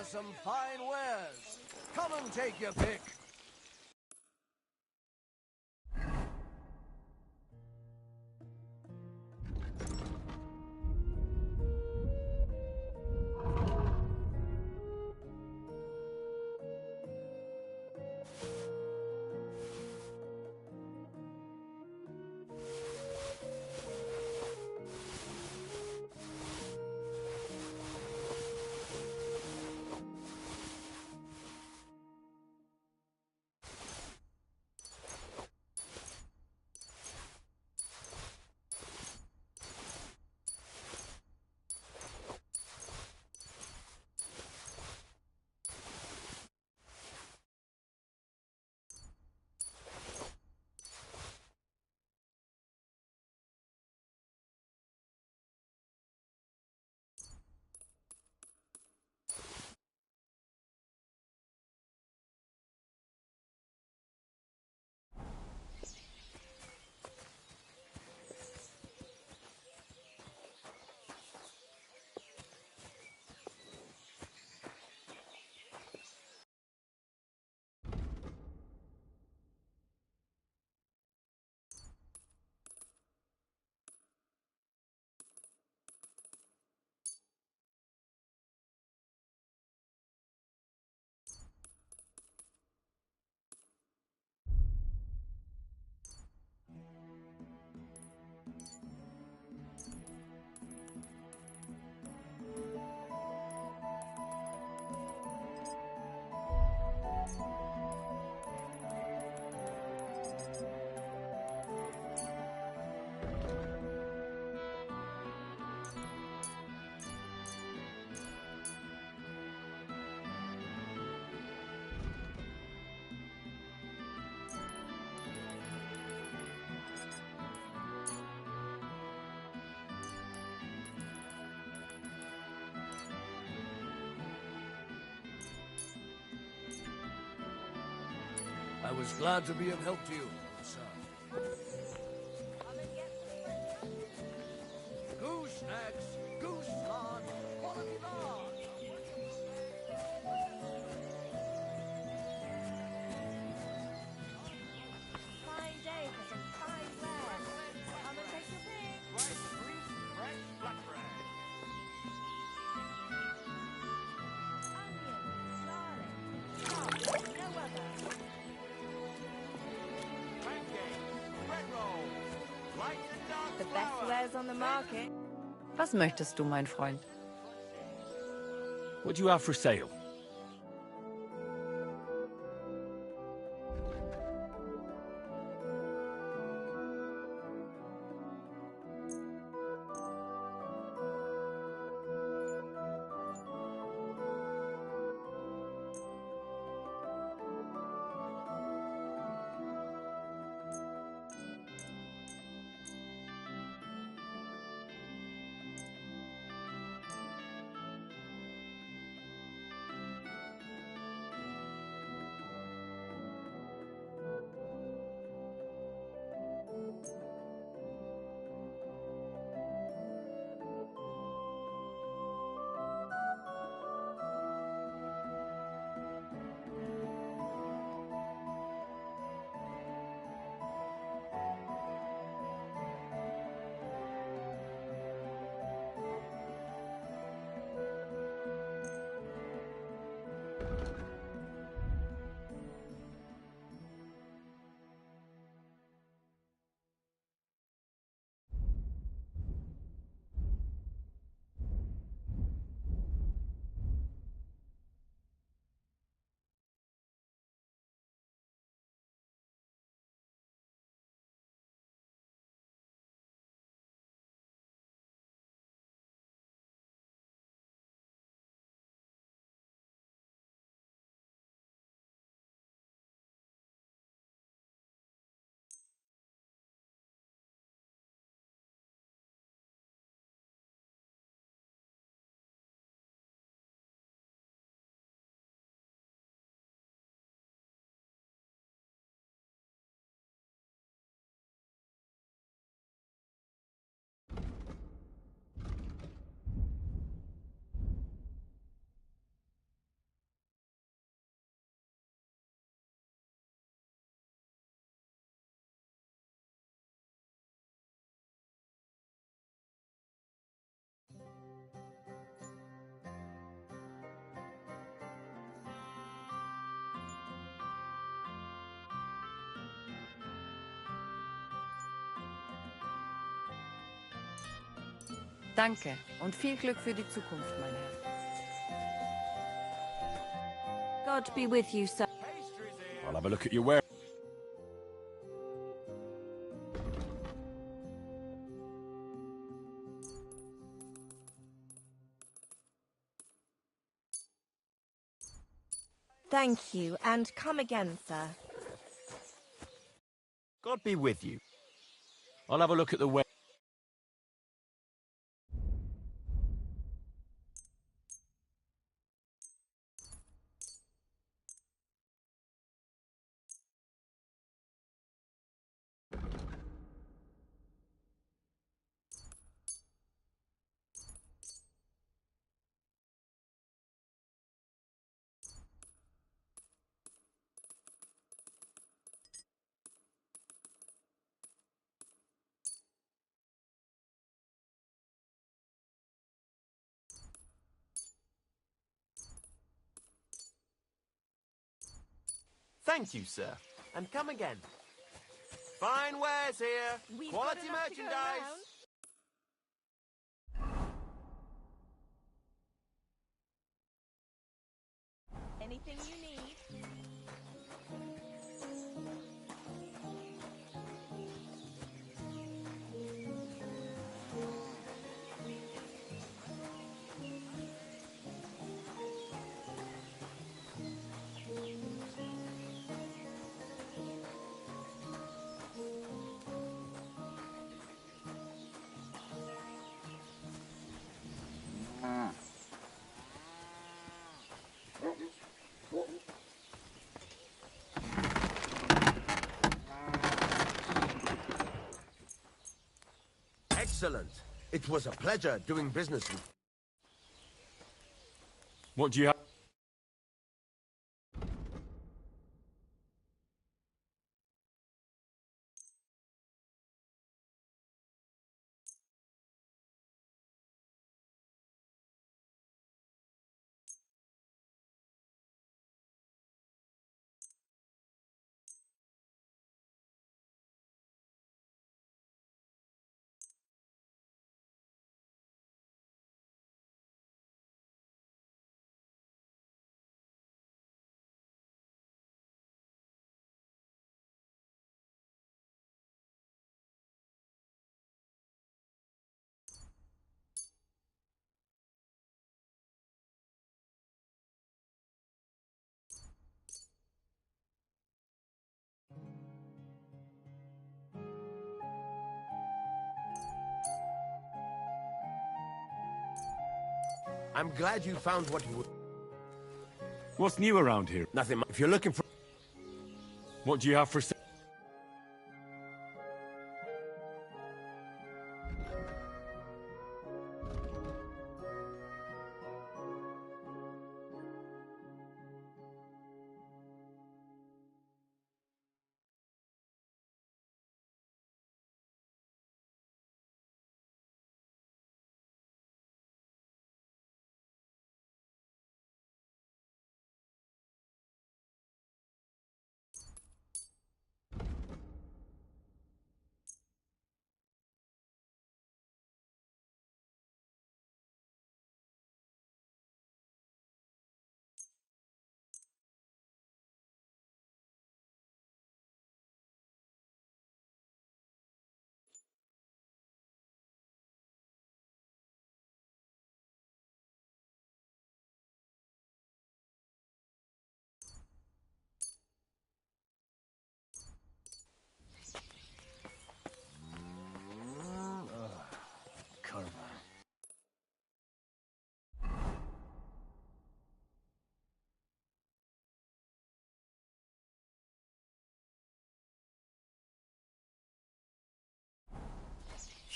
some fine wares. Come and take your pick. I was glad to be of help to you, sir. Goose snacks, goose lard, quality lard. Fine day for some fine wares. Come and take your pick. Fresh grease, fresh flatbread. Onion, garlic, no other. The best wares on the market. Was möchtest du, mein Freund? What do you have for sale? Danke und viel Glück für die Zukunft, mein Herr. God be with you, sir. I'll have a look at your ware. Thank you, and come again, sir. God be with you. I'll have a look at the ware. Thank you, sir. And come again. Fine wares here. Quality merchandise. Anything you need? Excellent. It was a pleasure doing business with... What do you have? I'm glad you found what you... What's new around here? Nothing. If you're looking for... What do you have for sale?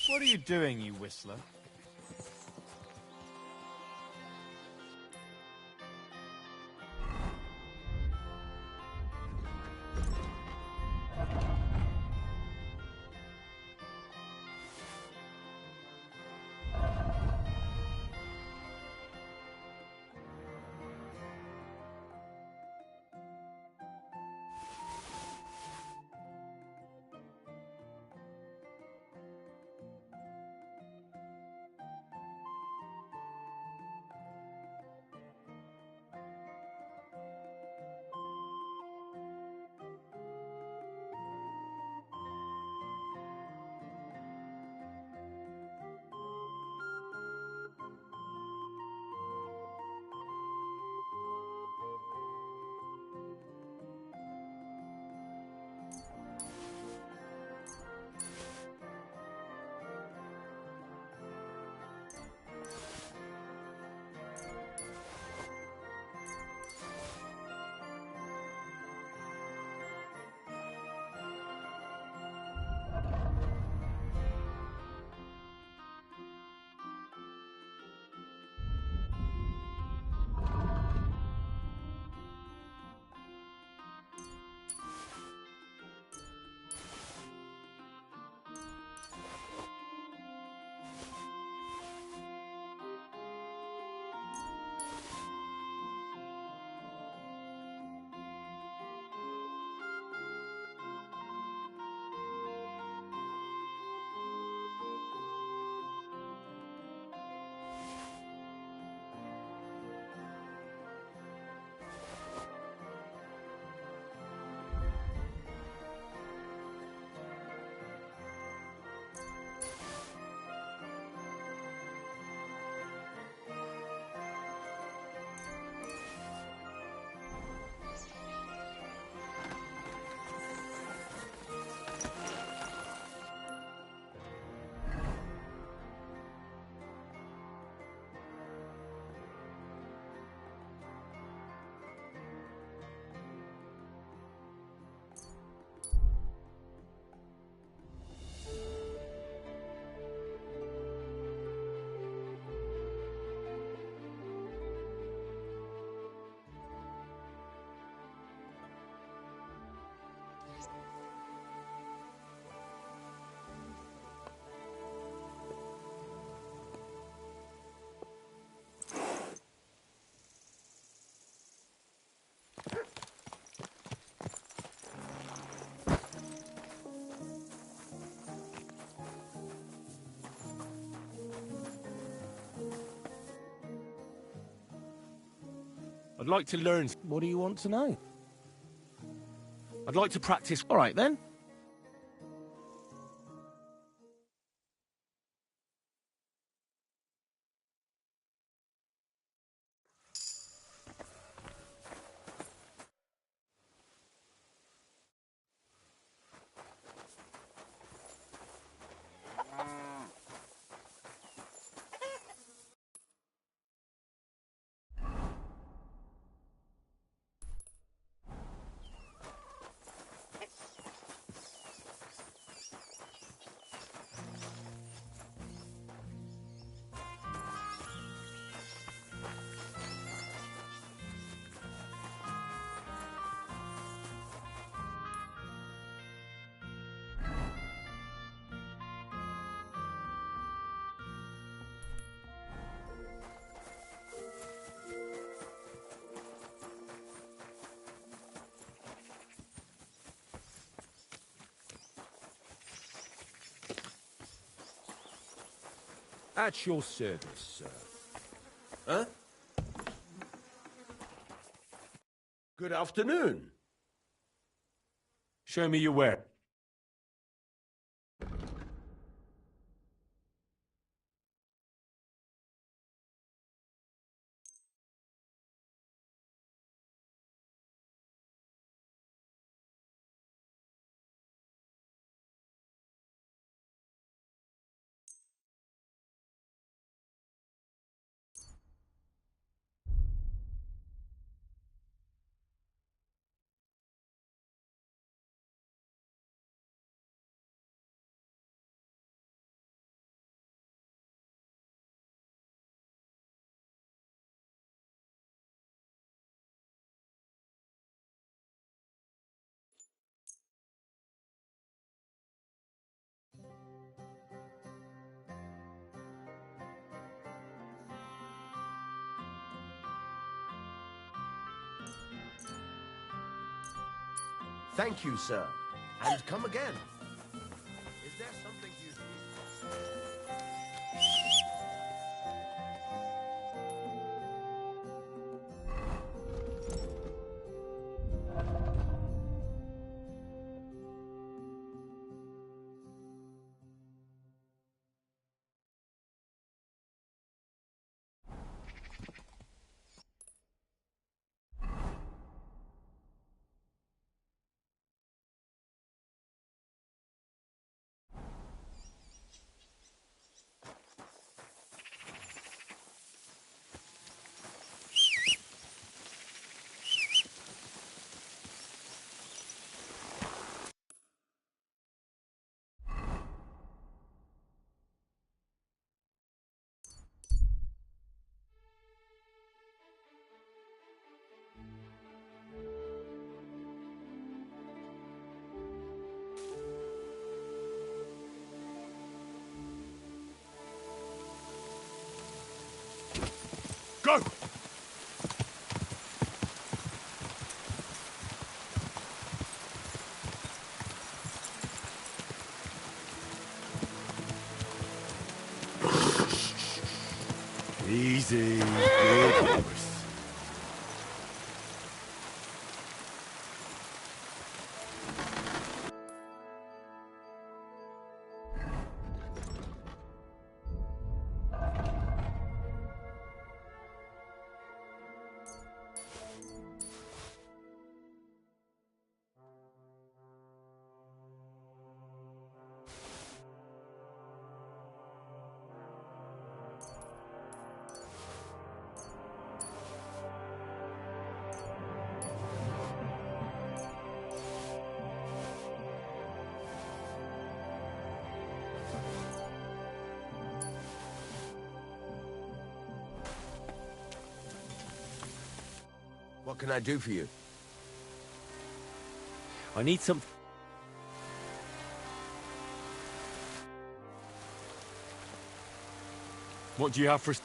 What are you doing, you whistler? I'd like to learn. What do you want to know? I'd like to practice. All right, then. At your service, sir. Huh? Good afternoon. Show me your ware. Thank you, sir. And come again. Is there something you Go! Easy. Good horse. What can I do for you? I need some... What do you have for...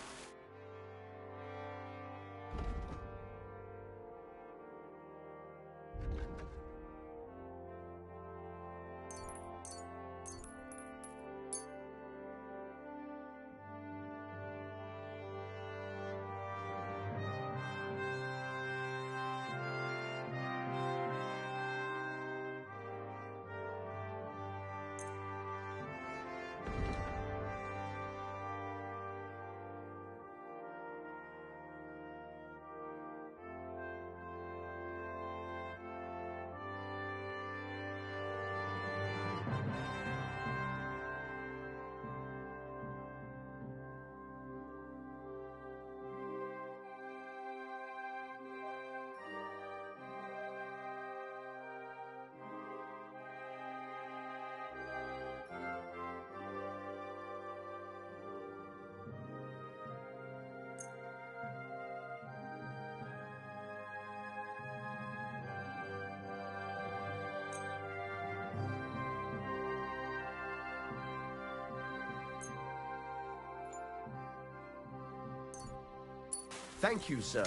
Thank you, sir.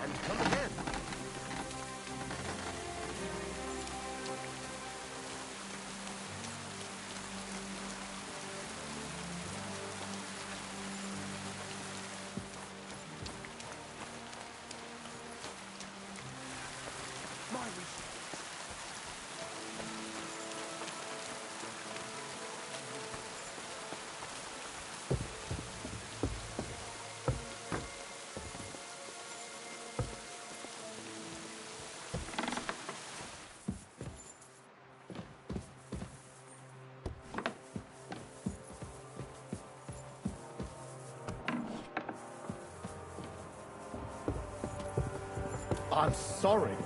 And come again. I'm sorry.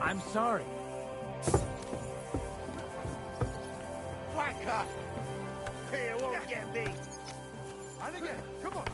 I'm sorry. Whacker! Here won't get me. And again, come on.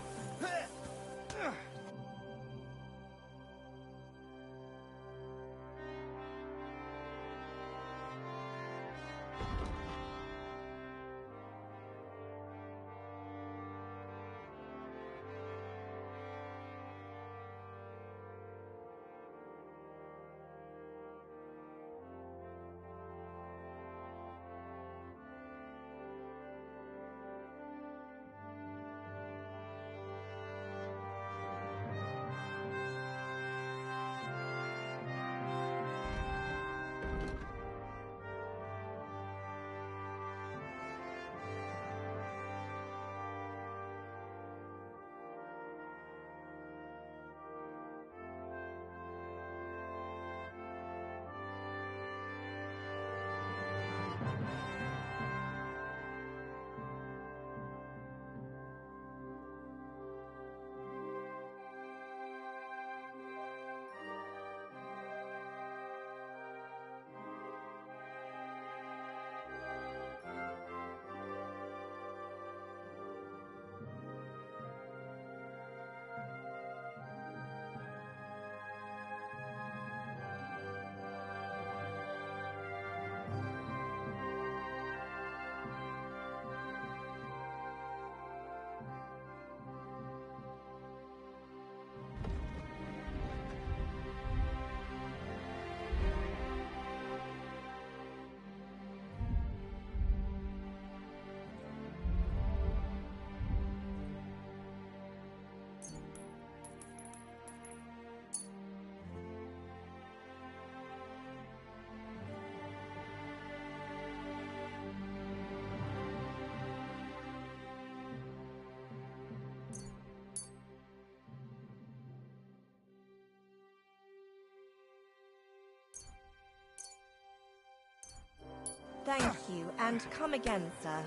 Thank you, and come again, sir.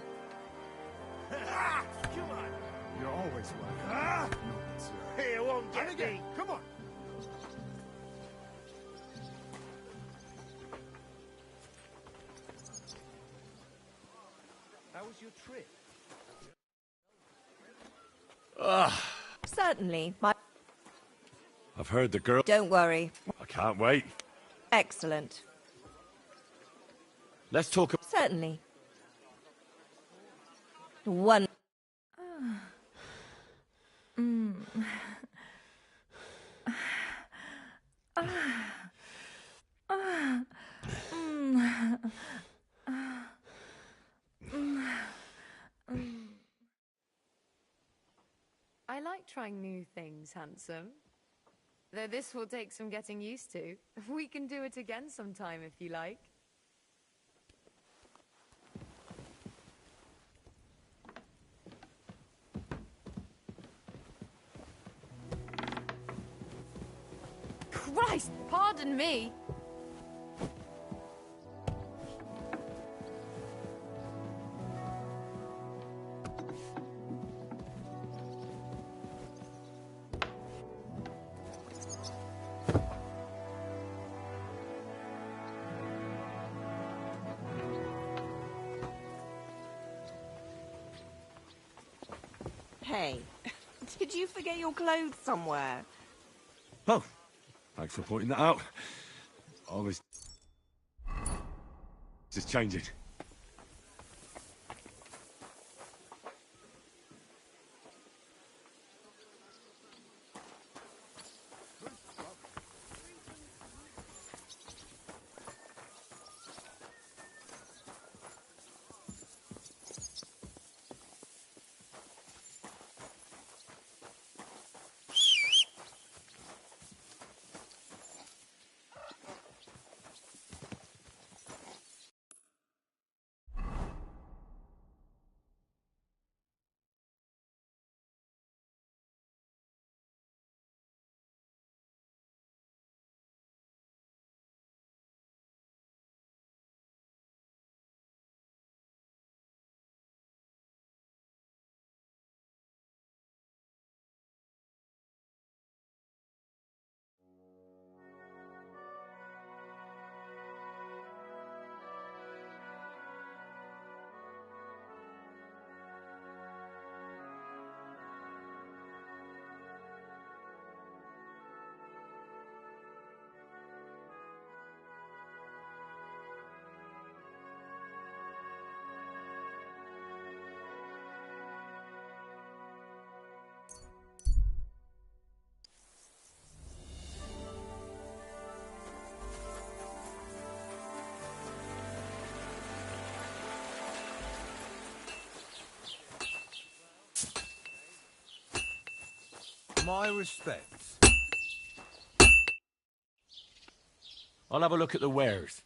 Come on! You're always welcome. Here won't get me. Come on. How was your trip? Certainly, I've heard the girl... Don't worry. I can't wait. Excellent. Let's talk... Certainly. One. I like trying new things, handsome. Though this will take some getting used to. We can do it again sometime if you like. Christ, pardon me. Hey, did you forget your clothes somewhere? Oh, thanks for pointing that out. I was... just changing. My respects. I'll have a look at the wares.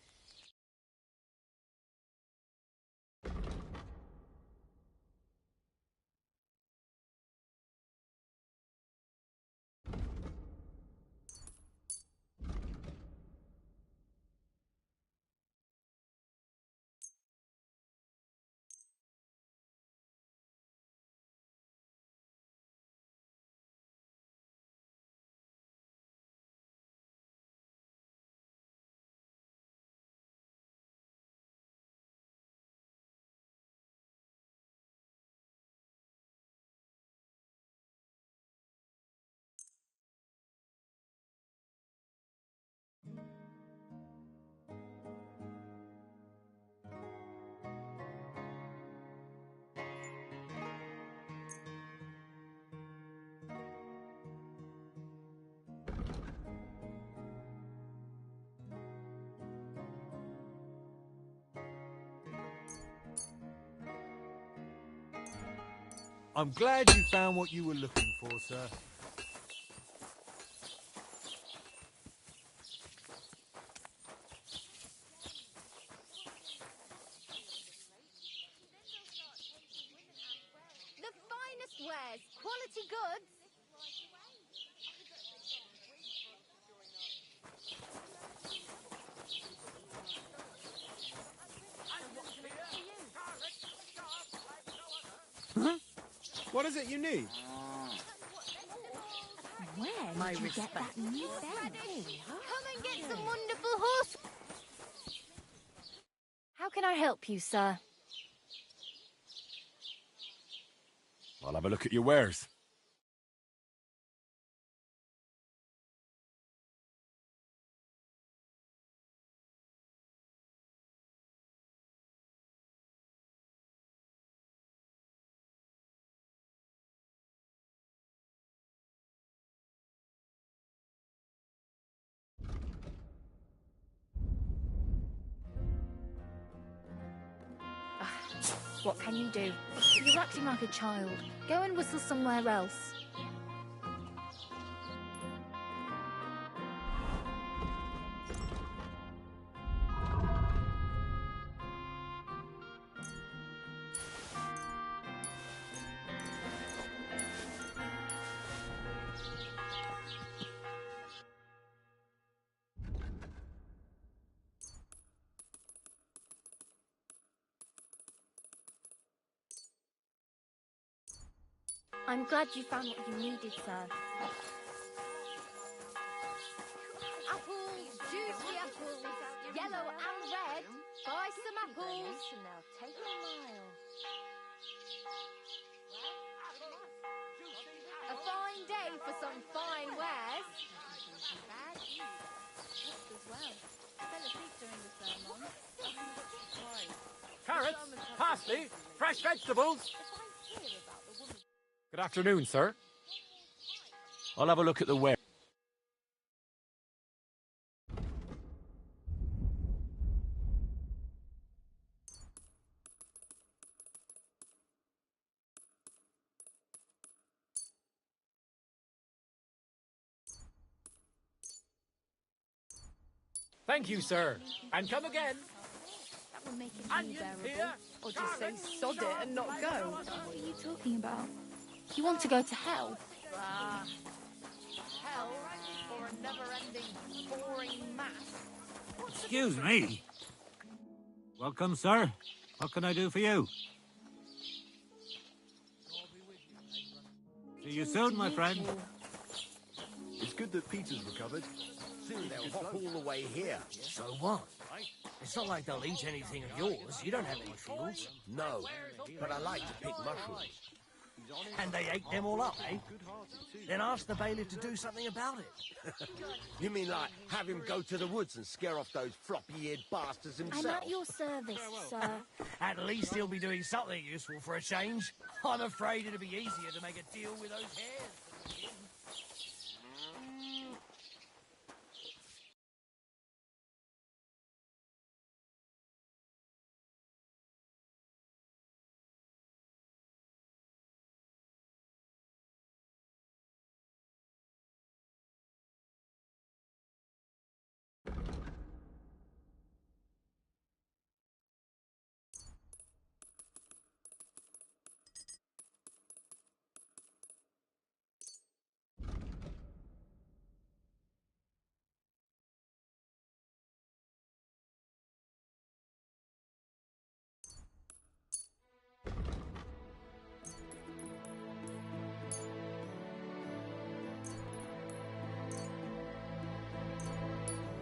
I'm glad you found what you were looking for, sir. The finest wares, quality goods. What is it you need? Where did you get that new belt? Come and get some wonderful horse. How can I help you, sir? I'll have a look at your wares. What can you do? You're acting like a child. Go and whistle somewhere else. I'm glad you found what you needed, sir. Apples, juicy apples, yellow and red. Buy some apples. Take a mile. A fine day for some fine wares. Carrots, parsley, fresh vegetables. Good afternoon, sir. I'll have a look at the wares. Thank you, sir. And come again. That will make it Onions unbearable. here. Or just say sod it and not go. What are you talking about? You want to go to hell? Ah, hell or a never-ending, boring mass. Excuse me. Welcome, sir. What can I do for you? See you soon, my friend. It's good that Peter's recovered. Soon they'll hop all the way here. So what? It's not like they'll eat anything of yours. You don't have any fields. No, but I like to pick mushrooms. And they ate them all up, eh? Then ask the bailiff to do something about it. You mean like have him go to the woods and scare off those floppy-eared bastards I'm himself? at your service, sir. At least he'll be doing something useful for a change. I'm afraid it'll be easier to make a deal with those hares.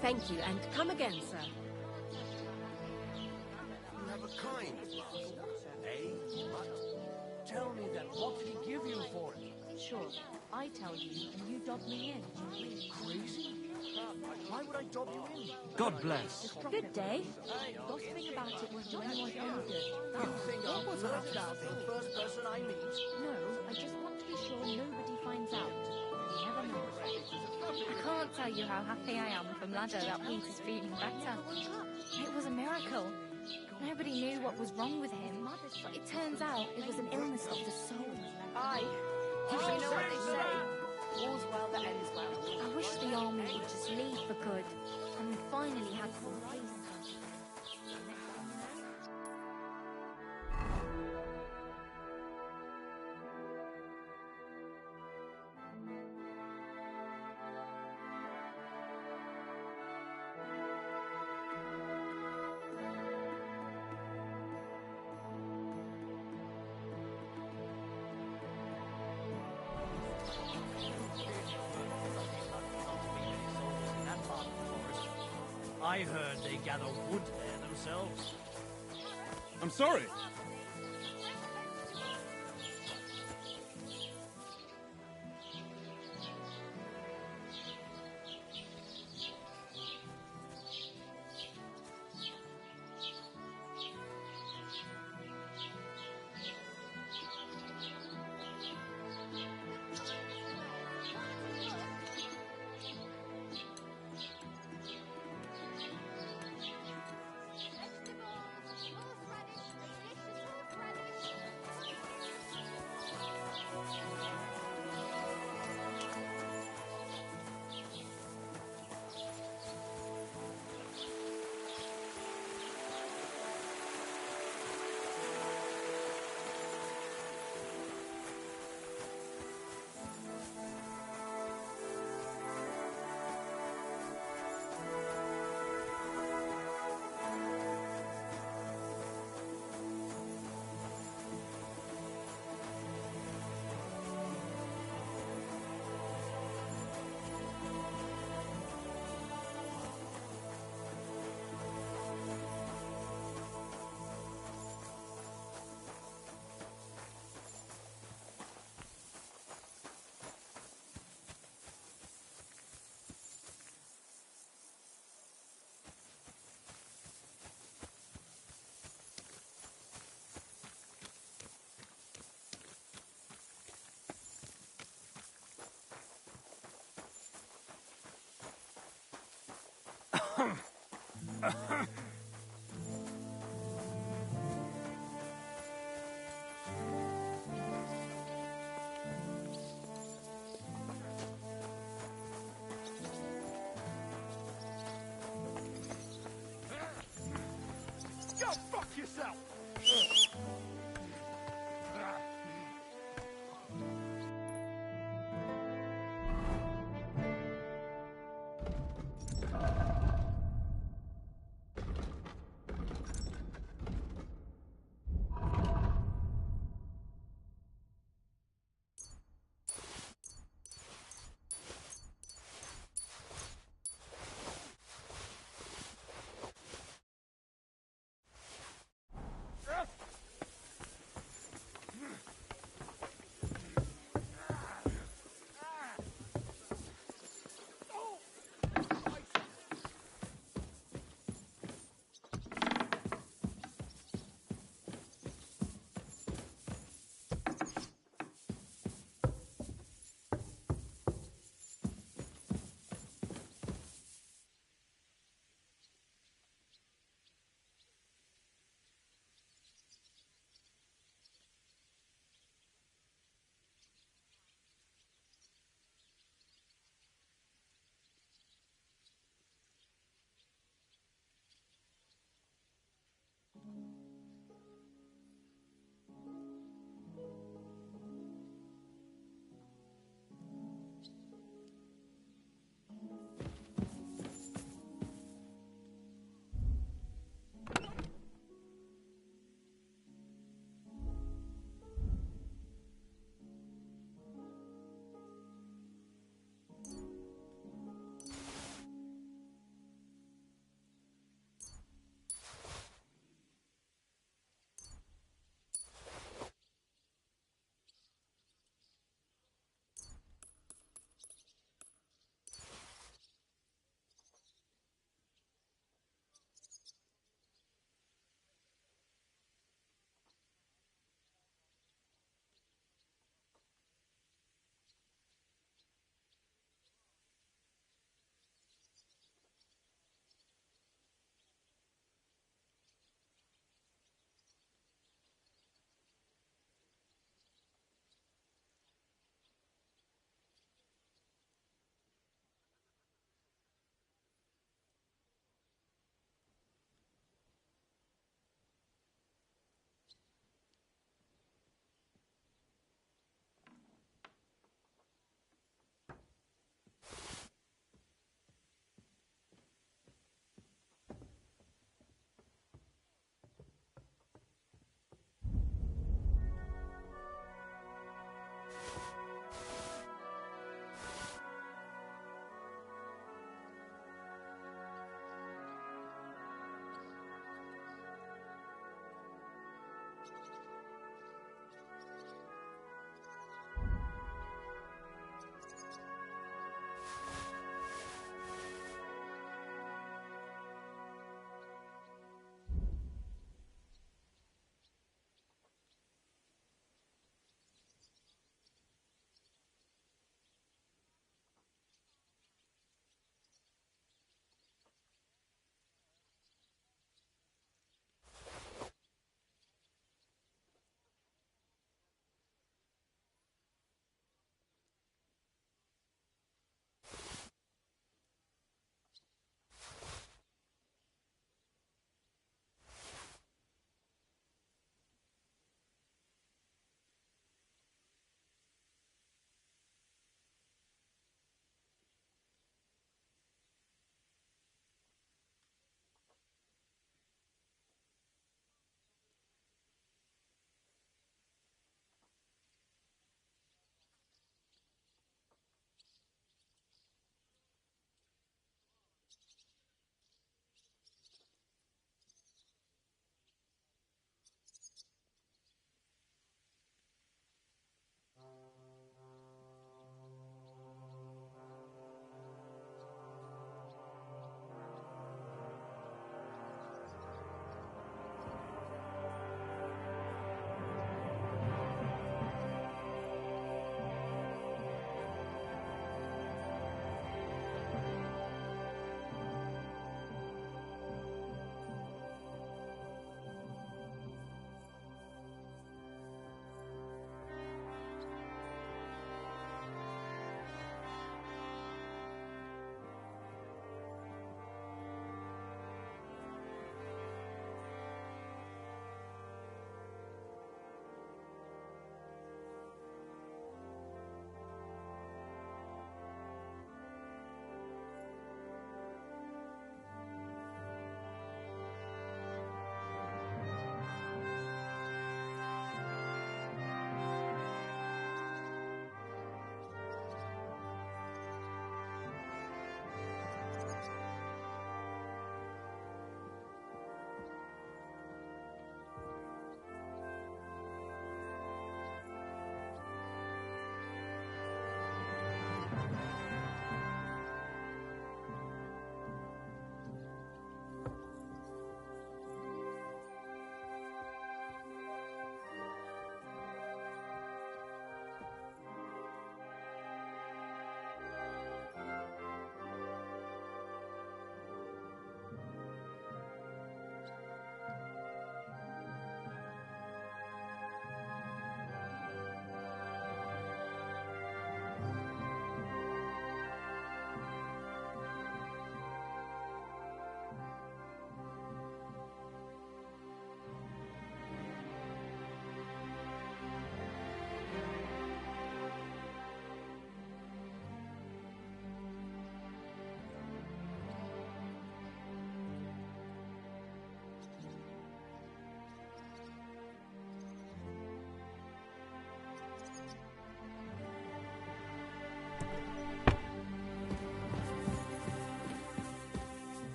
Thank you, and come again, sir. You have a kind master, eh? But Tell me then, what did he give you for it? Sure, I tell you, and you dob me in. Crazy? Why would I dob you in? God bless. Good day. Gossiping about it won't do anyone any good. You think I'll blurt it out to the first person I meet? No, I just want to be sure nobody finds out. You never know. I can't tell you how happy I am from Ladder that Peter's feeling better. It was a miracle. Nobody knew what was wrong with him, but it turns out it was an illness of the soul. Aye. You know what they say. All's well that ends well. I wish the army would just leave for good, and we finally had some peace. I heard they gather wood there themselves. I'm sorry. Go fuck yourself!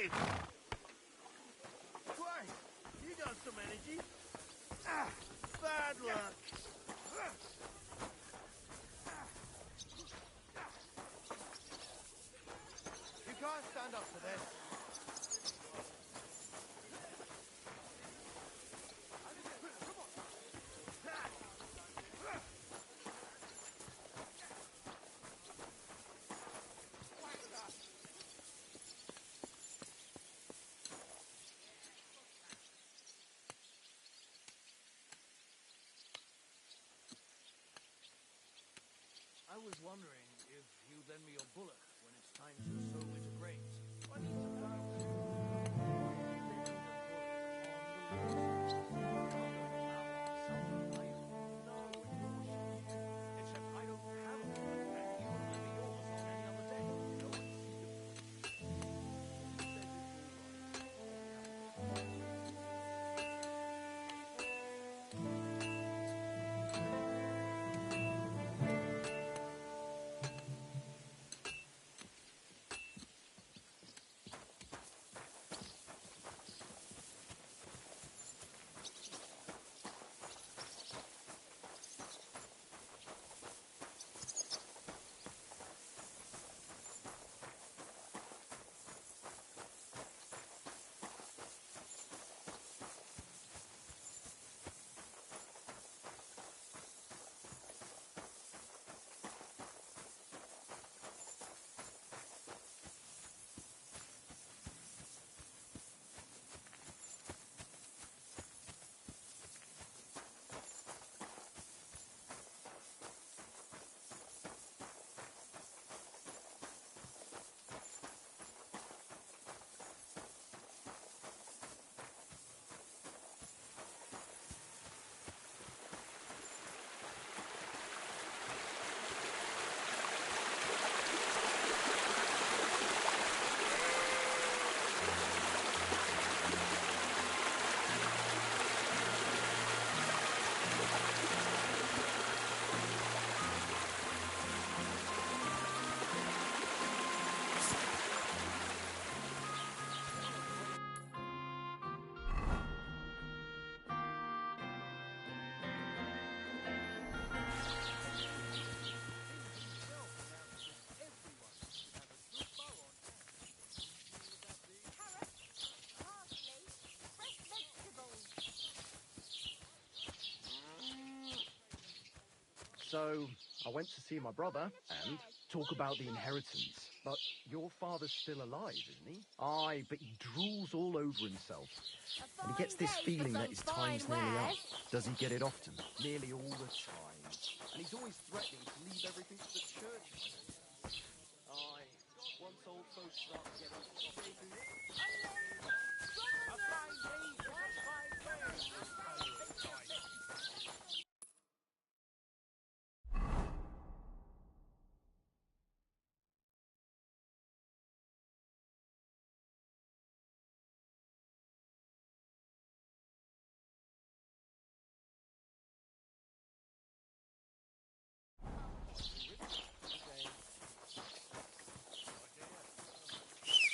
kid! Christ, you got some energy. Ah, bad luck. You can't stand up to this. I was wondering if you'd lend me your bullock when it's time to sow into grains. I need some except I don't have a bullock, and you can lend me yours on any other day. So, I went to see my brother and talk about the inheritance. But your father's still alive, isn't he? Aye, but he drools all over himself. And he gets this feeling that his time's nearly up. Does he get it often? Nearly all the time. And he's always threatening to leave everything to the church if I don't. Aye, once old folks start to get old.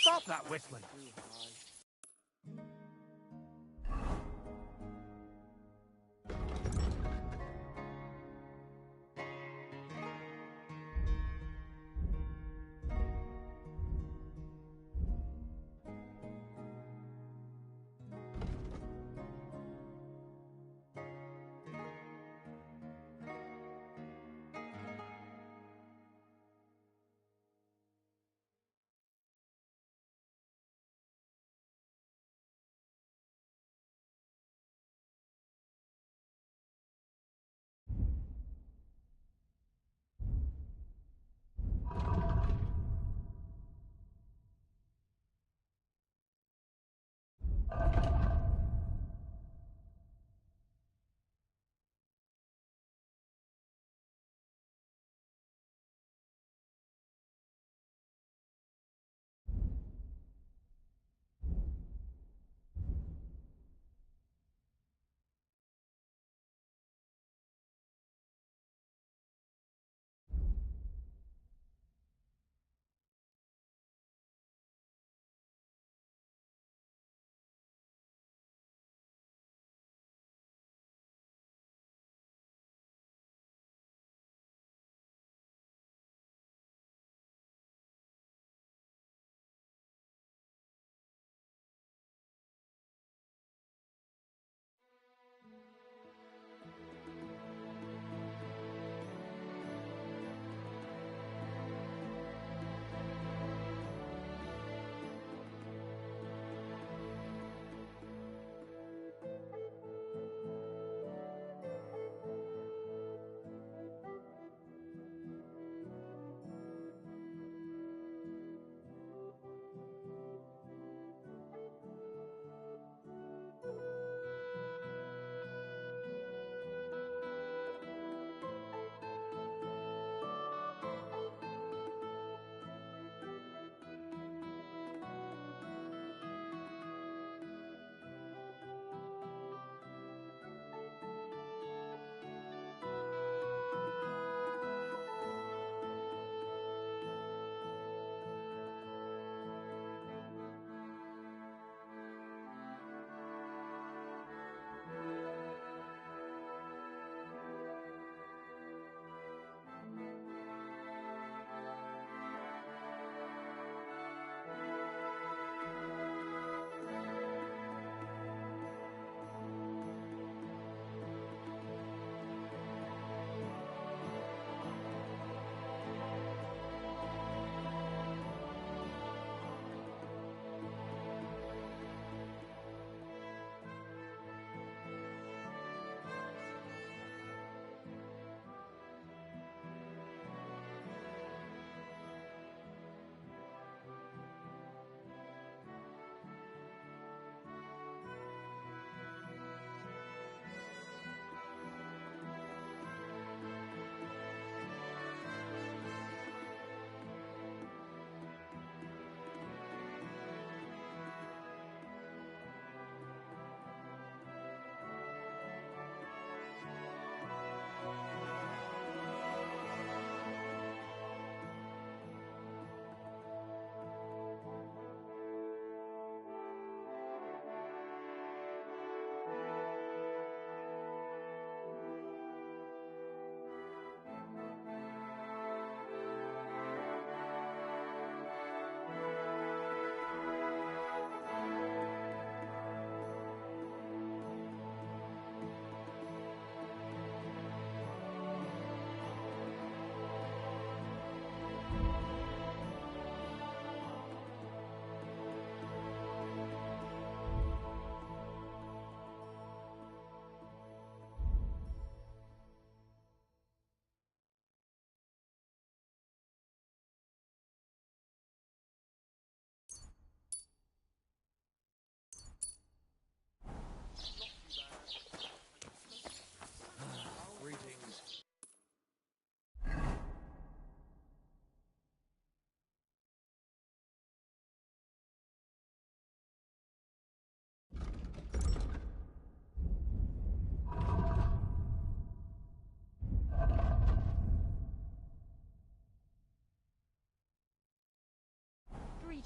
Stop that whistling!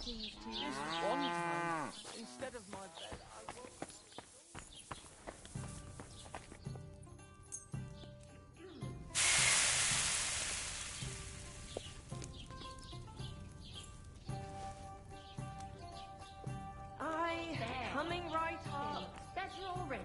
This one time, instead of my bed, coming right up. That you're all ready.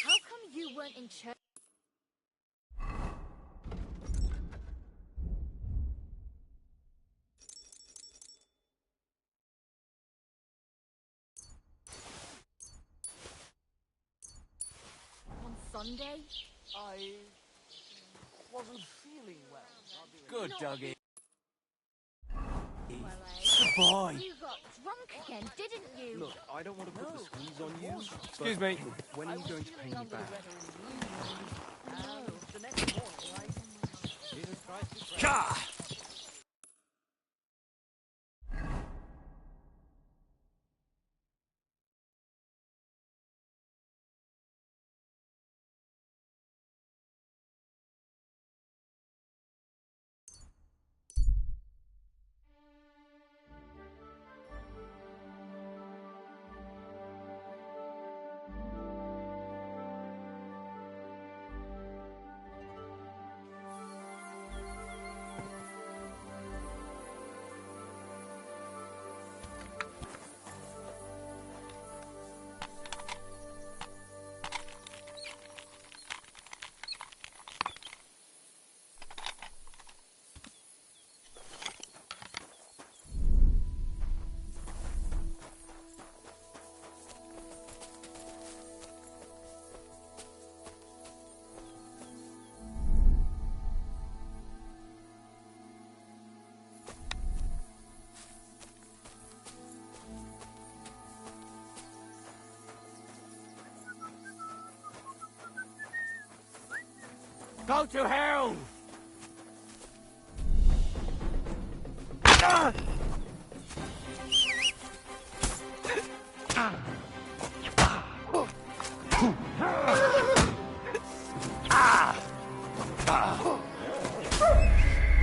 How come you weren't in church? On Sunday? I wasn't feeling well. Good, Dougie. Good boy. You got drunk again, didn't you? Look, I don't want to put the squeeze on you. Excuse but me. When are you going to pay me back? The next morning, Jesus Christ is great. Ka! Go to hell! Ah!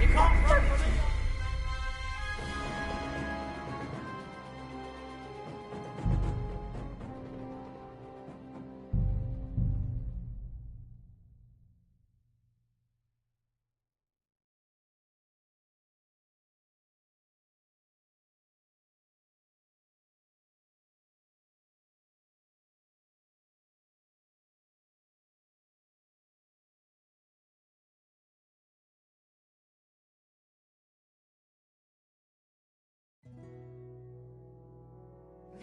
you can't run from it.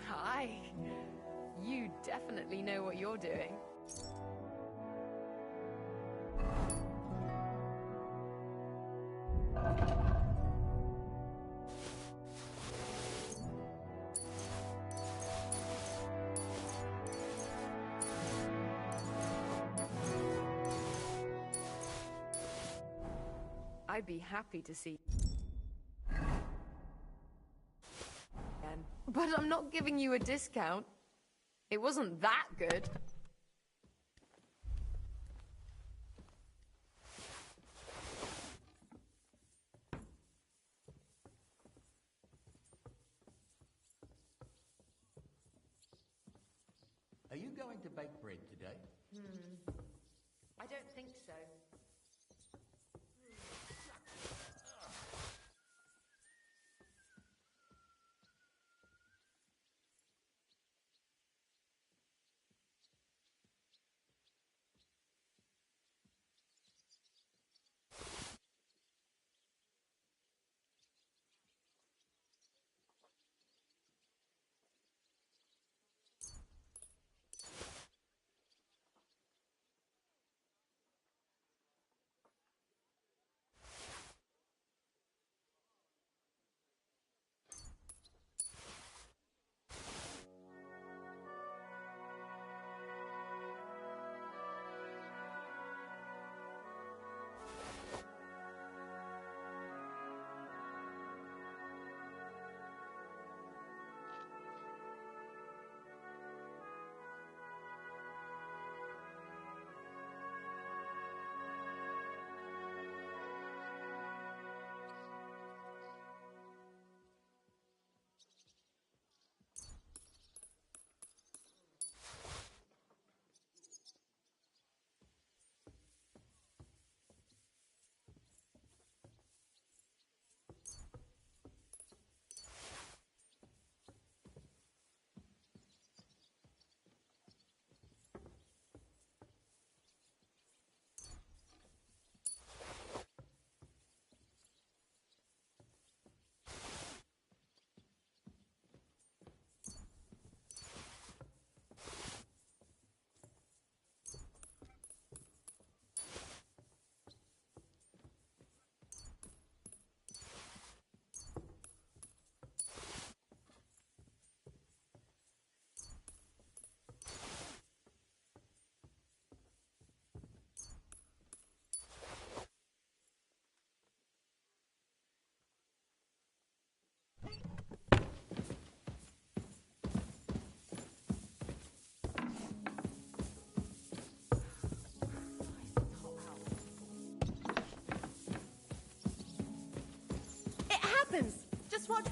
Hi. You definitely know what you're doing. I'd be happy to see. But I'm not giving you a discount. It wasn't that good. Are you going to bake bread today? I don't think so.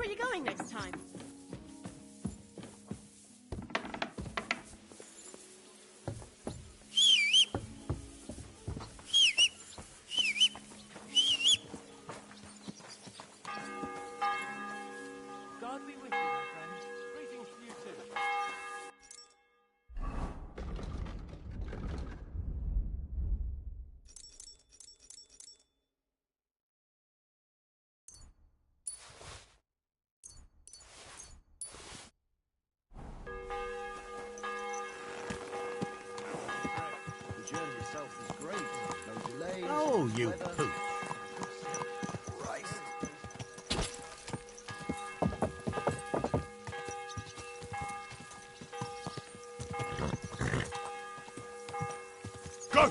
where you're going next time. God be with you, my friend. Greetings to you too. The journey itself was great. No delays. Oh, you weather. poop. Go!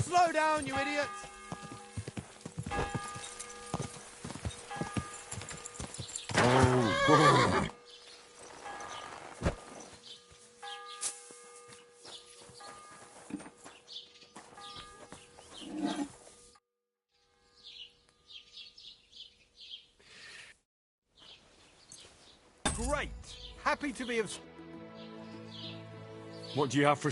Slow down, you idiots! Oh, boy. Great! Happy to be of... What do you have for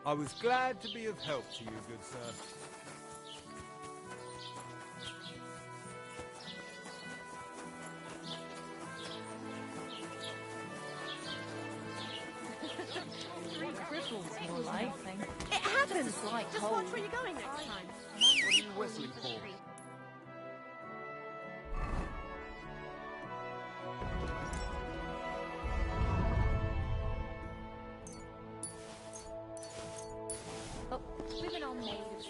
I was glad to be of help to you, good sir. Three cripples, more like. It happens. Just a slight Just cold. watch where you're going next time. What are you whistling for? Oh, moving on, natives.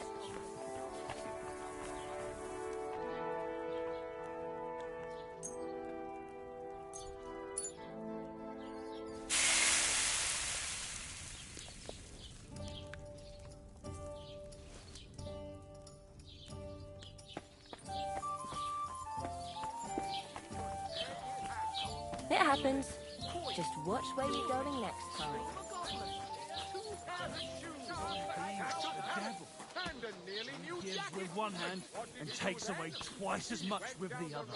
It happens. Just watch where you're going next time. He gives with one hand and takes away twice as much with the other.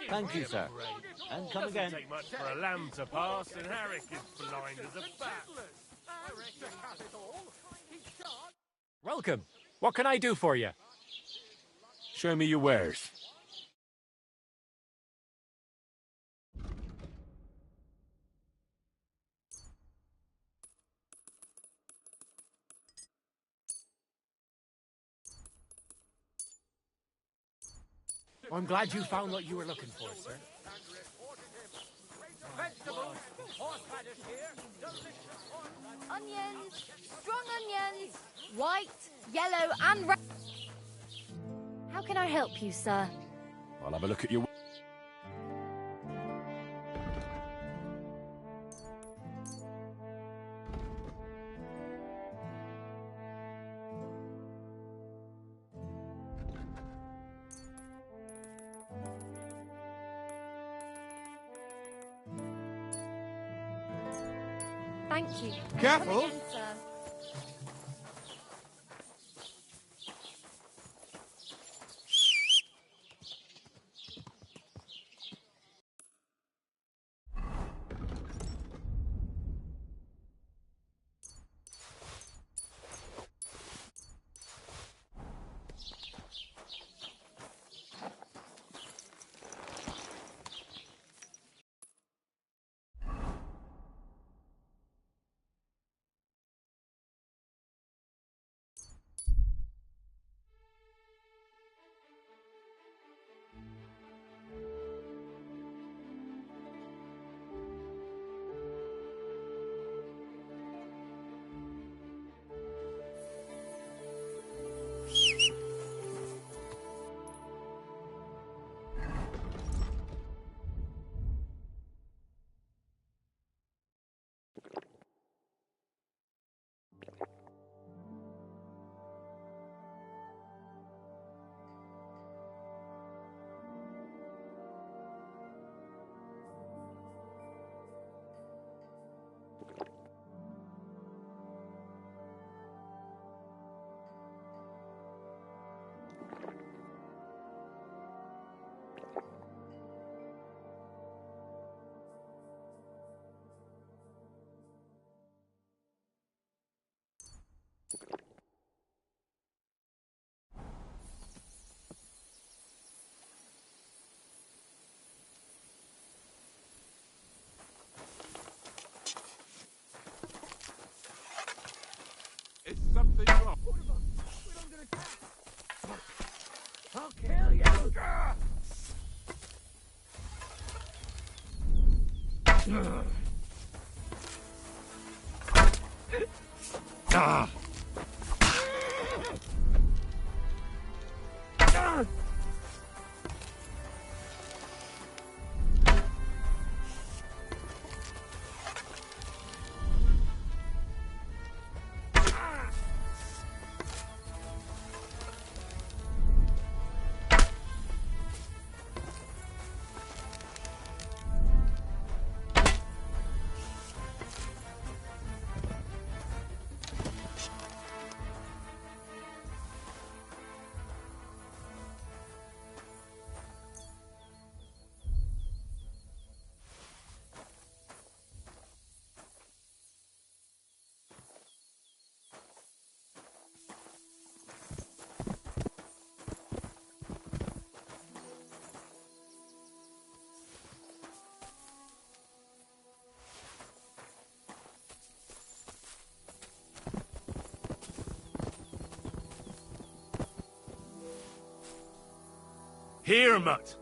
Thank you, sir. And come again. Doesn't take much for a lamb to pass, and Harrick is blind as a bat. Welcome. What can I do for you? Show me your wares. I'm glad you found what you were looking for, sir. Vegetables, horseradish here, delicious Onions, strong onions, white, yellow, and red. How can I help you, sir? I'll have a look at your... Thank you. Careful. Come again, sir. It's something wrong. I'll kill you! Ah! Here, Mutt.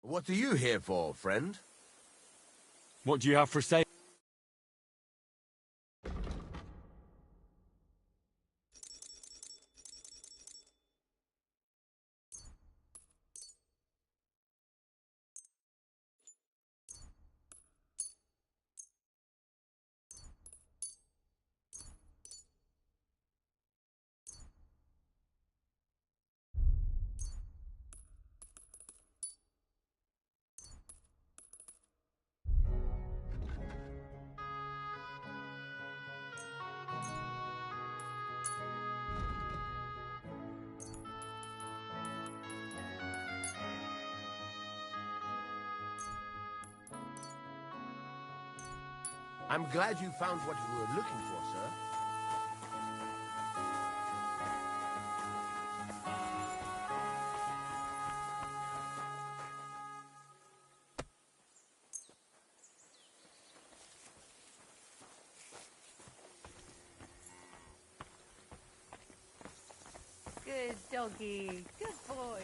What are you here for, friend? What do you have for sale? I'm glad you found what you were looking for, sir. Good doggy. Good boy.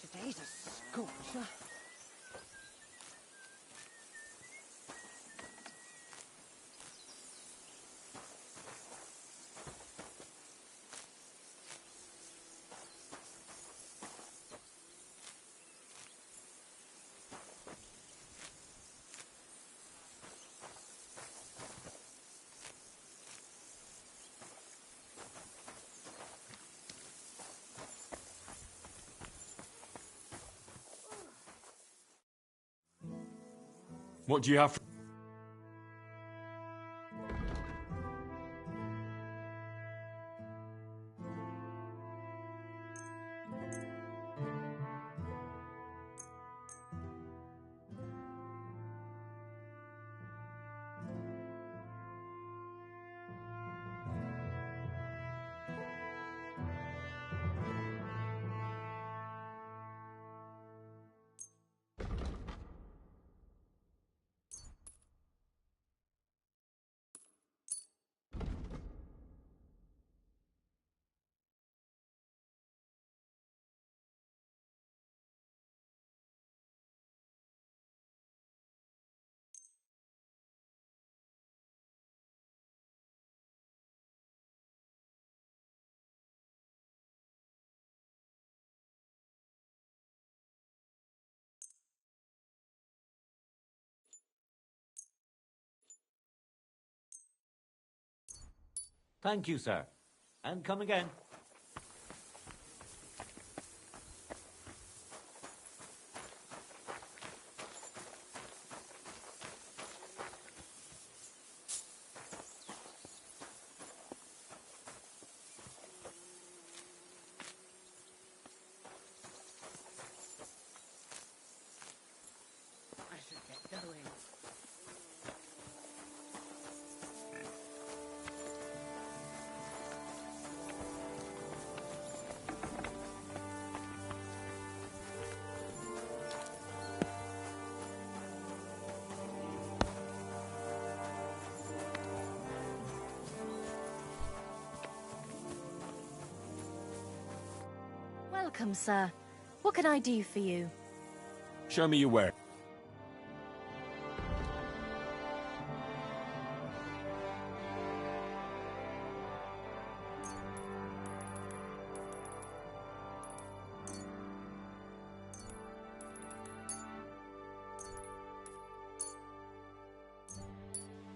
Today's a scorcher. What do you have for... Thank you, sir. And come again. I should get going. Welcome, sir. What can I do for you? Show me your work.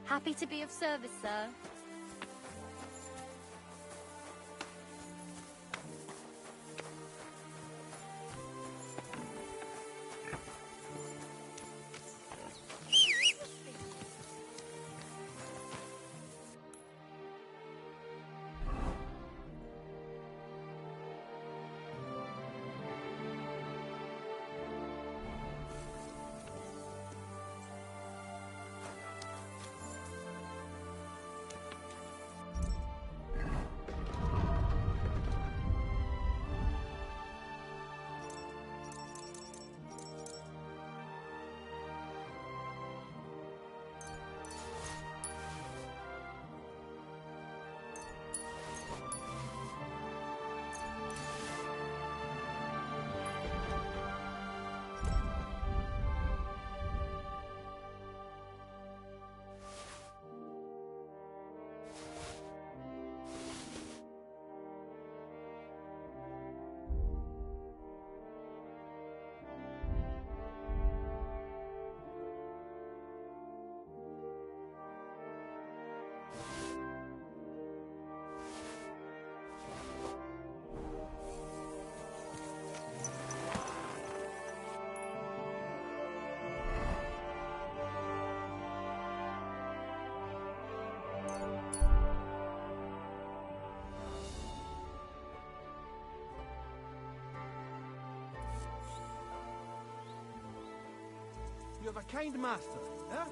Happy to be of service, sir. of a kind master, eh?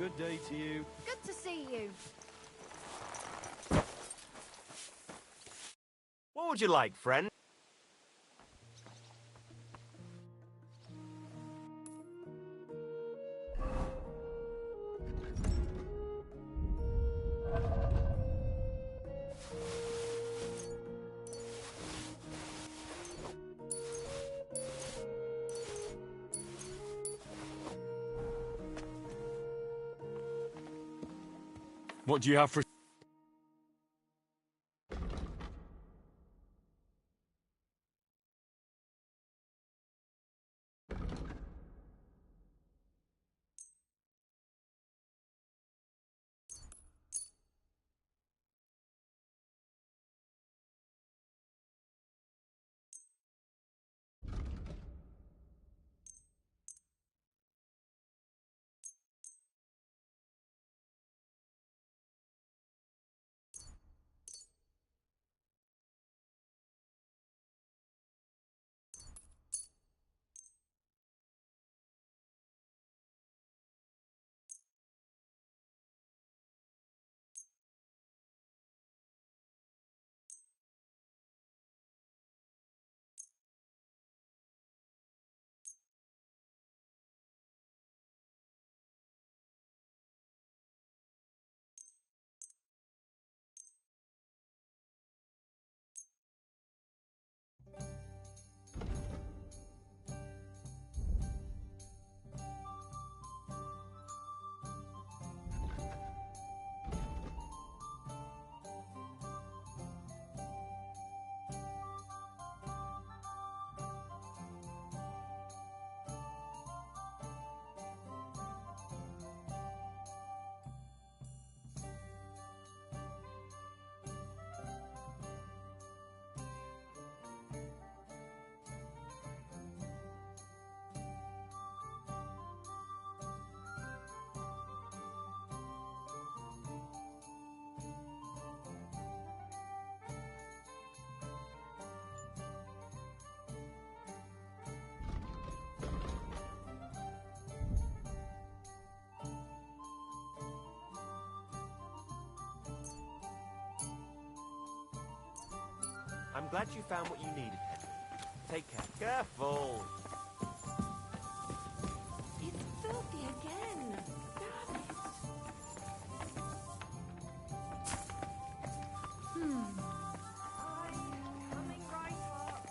Good day to you. Good to see you. What would you like, friend? What do you have for... I'm glad you found what you needed, Henry. Take care. Careful! It's filthy again. Damn it. I'm coming right up.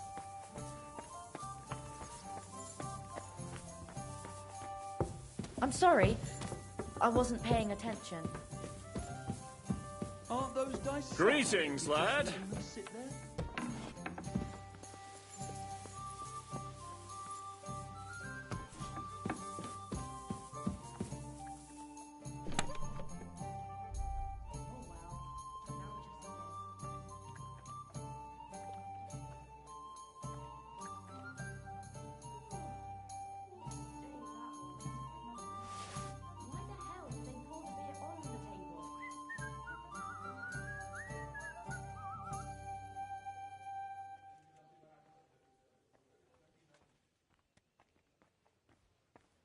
I'm sorry. I wasn't paying attention. Aren't those dice? Greetings, lad. Sit there.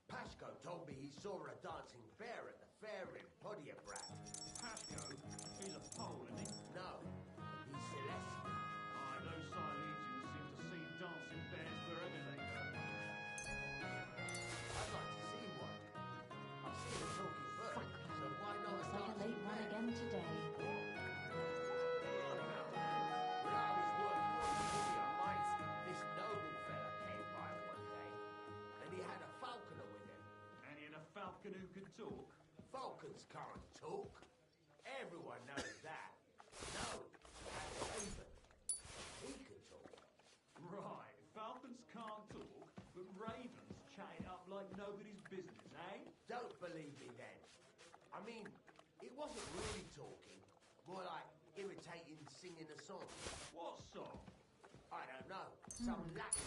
Pashko told me he saw a dancing bear at the fair in Podiabrat. Pashko? He's a Pole, isn't he? No, he's Celestial. Aye, those Silesians seem to see dancing bears wherever they go. I'd like to see one. I've seen a talking bird falcon who can talk? Falcons can't talk. Everyone knows that. No, Raven. He can talk. Right, falcons can't talk, but ravens chat it up like nobody's business, eh? Don't believe me then. I mean, it wasn't really talking. More like imitating singing a song. What song? I don't know. Some Latin.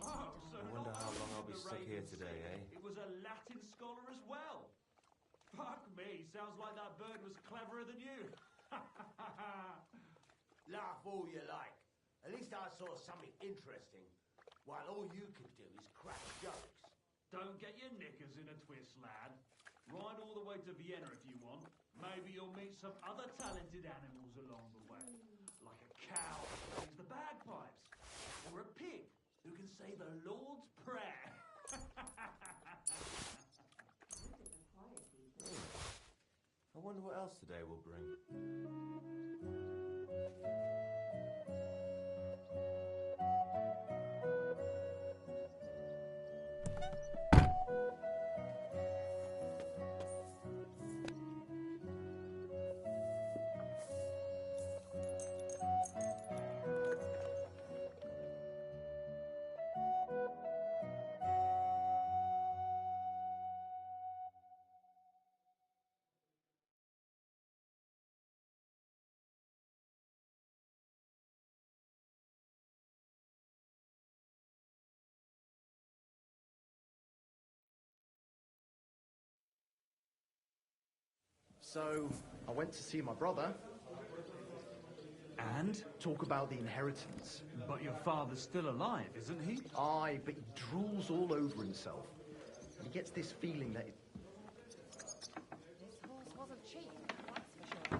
Oh, so I wonder how long I'll be stuck here today, eh? It was a Latin scholar as well. Fuck me, sounds like that bird was cleverer than you. Laugh all you like. At least I saw something interesting, while all you can do is crack jokes. Don't get your knickers in a twist, lad. Ride all the way to Vienna if you want. Maybe you'll meet some other talented animals along the way. Like a cow who plays the bagpipes. Or a pig who can say the Lord's Prayer. I wonder what else today will bring. So, I went to see my brother. And? Talk about the inheritance. But your father's still alive, isn't he? Aye, but he drools all over himself. And he gets this feeling that... This horse wasn't cheap, that's for sure.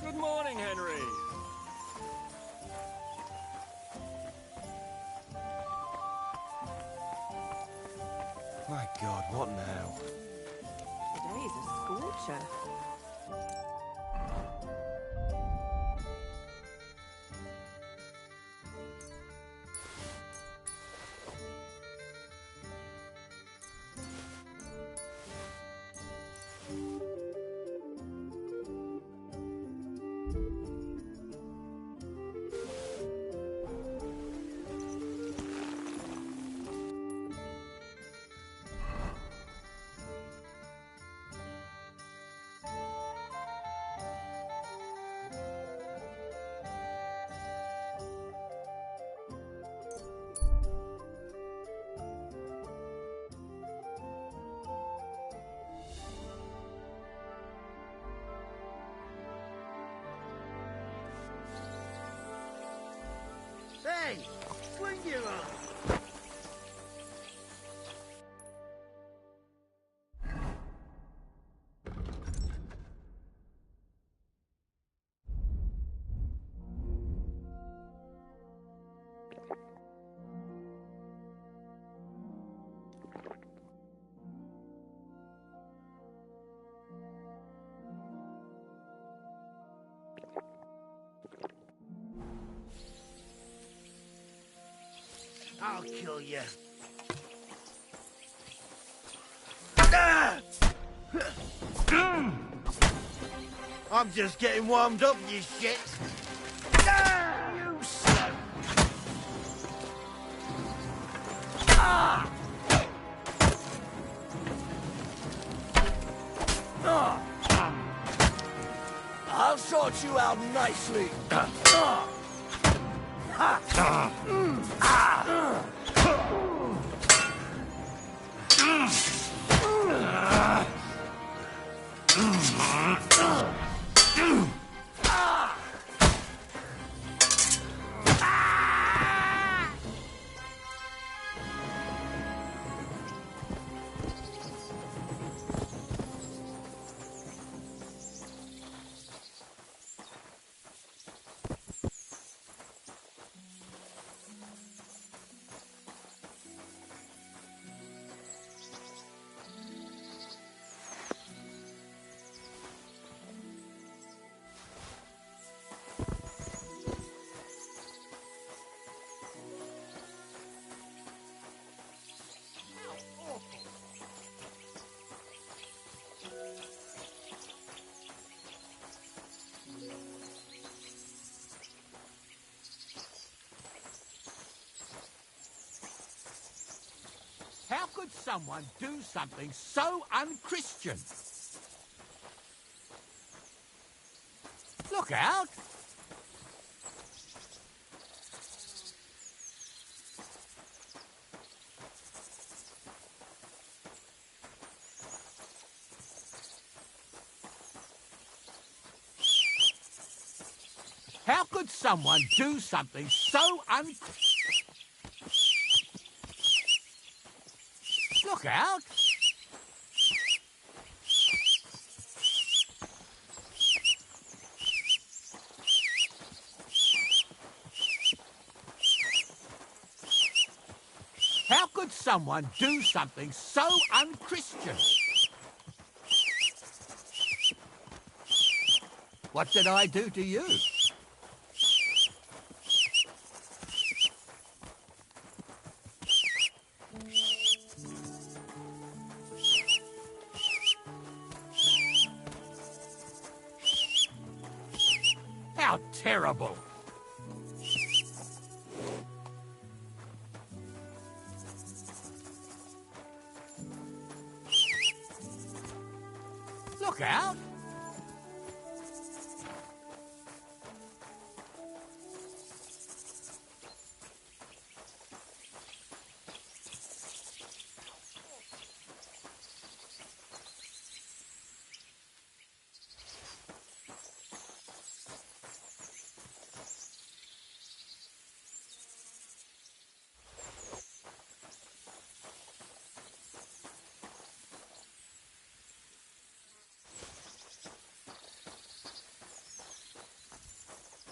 Good morning, Henry. My God, what now? Today is a scorcher. Hey! Swing you up! I'll kill you. I'm just getting warmed up, you shit. You son. I'll sort you out nicely. someone do something so unchristian? Look out! How could someone do something so Look out! How could someone do something so unchristian? What did I do to you? How terrible! Look out!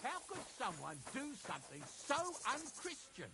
How could someone do something so unchristian?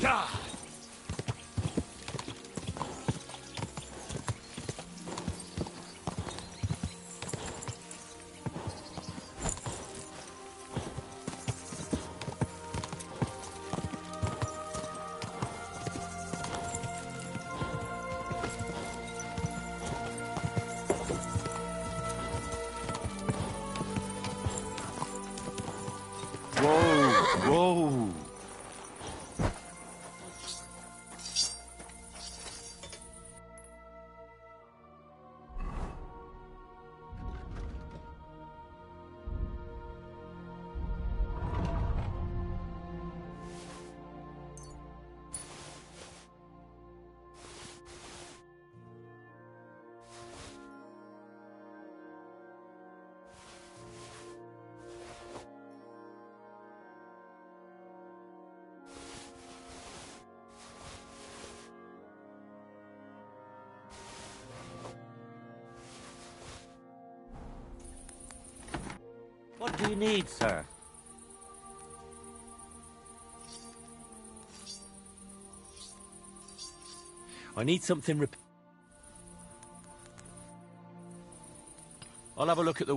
God! Whoa, whoa. What do you need, sir? I need something I'll have a look at the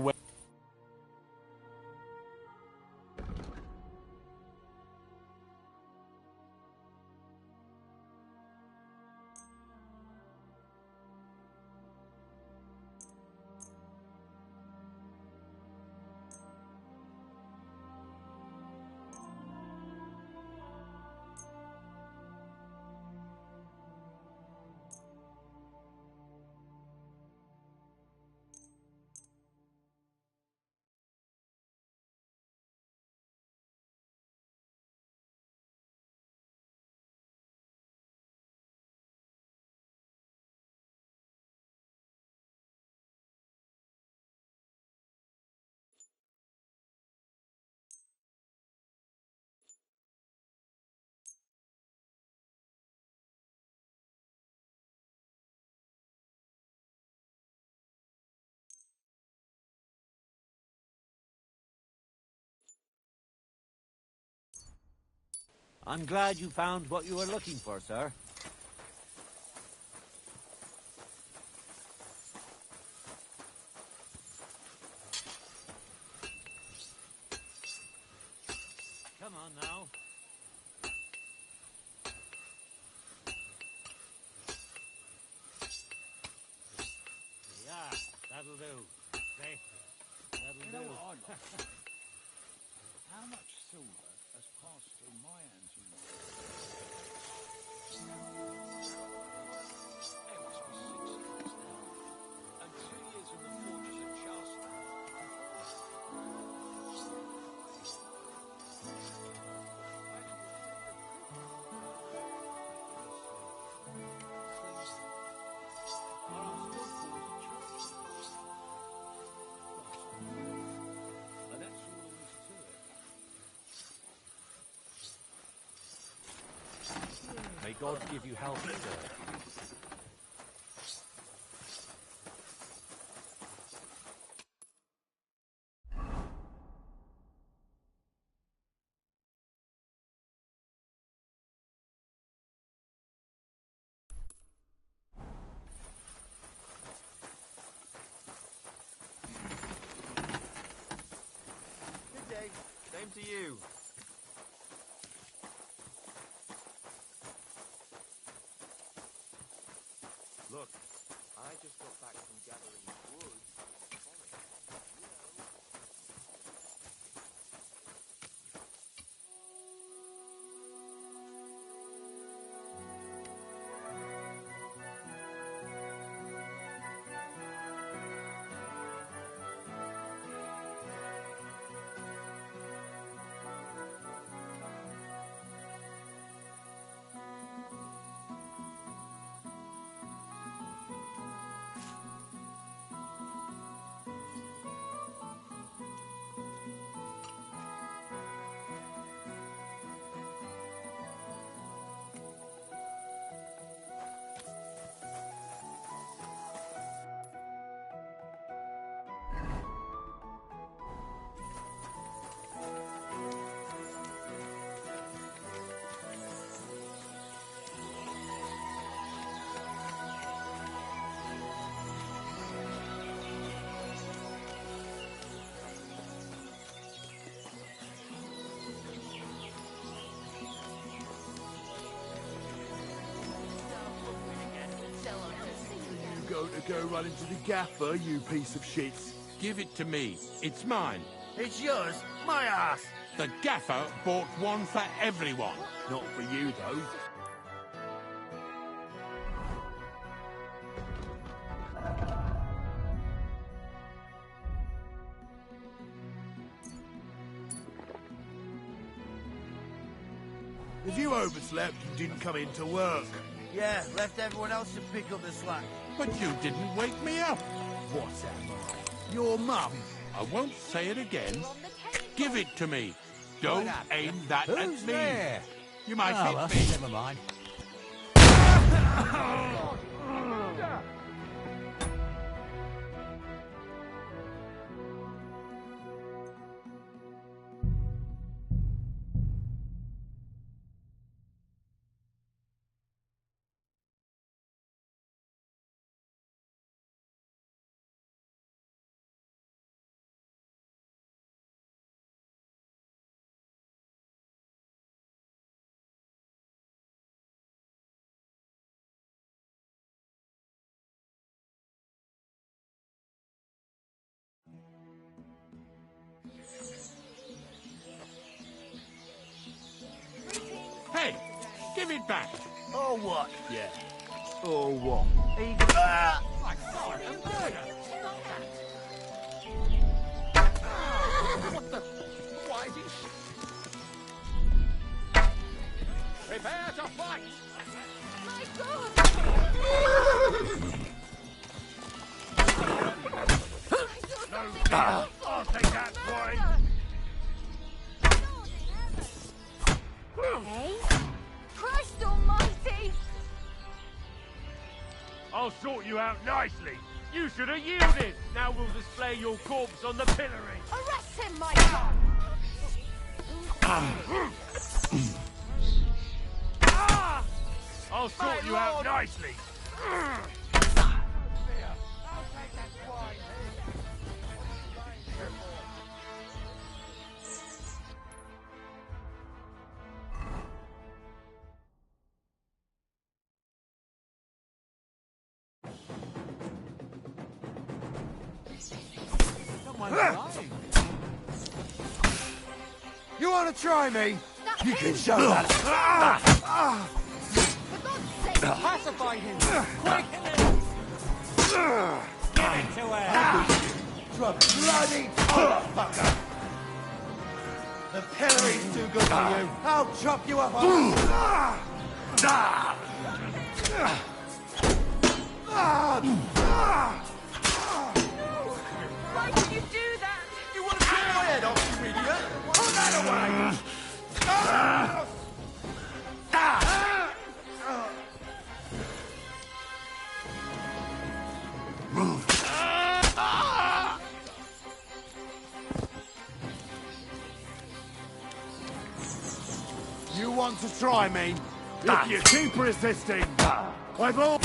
I'm glad you found what you were looking for, sir. Come on now. Yeah, that'll do. Okay, that'll do. How much silver has passed through my hands in my There must be 6 years now. And 2 years in the forges of Charleston. And that's all there is to it. May God give you health, sir. Good day. Same to you. Look, I just got back from gathering wood in the forest. Going to go run into the gaffer, you piece of shit. Give it to me. It's mine. It's yours, my ass. The gaffer bought one for everyone. Not for you, though. If you overslept, you didn't come into work. Yeah, left everyone else to pick up the slack. But you didn't wake me up. What am I? Your mum? I won't say it again. Give it to me. Don't aim that Who's at me. there? You might Oh, hit well, me. never mind. Give it back. Or what? Yeah. Or what? Are you gonna... My God, a murder! What the... Why is it... Prepare to fight! My God! I'll take that, boy! Hey? Christ almighty! I'll sort you out nicely. You should have yielded. Now we'll display your corpse on the pillory. Arrest him, my God! I'll sort you out nicely. You want to try me? You can show that. Pacify him! Quick! Give it to her! Bloody motherfucker! The pillory's too good for you. I'll chop you up on... Why did you do that? You want to cut my head off, you idiot? Put that away! You want to try me? If you keep resisting, I will...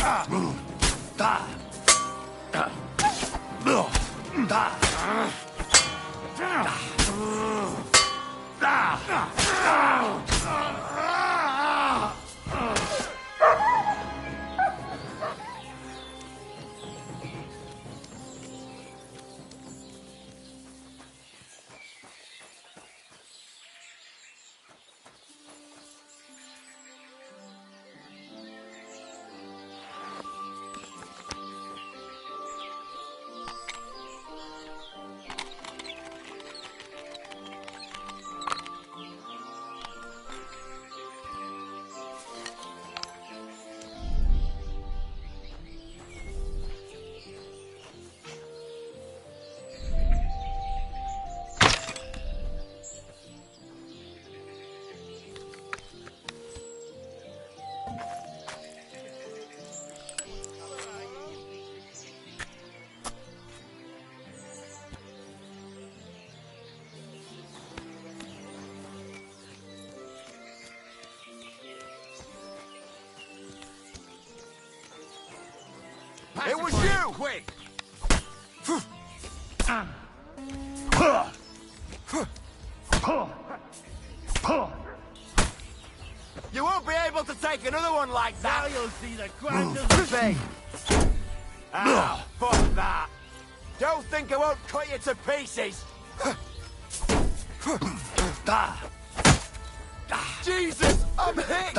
It was you! Quick! You won't be able to take another one like that! Now you'll see the grandest of things! Ah, fuck that! Don't think I won't cut you to pieces! Jesus, I'm hit!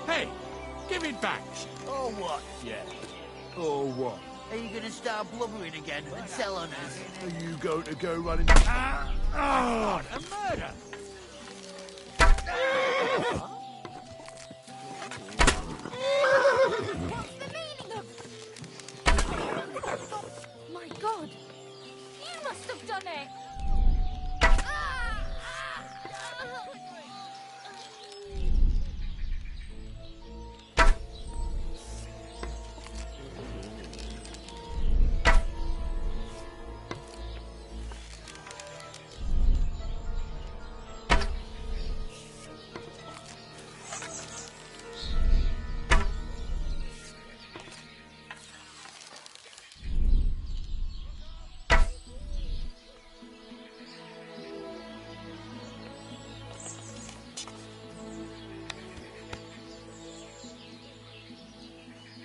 Hey! Give it back! Or what? Yeah. Or what? Are you gonna start blubbering again and tell on us? Are you going to go running... God, a murder! What's the meaning of... My God! You must have done it!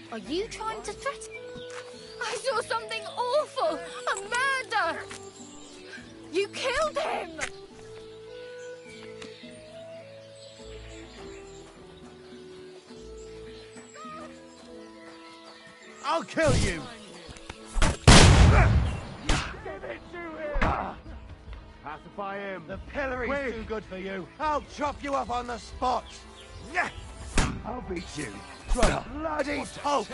Are you trying to threaten? I saw something awful! A murder! You killed him! I'll kill you! Pacify him. The pillory's too good for you. I'll chop you up on the spot. I'll beat you. Bloody toast!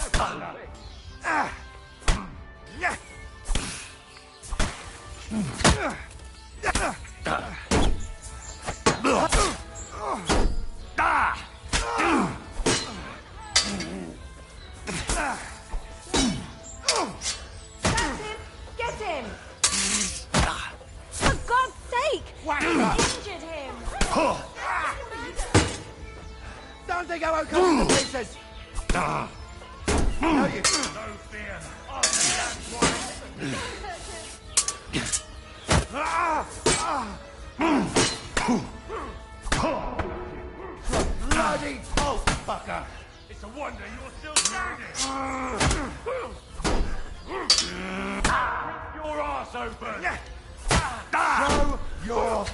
Get him! For God's sake! You injured him! Don't think I won't cut you to pieces! No, you... No fear. I'll do that Bloody toast, fucker! It's a wonder you're still standing. Rip your ass open. Show your...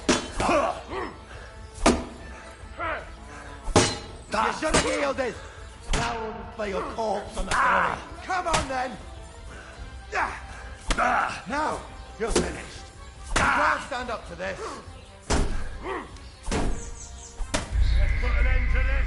You should have yielded! Now for your corpse on the pillory. Come on, then! Now, you're finished. You can't stand up to this. Let's put an end to this.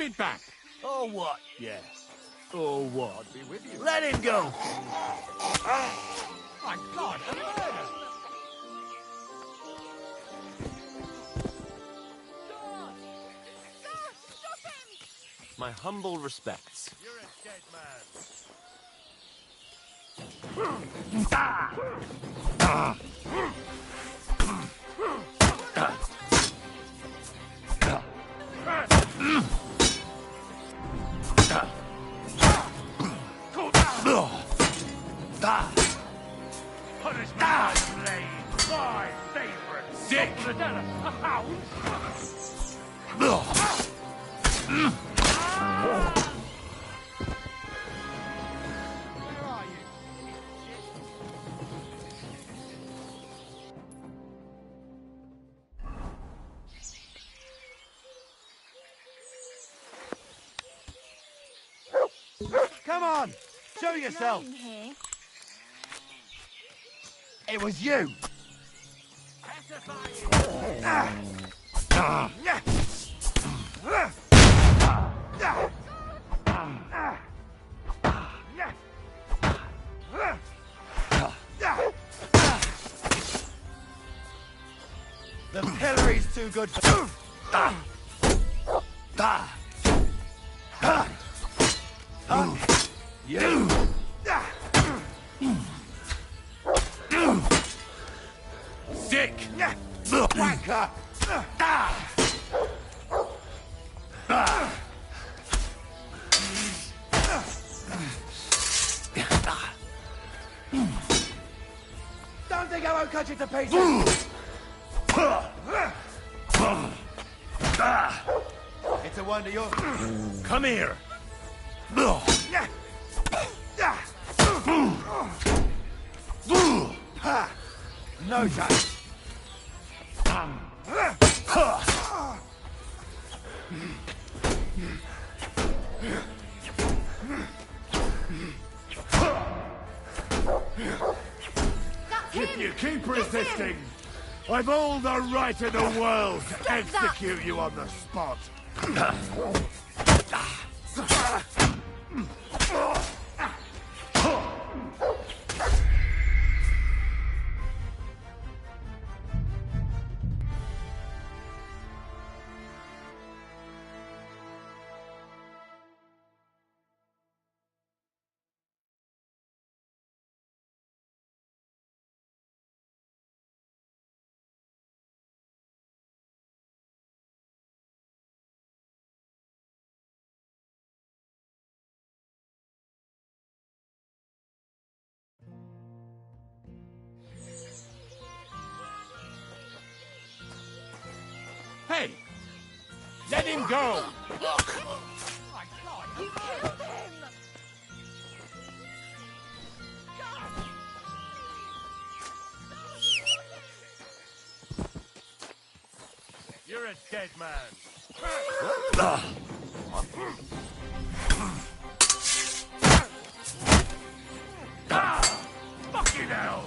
Give it back. Or what, yeah. Or what? Be with you. Let him go! My God, a murder! My humble respects. You're a dead man. Punishment by the blade. My favorite. Dick! A hound? Where are you? Come on! Show yourself! It was you! The pillory's too good for... You! Dick! Wanker! Don't think I won't cut you to pieces! It's a wonder you're... Come here! No chance! If you keep resisting, I've all the right in the world to execute you on the spot. Hey! Let him go! My God, you killed him! You're a dead man. Fucking hell!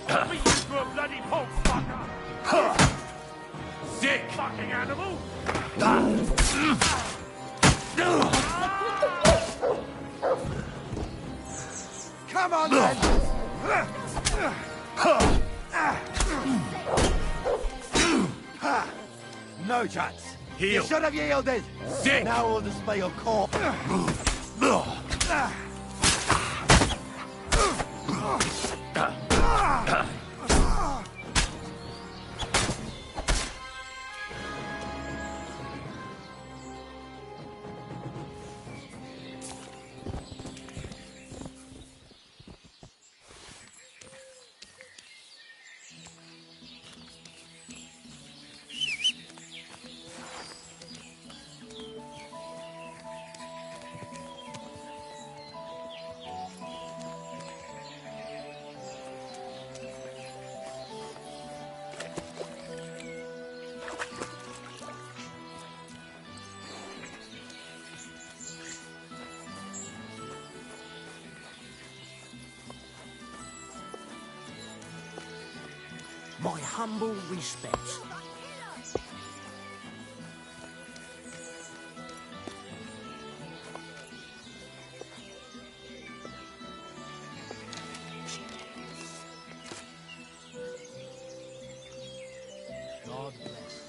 I'll beat you to a bloody pulp, fucker! Dick! Fucking animal! Come on, then! No chance. Heel. You should have yielded. Dick! Now we'll display your corpse. My humble respects. God bless.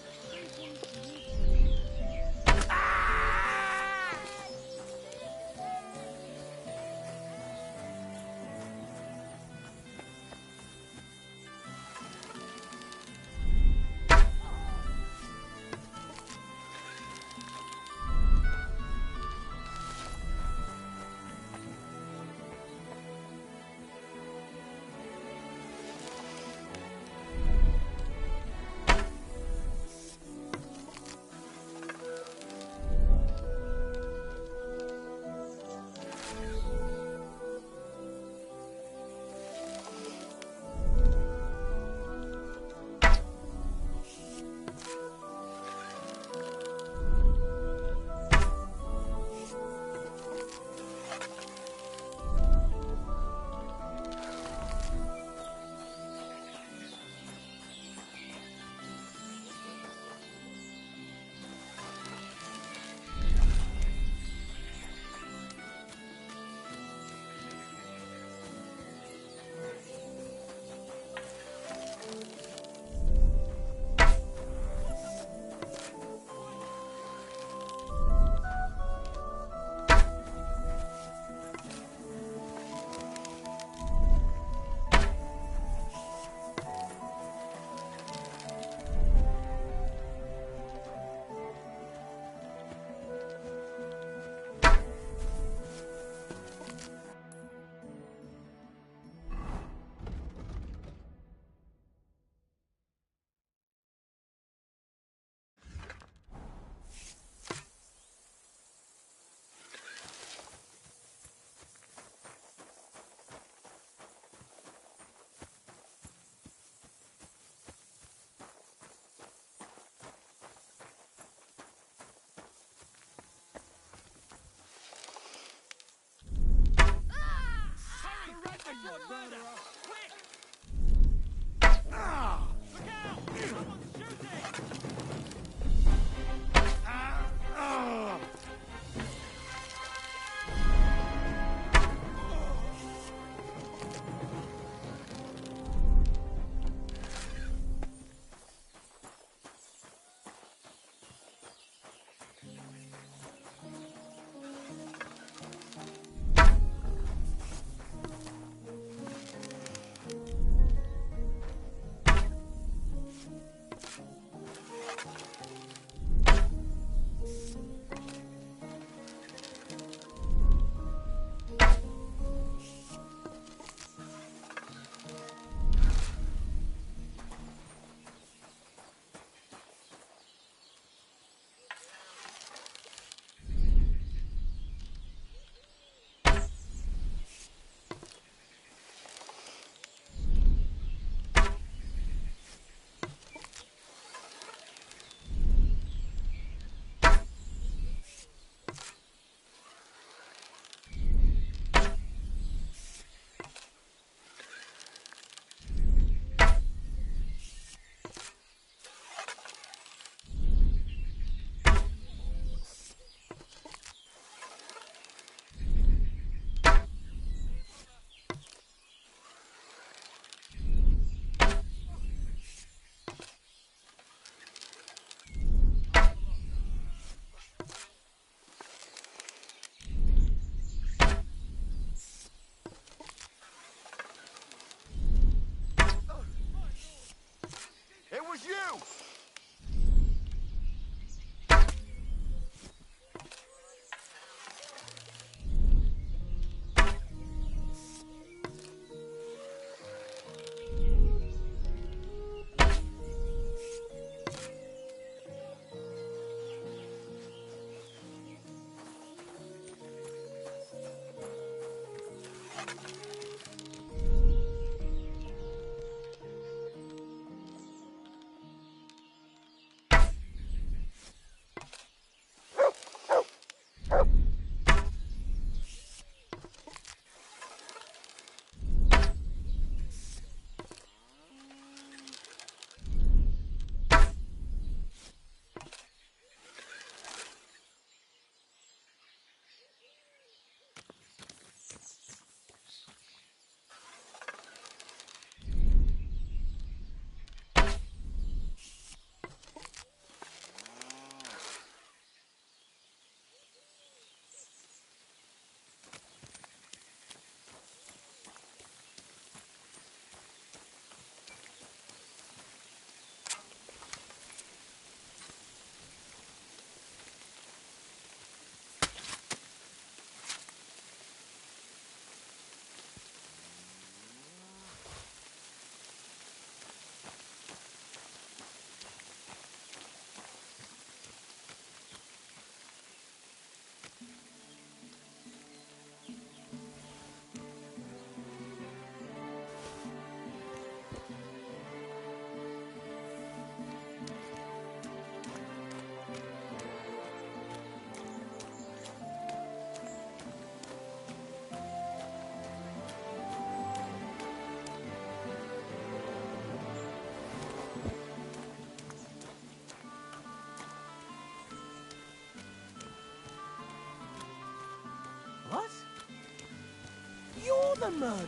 the murderer.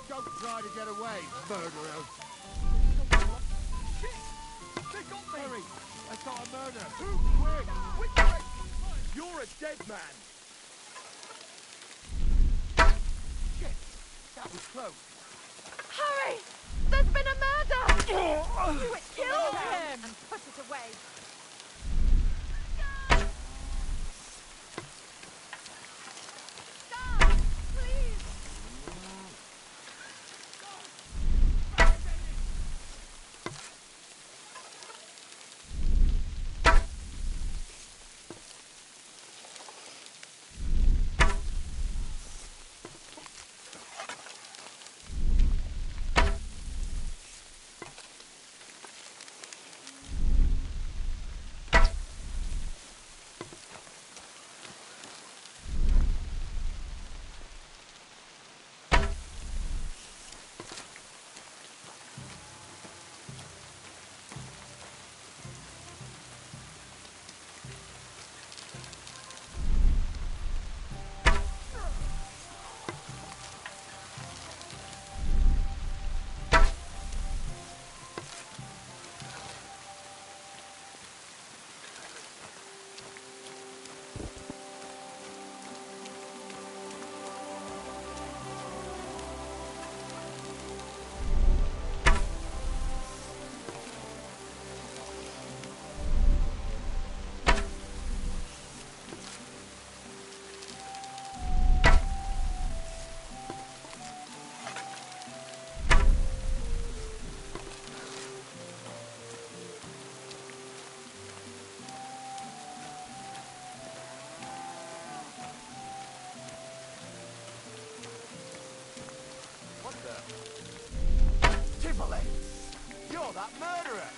Don't try to get away, murderer. They got me! Hurry! I saw a murder! Who? Quick! Which way? You're a dead man! Shit! That was close. Hurry! There's been a murder! Do it! Kill him! And put it away. Stop! Please! Tivoli! You're that murderer!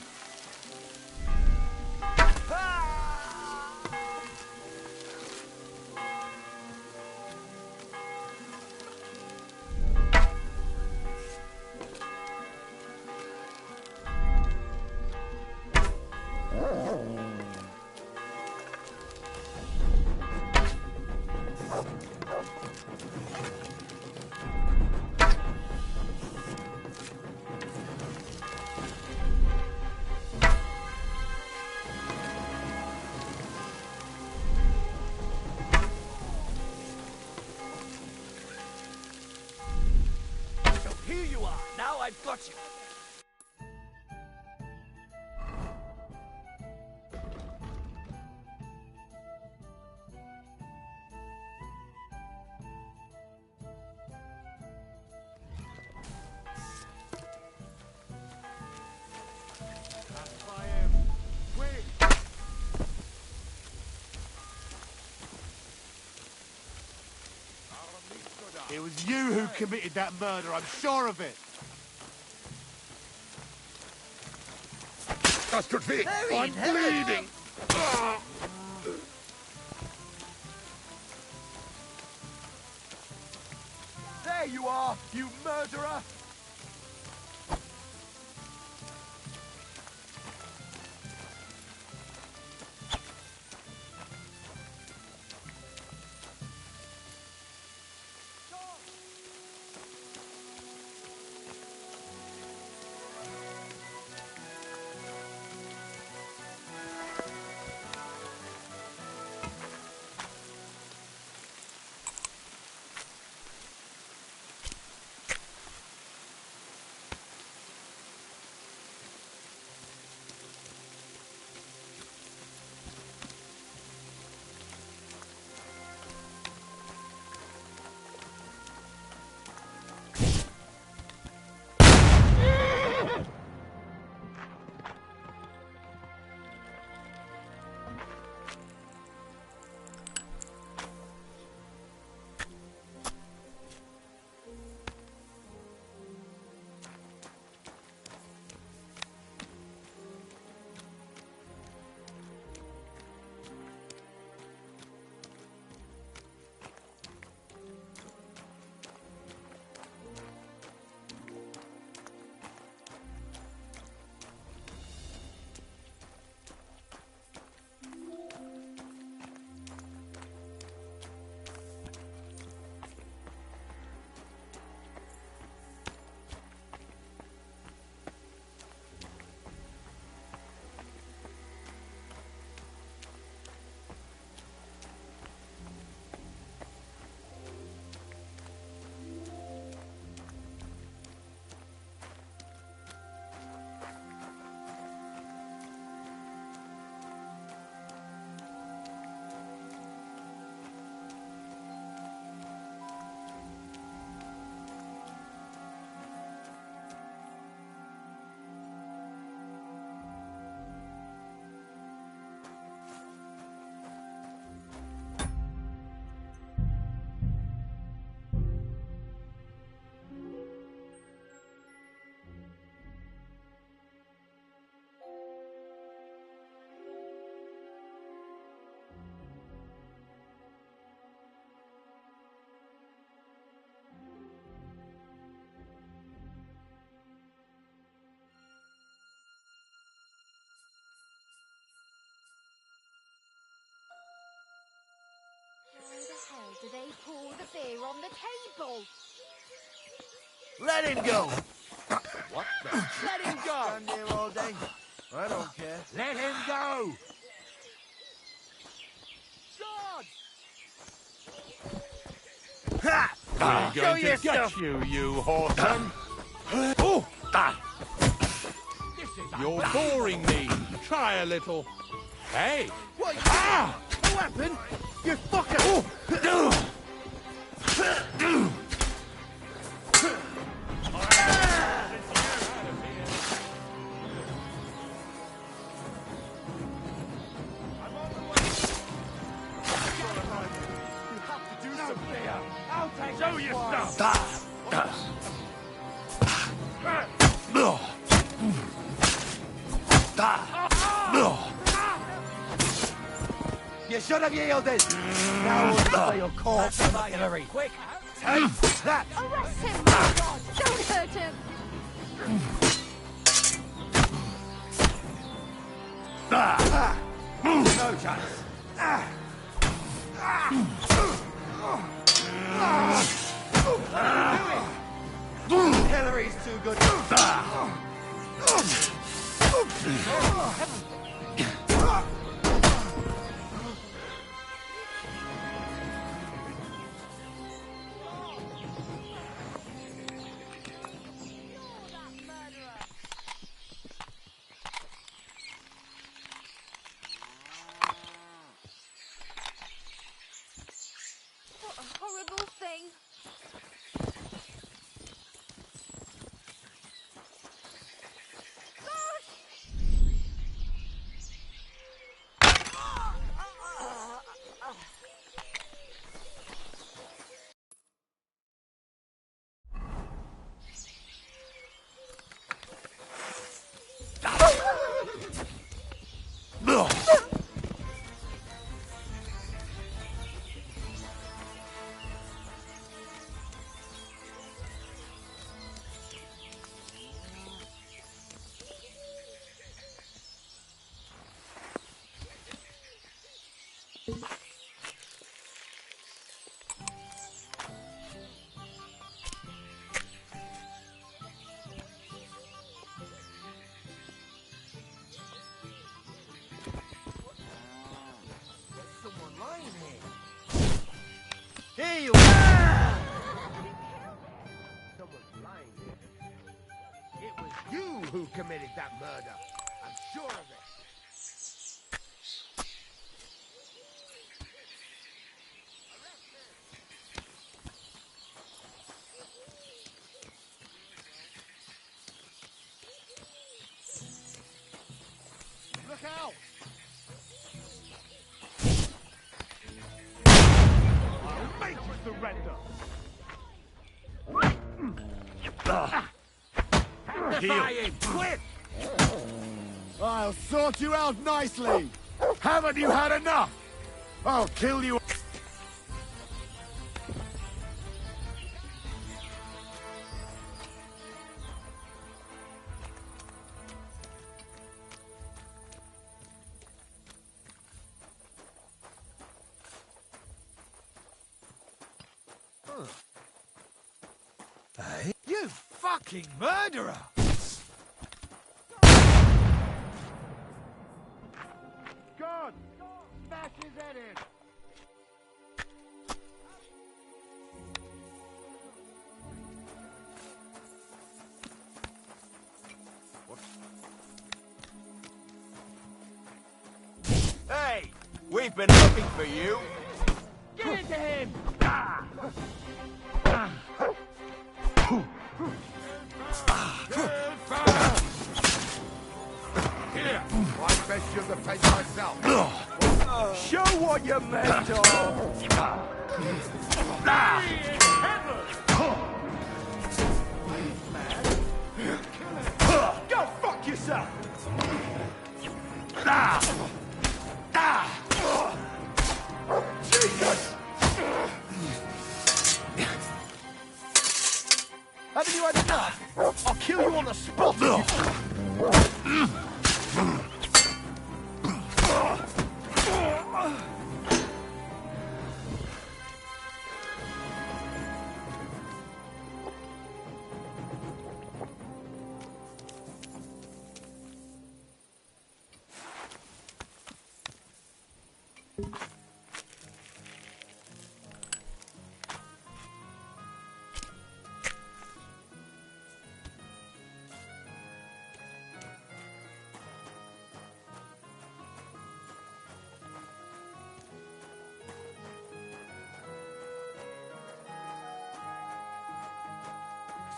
So here you are. Now I've got you. Pacify him! Quick! It was you who committed that murder, I'm sure of it! Das tut weh! I'm bleeding! There you are, you murderer! hell do they pour the beer on the table? Let him go! What the? Let him go! Stand here all day. I don't care. Let him go! Ha! I'm Show going to your get stuff. you horseman. Oh! You're boring me. Try a little. Hey! What? Ah! A weapon? You fucker! Show your stuff! You should have yielded! Now we'll play your corpse. Hillary, quick! Take that! Arrest him, my God! Don't hurt him! No chance. Hillary's too good. What a horrible thing! Someone lying here. Here you are! Someone's lying here. It was you who committed that murder. I'm sure of it. Look out! I'll make you surrender! Dying, quick! I'll sort you out nicely! Haven't you had enough? I'll kill you! Hey, you fucking murderer! God! Smash his head in! Hey! We've been looking for you! Get into him! Here! I bet you defend myself! Show what you're made of! Go fuck yourself! Jesus! Haven't you had enough? I'll kill you on the spot!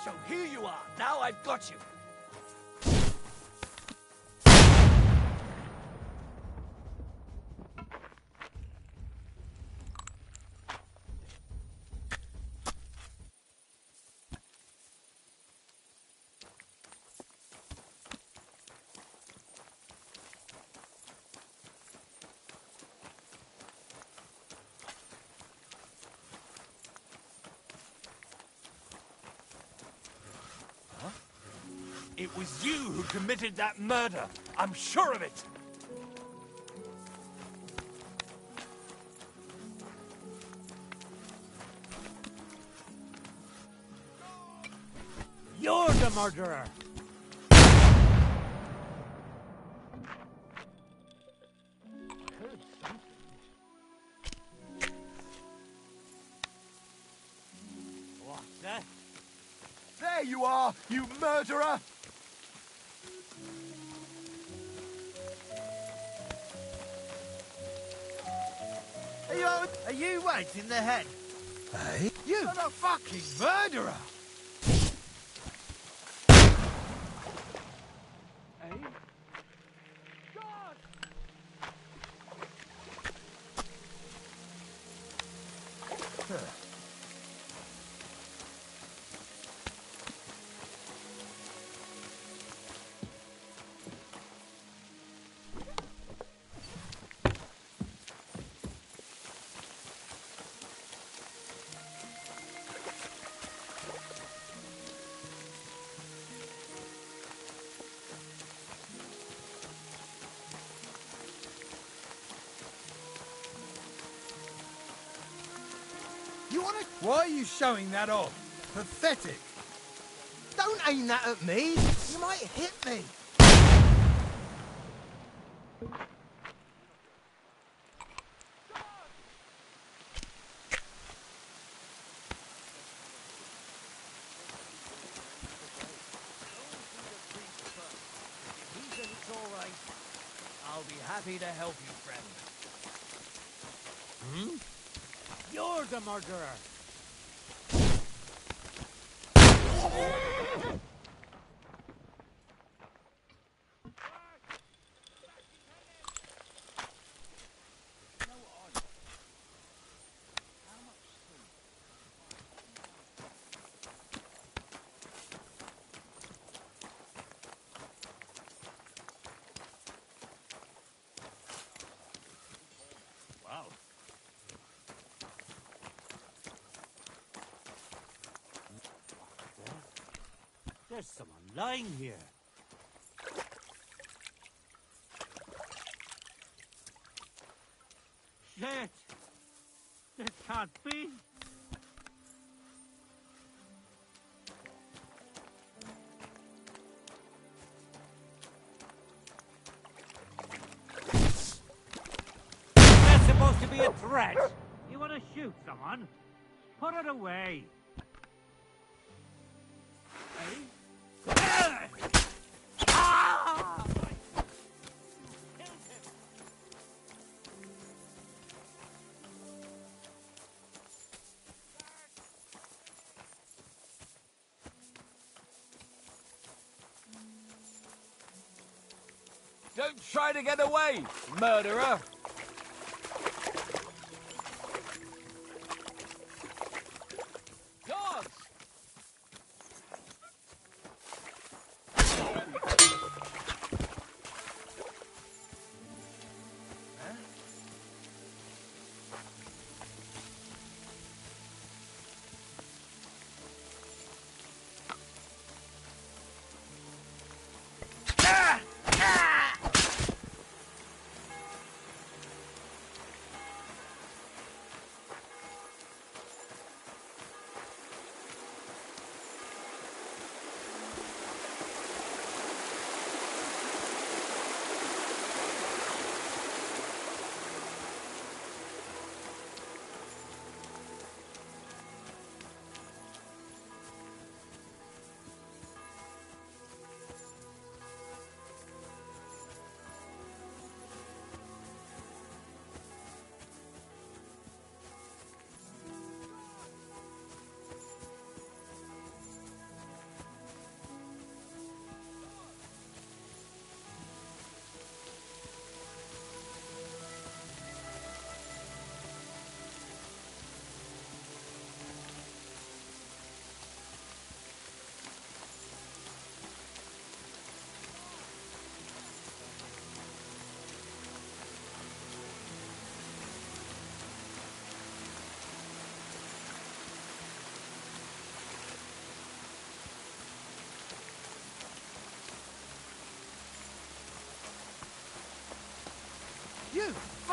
So here you are. Now I've got you. It was you who committed that murder. I'm sure of it. You're the murderer! What's that? There you are, you murderer! Are you right in the head? Hey? You're the fucking murderer! Why are you showing that off? Pathetic. Don't aim that at me! You might hit me! If he says it's all right, I'll be happy to help you, friend. Hmm? You're the murderer! Wow. There's someone lying here. Shit! This can't be. That's supposed to be a threat. You want to shoot someone? Put it away. Don't try to get away, murderer! Guards!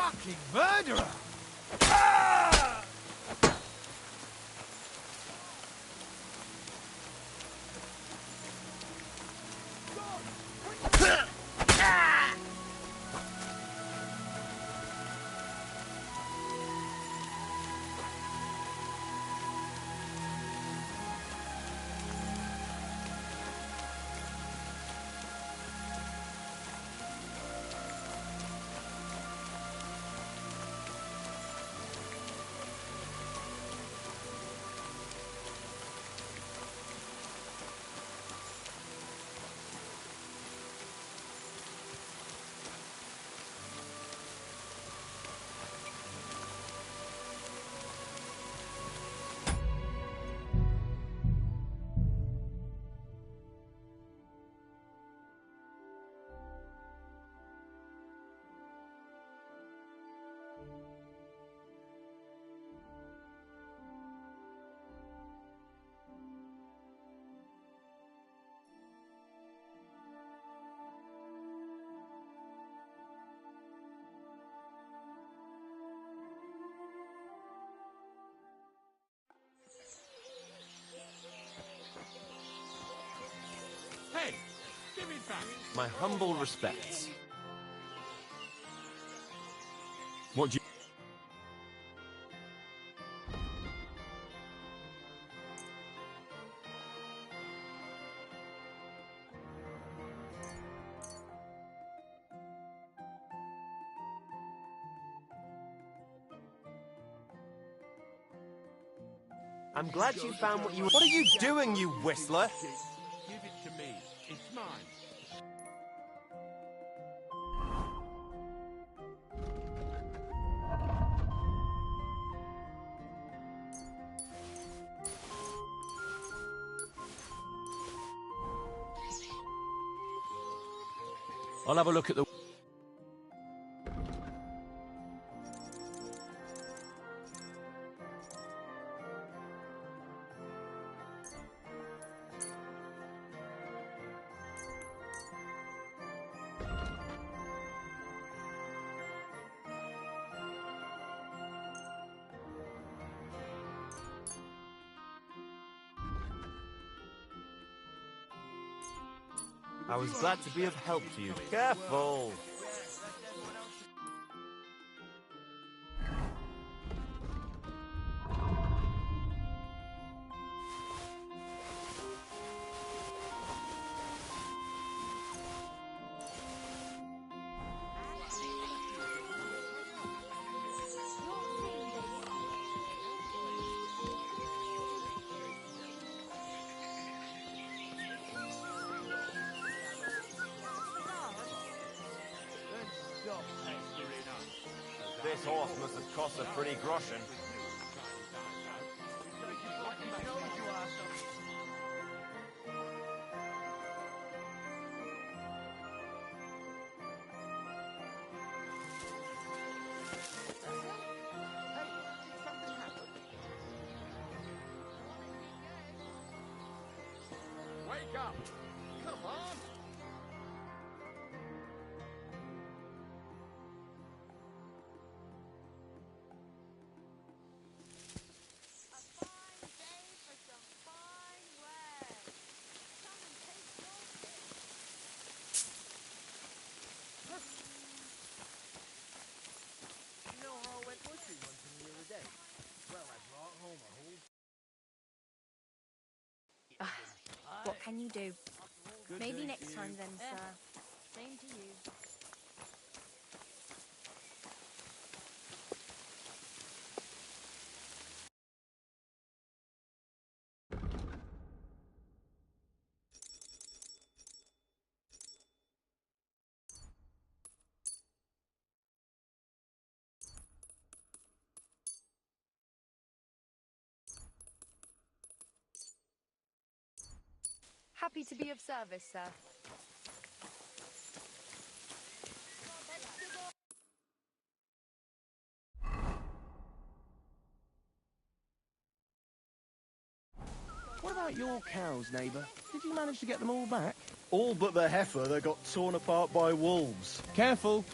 fucking murderer! Hey, give it back. My humble respects. What do you... I'm glad you found what you... What are you doing, you whistler? Give it to me. It's mine. I'll have a look at the... I was glad to be of help to you. Careful! This horse must have cost a pretty groschen. Wake up! Come on! You know how I went butchery hunting the other day? Well, I brought home a whole... What can you do? Good Maybe day next to time you. then, sir. Same to you. Happy to be of service, sir. What about your cows, neighbour? Did you manage to get them all back? All but the heifer that got torn apart by wolves. Careful!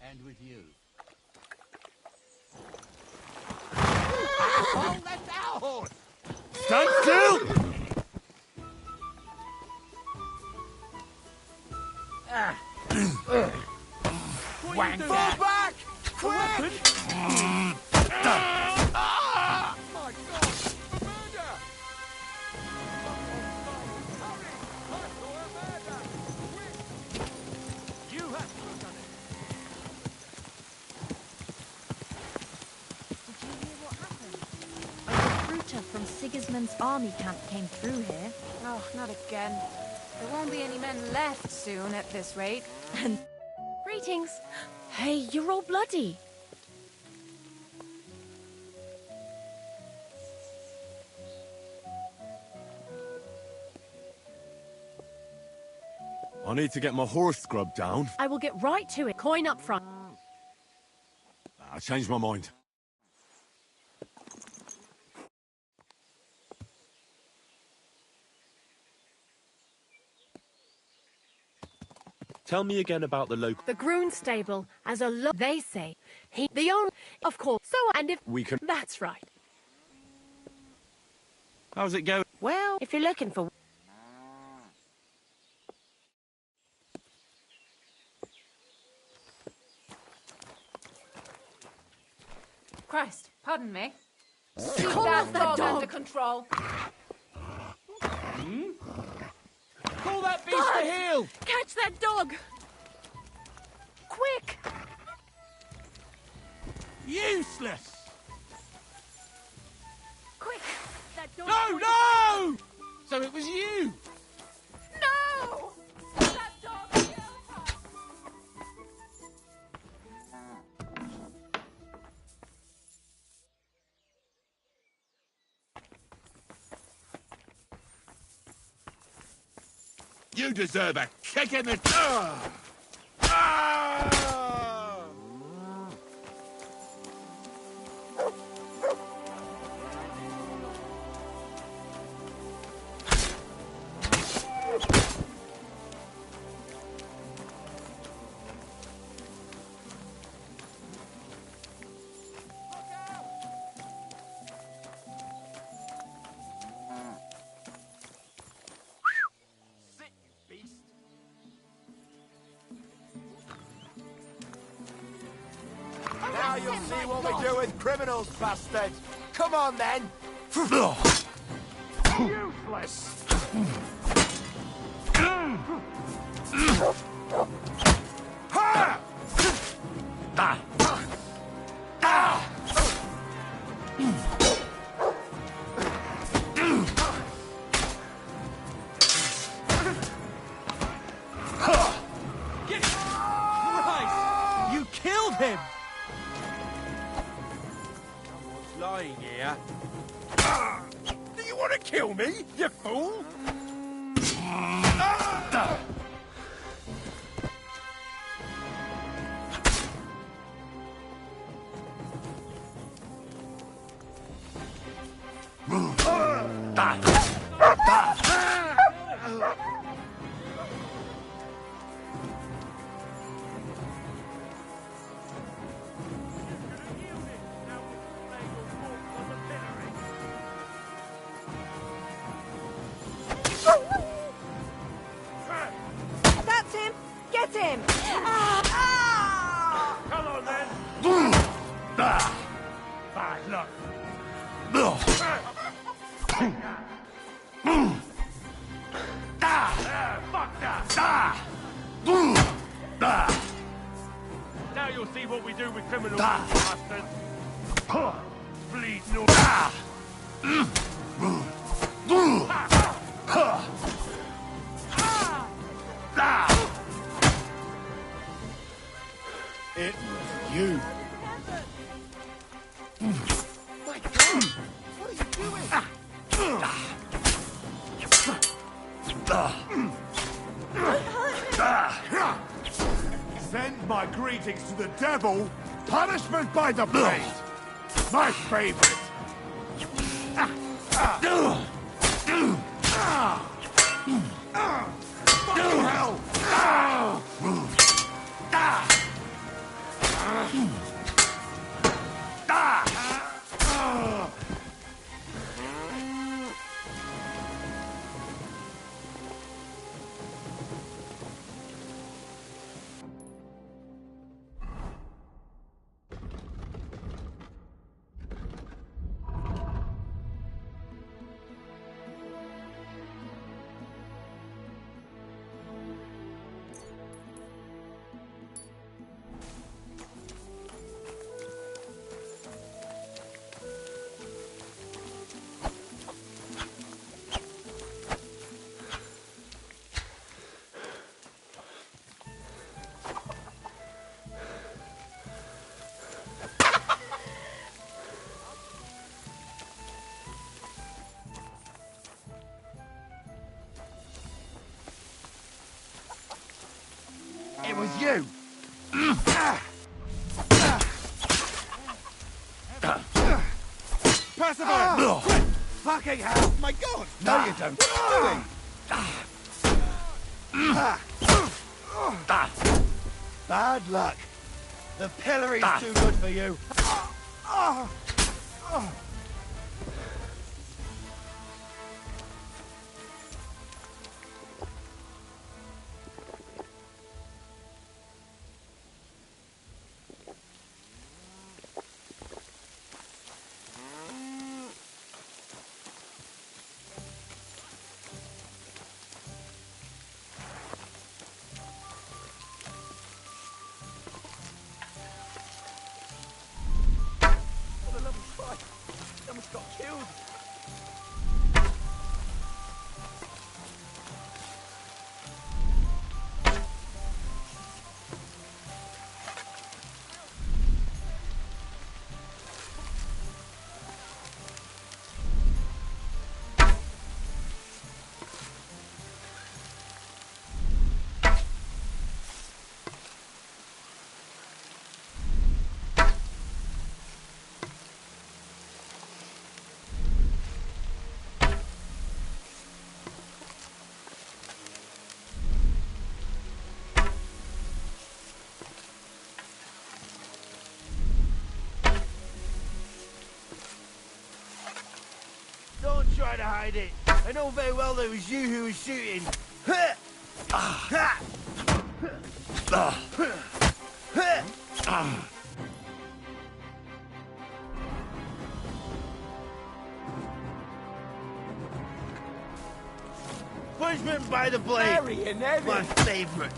end with you. Oh, that's our horse! Stand still! Wanker! Fall back! Quick! My God! Murder! You have to have done it. Did you hear what happened? A recruiter from Sigismund's army camp came through here. Oh, not again. There won't be any men left soon at this rate. And greetings. Hey, you're all bloody. I need to get my horse scrubbed down. I will get right to it. Coin up front. I changed my mind. Tell me again about the local... The Groon stable, as a they say. The owner, of course. So, and if... We can... That's right. How's it going? Well, if you're looking for... Christ, pardon me. Keep that that dog under dog control. Call that beast God! to heel! Catch that dog! Quick! Useless! Quick! That dog... No, no! So it was you! No! That dog! You deserve a kick in the... Now you'll see what we do with criminals, bastard! Come on, then! Useless! Ha! Christ! You killed him! Someone's lying here. Do you want to kill me, you fool? That's him! Get him! Come on, then! Bad luck! Fuck that! Now you'll see what we do with criminals, bastards! Bleed no... It was you. My God! What are you doing? Send my greetings to the devil. Punishment by the blade. My favorite. Fucking hell! It was you! Pacifier! Quick! Fucking hell! My God! No, you don't. Bad luck. The pillory's too good for you. For the love of Christ, someone's got killed. Don't try to hide it. I know very well that it was you who was shooting. Punishment by the blade. Harry and Evan. My favorite.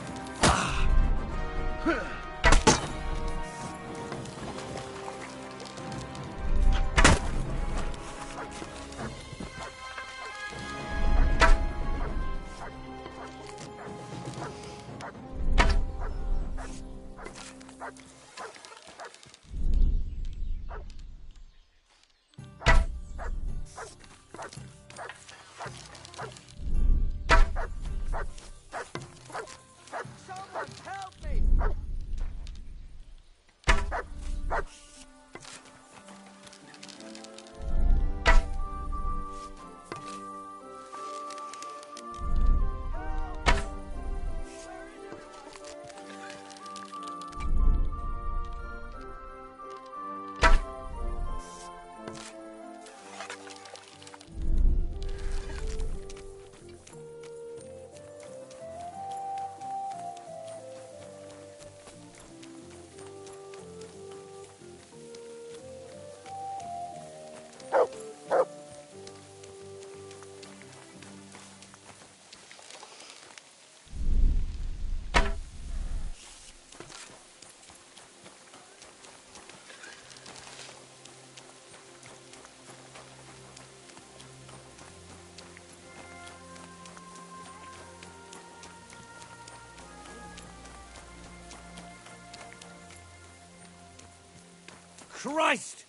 Christ!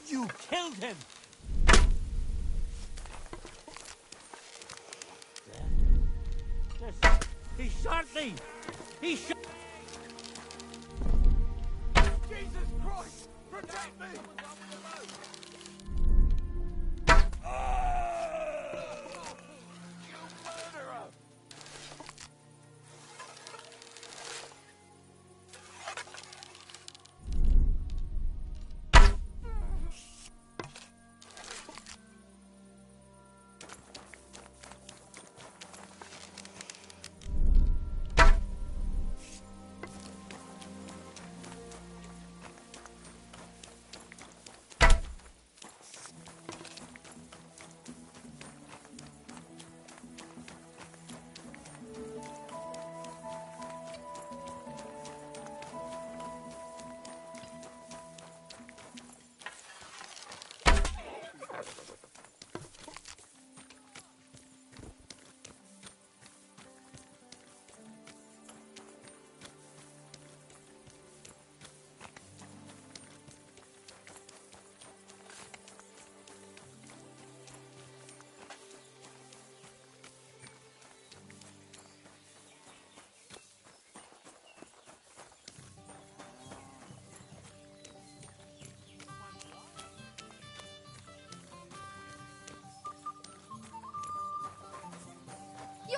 You killed him! He shot me! He shot... Jesus Christ! Protect me!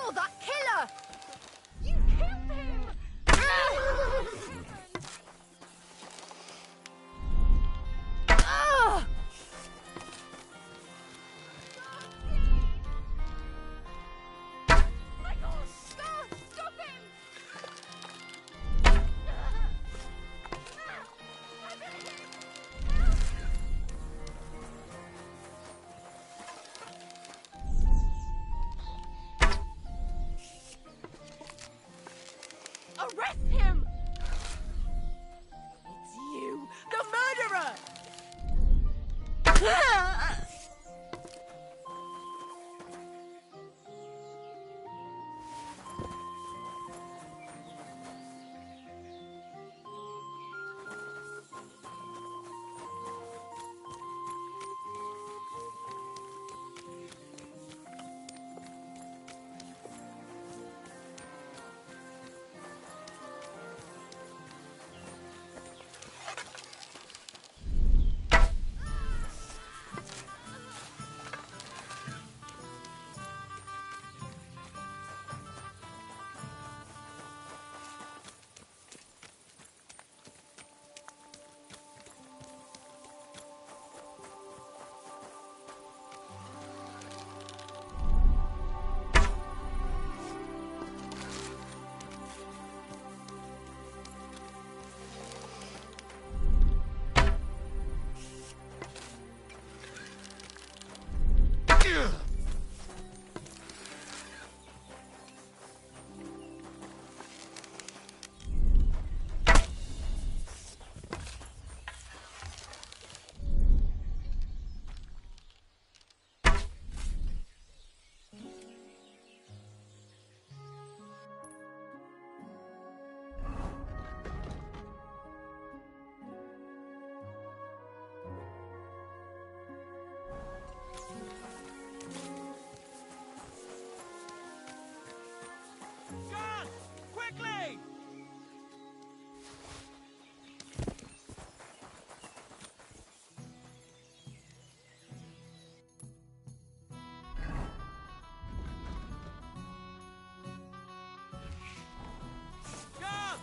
You're that killer! You killed him! Ah! My God! Stop him! Arrest him! It's you, the murderer! Guards! Quickly! Guards!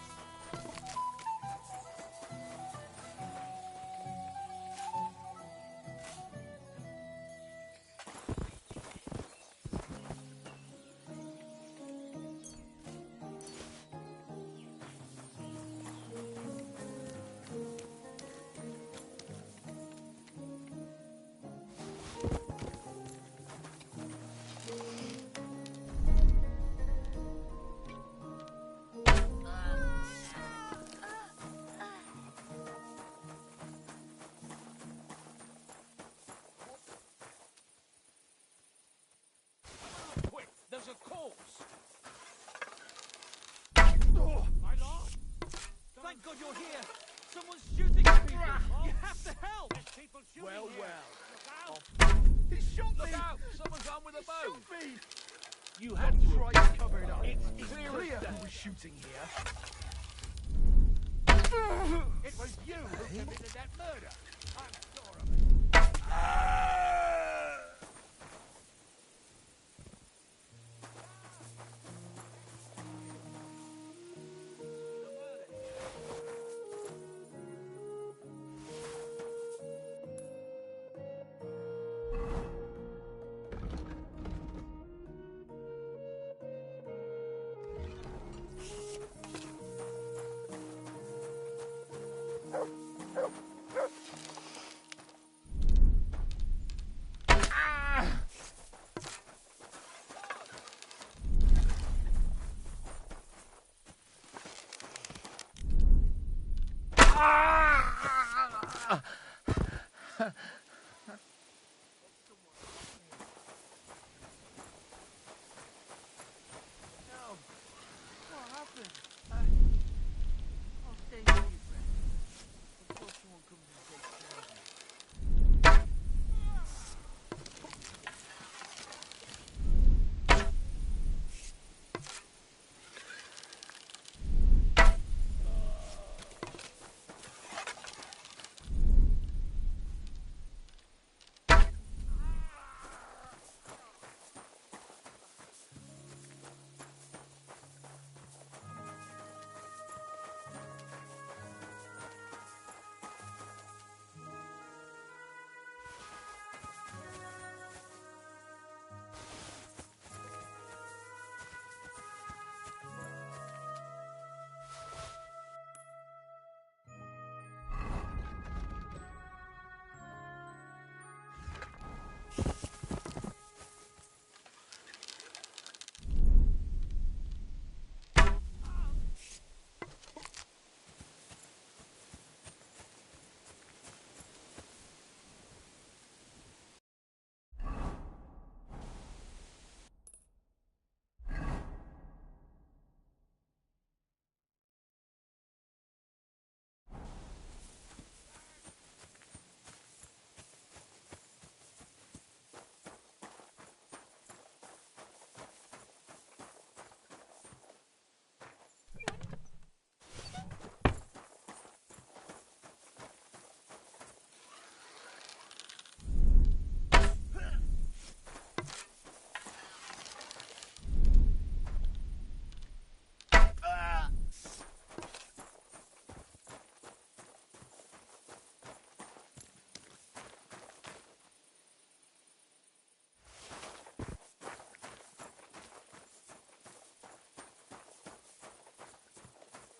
Quick, there's a corpse! Oh, my lord! Thank God you're here! Someone's shooting at people! You have to help! There's people shooting Well, here. well. Look out! He shot Look me! out! Someone's armed with a bow! Shot me! You had Don't to try have to cover it up. It's Clear clear who was shooting here. It was you who committed that murder! I'm sure of it!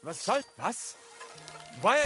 Was soll... Was? Weil...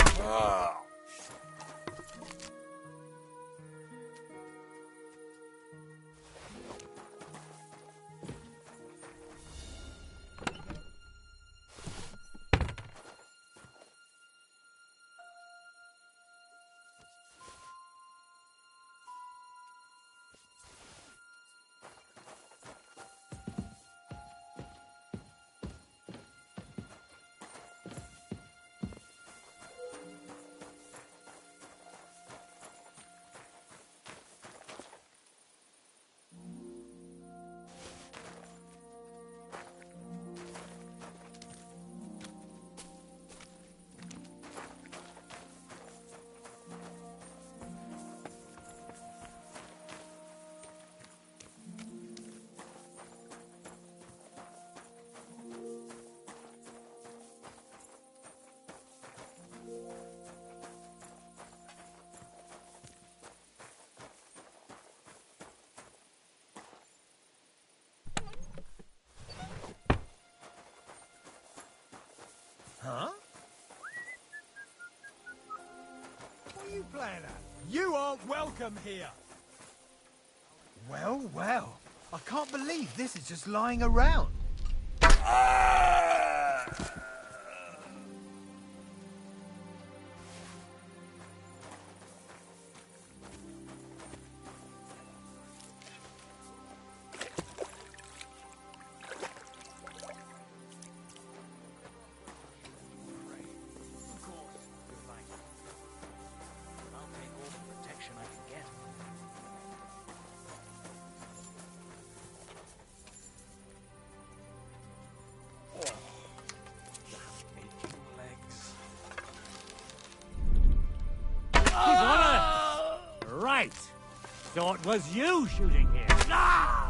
Huh? What are you playing at? You aren't welcome here! Well, well. I can't believe this is just lying around. Right. So it was you shooting here. Ah!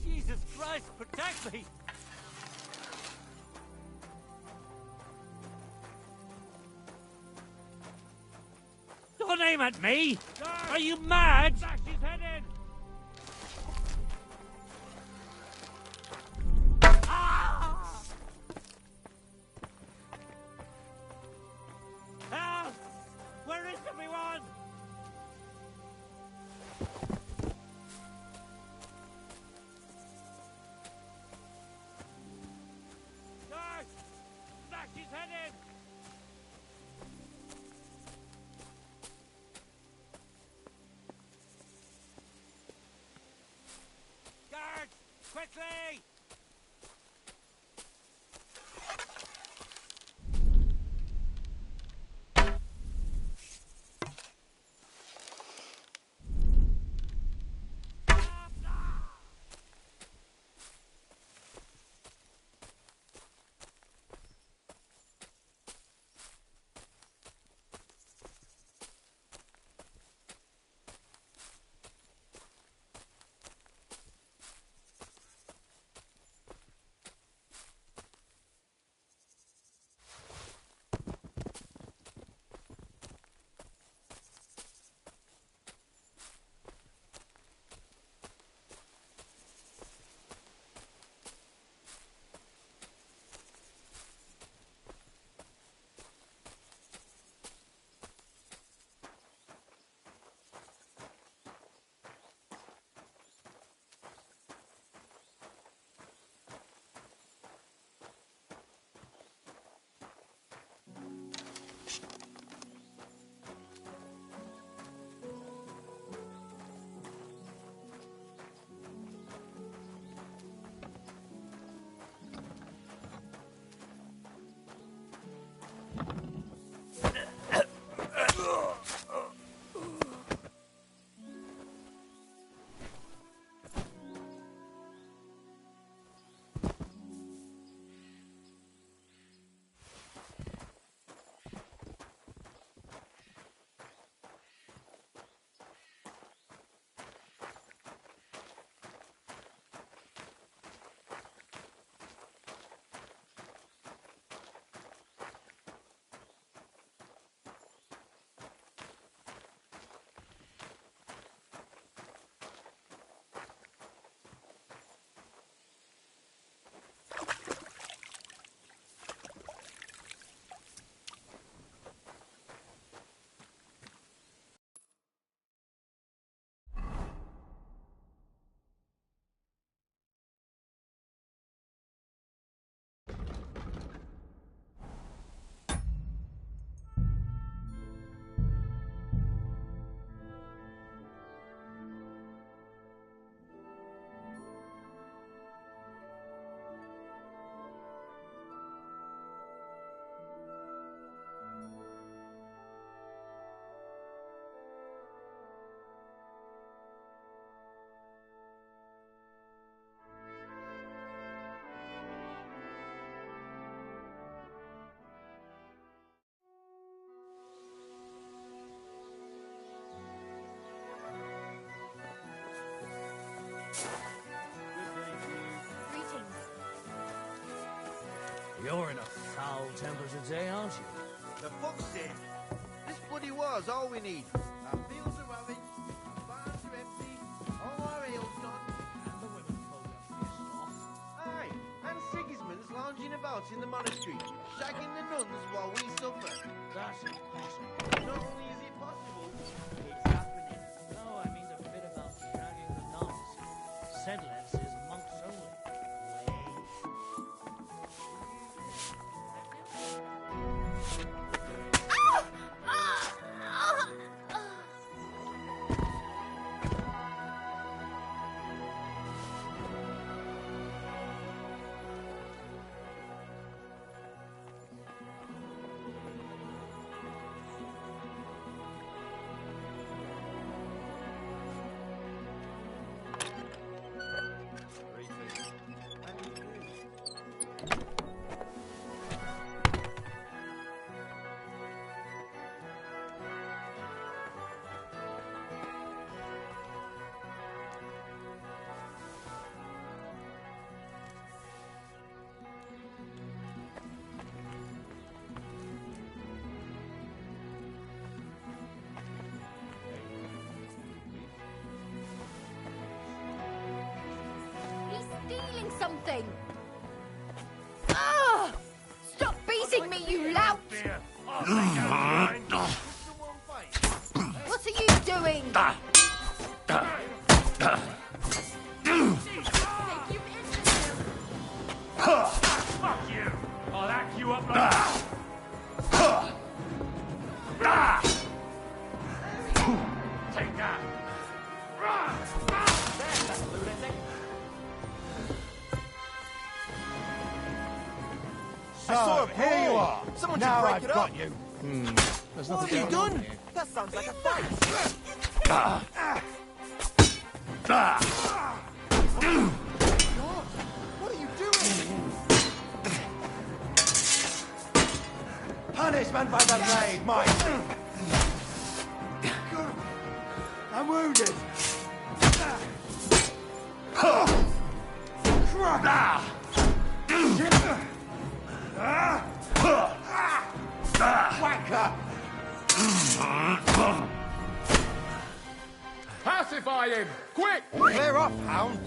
Jesus Christ, protect me! Don't aim at me! Are you mad? Bash his head in! Ah! Help! Where is everyone? Guard! Bash his head in! Guard! Quickly! Greetings. You're in a foul temper today, aren't you? The fox did. This bloody was all we need. Our fields are ravaged, our barns are empty, all our ale's gone, and the women pulled up pissed off. Aye, and Sigismund's lounging about in the monastery, shagging the nuns while we suffer. That's impossible. Not only is it possible, it's happening. No, I mean the bit about shagging the nuns. Sedlec says monks only. Stealing something! Ah! Stop beating me, you lout! What are you doing? Fuck you! I'll hack you up like Take that! I saw a here you are. Someone Now should break I've it up. got you. There's What nothing have you going on done? here. That sounds like a fight. What are you doing? Punishment by the blade, Mike. I'm wounded. Whacker! Pacify him! Quick! Clear up, hound!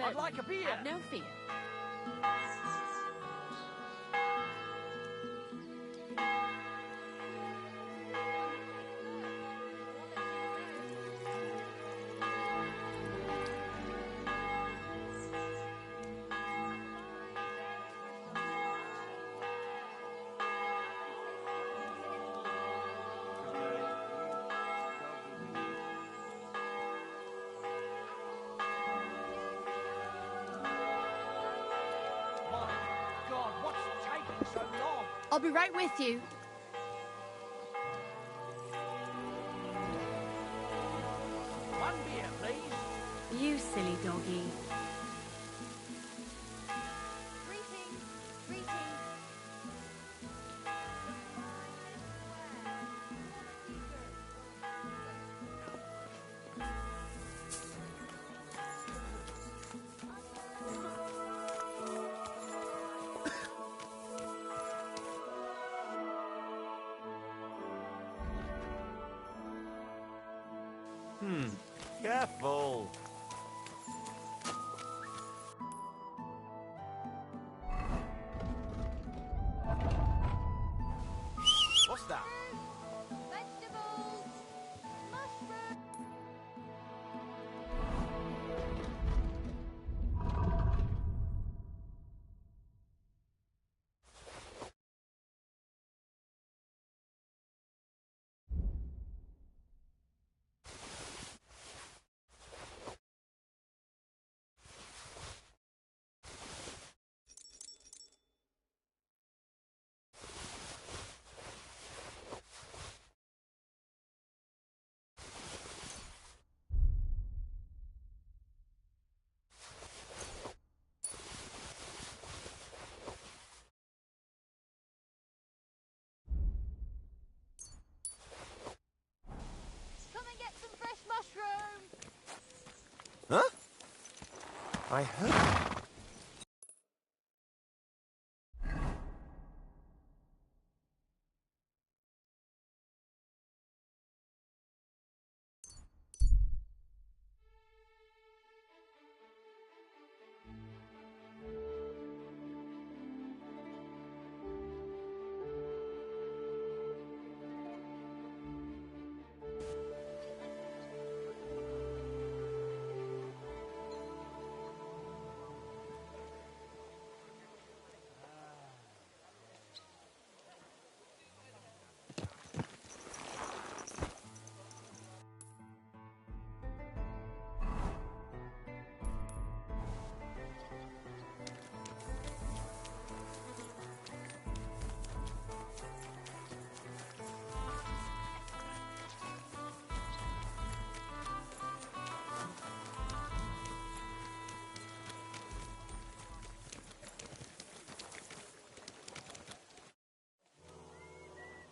I'd like a beer. Have no fear. I'll be right with you. You silly doggy. Greetings. Greetings. Careful. What's that? Vegetables. Mushrooms. Come and get some fresh mushrooms. Huh? I heard.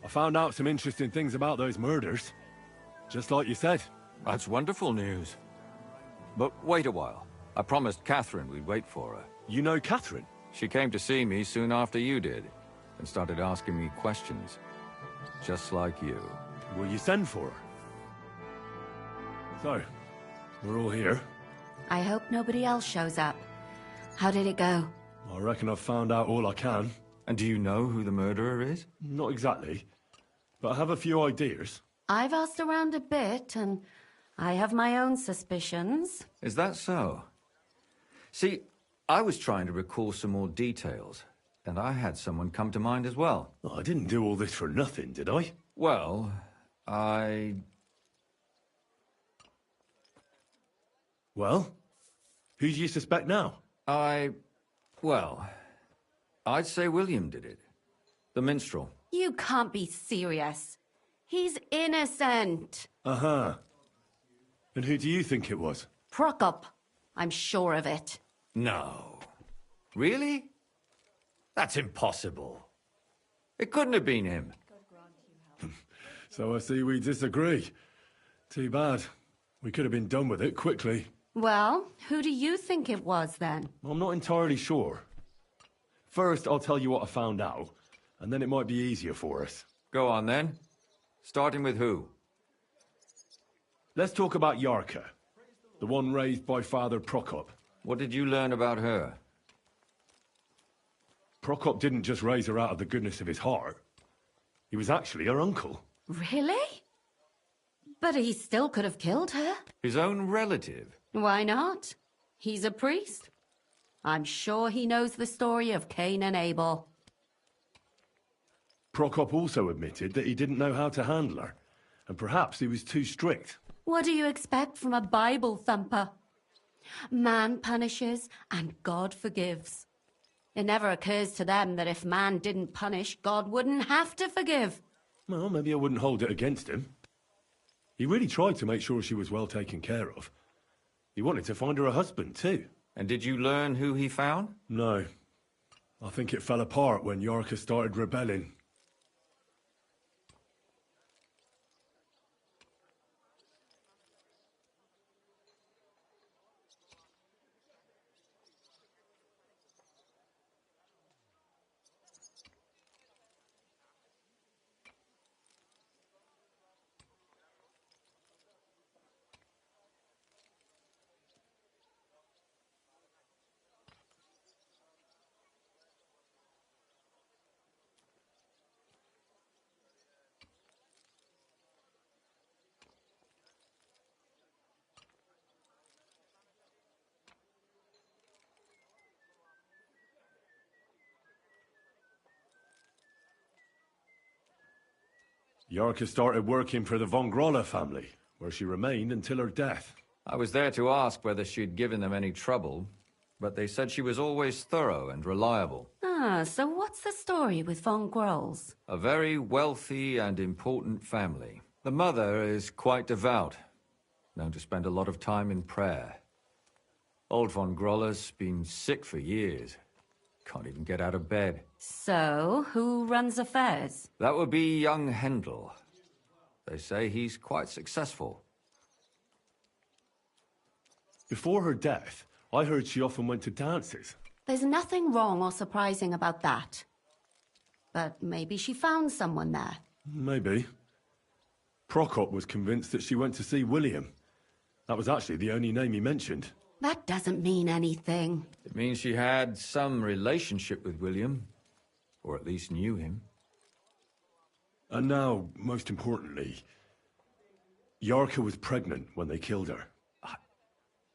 I found out some interesting things about those murders. Just like you said. That's wonderful news. But wait a while. I promised Catherine we'd wait for her. You know Catherine? She came to see me soon after you did, and started asking me questions. Just like you. Will you send for her? So, we're all here. I hope nobody else shows up. How did it go? I reckon I've found out all I can. And do you know who the murderer is? Not exactly, but I have a few ideas. I've asked around a bit, and I have my own suspicions. Is that so? See, I was trying to recall some more details, and I had someone come to mind as well. I didn't do all this for nothing, did I? Well, Well? Who do you suspect now? Well, I'd say William did it. The minstrel. You can't be serious. He's innocent. Uh-huh. And who do you think it was? Prokop. I'm sure of it. No. Really? That's impossible. It couldn't have been him. So I see we disagree. Too bad. We could have been done with it quickly. Well, who do you think it was then? I'm not entirely sure. First, I'll tell you what I found out, and then it might be easier for us. Go on then. Starting with who? Let's talk about Yarka, the one raised by Father Prokop. What did you learn about her? Prokop didn't just raise her out of the goodness of his heart. He was actually her uncle. Really? But he still could have killed her. His own relative? Why not? He's a priest. I'm sure he knows the story of Cain and Abel. Prokop also admitted that he didn't know how to handle her, and perhaps he was too strict. What do you expect from a Bible thumper? Man punishes and God forgives. It never occurs to them that if man didn't punish, God wouldn't have to forgive. Well, maybe I wouldn't hold it against him. He really tried to make sure she was well taken care of. He wanted to find her a husband, too. And did you learn who he found? No. I think it fell apart when Yarka started rebelling. Yarka started working for the von Grolla family, where she remained until her death. I was there to ask whether she'd given them any trouble, but they said she was always thorough and reliable. Ah, so what's the story with von Grolls? A very wealthy and important family. The mother is quite devout, known to spend a lot of time in prayer. Old von Grolla's been sick for years. Can't even get out of bed. So, who runs affairs? That would be young Hendel. They say he's quite successful. Before her death, I heard she often went to dances. There's nothing wrong or surprising about that. But maybe she found someone there. Maybe. Prokop was convinced that she went to see William. That was actually the only name he mentioned. That doesn't mean anything. It means she had some relationship with William, or at least knew him. And now, most importantly, Yarka was pregnant when they killed her.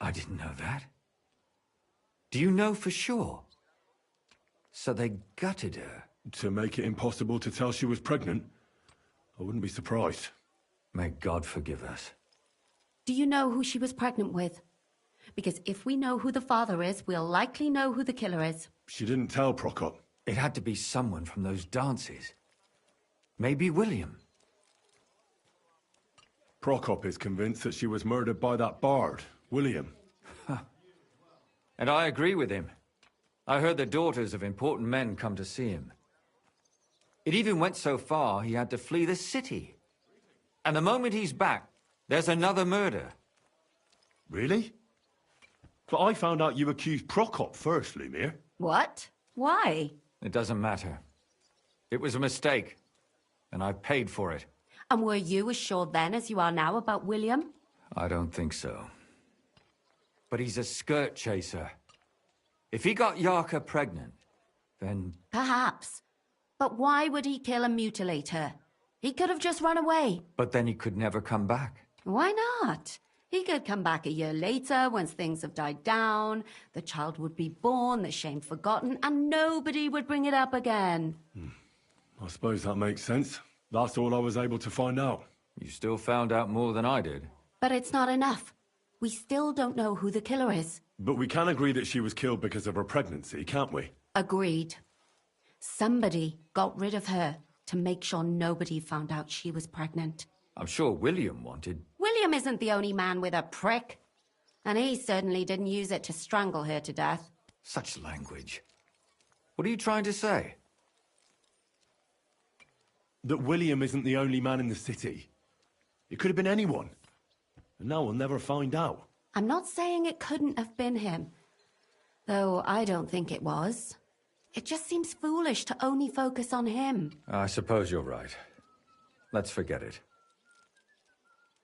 I didn't know that. Do you know for sure? So they gutted her? To make it impossible to tell she was pregnant? I wouldn't be surprised. May God forgive us. Do you know who she was pregnant with? Because if we know who the father is, we'll likely know who the killer is. She didn't tell Prokop. It had to be someone from those dances. Maybe William. Prokop is convinced that she was murdered by that bard, William. And I agree with him. I heard the daughters of important men come to see him. It even went so far he had to flee the city. And the moment he's back, there's another murder. Really? But I found out you accused Prokop first, Lumir. What? Why? It doesn't matter. It was a mistake, and I paid for it. And were you as sure then as you are now about William? I don't think so. But he's a skirt chaser. If he got Yarka pregnant, then... Perhaps. But why would he kill and mutilate her? He could have just run away. But then he could never come back. Why not? He could come back a year later, once things have died down, the child would be born, the shame forgotten, and nobody would bring it up again. I suppose that makes sense. That's all I was able to find out. You still found out more than I did. But it's not enough. We still don't know who the killer is. But we can agree that she was killed because of her pregnancy, can't we? Agreed. Somebody got rid of her to make sure nobody found out she was pregnant. I'm sure William wanted... William isn't the only man with a prick. And he certainly didn't use it to strangle her to death. Such language. What are you trying to say? That William isn't the only man in the city. It could have been anyone. And now we'll never find out. I'm not saying it couldn't have been him. Though I don't think it was. It just seems foolish to only focus on him. I suppose you're right. Let's forget it.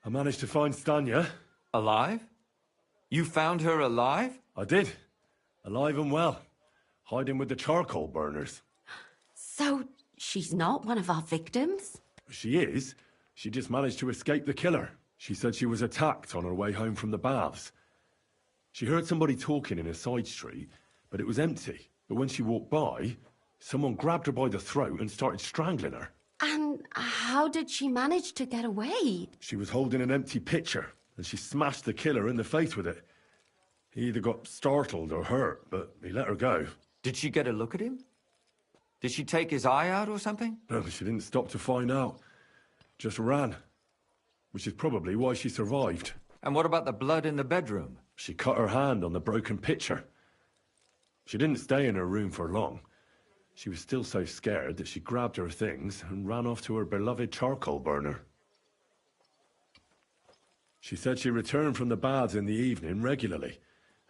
I managed to find Stanya. Alive? You found her alive? I did. Alive and well. Hiding with the charcoal burners. So, she's not one of our victims? She is. She just managed to escape the killer. She said she was attacked on her way home from the baths. She heard somebody talking in a side street, but it was empty. But when she walked by, someone grabbed her by the throat and started strangling her. And how did she manage to get away? She was holding an empty pitcher, and she smashed the killer in the face with it. He either got startled or hurt, but he let her go. Did she get a look at him? Did she take his eye out or something? No, she didn't stop to find out. Just ran. Which is probably why she survived. And what about the blood in the bedroom? She cut her hand on the broken pitcher. She didn't stay in her room for long. She was still so scared that she grabbed her things and ran off to her beloved charcoal burner. She said she returned from the baths in the evening regularly,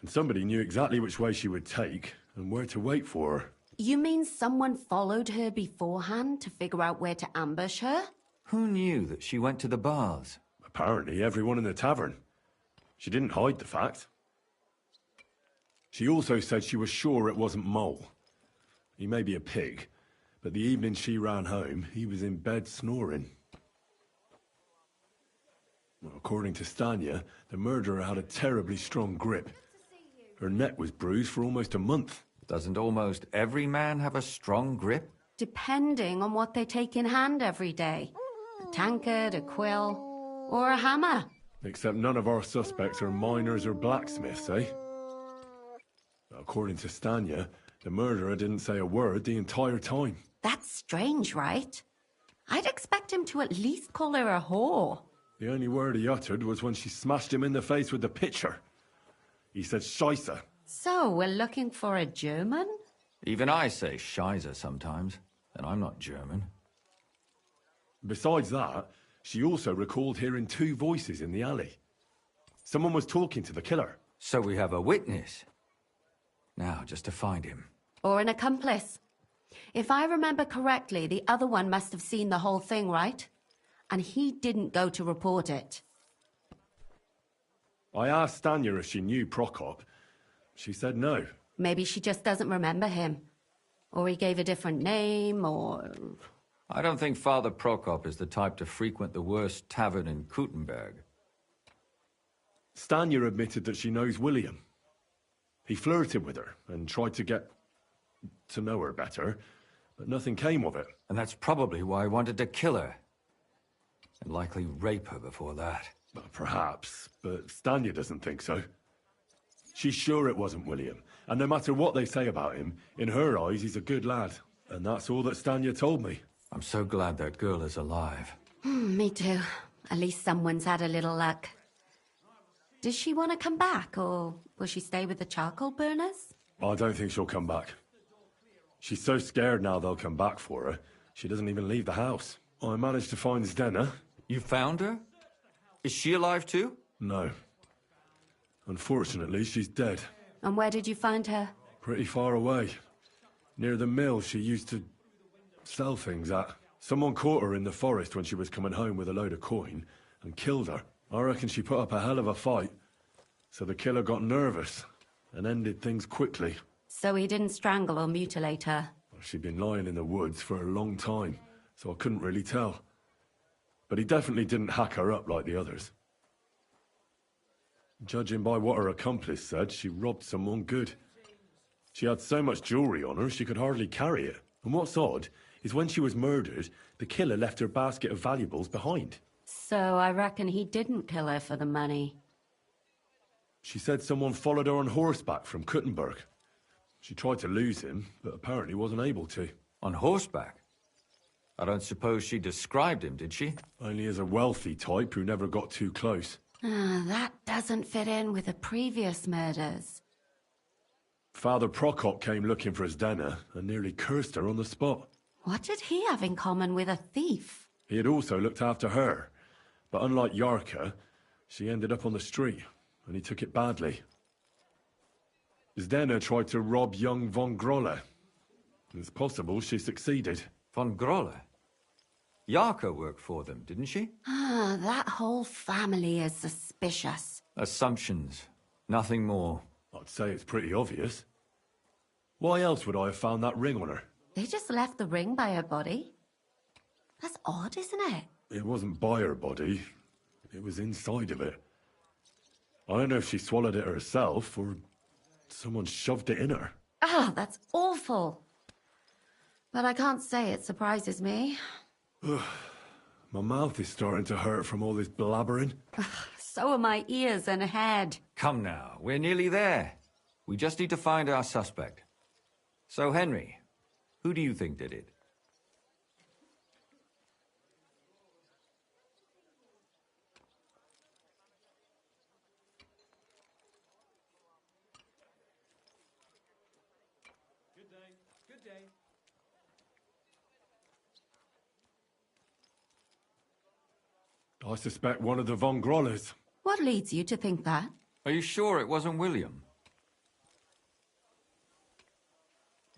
and somebody knew exactly which way she would take and where to wait for her. You mean someone followed her beforehand to figure out where to ambush her? Who knew that she went to the baths? Apparently everyone in the tavern. She didn't hide the fact. She also said she was sure it wasn't Mole. He may be a pig, but the evening she ran home, he was in bed snoring. Well, according to Stanya, the murderer had a terribly strong grip. Her neck was bruised for almost a month. Doesn't almost every man have a strong grip? Depending on what they take in hand every day. A tankard, a quill, or a hammer. Except none of our suspects are miners or blacksmiths, eh? According to Stanya, the murderer didn't say a word the entire time. That's strange, right? I'd expect him to at least call her a whore. The only word he uttered was when she smashed him in the face with the pitcher. He said Scheisse. So, we're looking for a German? Even I say Scheiße sometimes, and I'm not German. Besides that, she also recalled hearing two voices in the alley. Someone was talking to the killer. So we have a witness. Now, just to find him. Or an accomplice. If I remember correctly, the other one must have seen the whole thing, right? And he didn't go to report it. I asked Stanya if she knew Prokop. She said no. Maybe she just doesn't remember him. Or he gave a different name, or... I don't think Father Prokop is the type to frequent the worst tavern in Kuttenberg. Stanya admitted that she knows William. He flirted with her and tried to get to know her better, but nothing came of it. And that's probably why he wanted to kill her. And likely rape her before that. Well, perhaps, but Stanya doesn't think so. She's sure it wasn't William, and no matter what they say about him, in her eyes he's a good lad. And that's all that Stanya told me. I'm so glad that girl is alive. Me too. At least someone's had a little luck. Does she want to come back, or will she stay with the charcoal burners? I don't think she'll come back. She's so scared now they'll come back for her, she doesn't even leave the house. I managed to find Zdena. You found her? Is she alive too? No. Unfortunately, she's dead. And where did you find her? Pretty far away. Near the mill she used to sell things at. Someone caught her in the forest when she was coming home with a load of coin and killed her. I reckon she put up a hell of a fight. So the killer got nervous and ended things quickly. So he didn't strangle or mutilate her? She'd been lying in the woods for a long time, so I couldn't really tell. But he definitely didn't hack her up like the others. Judging by what her accomplice said, she robbed someone good. She had so much jewelry on her, she could hardly carry it. And what's odd is when she was murdered, the killer left her basket of valuables behind. So I reckon he didn't kill her for the money. She said someone followed her on horseback from Kuttenberg. She tried to lose him, but apparently wasn't able to. On horseback? I don't suppose she described him, did she? Only as a wealthy type who never got too close. That doesn't fit in with the previous murders. Father Prokop came looking for Zdena and nearly cursed her on the spot. What did he have in common with a thief? He had also looked after her, but unlike Yarka, she ended up on the street, and he took it badly. Zdena tried to rob young von Grolle. It's possible she succeeded. Von Grolle? Yarka worked for them, didn't she? That whole family is suspicious. Assumptions. Nothing more. I'd say it's pretty obvious. Why else would I have found that ring on her? They just left the ring by her body? That's odd, isn't it? It wasn't by her body. It was inside of it. I don't know if she swallowed it herself, or someone shoved it in her. That's awful. But I can't say it surprises me. My mouth is starting to hurt from all this blabbering. So are my ears and head. Come now, we're nearly there. We just need to find our suspect. So, Henry, who do you think did it? day. I suspect one of the Von Grollers. What leads you to think that? Are you sure it wasn't William?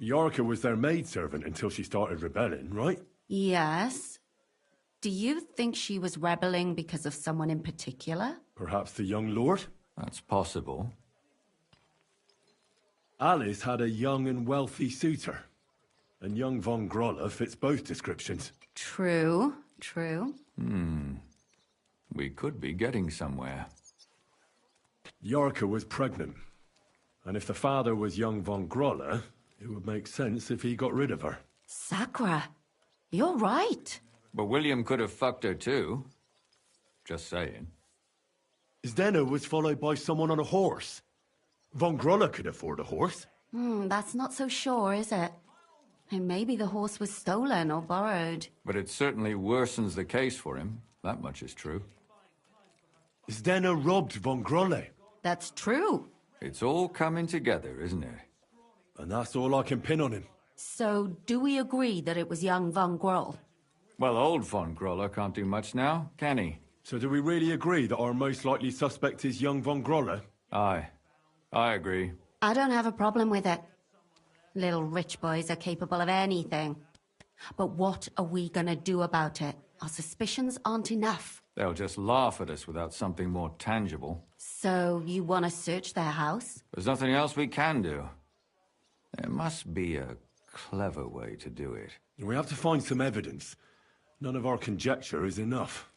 Yorka was their maidservant until she started rebelling, right? Yes. Do you think she was rebelling because of someone in particular? Perhaps the young lord? That's possible. Alice had a young and wealthy suitor. And young Von Groller fits both descriptions. True, true. We could be getting somewhere. Yorka was pregnant. And if the father was young Von Groller, it would make sense if he got rid of her. Sakura, you're right. But William could have fucked her too. Just saying. Zdeno was followed by someone on a horse. Von Groller could afford a horse. That's not so sure, is it? And maybe the horse was stolen or borrowed. But it certainly worsens the case for him. That much is true. Zdeno robbed Von Groller. That's true. It's all coming together, isn't it? And that's all I can pin on him. So, do we agree that it was young Von Groll? Well, old Von Groller can't do much now, can he? So do we really agree that our most likely suspect is young Von Groller? Aye. I agree. I don't have a problem with it. Little rich boys are capable of anything. But what are we gonna do about it? Our suspicions aren't enough. They'll just laugh at us without something more tangible. So, you want to search their house? There's nothing else we can do. There must be a clever way to do it. We have to find some evidence. None of our conjecture is enough.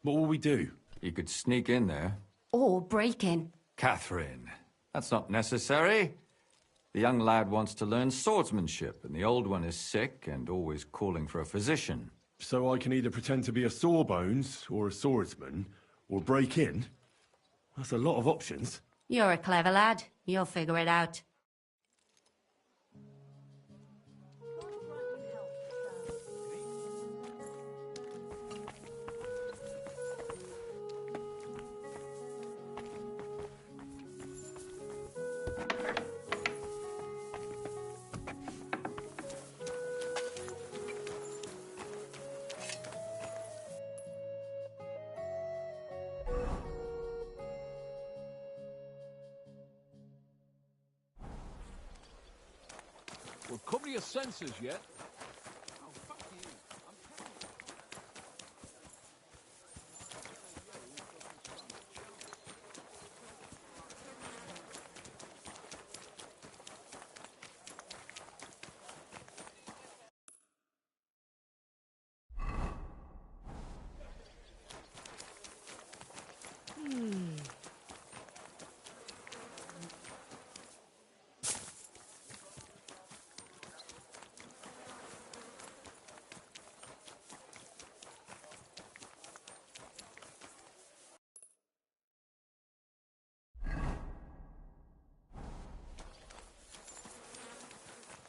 What will we do? You could sneak in there. Or break in. Catherine, that's not necessary. The young lad wants to learn swordsmanship, and the old one is sick and always calling for a physician. So I can either pretend to be a sawbones, or a swordsman, or break in? That's a lot of options. You're a clever lad. You'll figure it out. Well, come to your senses yet?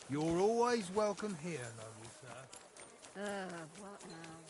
You're always welcome here, noble sir. What now?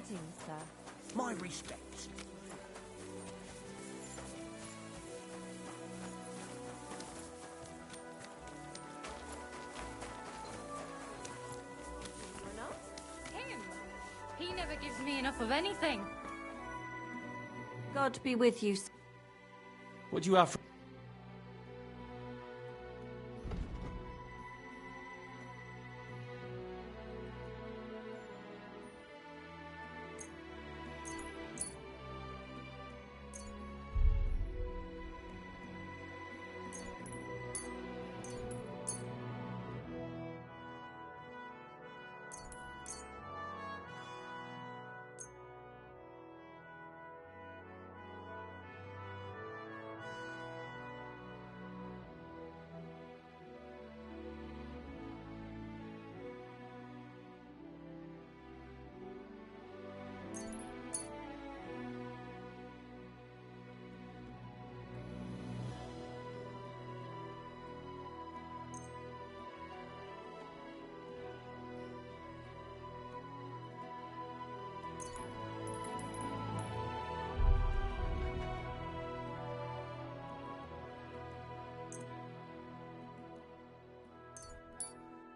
Greetings, sir. My respects. Him! He never gives me enough of anything. God be with you. What do you have for...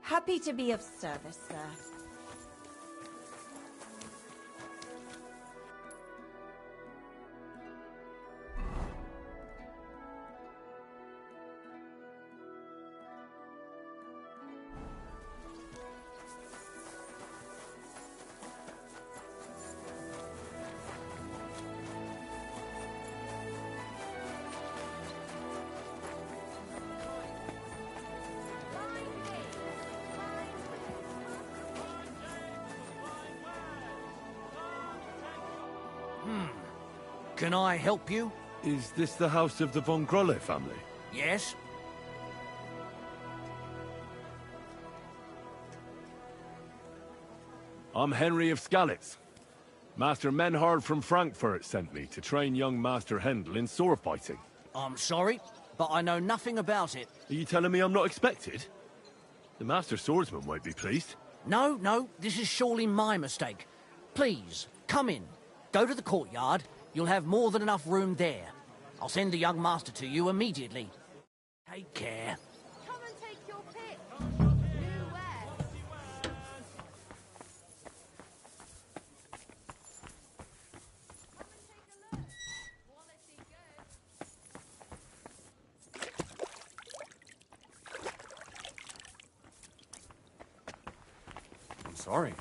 Happy to be of service, sir. Can I help you? Is this the house of the Von Grolle family? Yes? I'm Henry of Skalitz. Master Menhard from Frankfurt sent me to train young Master Hendel in sword fighting. I'm sorry, but I know nothing about it. Are you telling me I'm not expected? The Master Swordsman won't be pleased. No, this is surely my mistake. Please, come in. Go to the courtyard. You'll have more than enough room there. I'll send the young master to you immediately. Take care. Come and take your pick. New where? I'm sorry.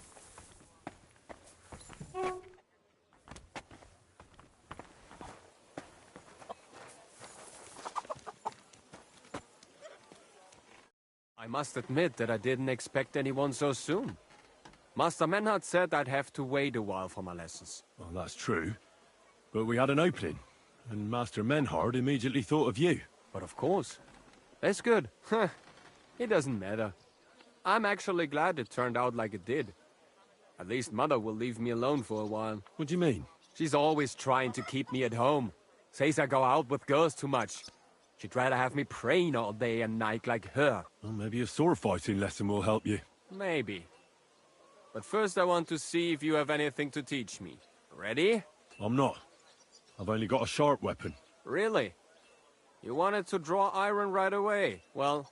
I must admit that I didn't expect anyone so soon. Master Menhard said I'd have to wait a while for my lessons. Well, that's true. But we had an opening, and Master Menhard immediately thought of you. But of course. That's good. It doesn't matter. I'm actually glad it turned out like it did. At least Mother will leave me alone for a while. What do you mean? She's always trying to keep me at home. Says I go out with girls too much. She'd rather have me praying all day and night like her. Well, maybe a sword fighting lesson will help you. Maybe. But first I want to see if you have anything to teach me. Ready? I'm not. I've only got a sharp weapon. Really? You wanted to draw iron right away. Well,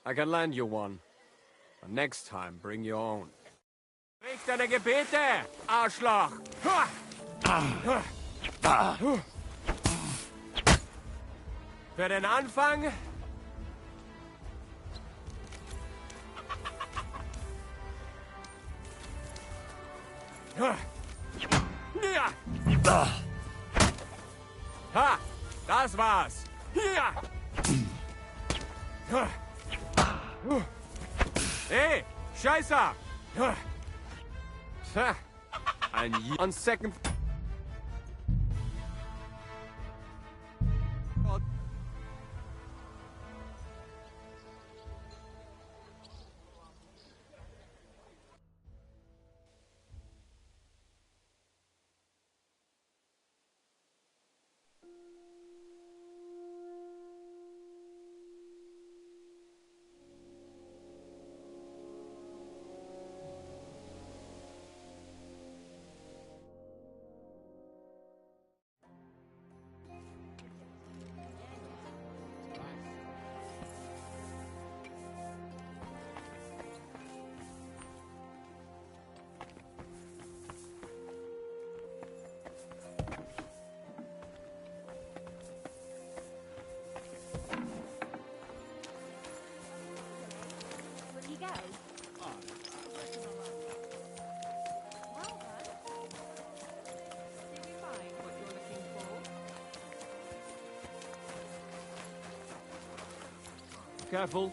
I can lend you one. But next time, bring your own. Sprich deine Gebete, Arschloch! Für den Anfang... Ha! Das war's! Hey! Scheiße! On second... Careful.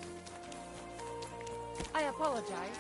I apologize.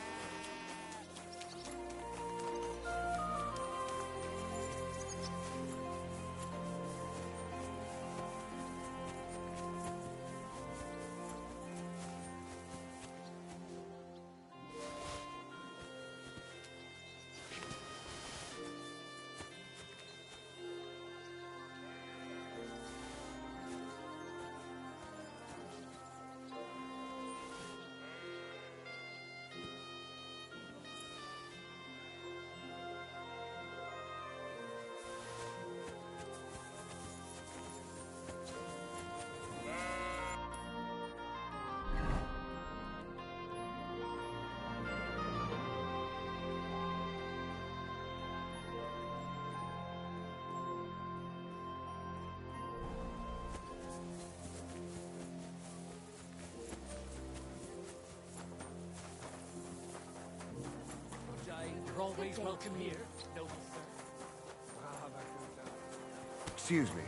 You're always welcome here, noble sir. Excuse me.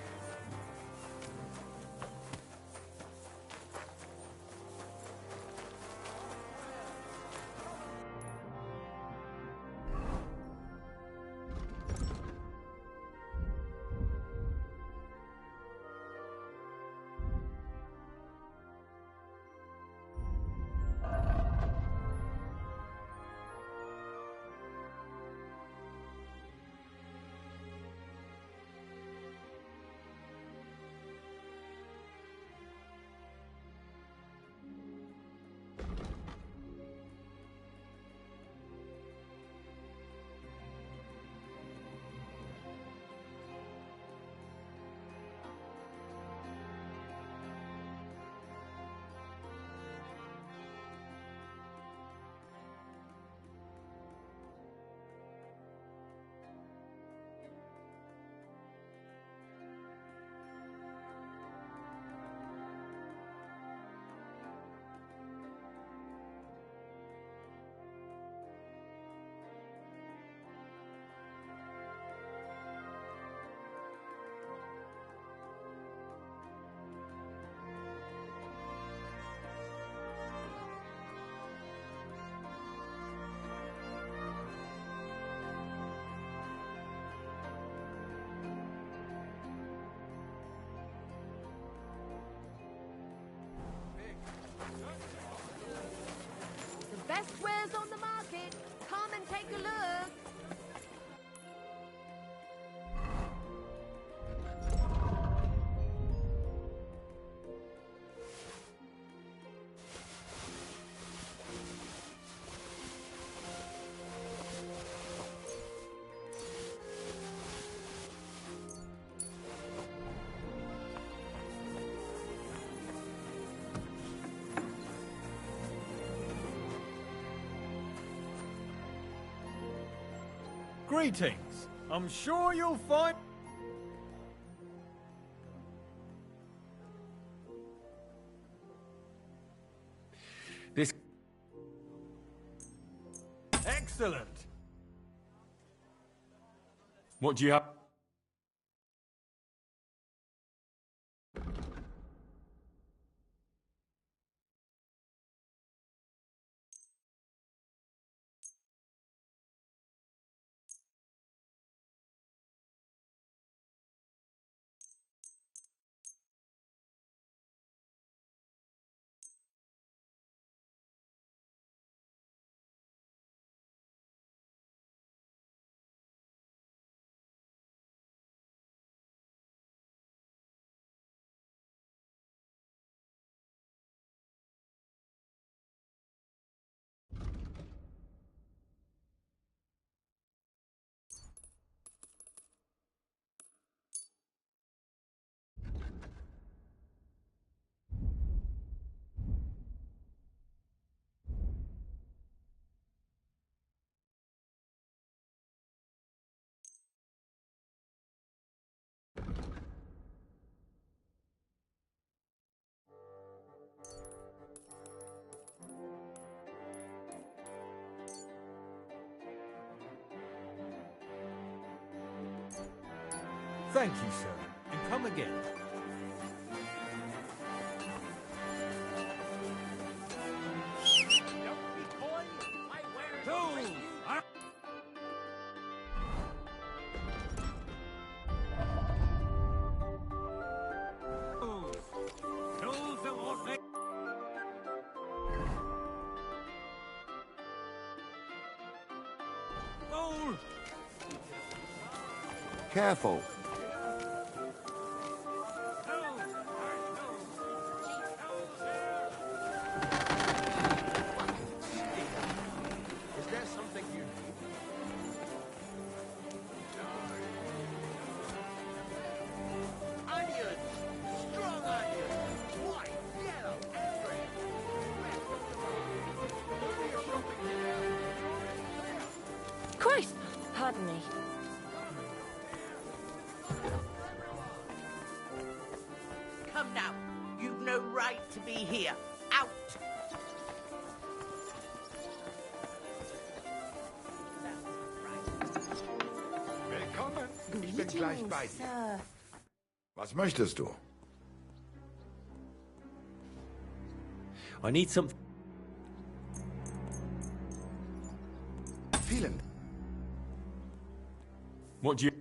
The best wares on the market. Come and take a look. Greetings. I'm sure you'll find... This... Excellent. What do you have? Thank you, sir. And come again. fool! Careful. Is there something you need? Onions! Strong onions! White, yellow, and red. Christ! Pardon me. Come now. You've no right to be here. Out! Willkommen. Ich bin gleich bei dir. Sir. Was möchtest du? I need some... Vielen. What do you...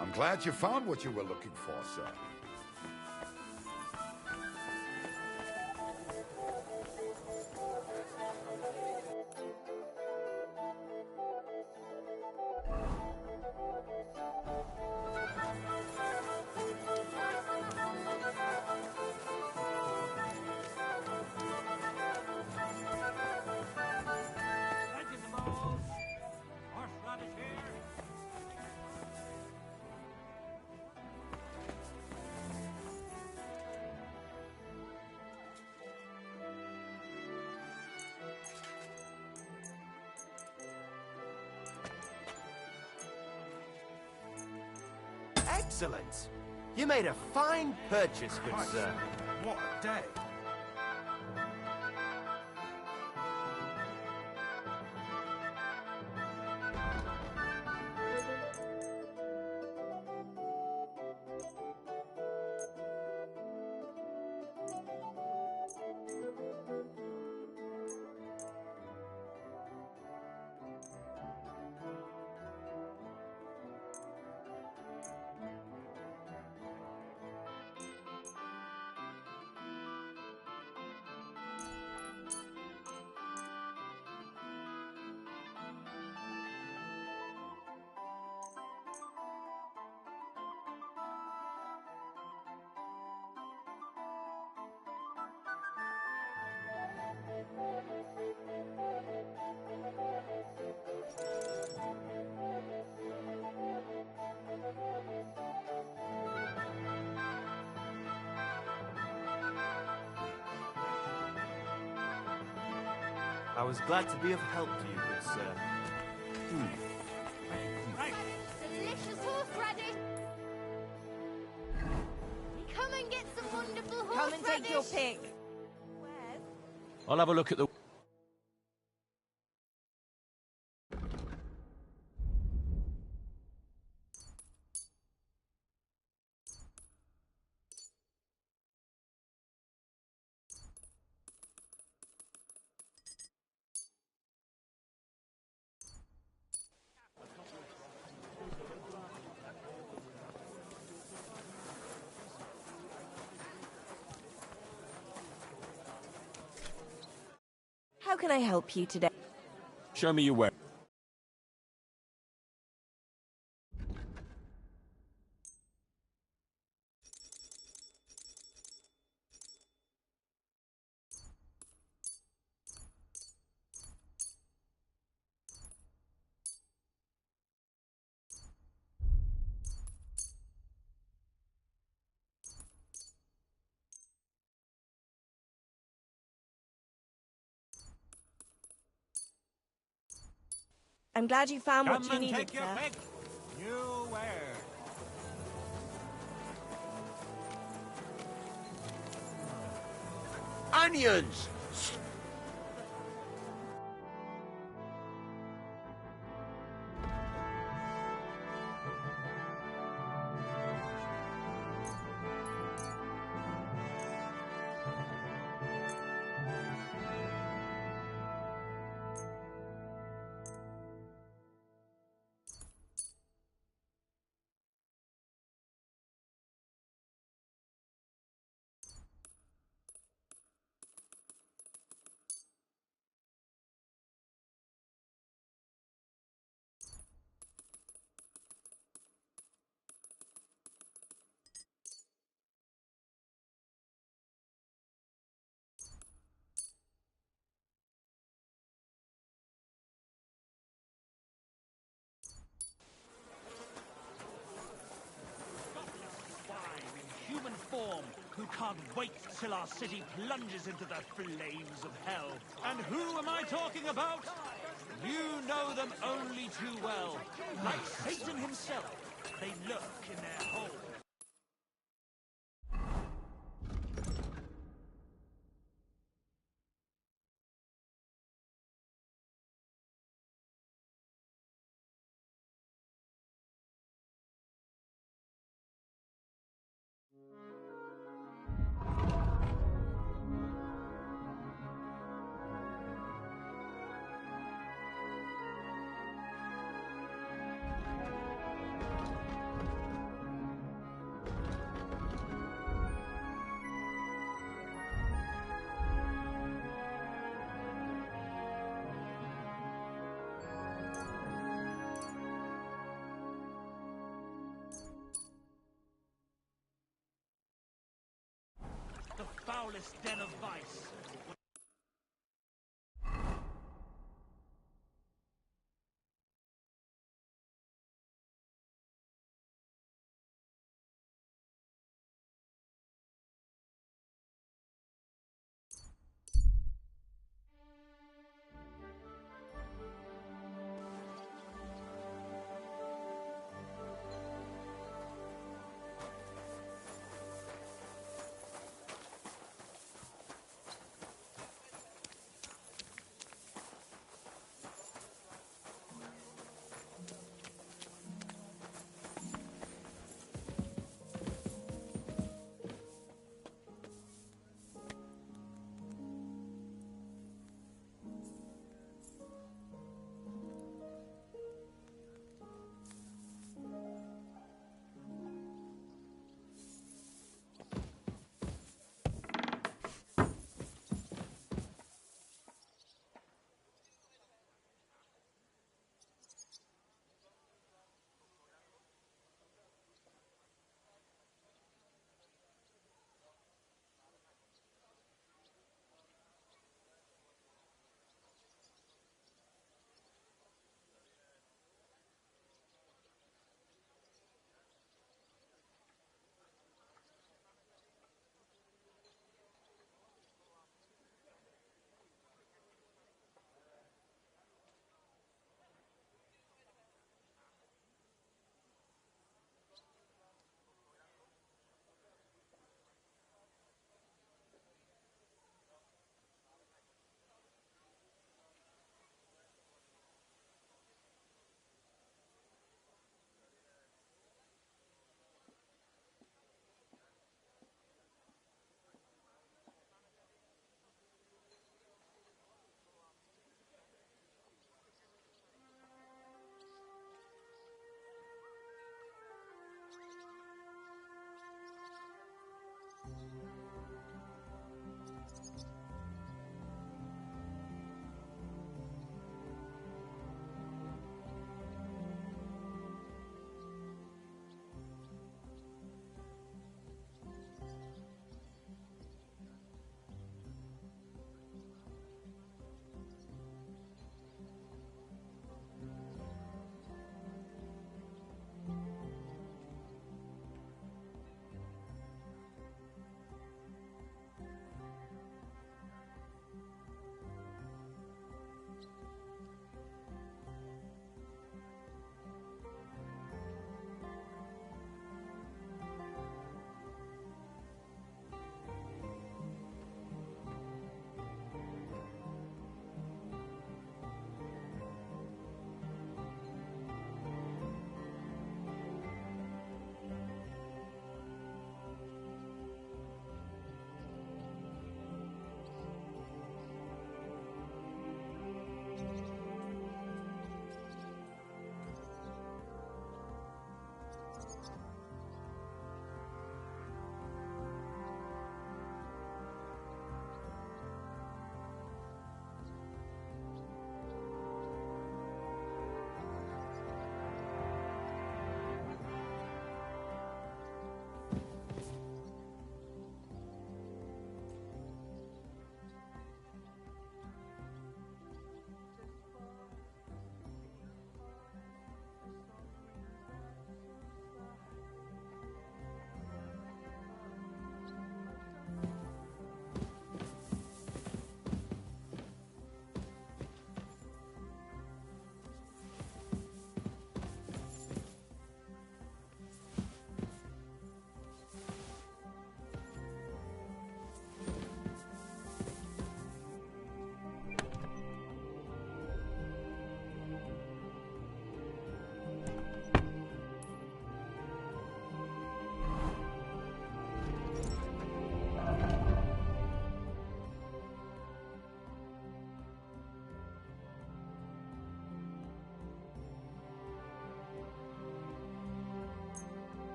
I'm glad you found what you were looking for, sir. Excellent. You made a fine purchase, good sir. What a day. I was glad to be of help to you, good sir. Delicious horse radish. Come and get some wonderful horse Come and take your radish. pick. I'll have a look at the... How can I help you today? Show me your way. I'm glad you found what Come you and needed, take your sir. pick. You where? canyons! Human form, who can't wait till our city plunges into the flames of hell. And who am I talking about? You know them only too well. Like Satan himself, they lurk in their hole. The foulest den of vice.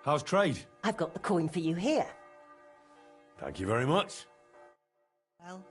How's trade? I've got the coin for you here. Thank you very much. Well...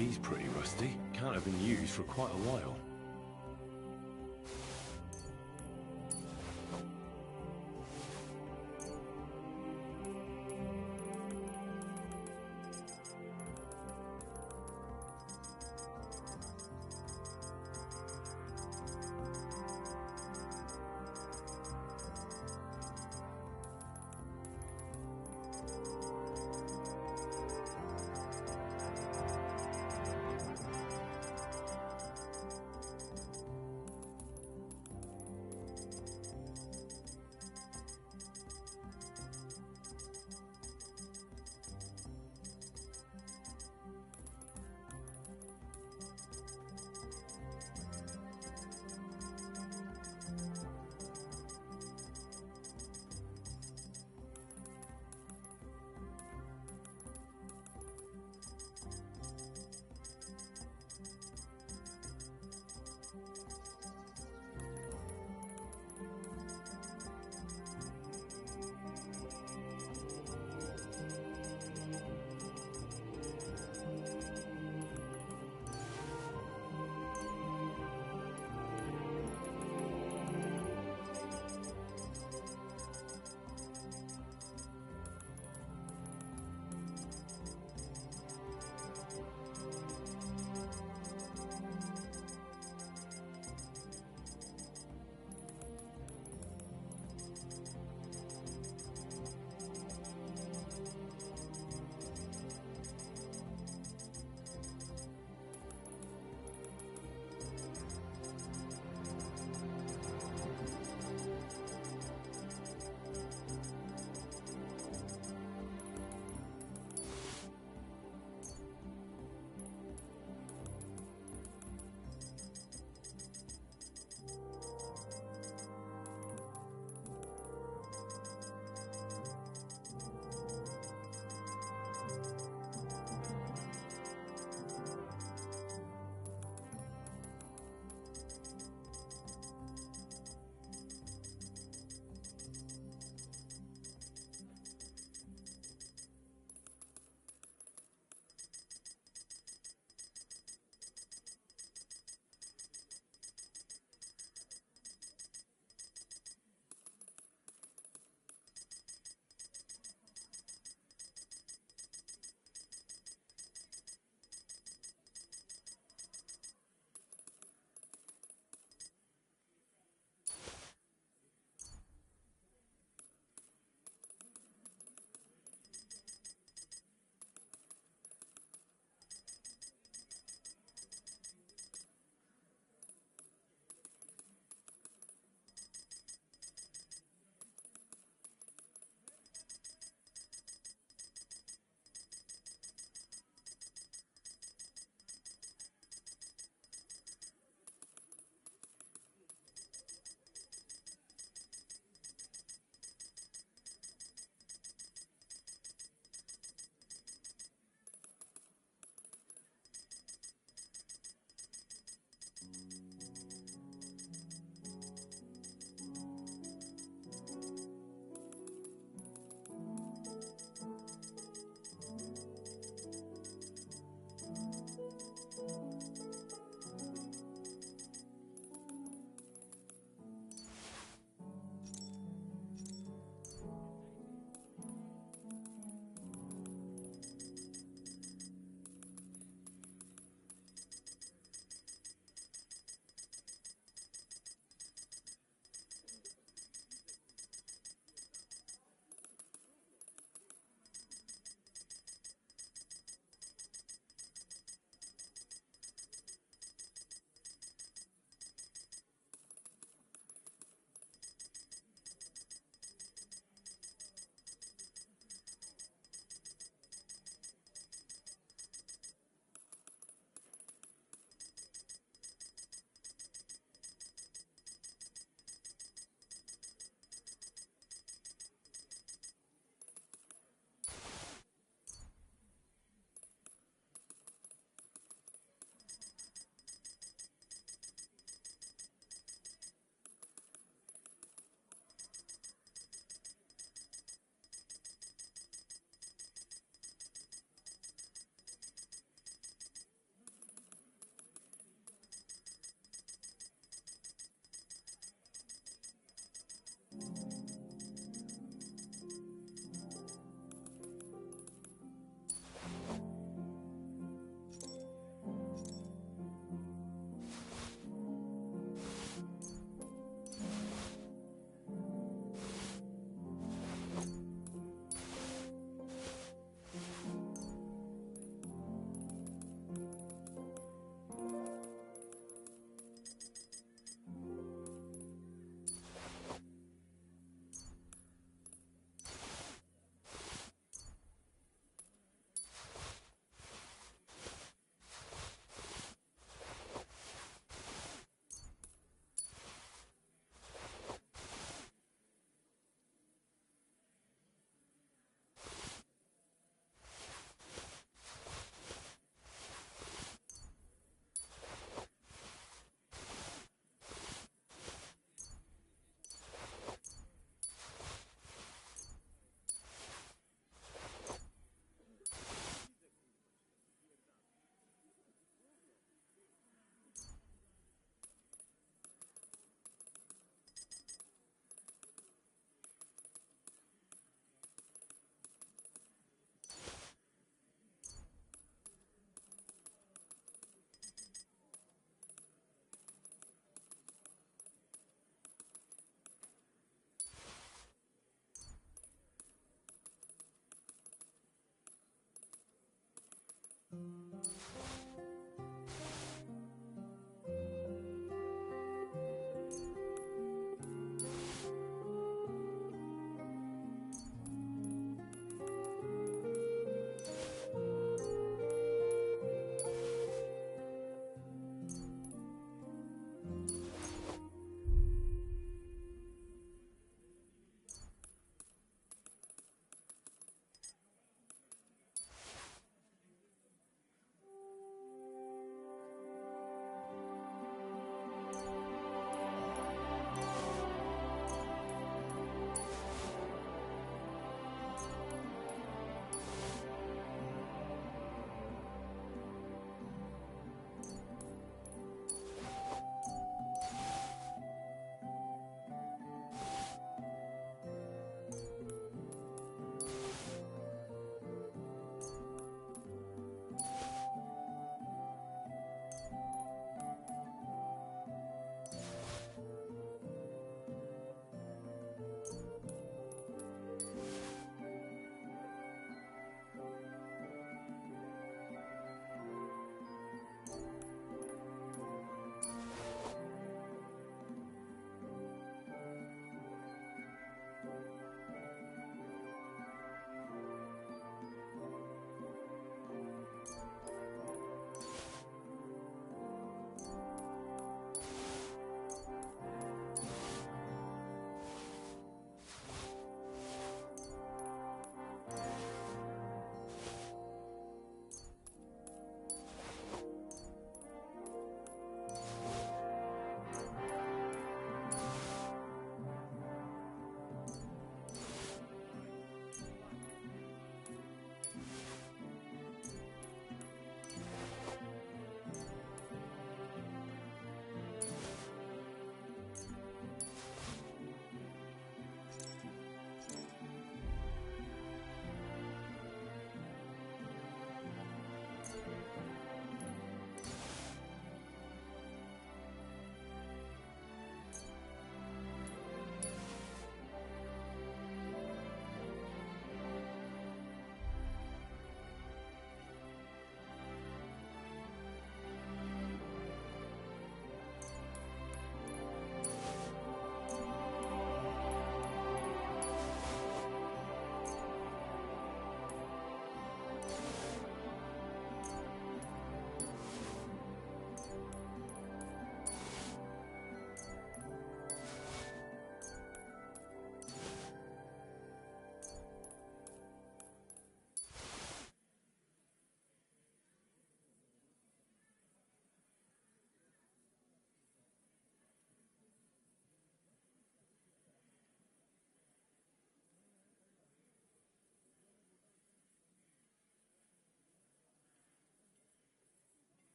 key's pretty rusty. Can't have been used for quite a while.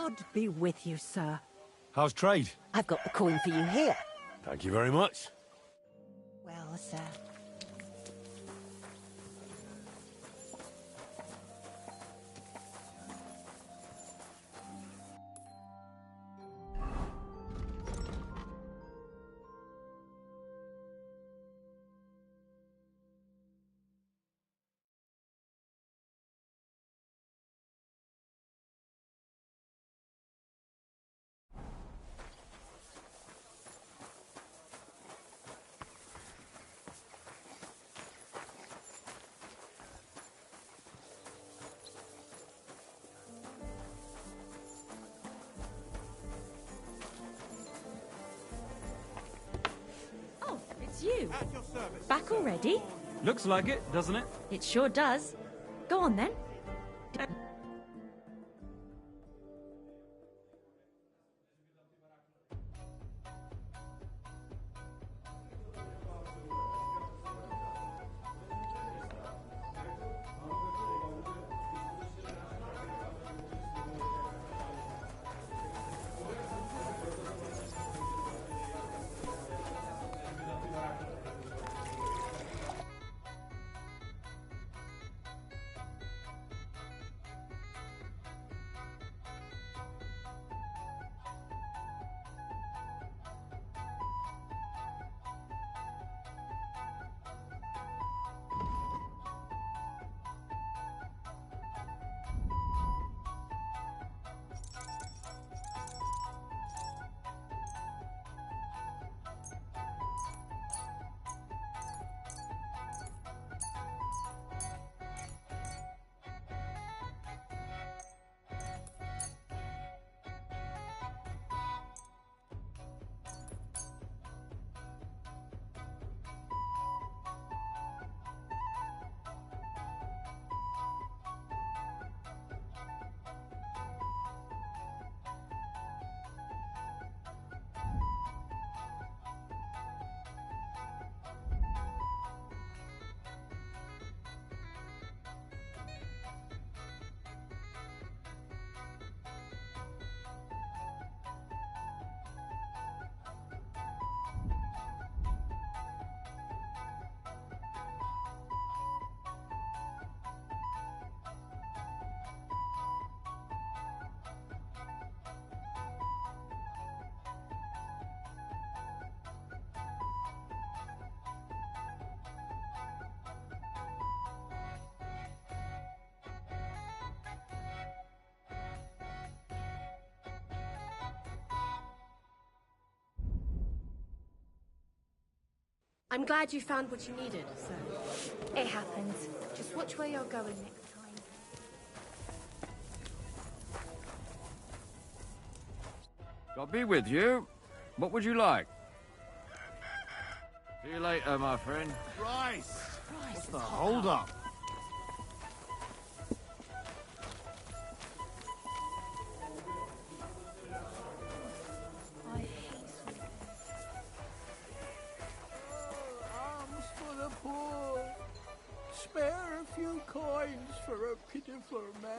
God be with you, sir. How's trade? I've got the coin for you here. Thank you very much. Well, sir. You. Back already? Looks like it, doesn't it? It sure does. Go on then. I'm glad you found what you needed, sir. It happens. Just watch where you're going next time. I'll be with you. What would you like? See you later, my friend. Christ! What's the hold up? Alms for the poor. Spare a few coins for a pitiful man.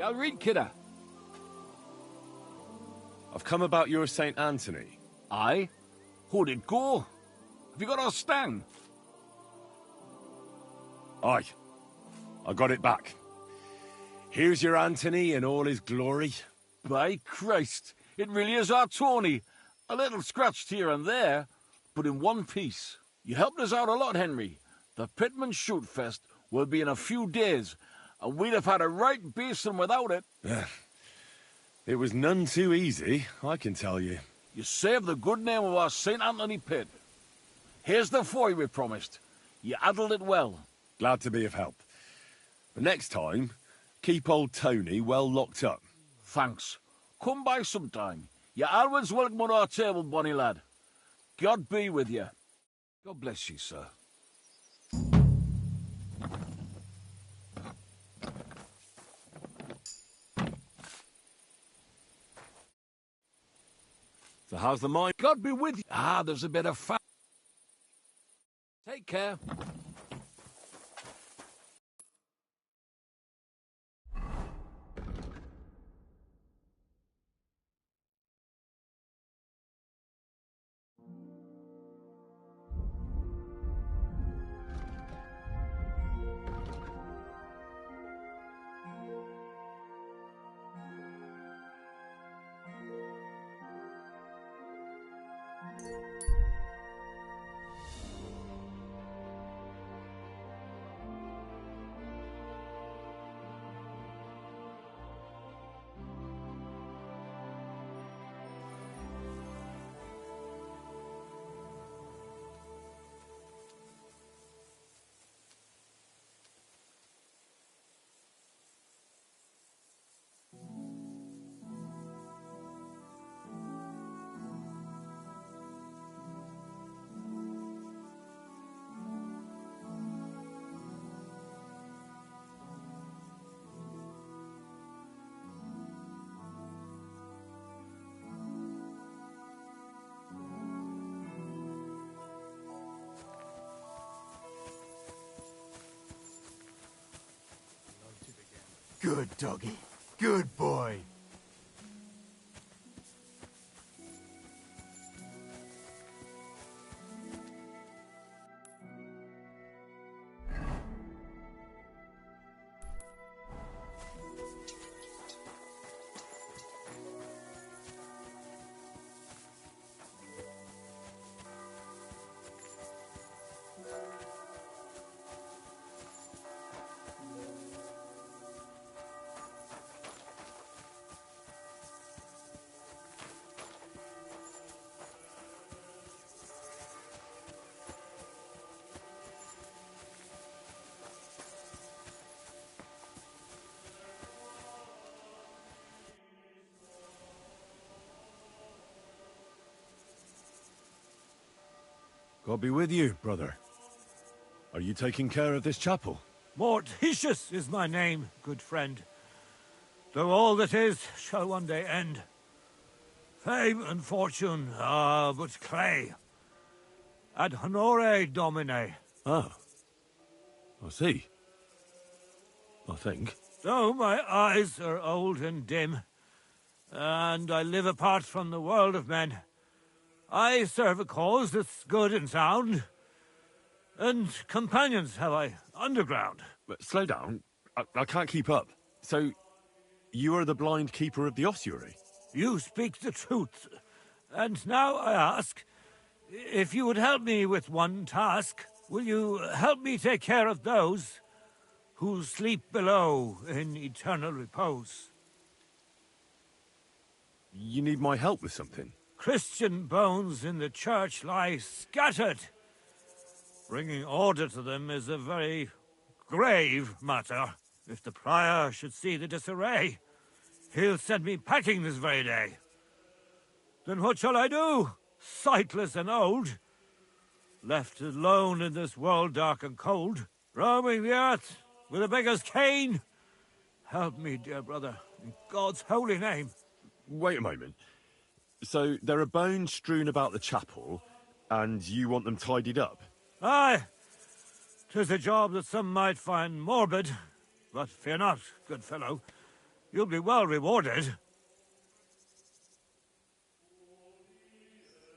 Yeah, read, kidder. I've come about your St. Anthony. Aye? How'd it go? Have you got our stang? Aye. I got it back. Here's your Anthony in all his glory. By Christ, it really is our Tony. A little scratched here and there, but in one piece. You helped us out a lot, Henry. The Pitman Shoot Fest will be in a few days, and we'd have had a right basin without it. It was none too easy, I can tell you. You saved the good name of our St. Anthony pit. Here's the foy we promised. You handled it well. Glad to be of help. But next time, keep old Tony well locked up. Thanks. Come by sometime. You're always welcome on our table, bonny lad. God be with you. God bless you, sir. So how's the mine? God be with you. Ah, there's a bit of fat. Take care. Good doggy. Good boy. God be with you, brother. Are you taking care of this chapel? Mortitius is my name, good friend. Though all that is shall one day end. Fame and fortune are but clay. Ad honore domine. Ah. I see. I think. Though my eyes are old and dim, and I live apart from the world of men, I serve a cause that's good and sound, and companions have I underground. But slow down. I can't keep up. So, you are the blind keeper of the ossuary? You speak the truth. And now I ask, if you would help me with one task, will you help me take care of those who sleep below in eternal repose? You need my help with something? Christian bones in the church lie scattered. Bringing order to them is a very grave matter. If the prior should see the disarray, he'll send me packing this very day. Then what shall I do, sightless and old? Left alone in this world dark and cold, roaming the earth with a beggar's cane? Help me, dear brother, in God's holy name. Wait a moment. So, there are bones strewn about the chapel, and you want them tidied up? Aye. 'Tis a job that some might find morbid, but fear not, good fellow. You'll be well rewarded.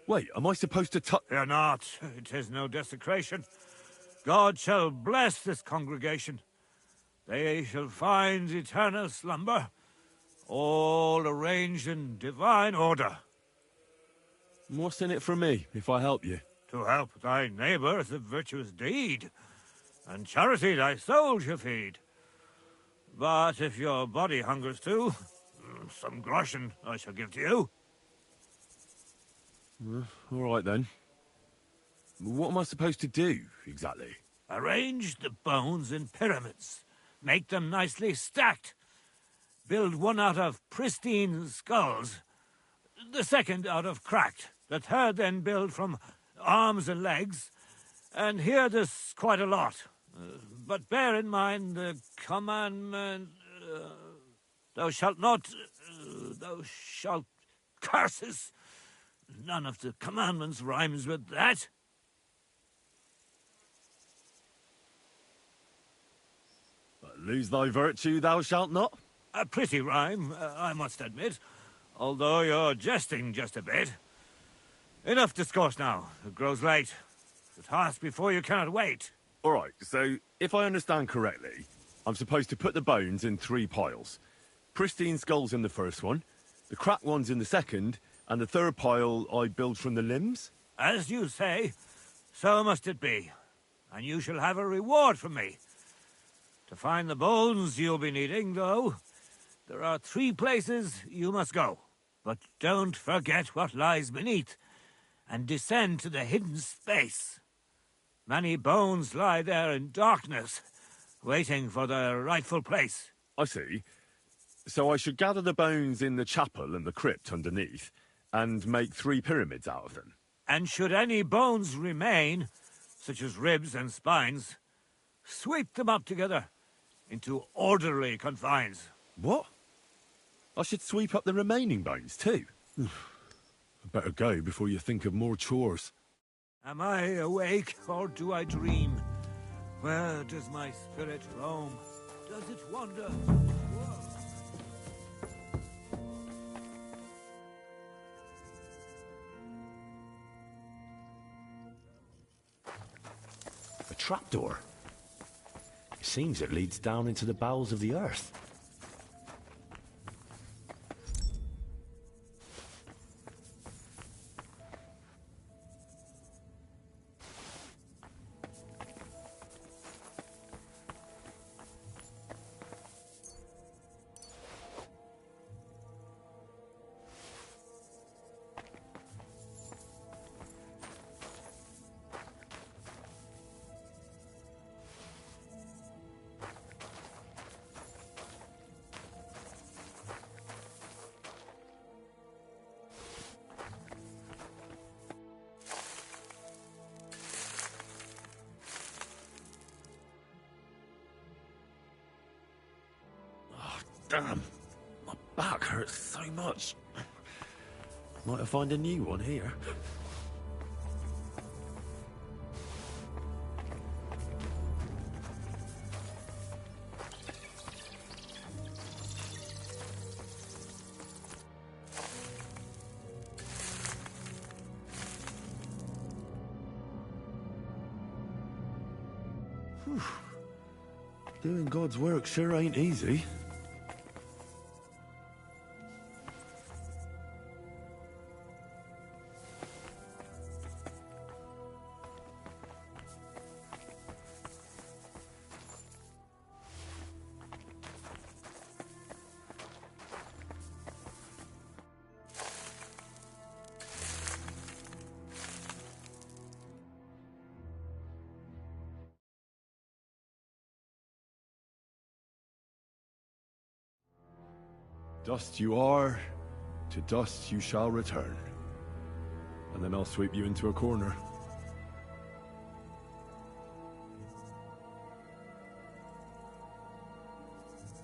Wait, am I supposed to touch... Fear not. It is no desecration. God shall bless this congregation. They shall find eternal slumber, all arranged in divine order. What's in it for me, if I help you? To help thy neighbour is a virtuous deed, and charity thy soul shall feed. But if your body hungers too, some groschen I shall give to you. All right, then. What am I supposed to do, exactly? Arrange the bones in pyramids. Make them nicely stacked. Build one out of pristine skulls, the second out of cracked, the third then build from arms and legs, and here there's quite a lot. But bear in mind the commandment, thou shalt not, thou shalt curses. None of the commandments rhymes with that. Lose thy virtue, thou shalt not? A pretty rhyme, I must admit, although you're jesting just a bit. Enough discourse now. It grows late. The task before you cannot wait. All right, so if I understand correctly, I'm supposed to put the bones in 3 piles. Pristine skulls in the first one, the cracked ones in the second, and the third pile I build from the limbs? As you say, so must it be. And you shall have a reward from me. To find the bones you'll be needing, though, there are 3 places you must go. But don't forget what lies beneath, and descend to the hidden space. Many bones lie there in darkness, waiting for their rightful place. I see. So I should gather the bones in the chapel and the crypt underneath, and make 3 pyramids out of them. And should any bones remain, such as ribs and spines, sweep them up together into orderly confines. What? I should sweep up the remaining bones too? I better go before you think of more chores. Am I awake, or do I dream? Where does my spirit roam? Does it wander? A trapdoor. It seems it leads down into the bowels of the earth. Damn, my back hurts so much. Might I find a new one here? Whew. Doing God's work sure ain't easy. Dust you are, to dust you shall return. And then I'll sweep you into a corner.